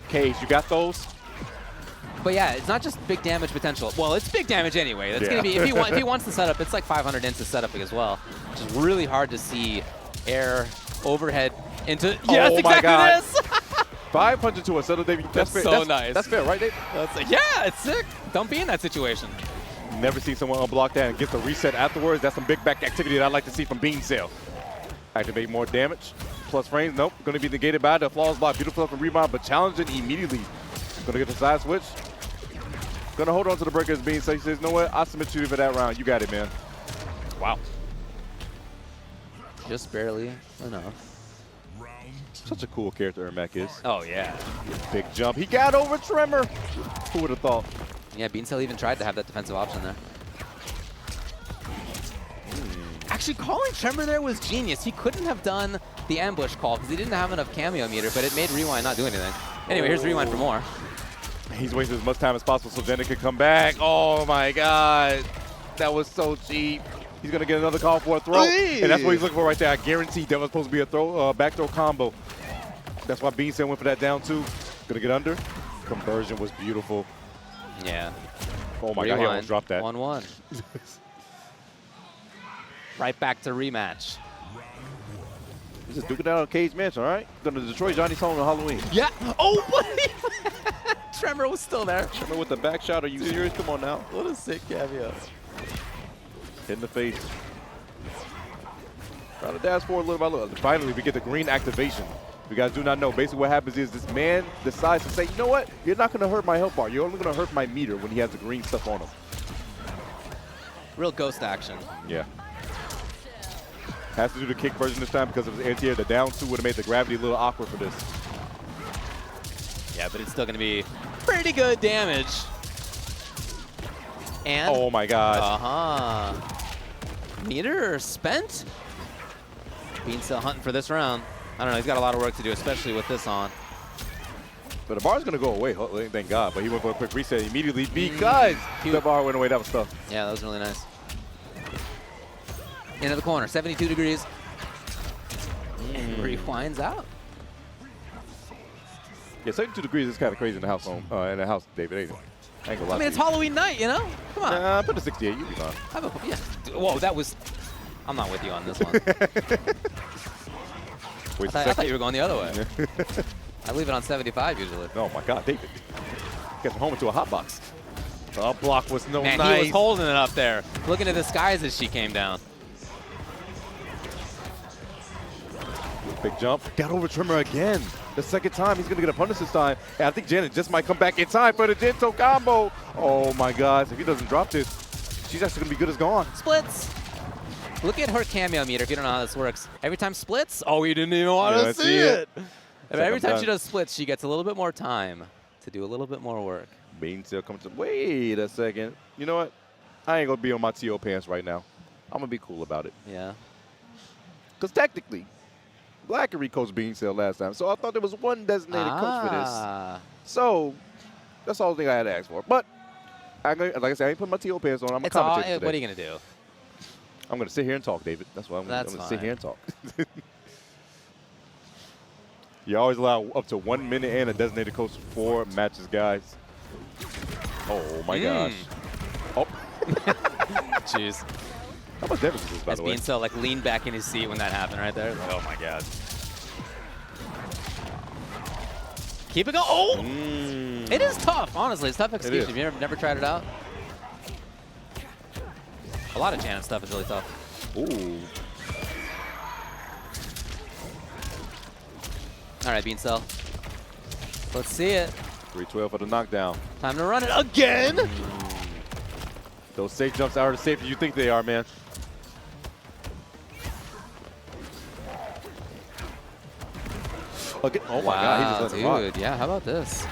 Cage, you got those? But yeah, it's not just big damage potential. Well, it's big damage anyway. That's gonna be if he wants the setup, it's like 500 into setup as well. Which is really hard to see air overhead into. Yes, oh exactly my God. this. 500 to a settle, David. That's fair. so nice. That's fair, right, Dave? That's like, yeah, it's sick. Don't be in that situation. Never seen someone unblock that and get the reset afterwards. That's some big back activity that I'd like to see from beancel. Activate more damage. Plus frames, nope. Going to be negated by the flawless block. Beautiful from rebound, but challenging immediately. Going to get the side switch. Going to hold on to the breakers. beancel. He says, you know what? I'll submit to you for that round. You got it, man. Wow. Just barely enough. Such a cool character Ermac is. Oh, yeah. Big jump. He got over Tremor. Who would have thought? Yeah, beancel even tried to have that defensive option there. Actually, calling Tremor there was genius. He couldn't have done the ambush call because he didn't have enough cameo meter, but it made Rewind not do anything. Anyway, here's Rewind for more. He's wasting as much time as possible so Janet can come back. Oh, my God. That was so cheap. He's going to get another call for a throw. And that's what he's looking for right there. I guarantee that was supposed to be a throw, back throw combo. That's why beancel went for that down, too. Going to get under. Conversion was beautiful. Yeah. Oh, my God. He almost dropped that. 1-1. Right back to rematch. He's just duking it out on Cage Mansion, all right? Going to destroy Johnny's home on Halloween. Yeah. Oh, buddy. Tremor was still there. Tremor with the back shot. Are you serious? Come on now. What a sick cameo. Hit in the face. Trying to dash forward little by little. Finally, we get the green activation. If you guys do not know, basically what happens is this man decides to say, you know what? You're not going to hurt my health bar. You're only going to hurt my meter when he has the green stuff on him. Real ghost action. Yeah. Has to do the kick version this time because of his anti-air. The down two would have made the gravity a little awkward for this. Yeah, but it's still going to be pretty good damage. And Oh my God. Meter spent. Beancel hunting for this round. I don't know. He's got a lot of work to do, especially with this on. But the bar's going to go away, thank God. But he went for a quick reset immediately because the bar went away. That was tough. Yeah, that was really nice. Into the corner, 72 degrees. And rewinds out. Yeah, 72 degrees is kind of crazy in the house, David. Ain't it? I ain't gonna lie I mean, to it's you. Halloween night, you know? Come on. Put the 68, you'll be fine. Yeah. Whoa, that was... I'm not with you on this one. Wait I thought you were going the other way. I leave it on 75 usually. Oh my God, David. Got home into a hot box. The block was no Man, nice. he was holding it up there, looking at the skies as she came down. Big jump. Got over Tremor again. The second time, he's going to get a punish this time. And I think Janet just might come back in time for the Gento combo. Oh my gosh, if he doesn't drop this, she's actually going to be good as gone. Splits. Look at her cameo meter if you don't know how this works. Every time splits, oh, you didn't even want to see it. And every time she does splits, she gets a little bit more time to do a little bit more work. Beancel comes to, wait a second. You know what? I ain't going to be on my TO pants right now. I'm going to be cool about it. Yeah. Because technically, Blachary coached Beancel last time, so I thought there was one designated coach for this. So that's all the thing I had to ask for. But like I said, I ain't put my TO pants on. I'm a commentator today. What are you going to do? I'm going to sit here and talk, David. That's what I'm going to sit here and talk. You always allow up to 1 minute and a designated coach for 4 matches, guys. Oh my gosh. Oh. Jeez. How much damage is this, by the way? Beancel like leaned back in his seat when that happened right there. Like, oh my God. Keep it going. Oh! It is tough, honestly. It's tough execution. Have you never tried it out? A lot of Janet stuff is really tough. Ooh. All right, Beancel. Let's see it. 312 for the knockdown. Time to run it again. Those safe jumps are the safer you think they are, man. Okay. Oh my God, he just let it rock. Dude, yeah, how about this?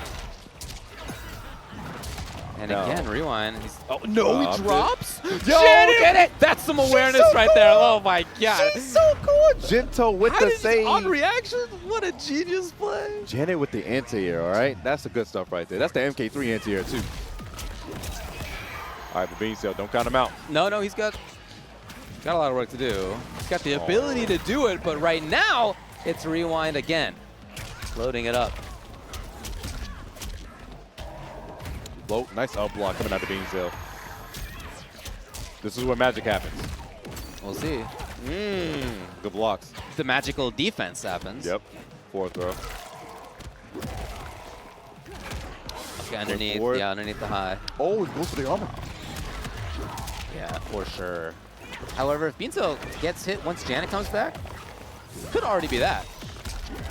And again, rewind. Oh, no, he drops? Yo, get it! That's some awareness right there. Oh my God. She's so good. Gento with the save. On reaction? What a genius play. Janet with the anti-air, all right? That's the good stuff right there. That's the MK3 anti-air, too. All right, but Beancel, don't count him out. No, he's got a lot of work to do. He's got the ability to do it, but right now, it's rewind again. Loading it up. Low, nice up block coming out of Beancel. This is where magic happens. We'll see. Good blocks. The magical defense happens. Yep. Forward throw. Okay, underneath. Forward. Yeah, underneath the high. Oh, he goes for the armor. Yeah, for sure. However, if Beancel gets hit once Janet comes back, could already be that.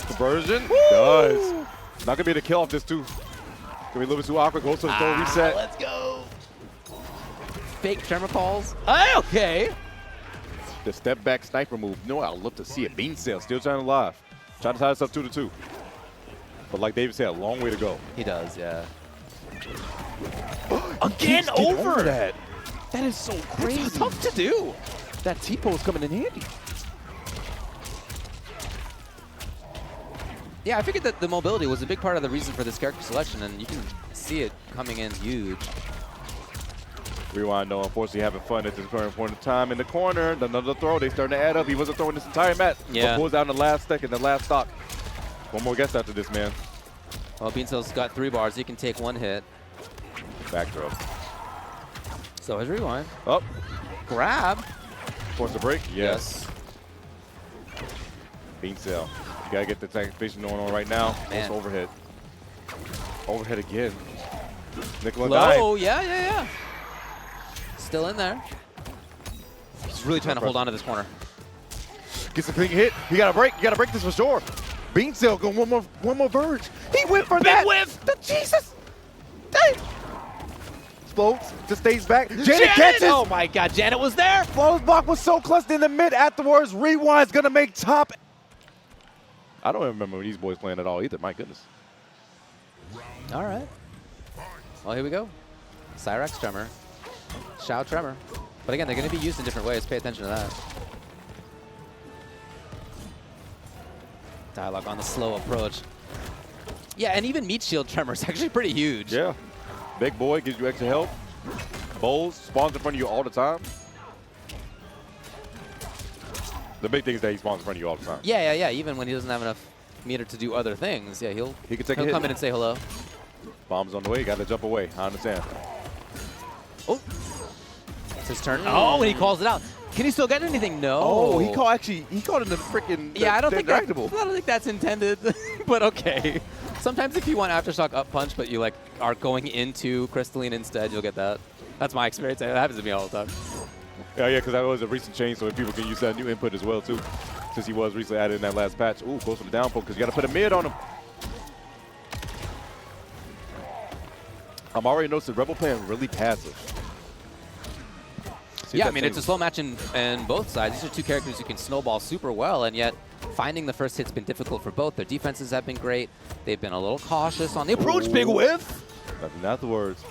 Conversion. Does. Not going to be able to kill off this, too. Gonna be a little bit too awkward. Goes to the throw reset. Let's go. Fake Tremor calls. Okay. The step back sniper move. No, I'd love to see it. Beancel still trying to live. Trying to tie this up 2-2. But like David said, a long way to go. He does, yeah. Again over that. That is so crazy. It's tough to do. That T-pose coming in handy. Yeah, I figured that the mobility was a big part of the reason for this character selection, and you can see it coming in huge. Rewind, though, unfortunately having fun at this current point of time. In the corner, another throw. They starting to add up. He wasn't throwing this entire match. Yeah. But pulls out in the last second, the last stock. One more guess after this, man. Well, Beancel's got 3 bars. He can take 1 hit. Back throw. So his rewind. Up. Grab. Force the break. Yes. Beancel. You gotta get the activation going on right now. Man. It's overhead. Overhead again. Nickel and Low. dime. Yeah. Still in there. He's really trying to hold on to this corner. Gets a clean hit. You gotta break this for sure. beancel going one more verge. He went for that. whiff. Jesus. Dang. Explodes, just stays back. Janet catches. Oh my God, Janet was there. Flows block was so clutched in the mid afterwards. Rewind's gonna make top. I don't even remember these boys playing at all either. My goodness. All right. Well, here we go. Cyrax Tremor. Shao Tremor. But again, they're going to be used in different ways. Pay attention to that. Dyloch on the slow approach. Yeah, and even meat shield Tremor is actually pretty huge. Yeah. Big boy gives you extra help. Bowls spawns in front of you all the time. The big thing is that he spawns in front of you all the time. Yeah. Even when he doesn't have enough meter to do other things, yeah, he'll come in and say hello. Bombs on the way, got to jump away. I understand. Oh, it's his turn. Oh, and he calls it out. Can he still get anything? No. Oh, he called it the freaking. Yeah, I don't think that's intended, but okay. Sometimes if you want aftershock up punch, but you like are going into crystalline instead, you'll get that. That's my experience. That happens to me all the time. Yeah, because that was a recent change, so people can use that new input as well too. Since he was recently added in that last patch. Ooh, goes for the down poke because you got to put a mid on him. I'm already noticing Rebel playing really passive. Yeah, I mean, it's a slow match in both sides. These are two characters who can snowball super well, and yet finding the first hit's been difficult for both. Their defenses have been great. They've been a little cautious on the approach. Big whiff. Nothing afterwards.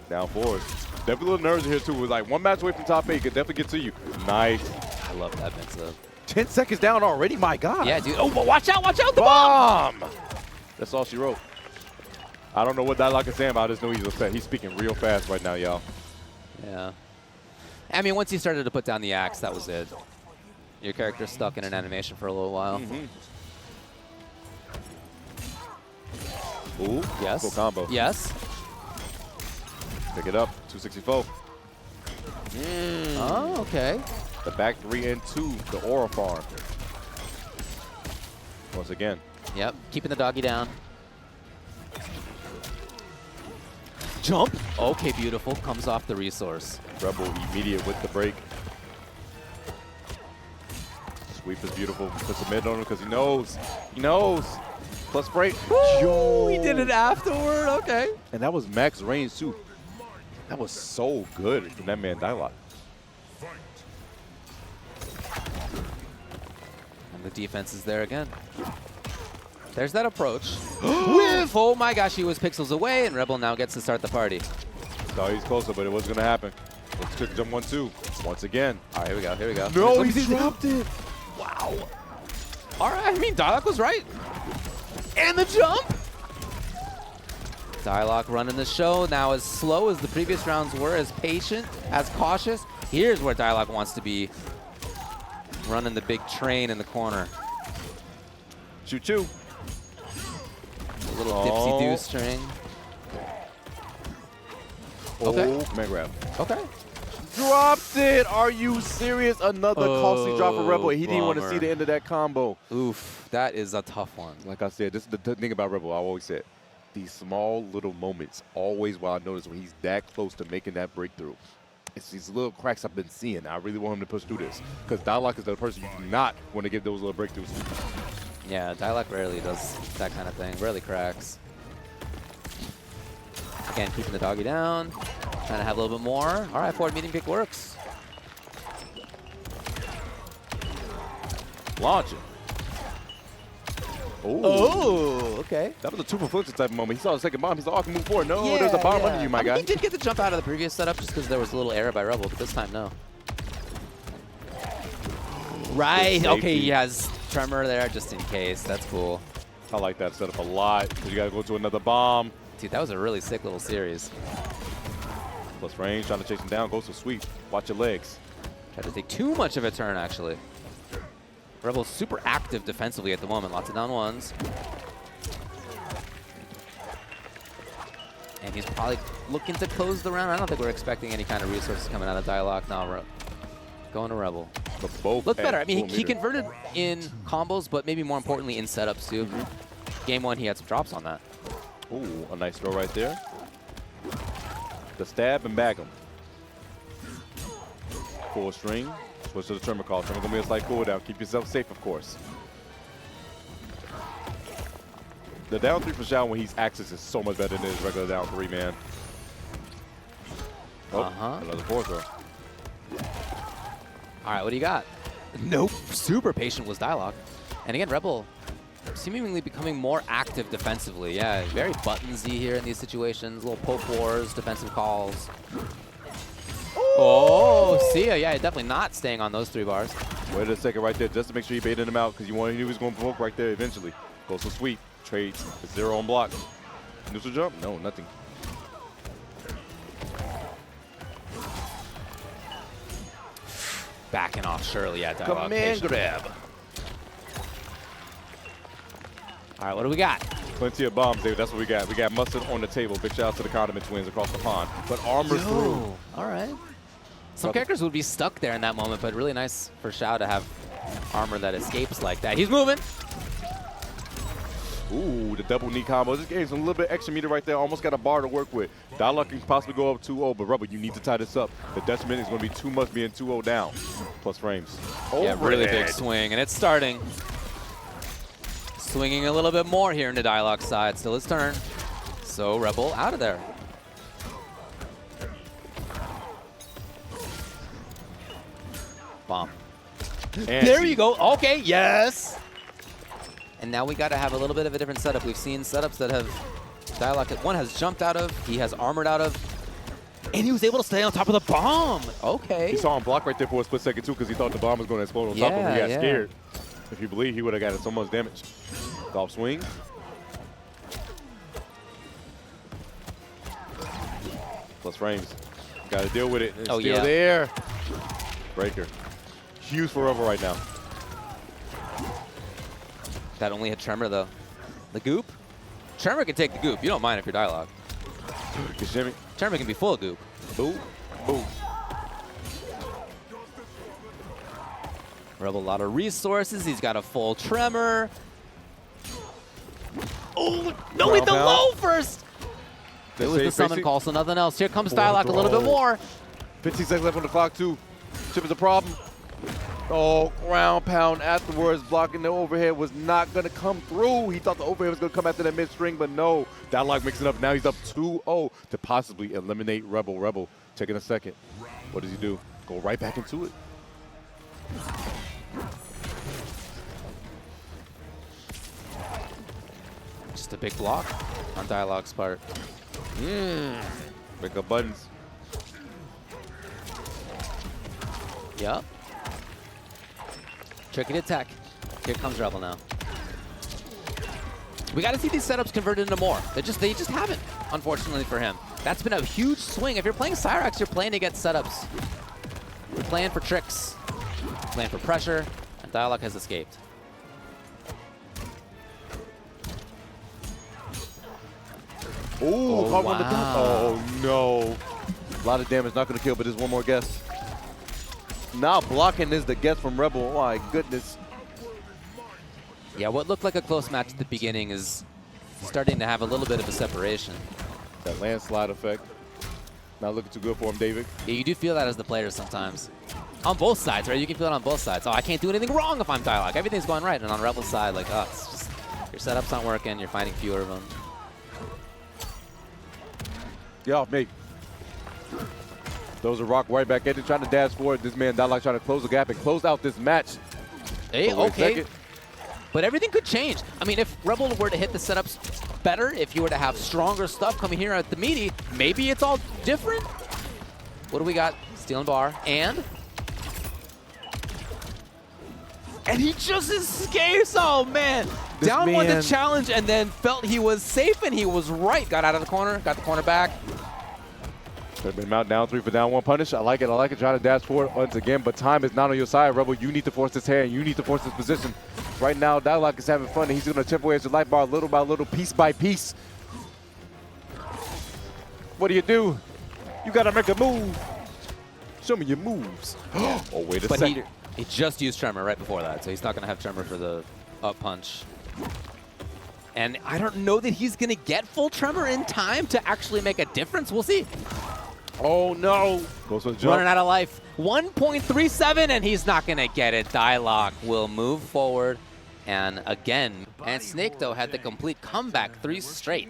Down forward. Definitely a little nerves here, too. We're like one match away from top 8. Could definitely get to you. Nice. I love that mix-up. 10 seconds down already, my God. Yeah, dude. Oh, but watch out, the bomb! That's all she wrote. I don't know what Dyloch is saying, but I just know he's upset. He's speaking real fast right now, y'all. Yeah. I mean, once he started to put down the axe, that was it. Your character's stuck in an animation for a little while. Ooh, yes. cool combo. Yes. Pick it up, 264. Oh, okay. The back 3 and 2, the aura farm. Once again. Yep, keeping the doggy down. Jump. Okay, beautiful. Comes off the resource. Rebel immediate with the break. Sweep is beautiful. Puts a mid on him because he knows. He knows. Plus break. Yo, he did it afterward. Okay. And that was max range too. That was so good from that man Dyloch. And the defense is there again. There's that approach. Whiff! Oh my gosh, he was pixels away, and Rebel now gets to start the party. Thought he's closer, but it wasn't going to happen. Let's quick jump 1-2. Once again. All right, here we go. No, he dropped it. Wow. All right, I mean, Dyloch was right. And the jump. Dyloch running the show. Now as slow as the previous rounds were, as patient, as cautious. Here's where Dyloch wants to be. Running the big train in the corner. Choo-choo. A little dipsy-doo string. Okay. Command grab. Okay. Dropped it. Are you serious? Another costly drop for Rebel. He didn't want to see the end of that combo. Oof, that is a tough one. Like I said, this is the thing about Rebel. I always said, these small little moments, always what I notice when he's that close to making that breakthrough. It's these little cracks I've been seeing. I really want him to push through this because Dyloch is the person you do not want to give those little breakthroughs to. Yeah, Dyloch rarely does that kind of thing. Rarely cracks. Again, keeping the doggy down. Trying to have a little bit more. All right, forward meeting pick works. Launch it. Oh, okay. That was a 2 for Flinch type of moment. He saw the second bomb. He saw, I can move forward. No, there's a bomb under you, my guy. He did get the jump out of the previous setup just because there was a little error by Rebel, but this time, no. Right. Okay, he has Tremor there just in case. That's cool. I like that setup a lot because you got to go to another bomb. Dude, that was a really sick little series. Plus range, trying to chase him down. Goes to sweep. Watch your legs. Tried to take too much of a turn, actually. Rebel's super active defensively at the moment. Lots of down ones. And he's probably looking to close the round. I don't think we're expecting any kind of resources coming out of Dyloch. No, going to Rebel. But both look better. I mean, he converted in combos, but maybe more importantly in setups, too. Game 1, he had some drops on that. Ooh, a nice throw right there. The stab and bag him. Full string. Switch to the Tremor call. Tremor gonna be a slight cooldown. Keep yourself safe, of course. The down 3 for Shao when he's Axis is so much better than his regular down 3, man. Oh, another forward throw. All right, what do you got? Nope. Super patient was Dyloch. And again, Rebel seemingly becoming more active defensively. Yeah, very buttonsy here in these situations. Little poke wars, defensive calls. Oh, see ya. Yeah, definitely not staying on those 3 bars. Wait a second right there, just to make sure you baited him out, because you knew he was going to provoke right there eventually. Goes to sweep, trades, 0 on block. Neutral jump? No, nothing. Backing off Shirley at Dyloch. Command grab. All right, what do we got? Plenty of bombs, David. That's what we got. We got mustard on the table. Big shout out to the Condiment Twins across the pond. But armor through. All right. Some characters would be stuck there in that moment, but really nice for Shao to have armor that escapes like that. He's moving. Ooh, the double knee combo. This game's a little bit extra meter right there. Almost got a bar to work with. Dyloch can possibly go up 2-0, but Rebel, you need to tie this up. The detriment is going to be too much being 2-0 down. Plus frames. Yeah, really big swing, and it's starting. Swinging a little bit more here into Dyloch's side. Still his turn. So Rebel out of there. Bomb. And there you go. Okay, yes. And now we got to have a little bit of a different setup. We've seen setups that have Dyloch, one has jumped out of, he has armored out of, and he was able to stay on top of the bomb. Okay. He saw him block right there for a split second, too, because he thought the bomb was going to explode on top of him. He got scared. If you believe, he would have gotten so much damage. Golf swing. Plus frames. Got to deal with it. It's still there. Breaker. Huge for Rebel right now. That only hit Tremor, though. The goop? Tremor can take the goop. You don't mind if you're Dyloch. Tremor can be full of goop. Boom. Boom. Rebel, a lot of resources. He's got a full Tremor. Oh, no, hit the low first. It was the summon call, so nothing else. Here comes Dyloch a little bit more. 15 seconds left on the clock, too. Chip is a problem. Oh, ground pound afterwards, blocking the overhead was not going to come through. He thought the overhead was going to come after that mid-string, but no. Dyloch mixing up. Now he's up 2-0 to possibly eliminate Rebel. Rebel taking a second. What does he do? Go right back into it. Just a big block on Dyloch's part. Pick up buttons. Yep. Tricky to tech. Here comes Rebel now. We got to see these setups converted into more. They just haven't, unfortunately for him. That's been a huge swing. If you're playing Cyrax, you're playing to get setups. You're playing for tricks. You're playing for pressure. And Dyloch has escaped. Ooh, caught one to wow. Oh, no. A lot of damage. Not going to kill, but there's one more guess. Now blocking is the guess from Rebel. Oh, my goodness. Yeah, what looked like a close match at the beginning is starting to have a little bit of a separation. That landslide effect. Not looking too good for him, David. Yeah, you do feel that as the player sometimes. On both sides, right? You can feel it on both sides. Oh, I can't do anything wrong if I'm Dyloch. Everything's going right. And on Rebel's side, like, oh, it's just, your setup's not working. You're finding fewer of them. Get off me. Throws a rock right back at it, trying to dash forward. This man, Dyloch, trying to close the gap and close out this match. Hey, okay. But everything could change. I mean, if Rebel were to hit the setups better, if you were to have stronger stuff coming here at the meaty, maybe it's all different. What do we got? Stealing bar. And he just escapes. Oh, man. Down one to challenge and then felt he was safe, and he was right. Got out of the corner, got the corner back. Could have been out down 3 for down 1 punish. I like it. I like it. Trying to dash forward once again, but time is not on your side, Rebel. You need to force this hand. You need to force this position. Right now, Dyloch is having fun, and he's going to chip away at your life bar little by little, piece by piece. What do? You got to make a move. Show me your moves. Oh, wait a second. He just used Tremor right before that, so he's not going to have Tremor for the up punch. And I don't know that he's going to get full Tremor in time to actually make a difference. We'll see. Oh no! Goes for the jump. Running out of life. 1.37, and he's not going to get it. Dyloch will move forward. And again, and Snake, though, had the complete comeback, 3 straight,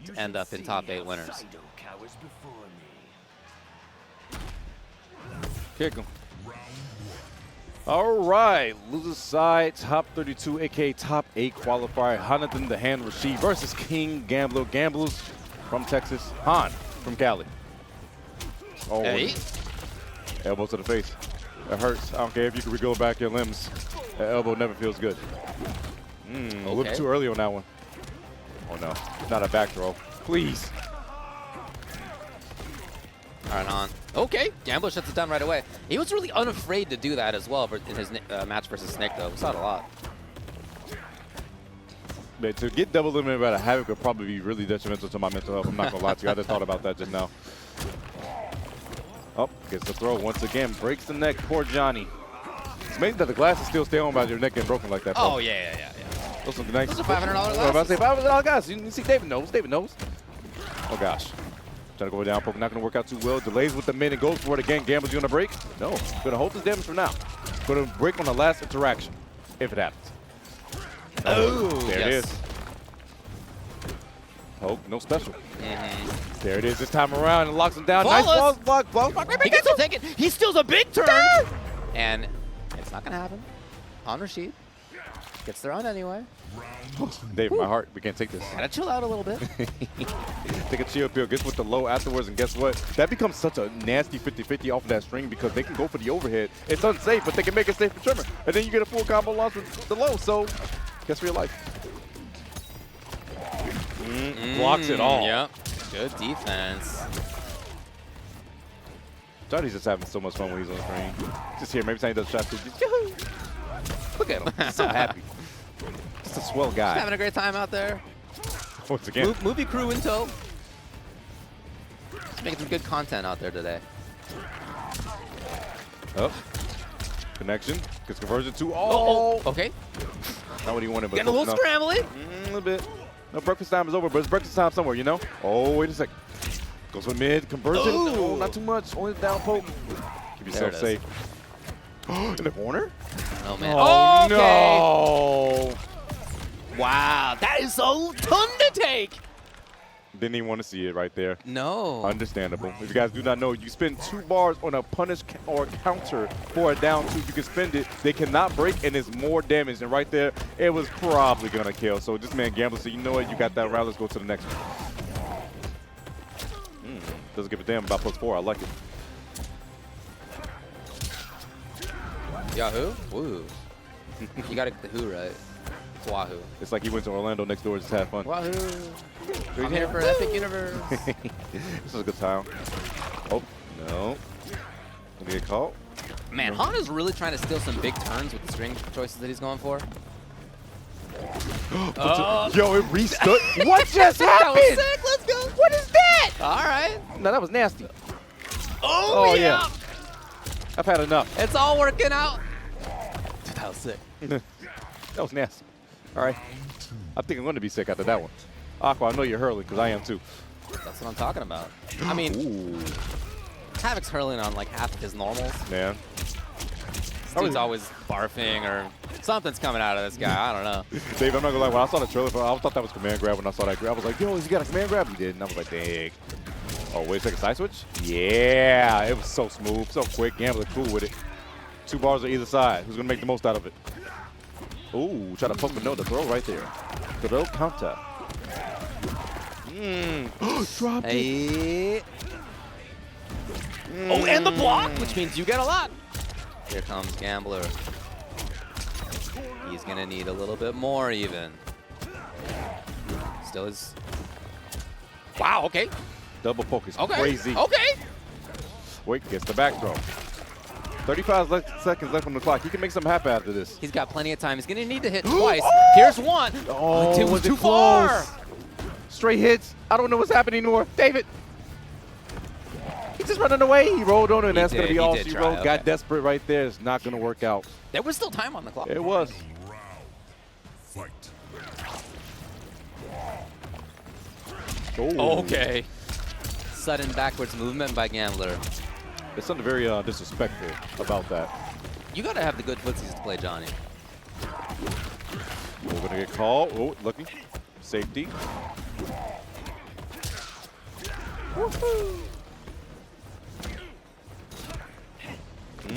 to end up in top 8 winners. Kick him. All right, loser side, top 32, aka top 8 qualifier. Jonathan the Hand Rashid versus KingGambler. Gamblers from Texas. Han from Cali. Oh, Hey. elbow to the face. It hurts. I don't care if you can wiggle back your limbs. That elbow never feels good. A little too early on that one. Oh no, not a back throw. Please. All right, on. Okay, Gambler shuts it down right away. He was really unafraid to do that as well in his match versus Snake, though. We saw it a lot. But to get double eliminated by a Havik would probably be really detrimental to my mental health. I'm not gonna lie to you. I just thought about that just now. Oh, gets the throw once again. Breaks the neck. Poor Johnny. It's amazing that the glasses still stay on by your neck getting broken like that. Oh, yeah. Those are nice. Those are $500 I was about to say glasses. $500 glasses. You see David knows. David knows. Oh, gosh. Trying to go down, poke, not going to work out too well. Delays with the mid and goes for it again. Gambler's going to break. No, going to hold his damage for now. Going to break on the last interaction, if it happens. Oh, there it yes. is. Poke, no special. There it is this time around and locks him down. Flawless. Nice balls block. He can still take it. He steals a big turn. And it's not going to happen. On Rashid. Gets there on anyway. David, my heart, we can't take this. Gotta chill out a little bit. Take a chill pill, gets with the low afterwards, and guess what? That becomes such a nasty 50-50 off of that string because they can go for the overhead. It's unsafe, but they can make it safe for Tremor. And then you get a full combo launch with the low, so guess for your life. Blocks it all. Yep. Good defense. Johnny's just having so much fun when he's on screen. Just here, maybe time he does shot too. Look at him, he's so happy. Just a swell guy. Having a great time out there. Once again. Movie crew in tow. Just making some good content out there today. Up. Connection. Gets conversion to Okay. Not what he wanted, but Getting a little scrambly. A little bit. No, breakfast time is over, but it's breakfast time somewhere, you know? Oh, wait a second. Goes for mid. Conversion. No, not too much. Only down poke. Keep yourself safe. In the corner? Oh, man. Oh, Okay. no. Wow, that is so ton to take. Didn't even want to see it right there. No. Understandable. If you guys do not know, you spend 2 bars on a punish or counter for a down 2. You can spend it. They cannot break, and it's more damage. And right there, it was probably going to kill. So this man gambles. So you know what? You got that round. Let's go to the next one. Doesn't give a damn about +4. I like it. Yahoo? Woo. You got to get the who right. Wahoo. It's like he went to Orlando next door just to have fun. Wahoo. I'm here for Epic Universe. This is a good time. Oh, no. Gonna get caught. Man, Han is really trying to steal some big turns with the string choices that he's going for. Yo, it restood. What just happened? That was sick. Let's go. What is that? All right. No, that was nasty. Oh, yeah. I've had enough. It's all working out. Dude, that was sick. That was nasty. All right. I think I'm going to be sick after that one. Aqua, I know you're hurling because I am too. That's what I'm talking about. I mean, Havik's hurling on like half of his normals. Man. This dude's always barfing or something's coming out of this guy. I don't know. Dave, I'm not going to lie. When I saw the trailer, I thought that was command grab. When I saw that grab, I was like, yo, has he got a command grab? He did. And I was like, dang. Oh, wait a second. Side switch? Yeah. It was so smooth, so quick. Gambler cool with it. 2 bars on either side. Who's going to make the most out of it? Ooh, try to poke, but no, the throw right there. The throw counter. Drop it. Oh, and the block, which means you get a lot. Here comes Gambler. He's going to need a little bit more even. Still is. Wow, okay. Double poke is Okay. crazy. Okay. Wait, gets the back throw. 35 seconds left on the clock. He can make something happen after this. He's got plenty of time. He's going to need to hit twice. Here's one. Oh, It was too far. Straight hits. I don't know what's happening anymore. David. He's just running away. He rolled on it, and that's going to be all she wrote. Got desperate right there. It's not going to work out. There was still time on the clock. It was. Fight. Oh. Okay. sudden backwards movement by Gambler. There's something very disrespectful about that. You gotta have the good footsies to play Johnny. We're gonna get called. Oh, lucky. Safety.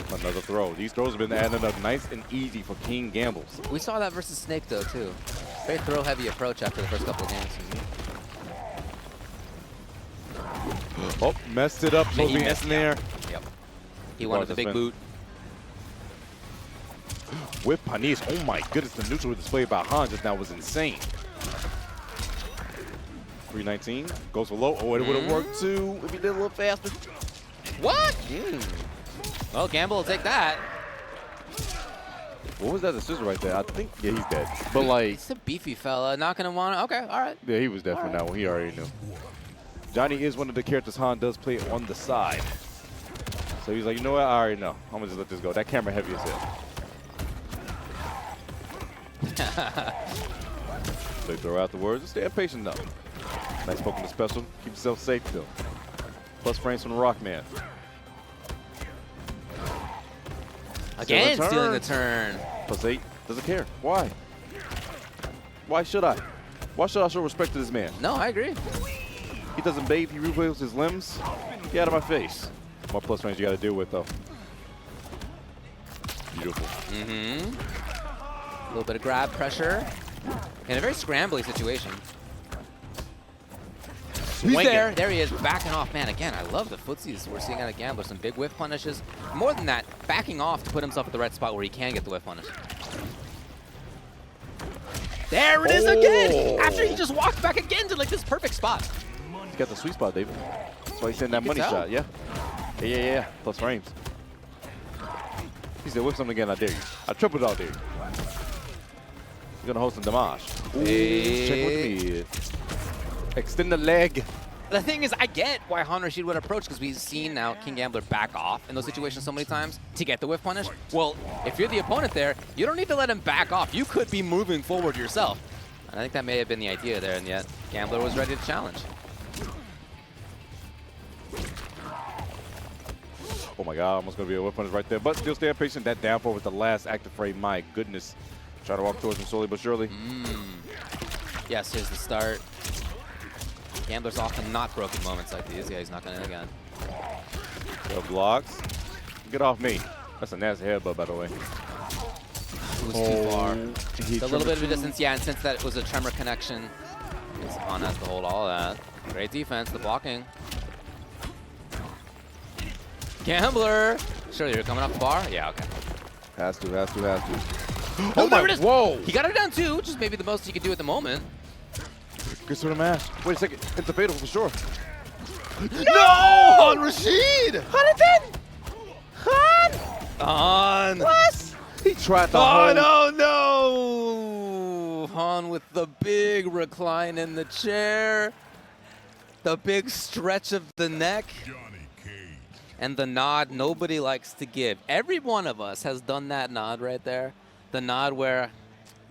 Another throw. These throws have been added up nice and easy for KingGambler. We saw that versus Snake though too. Very throw heavy approach after the first couple of games. Oh, messed it up. He He missed there. Yep. He wanted the big boot. With Panis. Oh my goodness, the neutral display by Han just now was insane. 319 goes for low. Oh, it would have worked too if he did a little faster. What? Well, Gamble will take that. What was that decision right there? I think, yeah, he's dead. But like, He's a beefy fella. Not gonna want to. Okay, all right. yeah, he was dead for now. He already knew. Johnny is one of the characters Han does play on the side. So he's like, you know what? I already know. I'm gonna just let this go. That camera heavy as hell. They throw out the words. Just stay patient though. Nice poke in the special. Keep yourself safe though. Plus frames from the Rockman. Again, Stealing stealing the turn. Plus 8. Doesn't care. Why? Why should I? Why should I show respect to this man? No, I agree. He doesn't bathe. He reveals his limbs. Get out of my face. More plus range you got to deal with though. Beautiful. A little bit of grab pressure in a very scrambly situation. He's there. There he is, backing off. Man, again, I love the footsies we're seeing out of Gambler. Some big whiff punishes. More than that, backing off to put himself at the right spot where he can get the whiff punish. There it is again! After he just walked back again to like this perfect spot. He's got the sweet spot, David. That's why he's sending that money tell. shot, yeah. Yeah. Plus frames. He said, whip something again, I dare you. I tripled out there. He's gonna host some damage. Ooh, check with the mid. Extend the leg. The thing is, I get why Han Rashid would approach, because we've seen now KingGambler back off in those situations so many times to get the whiff punish. Well, if you're the opponent there, you don't need to let him back off. You could be moving forward yourself. And I think that may have been the idea there, and yet Gambler was ready to challenge. Oh my God, almost gonna be a whip punish right there, but still stay patient. That down forward with the last active frame, my goodness. Try to walk towards him slowly but surely. Yes, here's the start. Gambler's often not broken moments like these. Yeah, he's not going to again. The blocks. Get off me. That's a nasty headbutt, by the way. It was too far. It's a little bit of a distance, yeah, and since that was a Tremor connection, Han has to hold all of that. Great defense, the blocking. Gambler! Surely you're coming off the bar? Yeah, okay. Has to. Oh, there it is! Whoa! He got it down too, which is maybe the most he could do at the moment. Good sort of mash. Wait a second. It's a fatal for sure. No! Han Rashid! Han! What? He tried to Oh, hold. no! Han with the big recline in the chair. The big stretch of the neck. And the nod nobody likes to give. Every one of us has done that nod right there. The nod where,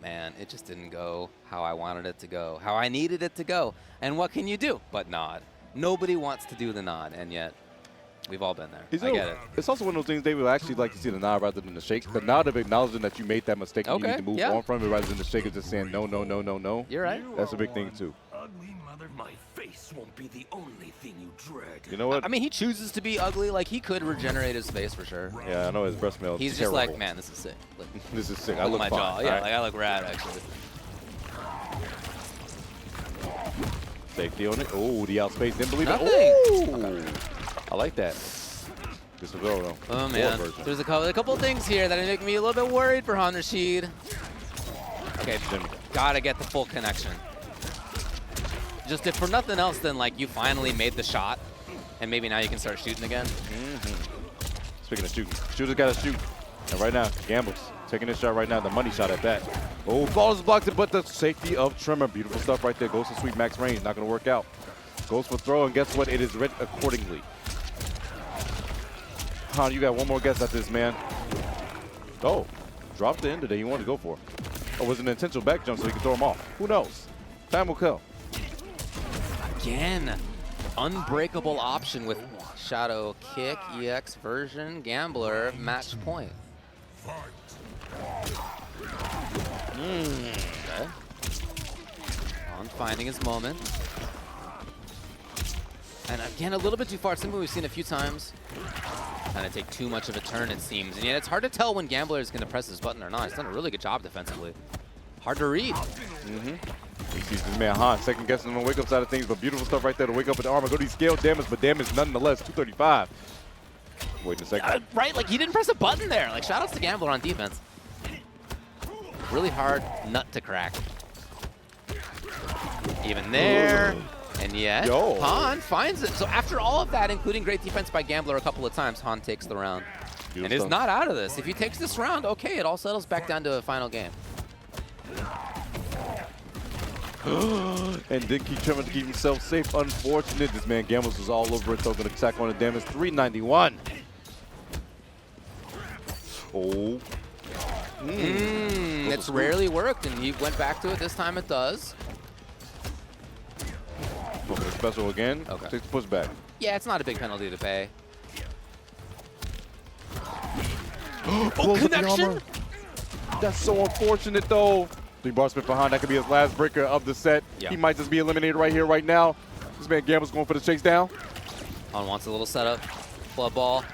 man, it just didn't go how I wanted it to go, how I needed it to go. And what can you do but nod? Nobody wants to do the nod, and yet we've all been there. I get it. It's also one of those things David would actually like to see the nod rather than the shake. The nod of acknowledging that you made that mistake and you need to move on from it rather than the shake of just saying no, no, no, no, no. You're right. That's a big thing too. Ugly mother, my face won't be the only thing you dread. You know what? I mean, he chooses to be ugly. Like, he could regenerate his face for sure. Yeah, I know his breast milk. He's just like, man, this is sick. Look, This is sick. I look look at my fine. jaw. Yeah, Right? like I look rad, actually. Safety on it. Oh, the outspace. Didn't believe Nothing. it. Ooh. I like that. This will go though. Oh, man. There's a couple of things here that make me a little bit worried for Han Rashid. Okay, gotta get the full connection. Just if for nothing else than like you finally made the shot, and maybe now you can start shooting again. Speaking of shooting, shooters gotta shoot. And right now, Gambles taking this shot right now, the money shot at that. Oh, ball is blocked, but the safety of Tremor. Beautiful stuff right there. Goes to sweet max range, not gonna work out. Goes for throw, and guess what? It is read accordingly. Han, you got one more guess at this, man. Oh, dropped the end of it he wanted to go for. Or was it an intentional back jump so he could throw him off? Who knows? Time will tell. Again. unbreakable option with Shadow Kick, EX version, Gambler, match point. Okay. On finding his moment. And again, a little bit too far. It's something we've seen a few times. Kind of take too much of a turn, it seems. And yet it's hard to tell when Gambler is going to press his button or not. He's done a really good job defensively. Hard to read. He sees this man Han second guessing on the wake up side of things, but beautiful stuff right there to wake up with the armor. Go to scale damage, but damage nonetheless. 235. Wait a second. Right, like he didn't press a button there. Like shout outs to Gambler on defense. Really hard nut to crack. Even there. Ooh. And yet, Han finds it. So after all of that, including great defense by Gambler a couple of times, Han takes the round. And is not out of this. If he takes this round, okay, it all settles back down to a final game. And then keep Tremor to keep himself safe. Unfortunate. This man Gambles was all over it, though. Going to attack on the damage. 391. Oh. It's rarely worked, and he went back to it. This time it does. Looking at special again. Okay. Takes the pushback. Yeah, it's not a big penalty to pay. Connection? That's so unfortunate, though. 3 bar spin behind. That could be his last breaker of the set. Yeah. He might just be eliminated right here, right now. This man Gamble's going for the chase down. Han wants a little setup. Blood ball.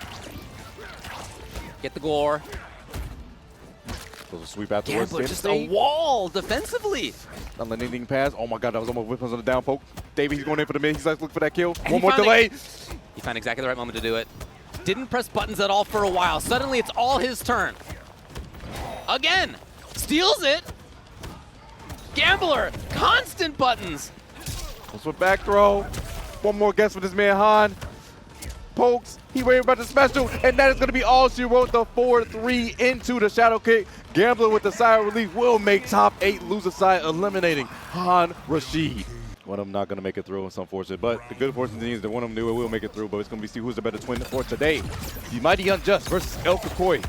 Get the gore. Goes a sweep afterwards. Gambler just a wall defensively. Not letting anything pass. Oh my God, that was almost whipping on the down poke. Davey, he's going in for the mid. He's like looking for that kill. And One more delay. He found exactly the right moment to do it. Didn't press buttons at all for a while. Suddenly it's all his turn. Again. Steals it. Gambler. Constant buttons. Goes for back throw. One more guess for this man Han. Pokes. He waiting about the special. And that is going to be all she wrote. The 4-3 into the shadow kick. Gambler with the side relief will make top 8 loser side, eliminating Han Rashid. One of them not going to make it through. It's unfortunate. But the good fortune is that one of them knew it will make it through. But it's going to be see who's the better twin for today. TheMightyUnjust versus El Kakoi.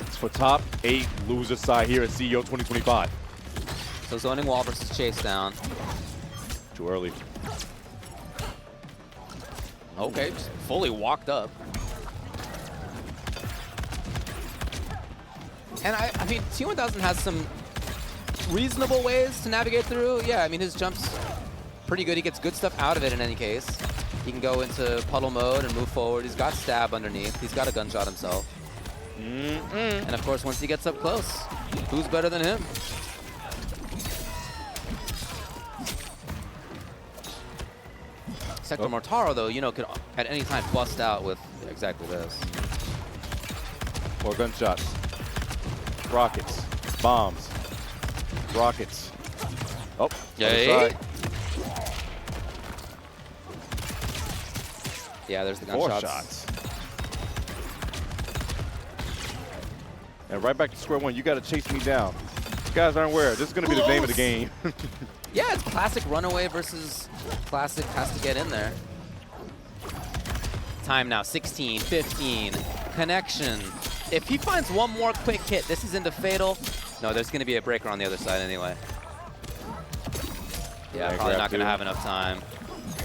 It's for top 8 loser side here at CEO 2025. So zoning wall versus chase down. Too early. Okay, just fully walked up. And I mean, T1000 has some reasonable ways to navigate through. Yeah, I mean, his jump's pretty good. He gets good stuff out of it in any case. He can go into puddle mode and move forward. He's got stab underneath. He's got a gunshot himself. And of course, once he gets up close, who's better than him? Sektor Mortaro, though, you know, could at any time bust out with exactly this. More gunshots. Rockets. Bombs. Rockets. Oh, Yay. Yeah, there's the gunshots. 4 shots. And right back to square one. You got to chase me down. You guys aren't aware. This is going to be the name of the game. Yeah, it's classic runaway versus classic has to get in there. Time now, 16, 15, connection. If he finds one more quick hit, this is into fatal. No, there's going to be a breaker on the other side anyway. Yeah, probably not going to have enough time.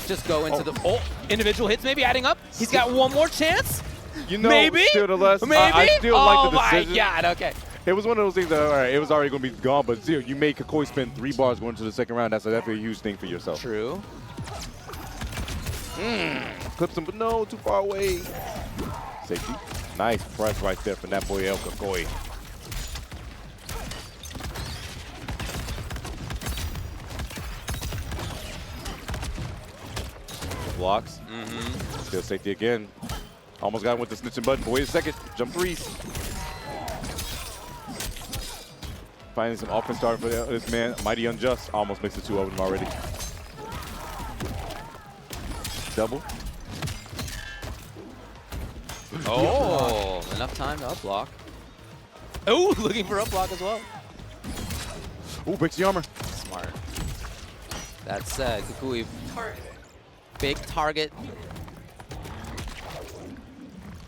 Just go into the individual hits, maybe adding up. He's got one more chance. You know, maybe? still the less. Maybe? I still like the decision. Oh my God, okay. It was one of those things that, all right, it was already going to be gone, but still, you made Kakoi spend 3 bars going to the second round. That's definitely a huge thing for yourself. True. Clips him, but no, too far away. Safety. Nice press right there from that boy El Kakoi. Blocks. Still safety again. Almost got him with the snitching button, but wait a second. Jump 3s. Finding some offense starting for this man. MightyUnjust almost makes the 2 of them already. Double. Oh, enough time to up block. Oh, looking for up block as well. Oh, breaks the armor. Smart. That said, Kukui, big target.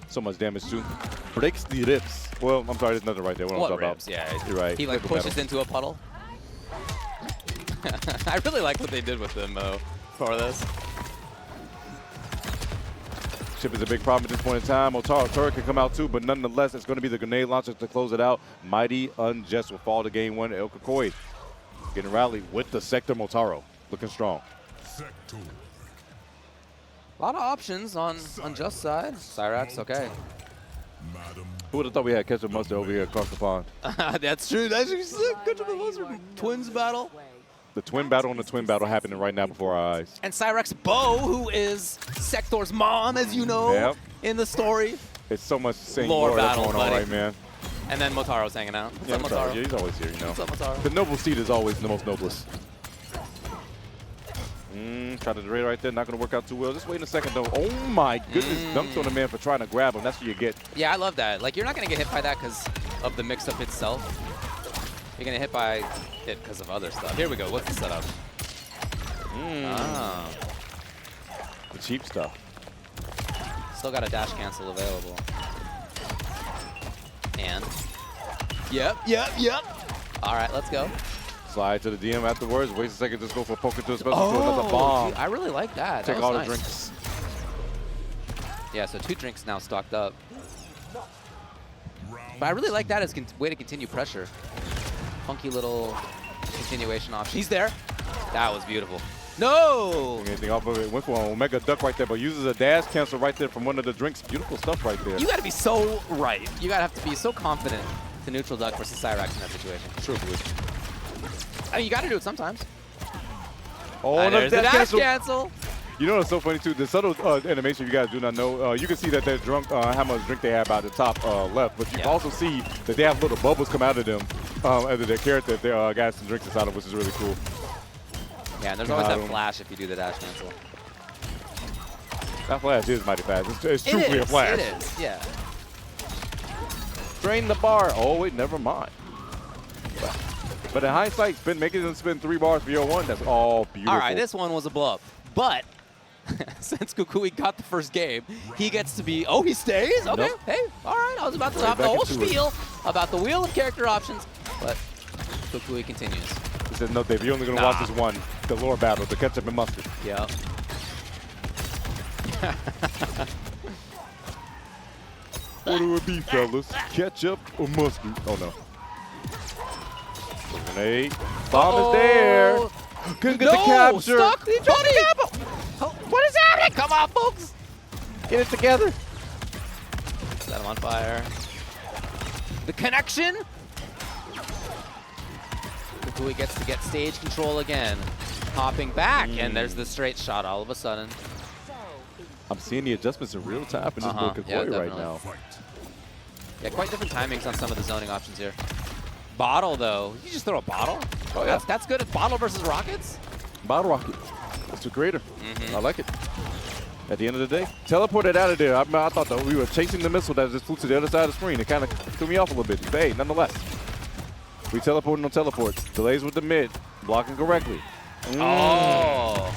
So much damage too. Breaks the ribs. Well, I'm sorry, there's nothing right there. What ribs? Yeah, you're right. He like pushes into a puddle. I really like what they did with him for this. Chip is a big problem at this point in time. Motaro can come out too, but nonetheless, it's going to be the grenade launcher to close it out. MightyUnjust will fall to game one. El-Kakoi getting rallied with the Sektor Motaro. Looking strong. A lot of options on Just side. Cyrax, okay. Who would have thought we had Ketchup Mustard over here across the pond? That's true. That's sick. Ketchup and Mustard. Twins battle. The twin battle and the twin battle happening right now before our eyes. And Cyrax Bo, who is Sektor's mom, as you know, in the story. It's so much the same Lore lore that's battle, going on buddy. right, man. And then Motaro's hanging out. What's up, Motaro? Yeah, he's always here, you know. What's up, Motaro? The noble seed is always the most noblest. Try to raid right there, not going to work out too well. Just wait a second, though. Oh, my goodness. Dunked on the man for trying to grab him. That's what you get. Yeah, I love that. Like, you're not going to get hit by that because of the mix-up itself. You're going to hit by it because of other stuff. Here we go. What's the setup? The cheap stuff. Still got a dash cancel available. And. Yep. All right, let's go. Slide to the DM afterwards. Wait a second, just go for a poke into a special to another bomb. Dude, I really like that. Take that all nice. the drinks. Yeah, so 2 drinks now stocked up. But I really like that as a way to continue pressure. Funky little continuation option. He's there. That was beautiful. No! Anything off of it. Went for an Omega Duck right there, but uses a dash cancel right there from one of the drinks. Beautiful stuff right there. You got to be so right. You got to have to be so confident to neutral duck versus Cyrax in that situation. Truthfully. I mean, you got to do it sometimes. Oh, There's the dash cancel. You know what's so funny too? The subtle animation you guys do not know. You can see that they're drunk, how much drink they have by the top left, but you can also see that they have little bubbles come out of them out of their carrot that they got some drinks inside of, which is really cool. Yeah, and there's always that flash if you do the dash cancel. That flash is mighty fast. It's truthfully a flash. It is, yeah. Drain the bar. Oh, wait, never mind. But in hindsight, making them spin 3 bars for your 1, that's all beautiful. All right, this one was a blow up. But since Kukui got the first game, he gets to be, he stays? Okay, Nope. hey, all right. I was about to have the whole spiel about the wheel of character options, but Kukui continues. He said, no, Dave, you're only going to watch this one, the lore battle, the ketchup and mustard. Yeah. What do it be, fellas? Ketchup or mustard? Oh, no. Grenade. Bomb is there. Couldn't get the capture. Stuck. He tried to cap him. What is happening? Come on, folks. Get it together. Set him on fire. The connection. Kukui gets to get stage control again. Hopping back, and there's the straight shot all of a sudden. I'm seeing the adjustments in real time in this book of Yeah, right now. Yeah, quite different timings on some of the zoning options here. Bottle, though. You just throw a bottle? Oh, yeah. That's good. Bottle versus rockets? Bottle rocket. It's a greater. I like it. At the end of the day, teleported out of there. I thought that we were chasing the missile that just flew to the other side of the screen. It kind of threw me off a little bit. But hey, nonetheless, we teleporting on teleports. Delays with the mid. Blocking correctly. Oh.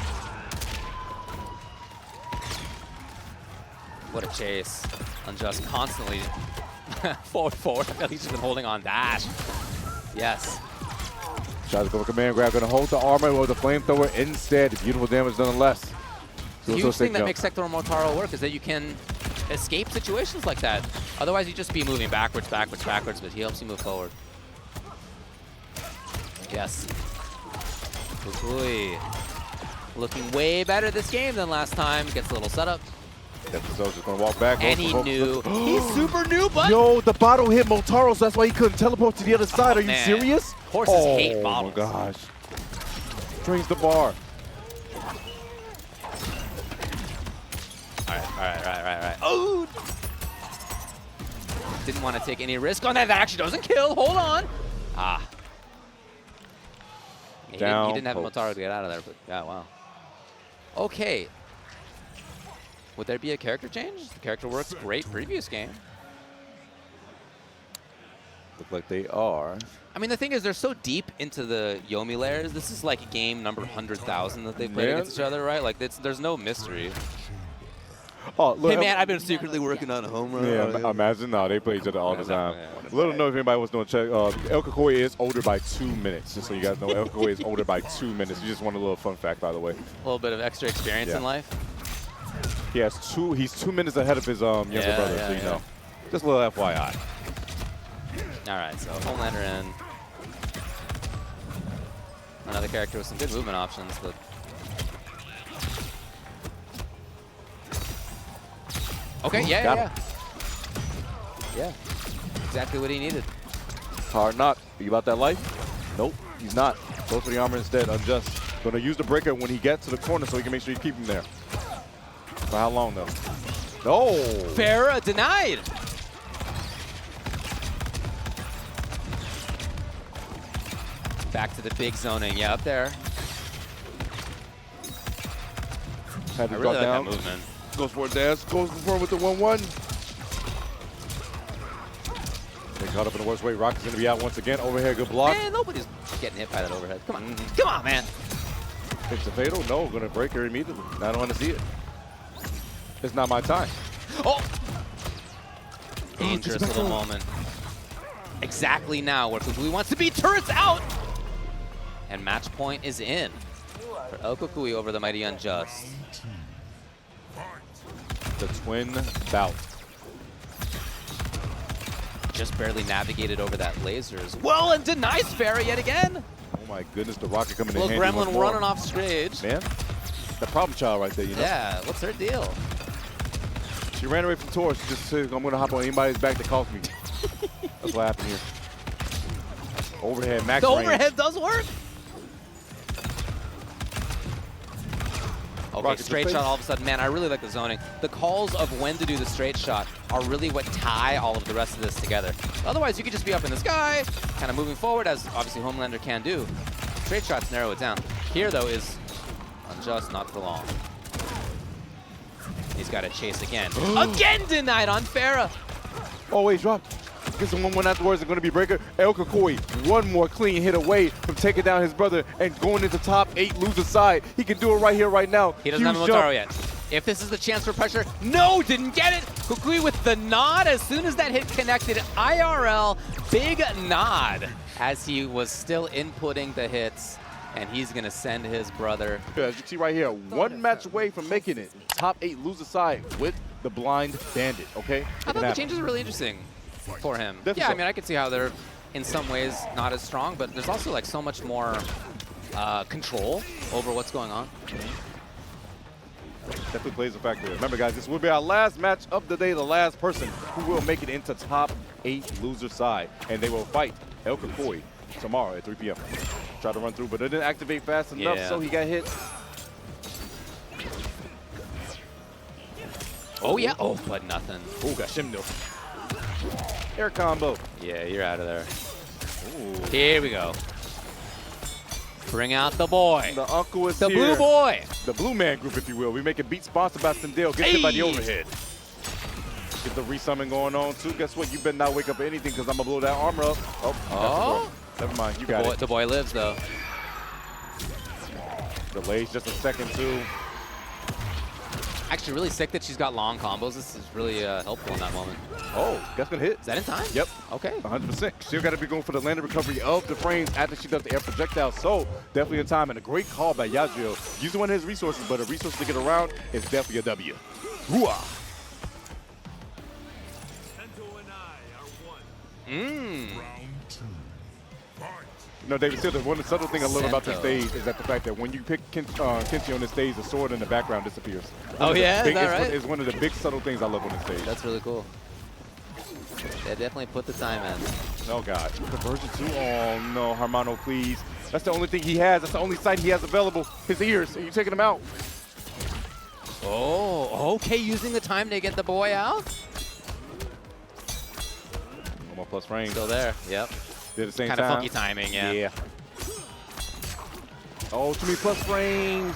What a chase. Unjust constantly forward. I feel like he's just been holding on dash. Yes. Tries to go for command grab. Going to hold the armor with the flamethrower instead. Beautiful damage nonetheless. The huge thing that makes Sektor and Motaro work is that you can escape situations like that. Otherwise, you just be moving backwards, but he helps you move forward. Yes. Kukui looking way better this game than last time. Gets a little setup. Just going to walk back. And he knew. He's super new, but... Yo, the bottle hit Motaro, so that's why he couldn't teleport to the other side. Are you serious? Horses hate bottles. Oh, my gosh. Drains the bar. All right. Oh! Didn't want to take any risk on that. That actually doesn't kill. Hold on. Ah. He didn't have Motaro to get out of there, but yeah, wow. Okay. Would there be a character change? The character works great previous game. Look like they are. I mean, the thing is, they're so deep into the Yomi layers. This is like game number 100,000 that they played against each other, right? Like, there's no mystery. Oh, look, hey, man, I've been secretly working on a home run. Yeah, imagine. No, they play each other all the time. Little know if anybody wants to check. El-Kakoi is older by 2 minutes. Just so you guys know, El-Kakoi is older by 2 minutes. You just want a little fun fact, by the way. A little bit of extra experience in life. He has he's 2 minutes ahead of his younger brother, so you know. Just a little FYI. All right, so Homelander in. Another character with some good movement options, but okay, yeah. Exactly what he needed. Hard knock. Are you about that life? Nope, he's not. Goes for the armor instead. Unjust. Gonna use the breaker when he gets to the corner so he can make sure you keep him there. For how long though? No! Ferra denied! Back to the big zoning. Yeah, up there. Had to I really drop like that down. movement. Goes for a dash. Goes for it with the 1-1. They caught up in the worst way. Rock is going to be out once again. Overhead, good block. Man, nobody's getting hit by that overhead. Come on. Come on, man. It's a fatal. No, going to break her immediately. I don't want to see it. It's not my time. Oh! Dangerous little moment. Exactly now where Kukui wants to beat turrets out! And match point is in for El Kukui over the TheMightyUnjust. The twin bout. Just barely navigated over that laser as well and denies Ferra yet again. Oh my goodness, the rocket coming in Little handy once gremlin more. running off stage. Man, the problem child right there, you know? Yeah, what's her deal? She ran away from Tor. She just said, I'm going to hop on anybody's back that calls me. That's what happened here. Overhead, max The range. overhead does work. Okay, Rocket to straight space. shot all of a sudden. Man, I really like the zoning. The calls of when to do the straight shot are really what tie all of the rest of this together. Otherwise, you could just be up in the sky, kind of moving forward, as obviously Homelander can do. Straight shots narrow it down. Here, though, is Unjust, not for long. He's got to chase again. Again denied on Ferra. Oh, wait, drop. Gets him 1-1 afterwards. It's going to be breaker. El Kukui, one more clean hit away from taking down his brother and going into top 8 loser side. He can do it right here, right now. He doesn't have a Huge Motaro yet. If this is the chance for pressure, no, didn't get it. Kukui with the nod as soon as that hit connected. IRL, big nod as he was still inputting the hits, and he's going to send his brother. Yeah, as you see right here, one match away from making it top 8 loser side with the blind bandit, okay? I thought the changes were really interesting for him. Definitely Yeah, I so. mean, I could see how they're in some ways not as strong, but there's also like so much more control over what's going on. Definitely plays a factor. Remember, guys, this will be our last match of the day, the last person who will make it into top 8 loser side, and they will fight El Kukui tomorrow at 3 p.m. Tried to run through, but it didn't activate fast enough, Yeah. so he got hit. Oh, yeah. Oh, but nothing. Oh, got Shimno. Air combo. Yeah, you're out of there. Ooh. Here we go. Bring out the boy. The uncle is The here. blue boy. The blue man group, if you will. We make a beat sponsored by Sindel. Gets hit by the Hey. overhead. Get the resummon going on, too. Guess what? You better not wake up or anything, because I'm going to blow that armor up. Oh. Never mind. You got it. The boy lives, though. Delays just a second, too. Actually, really sick that she's got long combos. This is really helpful in that moment. Oh, that's going to hit. Is that in time? Yep. Okay. 100%. Still got to be going for the landing recovery of the frames after she does the air projectile. So, definitely in time. And a great call by Yadriel. Using one of his resources, but a resource to get around is definitely a W. Hooah! You know, David, still, the one subtle thing I love about this Sento. stage is that the fact that when you pick Kenshi on this stage, the sword in the background disappears. Oh, yeah? Is that It's right? it's one of the big subtle things I love on this stage. That's really cool. They definitely put the time in. Oh, God. Conversion 2. Oh, no. Hermano, please. That's the only thing he has. That's the only sight he has available. His ears. Are you taking him out? Oh, okay. Using the time to get the boy out. One more plus frame. Still there. Yep. Did the same Kind time. of funky timing, yeah. Yeah. Oh, too many plus frames.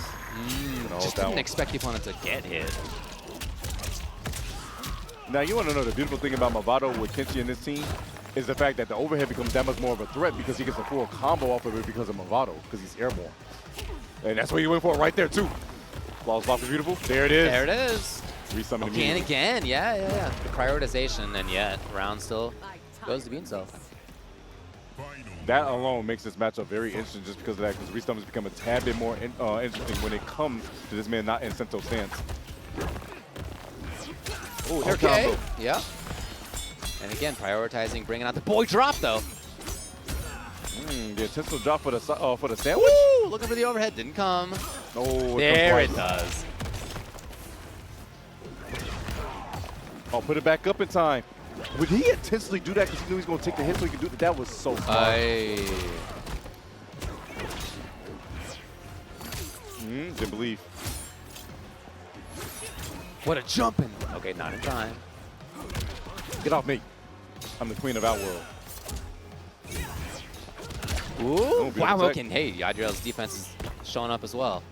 Just didn't expect the opponent to get hit. Now, you want to know the beautiful thing about Mavado with Kenshi and this team is the fact that the overhead becomes that much more of a threat because he gets a full combo off of it because of Mavado, because he's airborne. And that's what he went for right there, too. Flawless block is beautiful. There it is. There it is. Resummon Okay, and immediately. again, yeah. The prioritization, and yet round still goes to beancel. That alone makes this matchup very interesting just because of that, because resummons become a tad bit more interesting when it comes to this man not in Sento stance. Oh, air Okay. combo. Yeah. And again, prioritizing bringing out the boy drop though. The intentional drop for the sandwich. Woo! Looking for the overhead, didn't come. Oh, There it it does. Oh, put it back up in time. Would he intentionally do that because he knew he was going to take the hit so he could do that? That was so smart. Didn't believe. What a jumping. Okay, not in time. Get off me. I'm the queen of our world. Ooh. Wow, tech. okay. Hey, Yadriel's defense is showing up as well.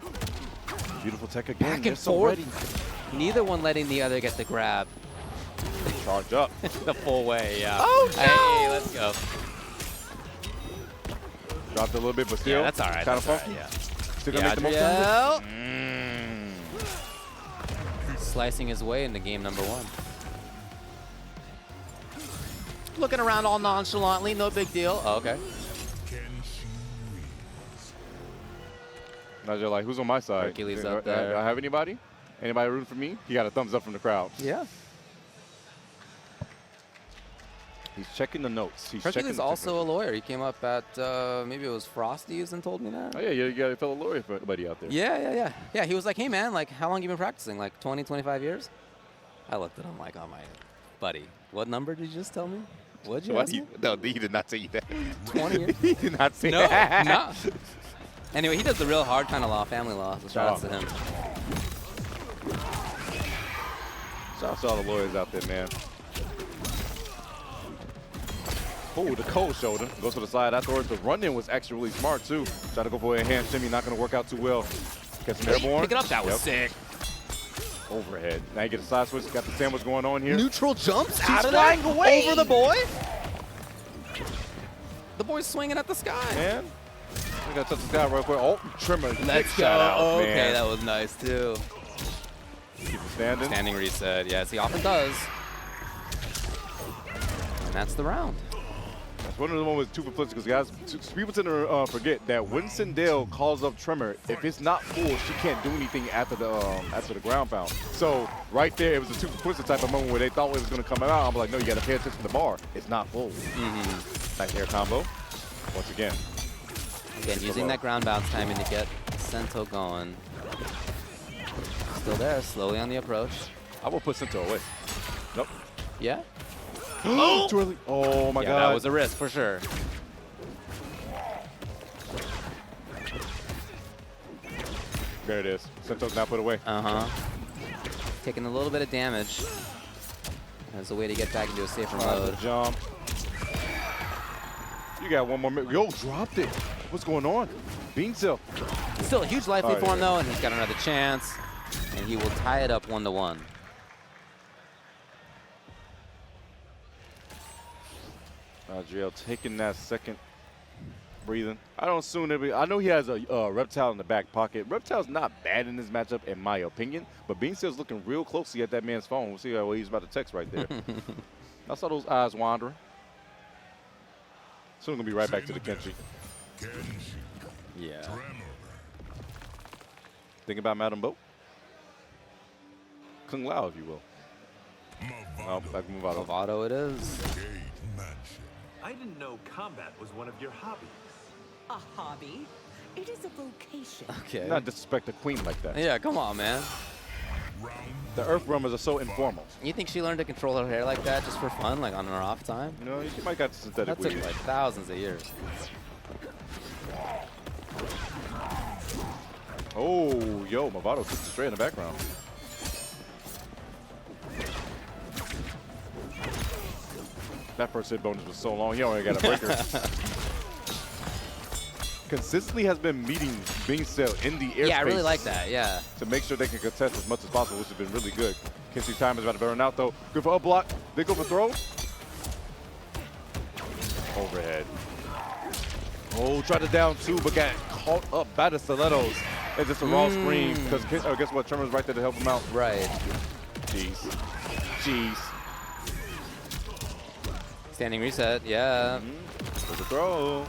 Beautiful tech again. Back They're and so forth. ready. Neither one letting the other get the grab Charge up. the full way, yeah. Oh, no! Hey, let's go. Dropped a little bit, but still. Yeah, that's all right. Kind of That's funky. all right, Still gonna make the most Yadriel. of it. Slicing his way into game number 1. Looking around all nonchalantly, no big deal. Oh, okay. Now you're like, who's on my side? Herkuhlez Do up there. I have anybody? Anybody rooting for me? He got a thumbs up from the crowd. Yeah. He's checking the notes. He's checking Herkuhlez the also a lawyer. He came up at, maybe it was Frosty's and told me that. Oh, yeah, you got a fellow lawyer buddy out there. Yeah. Yeah, he was like, hey, man, like, how long you been practicing? Like 20, 25 years? I looked at him like, oh, my buddy, what number did you just tell me? What'd you ask me? No, he did not say you that. 20 years? He did not say No, that. no. Anyway, he does the real hard kind of law, family law, so shout outs to him. Shout out to all the lawyers out there, man. Oh, the cold shoulder. Goes to the side afterwards. The run-in was actually really smart, too. Try to go for a hand shimmy. Not going to work out too well. Get some airborne. Pick it up. That was sick. Overhead. Now you get a side switch. Got the sandwich going on here. Neutral jumps She's out of flying that away. over the boy. The boy's swinging at the sky. Man. We got to touch the sky real quick. Oh, Tremor. Let's go. Shout out, Okay, man. that was nice, too. Keep it standing. Standing reset. Yes, he often does. And that's the round. That's one of the moments too for Flitz, because guys, people tend to forget that when Sindel calls up Tremor, if it's not full, she can't do anything after the ground pound. So right there, it was a two for Flitz type of moment where they thought it was going to come out. I'm like, no, you got to pay attention to the bar. It's not full. Nice air combo. Once again. Again, using that ground bounce timing to get Sento going. Still there, slowly on the approach. I will put Sento away. Nope. Yeah? Oh, too early. Oh my Yeah, God. that was a risk for sure. There it is. Sento's now put away. Taking a little bit of damage as a way to get back into a safer Tries mode. to jump. You got one more minute. Yo, dropped it. What's going on? Beancel. Still a huge life lead for him yeah. though, and he's got another chance. And he will tie it up 1-1. Yadriel taking that second breathing. I don't assume it'll be. I know he has a Reptile in the back pocket. Reptile's not bad in this matchup, in my opinion, but Beancel's looking real closely at that man's phone. We'll see what he's about to text right there. I saw those eyes wandering. Soon gonna be right back to the Kenshi. Yeah. Think about Madam Bo. Kung Lao, if you will. Oh, back to Mavado. Mavado it is. I didn't know combat was one of your hobbies. A hobby? It is a vocation. Okay. Not disrespect the queen like that. Yeah, come on, man. The Earth Rummers are so informal. You think she learned to control her hair like that just for fun, like on her off time? You know, you might got the synthetic That took weave. like thousands of years. Oh, yo, Mavado took it straight in the background. That first hit bonus was so long, he already got a breaker. Consistently has been meeting Beancel in the airspace. Yeah, I really like that, yeah. To make sure they can contest as much as possible, which has been really good. Kenshi's time is about to burn out, though. Good for up block. They go for throw. Overhead. Oh, tried to down two, but got caught up by the stilettos. It's just a raw scream, because guess what? Tremor's right there to help him out. Right. Jeez. Jeez. Standing reset, yeah. There's a throw.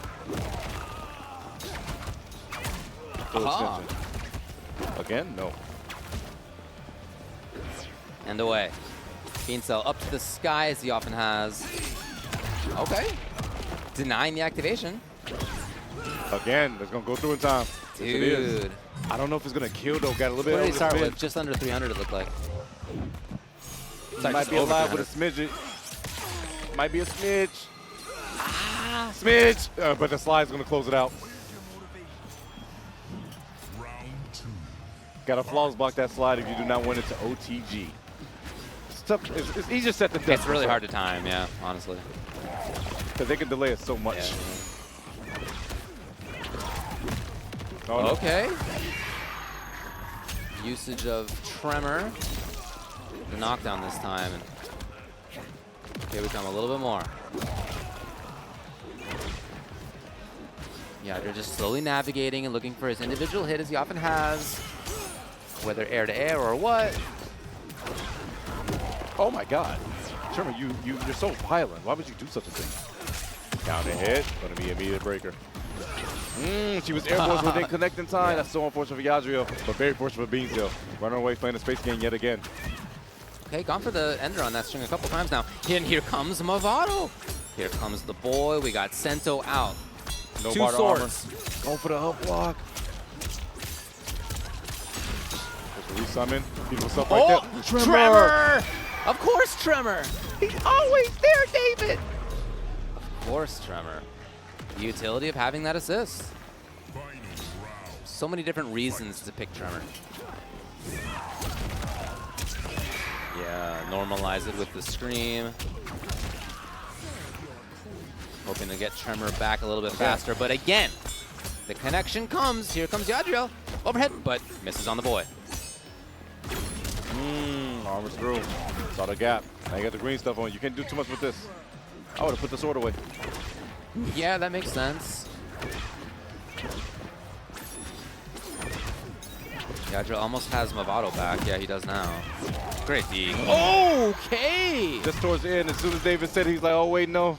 Full extension. Again? No. And away. Beancel up to the sky as he often has. Okay. Denying the activation. Again, it's gonna go through in time. Yes, it is. Dude. I don't know if it's gonna kill though. Got a little bit. What did he over the start spin. with? Just under 300 it looked like. Sorry, Might just be over alive with a 300. smidget. Might be a smidge. Smidge! But the slide's gonna close it out. Got to flawless block that slide if you do not want it to OTG. It's tough. It's easier set than done. It's really hard to time, yeah, honestly. Because they can delay it so much. Yeah. Oh, no. Okay. Usage of Tremor. The knockdown this time. And here we come a little bit more. Yeah, they're just slowly navigating and looking for his individual hit as he often has. Whether air to air or what. Oh my God. Tremor, you're so violent. Why would you do such a thing? Down the hit. Gonna be immediate breaker. She was airborne, so they didn't connect in time. Yeah. That's so unfortunate for Yadriel, but very fortunate for beancel. Running away, playing the space game yet again. Okay, gone for the ender on that string a couple times now. And here comes Mavado. Here comes the boy. We got Sento out. No 2 barter swords. armor. Go for the up block. Just resummon. People stuff like that. Tremor! Of course, Tremor. He's always there, David. Of course, Tremor. The utility of having that assist. So many different reasons to pick Tremor. Yeah, normalize it with the scream. Hoping to get Tremor back a little bit faster, but again, the connection comes. Here comes Yadriel. Overhead, but misses on the boy. Armor's through. Saw the gap. Now you got the green stuff on. You can't do too much with this. I would have put the sword away. Yeah, that makes sense. Yadriel almost has Mavado back. Yeah, he does now. Great D. Okay! Just towards the end, as soon as David said, he's like, oh, wait, no.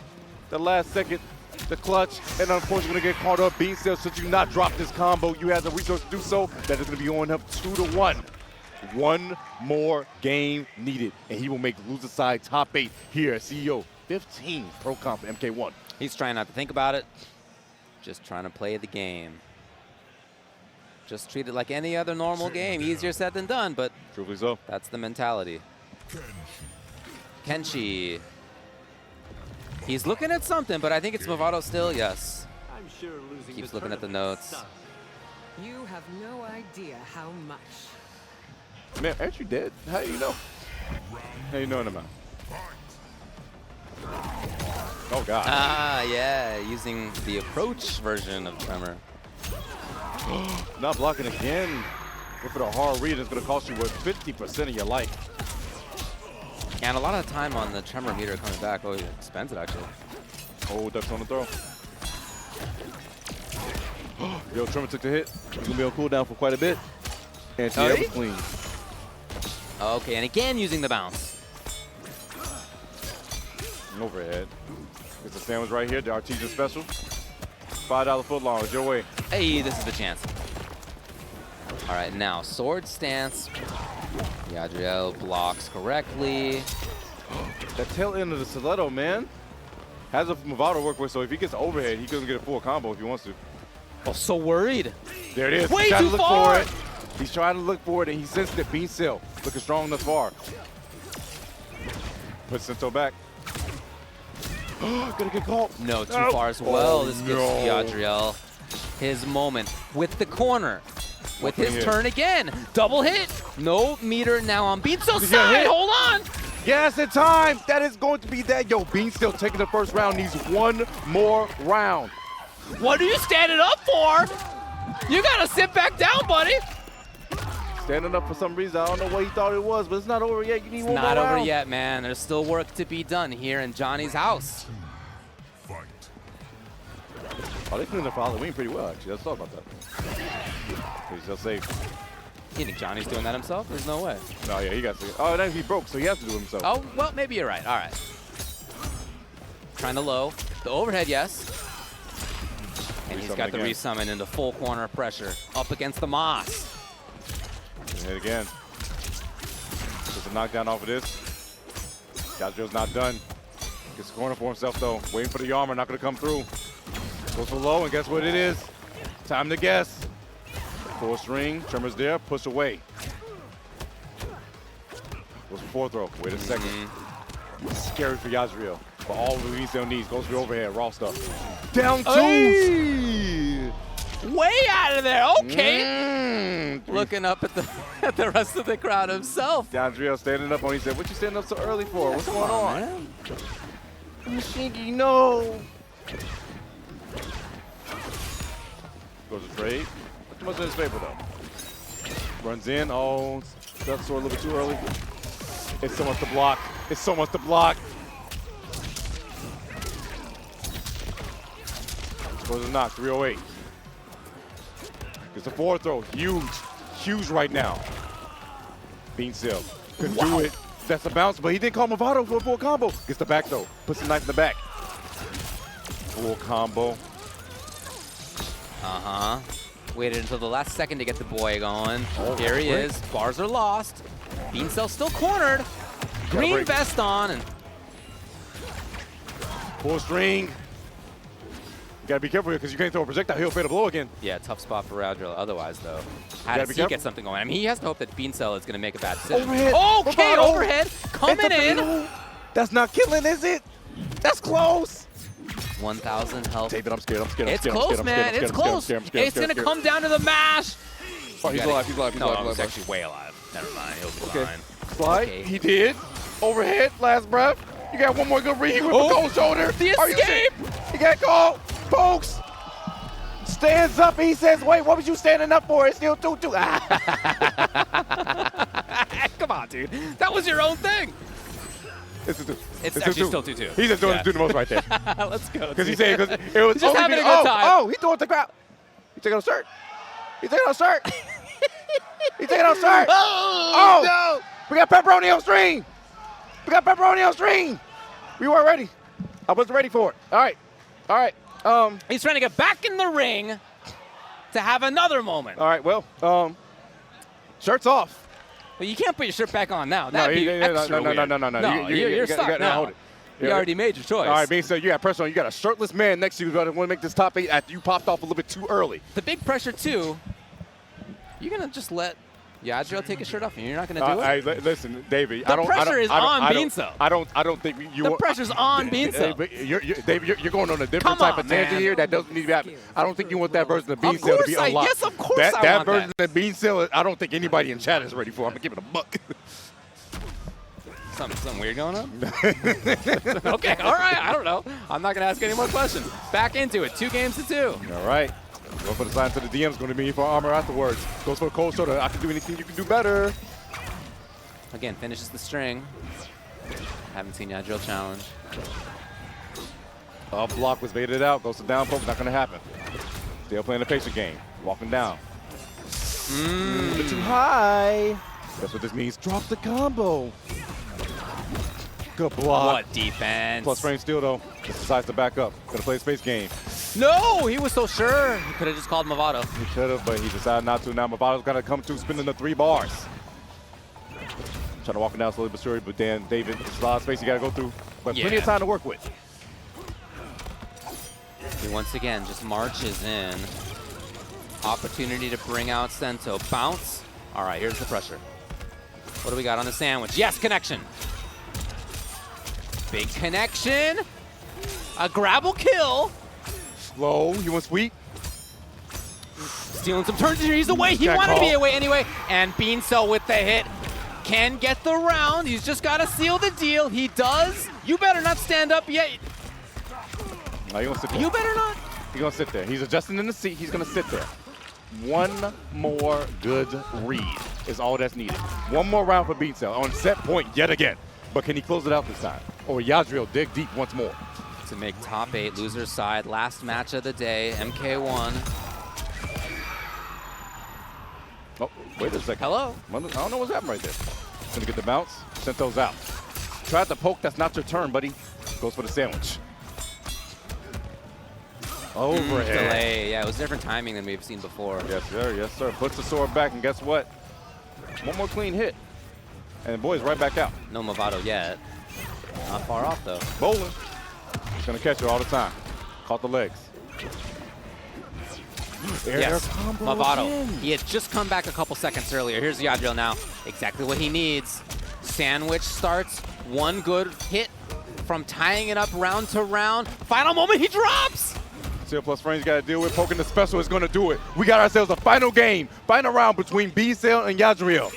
The last second, the clutch, and unfortunately going to get caught up. beancel, should you not drop this combo, you have the resource to do so. That is going to be going up 2-1. One more game needed, and he will make loser side top 8 here at CEO 15 Pro Comp MK1. He's trying not to think about it. Just trying to play the game. Just treat it like any other normal game. Easier said than done, but Truthfully so. that's the mentality. Kenshi. He's looking at something, but I think it's Mavado still. Yes. I'm sure losing Keeps the looking at the tournament notes. sucks. You have no idea how much. Man, aren't you dead? How do you know? How you know him? Oh, God. Ah, yeah, using the approach version of Tremor. Not blocking again. Go for the hard read. It's going to cost you, what, 50% of your life. And a lot of time on the Tremor meter coming back. Oh, he spends it, actually. Oh, ducks on the throw. Yo, Tremor took the hit. He's going to be on cooldown for quite a bit. And she was clean. Okay, and again using the bounce. Overhead. It's a sandwich right here, the artesian special. $5 foot long is your way. Hey, this is the chance. All right, now sword stance. Yadriel blocks correctly. That tail end of the stiletto, man. Has a Mavado work with, so if he gets overhead, he doesn't get a full combo if he wants to. Oh, so worried. There it is. Way He's trying too to look far. for it. He's trying to look for it, and he sensed it. beancel looking strong thus far. Put Sento back. Gonna get caught. No, too far as well. Oh, This gives Yadriel his moment with the corner. With his turn again. Double hit. No meter now on beancel side. Hold on. Yes, in time. That is going to be that. Yo, beancel taking the first round. Needs one more round. What are you standing up for? You gotta sit back down, buddy. Standing up for some reason. I don't know what he thought it was, but it's not over yet. You need one more round. Not over yet, man. There's still work to be done here in Johnny's house. Oh, they cleaned up for Halloween pretty well, actually. Let's talk about that. He's still safe. You think Johnny's doing that himself? There's no way. No, yeah, he got to. Oh, then he broke, so he has to do it himself. Oh, well, maybe you're right. All right. Trying to low. The overhead, yes. And he's got the resummon into full corner pressure. Up against the Moss. Hit again. Just a knockdown off of this. Yadriel's not done. Gets a corner for himself, though. Waiting for the armor, not going to come through. Goes for low, and guess what it is? Time to guess. Full string, Tremor's there, push away. Goes for fourth throw. Wait a second. Scary for Yadriel. But all the beancel needs goes for overhead, raw stuff. Down two! Hey! Way out of there, okay. Looking up at the rest of the crowd himself. Yadriel standing up on, he said, what you standing up so early for? What's going on? Man. Shinky, no! Goes to trade. Not too much in his favor, though. Runs in. Oh, that sword a little bit too early. It's so much to block. It's so much to block. Goes to knock. 308. Gets a forward throw. Huge. Huge right now. beancel. Couldn't do it. That's a bounce, but he didn't call Mavado for a full combo. Gets the back, though. Puts the knife in the back. Full combo. Uh-huh. Waited until the last second to get the boy going. Oh, Here he is. Bars are lost. beancel still cornered. Green vest on. And full string. You gotta be careful here because you can't throw a projectile. He'll fade a blow again. yeah, tough spot for Yadriel otherwise, though. How does he get something going? I mean, he has to hope that beancel is going to make a bad decision. Overhead. Okay, Mavado. overhead. Coming in. That's not killing, is it? That's close. 1,000 health. David, I'm scared. I'm scared. It's close, man. It's close. It's going to come down to the mash. Oh, he's alive. He's alive. He's No, alive. he's actually way alive. Never mind. He'll be fine. Slide. Okay. He did. Overhead. Last breath. You got one more good read with a cold shoulder. The Are you escape. serious? He got called. Folks. Stands up. He says, wait, what was you standing up for? It's still 2-2. Come on, dude. That was your own thing. It's 2-2. It's actually still 2-2. He's just doing the most right there. Let's go. Because he said it was He's just having a good time. Oh, he threw it to the crowd. He taking off shirt. He taking off shirt. He taking off shirt. Oh, no. We got pepperoni on stream. We got pepperoni on stream. We weren't ready. I wasn't ready for it. All right. All right. He's trying to get back in the ring to have another moment. All right. Well, shirt's off. But you can't put your shirt back on now. No, That'd be extra weird. No. You're stuck now. Hold it. You already made your choice. All right, beancel, you got pressure on. You got a shirtless man next to you who's going to want to make this top 8 after you popped off a little bit too early. The big pressure, too, you're going to just let Yadriel take his shirt off and you're not going to do it? Listen, David. The pressure is on beancel. I don't think you. The pressure's on beancel. David, you're going on a different type of tangent here. That doesn't need to be happening. I don't think you want that version of beancel to be unlocked. Yes, of course that I want version of beancel, I don't think anybody in chat is ready for. I'm going to give it a buck. Something weird going on? Okay, all right, I don't know. I'm not going to ask any more questions. Back into it, 2-2. All right. Go for the sign to the DM's going to be for armor afterwards. Goes for a cold shoulder. I can do anything, you can do better. Again, finishes the string. Haven't seen Yadriel challenge. Up block was baited out. Goes to down poke. Not going to happen. Still playing the patient game. Walking down. Bit too high. That's what this means. Drop the combo. Good block. What defense? Plus frame steal, though. Just decides to back up. Going to play a space game. No, he was so sure. He could have just called Mavado. He should have, but he decided not to. Now Mavado's got to come to spinning the 3 bars. Trying to walk him down slowly but surely, but then David, there's a lot of space you got to go through. But plenty of time to work with. He once again just marches in. Opportunity to bring out Sento. Bounce. All right, here's the pressure. What do we got on the sandwich? Yes, connection. Big connection. A grabble kill. Slow. He went sweet. Stealing some turns here. He's away. He wanted to be away anyway. And beancel with the hit. Can get the round. He's just got to seal the deal. He does. You better not stand up yet. No, he's gonna sit there. You better not. He's going to sit there. He's adjusting in the seat. He's going to sit there. One more good read is all that's needed. One more round for beancel on set point yet again. But can he close it out this time? Or Yadriel dig deep once more? To make top 8, loser's side. Last match of the day, MK1. Oh, wait a second. Hello? I don't know what's happening right there. Gonna get the bounce. Sento's out. Tried to poke. That's not your turn, buddy. Goes for the sandwich. Overhead. Delay. Yeah, it was different timing than we've seen before. Yes, sir. Yes, sir. Puts the sword back, and guess what? One more clean hit. And the boy's right back out. No Mavado yet. Not far off, though. Bowling. He's going to catch her all the time. Caught the legs. Yes, Mavado. He had just come back a couple seconds earlier. Here's Yadriel now. Exactly what he needs. Sandwich starts. One good hit from tying it up round to round. Final moment, he drops! Seal plus range got to deal with. Poking the special is going to do it. We got ourselves a final game. Final round between beancel and Yadriel.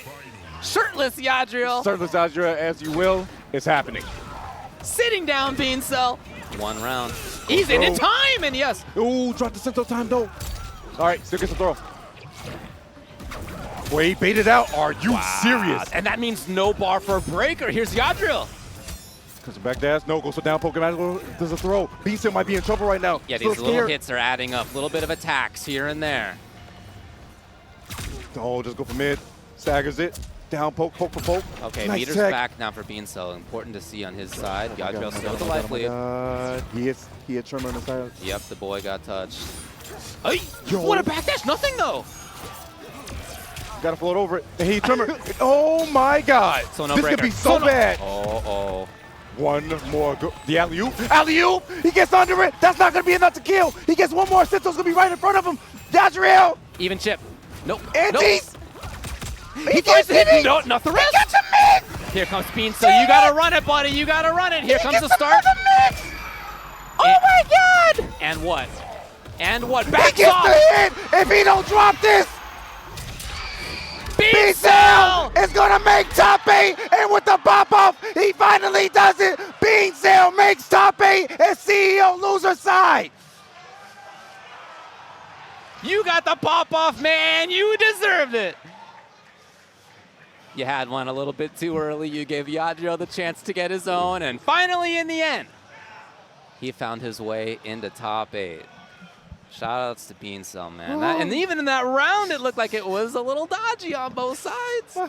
Shirtless Yadriel. Shirtless Yadriel, as you will, is happening. Sitting down, beancel. One round. He's in time, and yes. Ooh, dropped the Sindel time, though. All right, still gets a throw. Wait, baited out. Are you serious? And that means no bar for a breaker. Here's Yadriel. Comes back dash. No, goes for down poke. There's a throw. beancel might be in trouble right now. Yeah, Still these little scared. hits are adding up. A little bit of attacks here and there. Oh, just go for mid. Staggers it. Down poke, poke for poke. Okay, nice meter's tech. back now for beancel. Important to see on his side. Oh Yadriel still with the oh life lead. He had Tremor on the side. Yep, the boy got touched. Hey, Yo. what a backdash! Nothing though. Got to float over it. And he Tremor. Oh my God. So no this breaker. could be so bad. Oh. One more. The alley-oop. Alley-oop. He gets under it. That's not going to be enough to kill. He gets one more. Sindel's going to be right in front of him. Yadriel. Even chip. Nope. Antes. Nope. He gets hit. it. No, not the rest. He gets a mix. Here comes beancel. You gotta run it, buddy. You gotta run it. Here comes the start. Mix. Oh my God. And what? And what? He Backs gets off. the hit. If he don't drop this, beancel is going to make top 8. And with the pop-off, he finally does it. beancel makes top 8 and CEO loser side. You got the pop off, man. You deserved it. You had one a little bit too early. You gave Yadriel the chance to get his own. And finally, in the end, he found his way into top 8. Shoutouts to beancel, man. And even in that round, it looked like it was a little dodgy on both sides.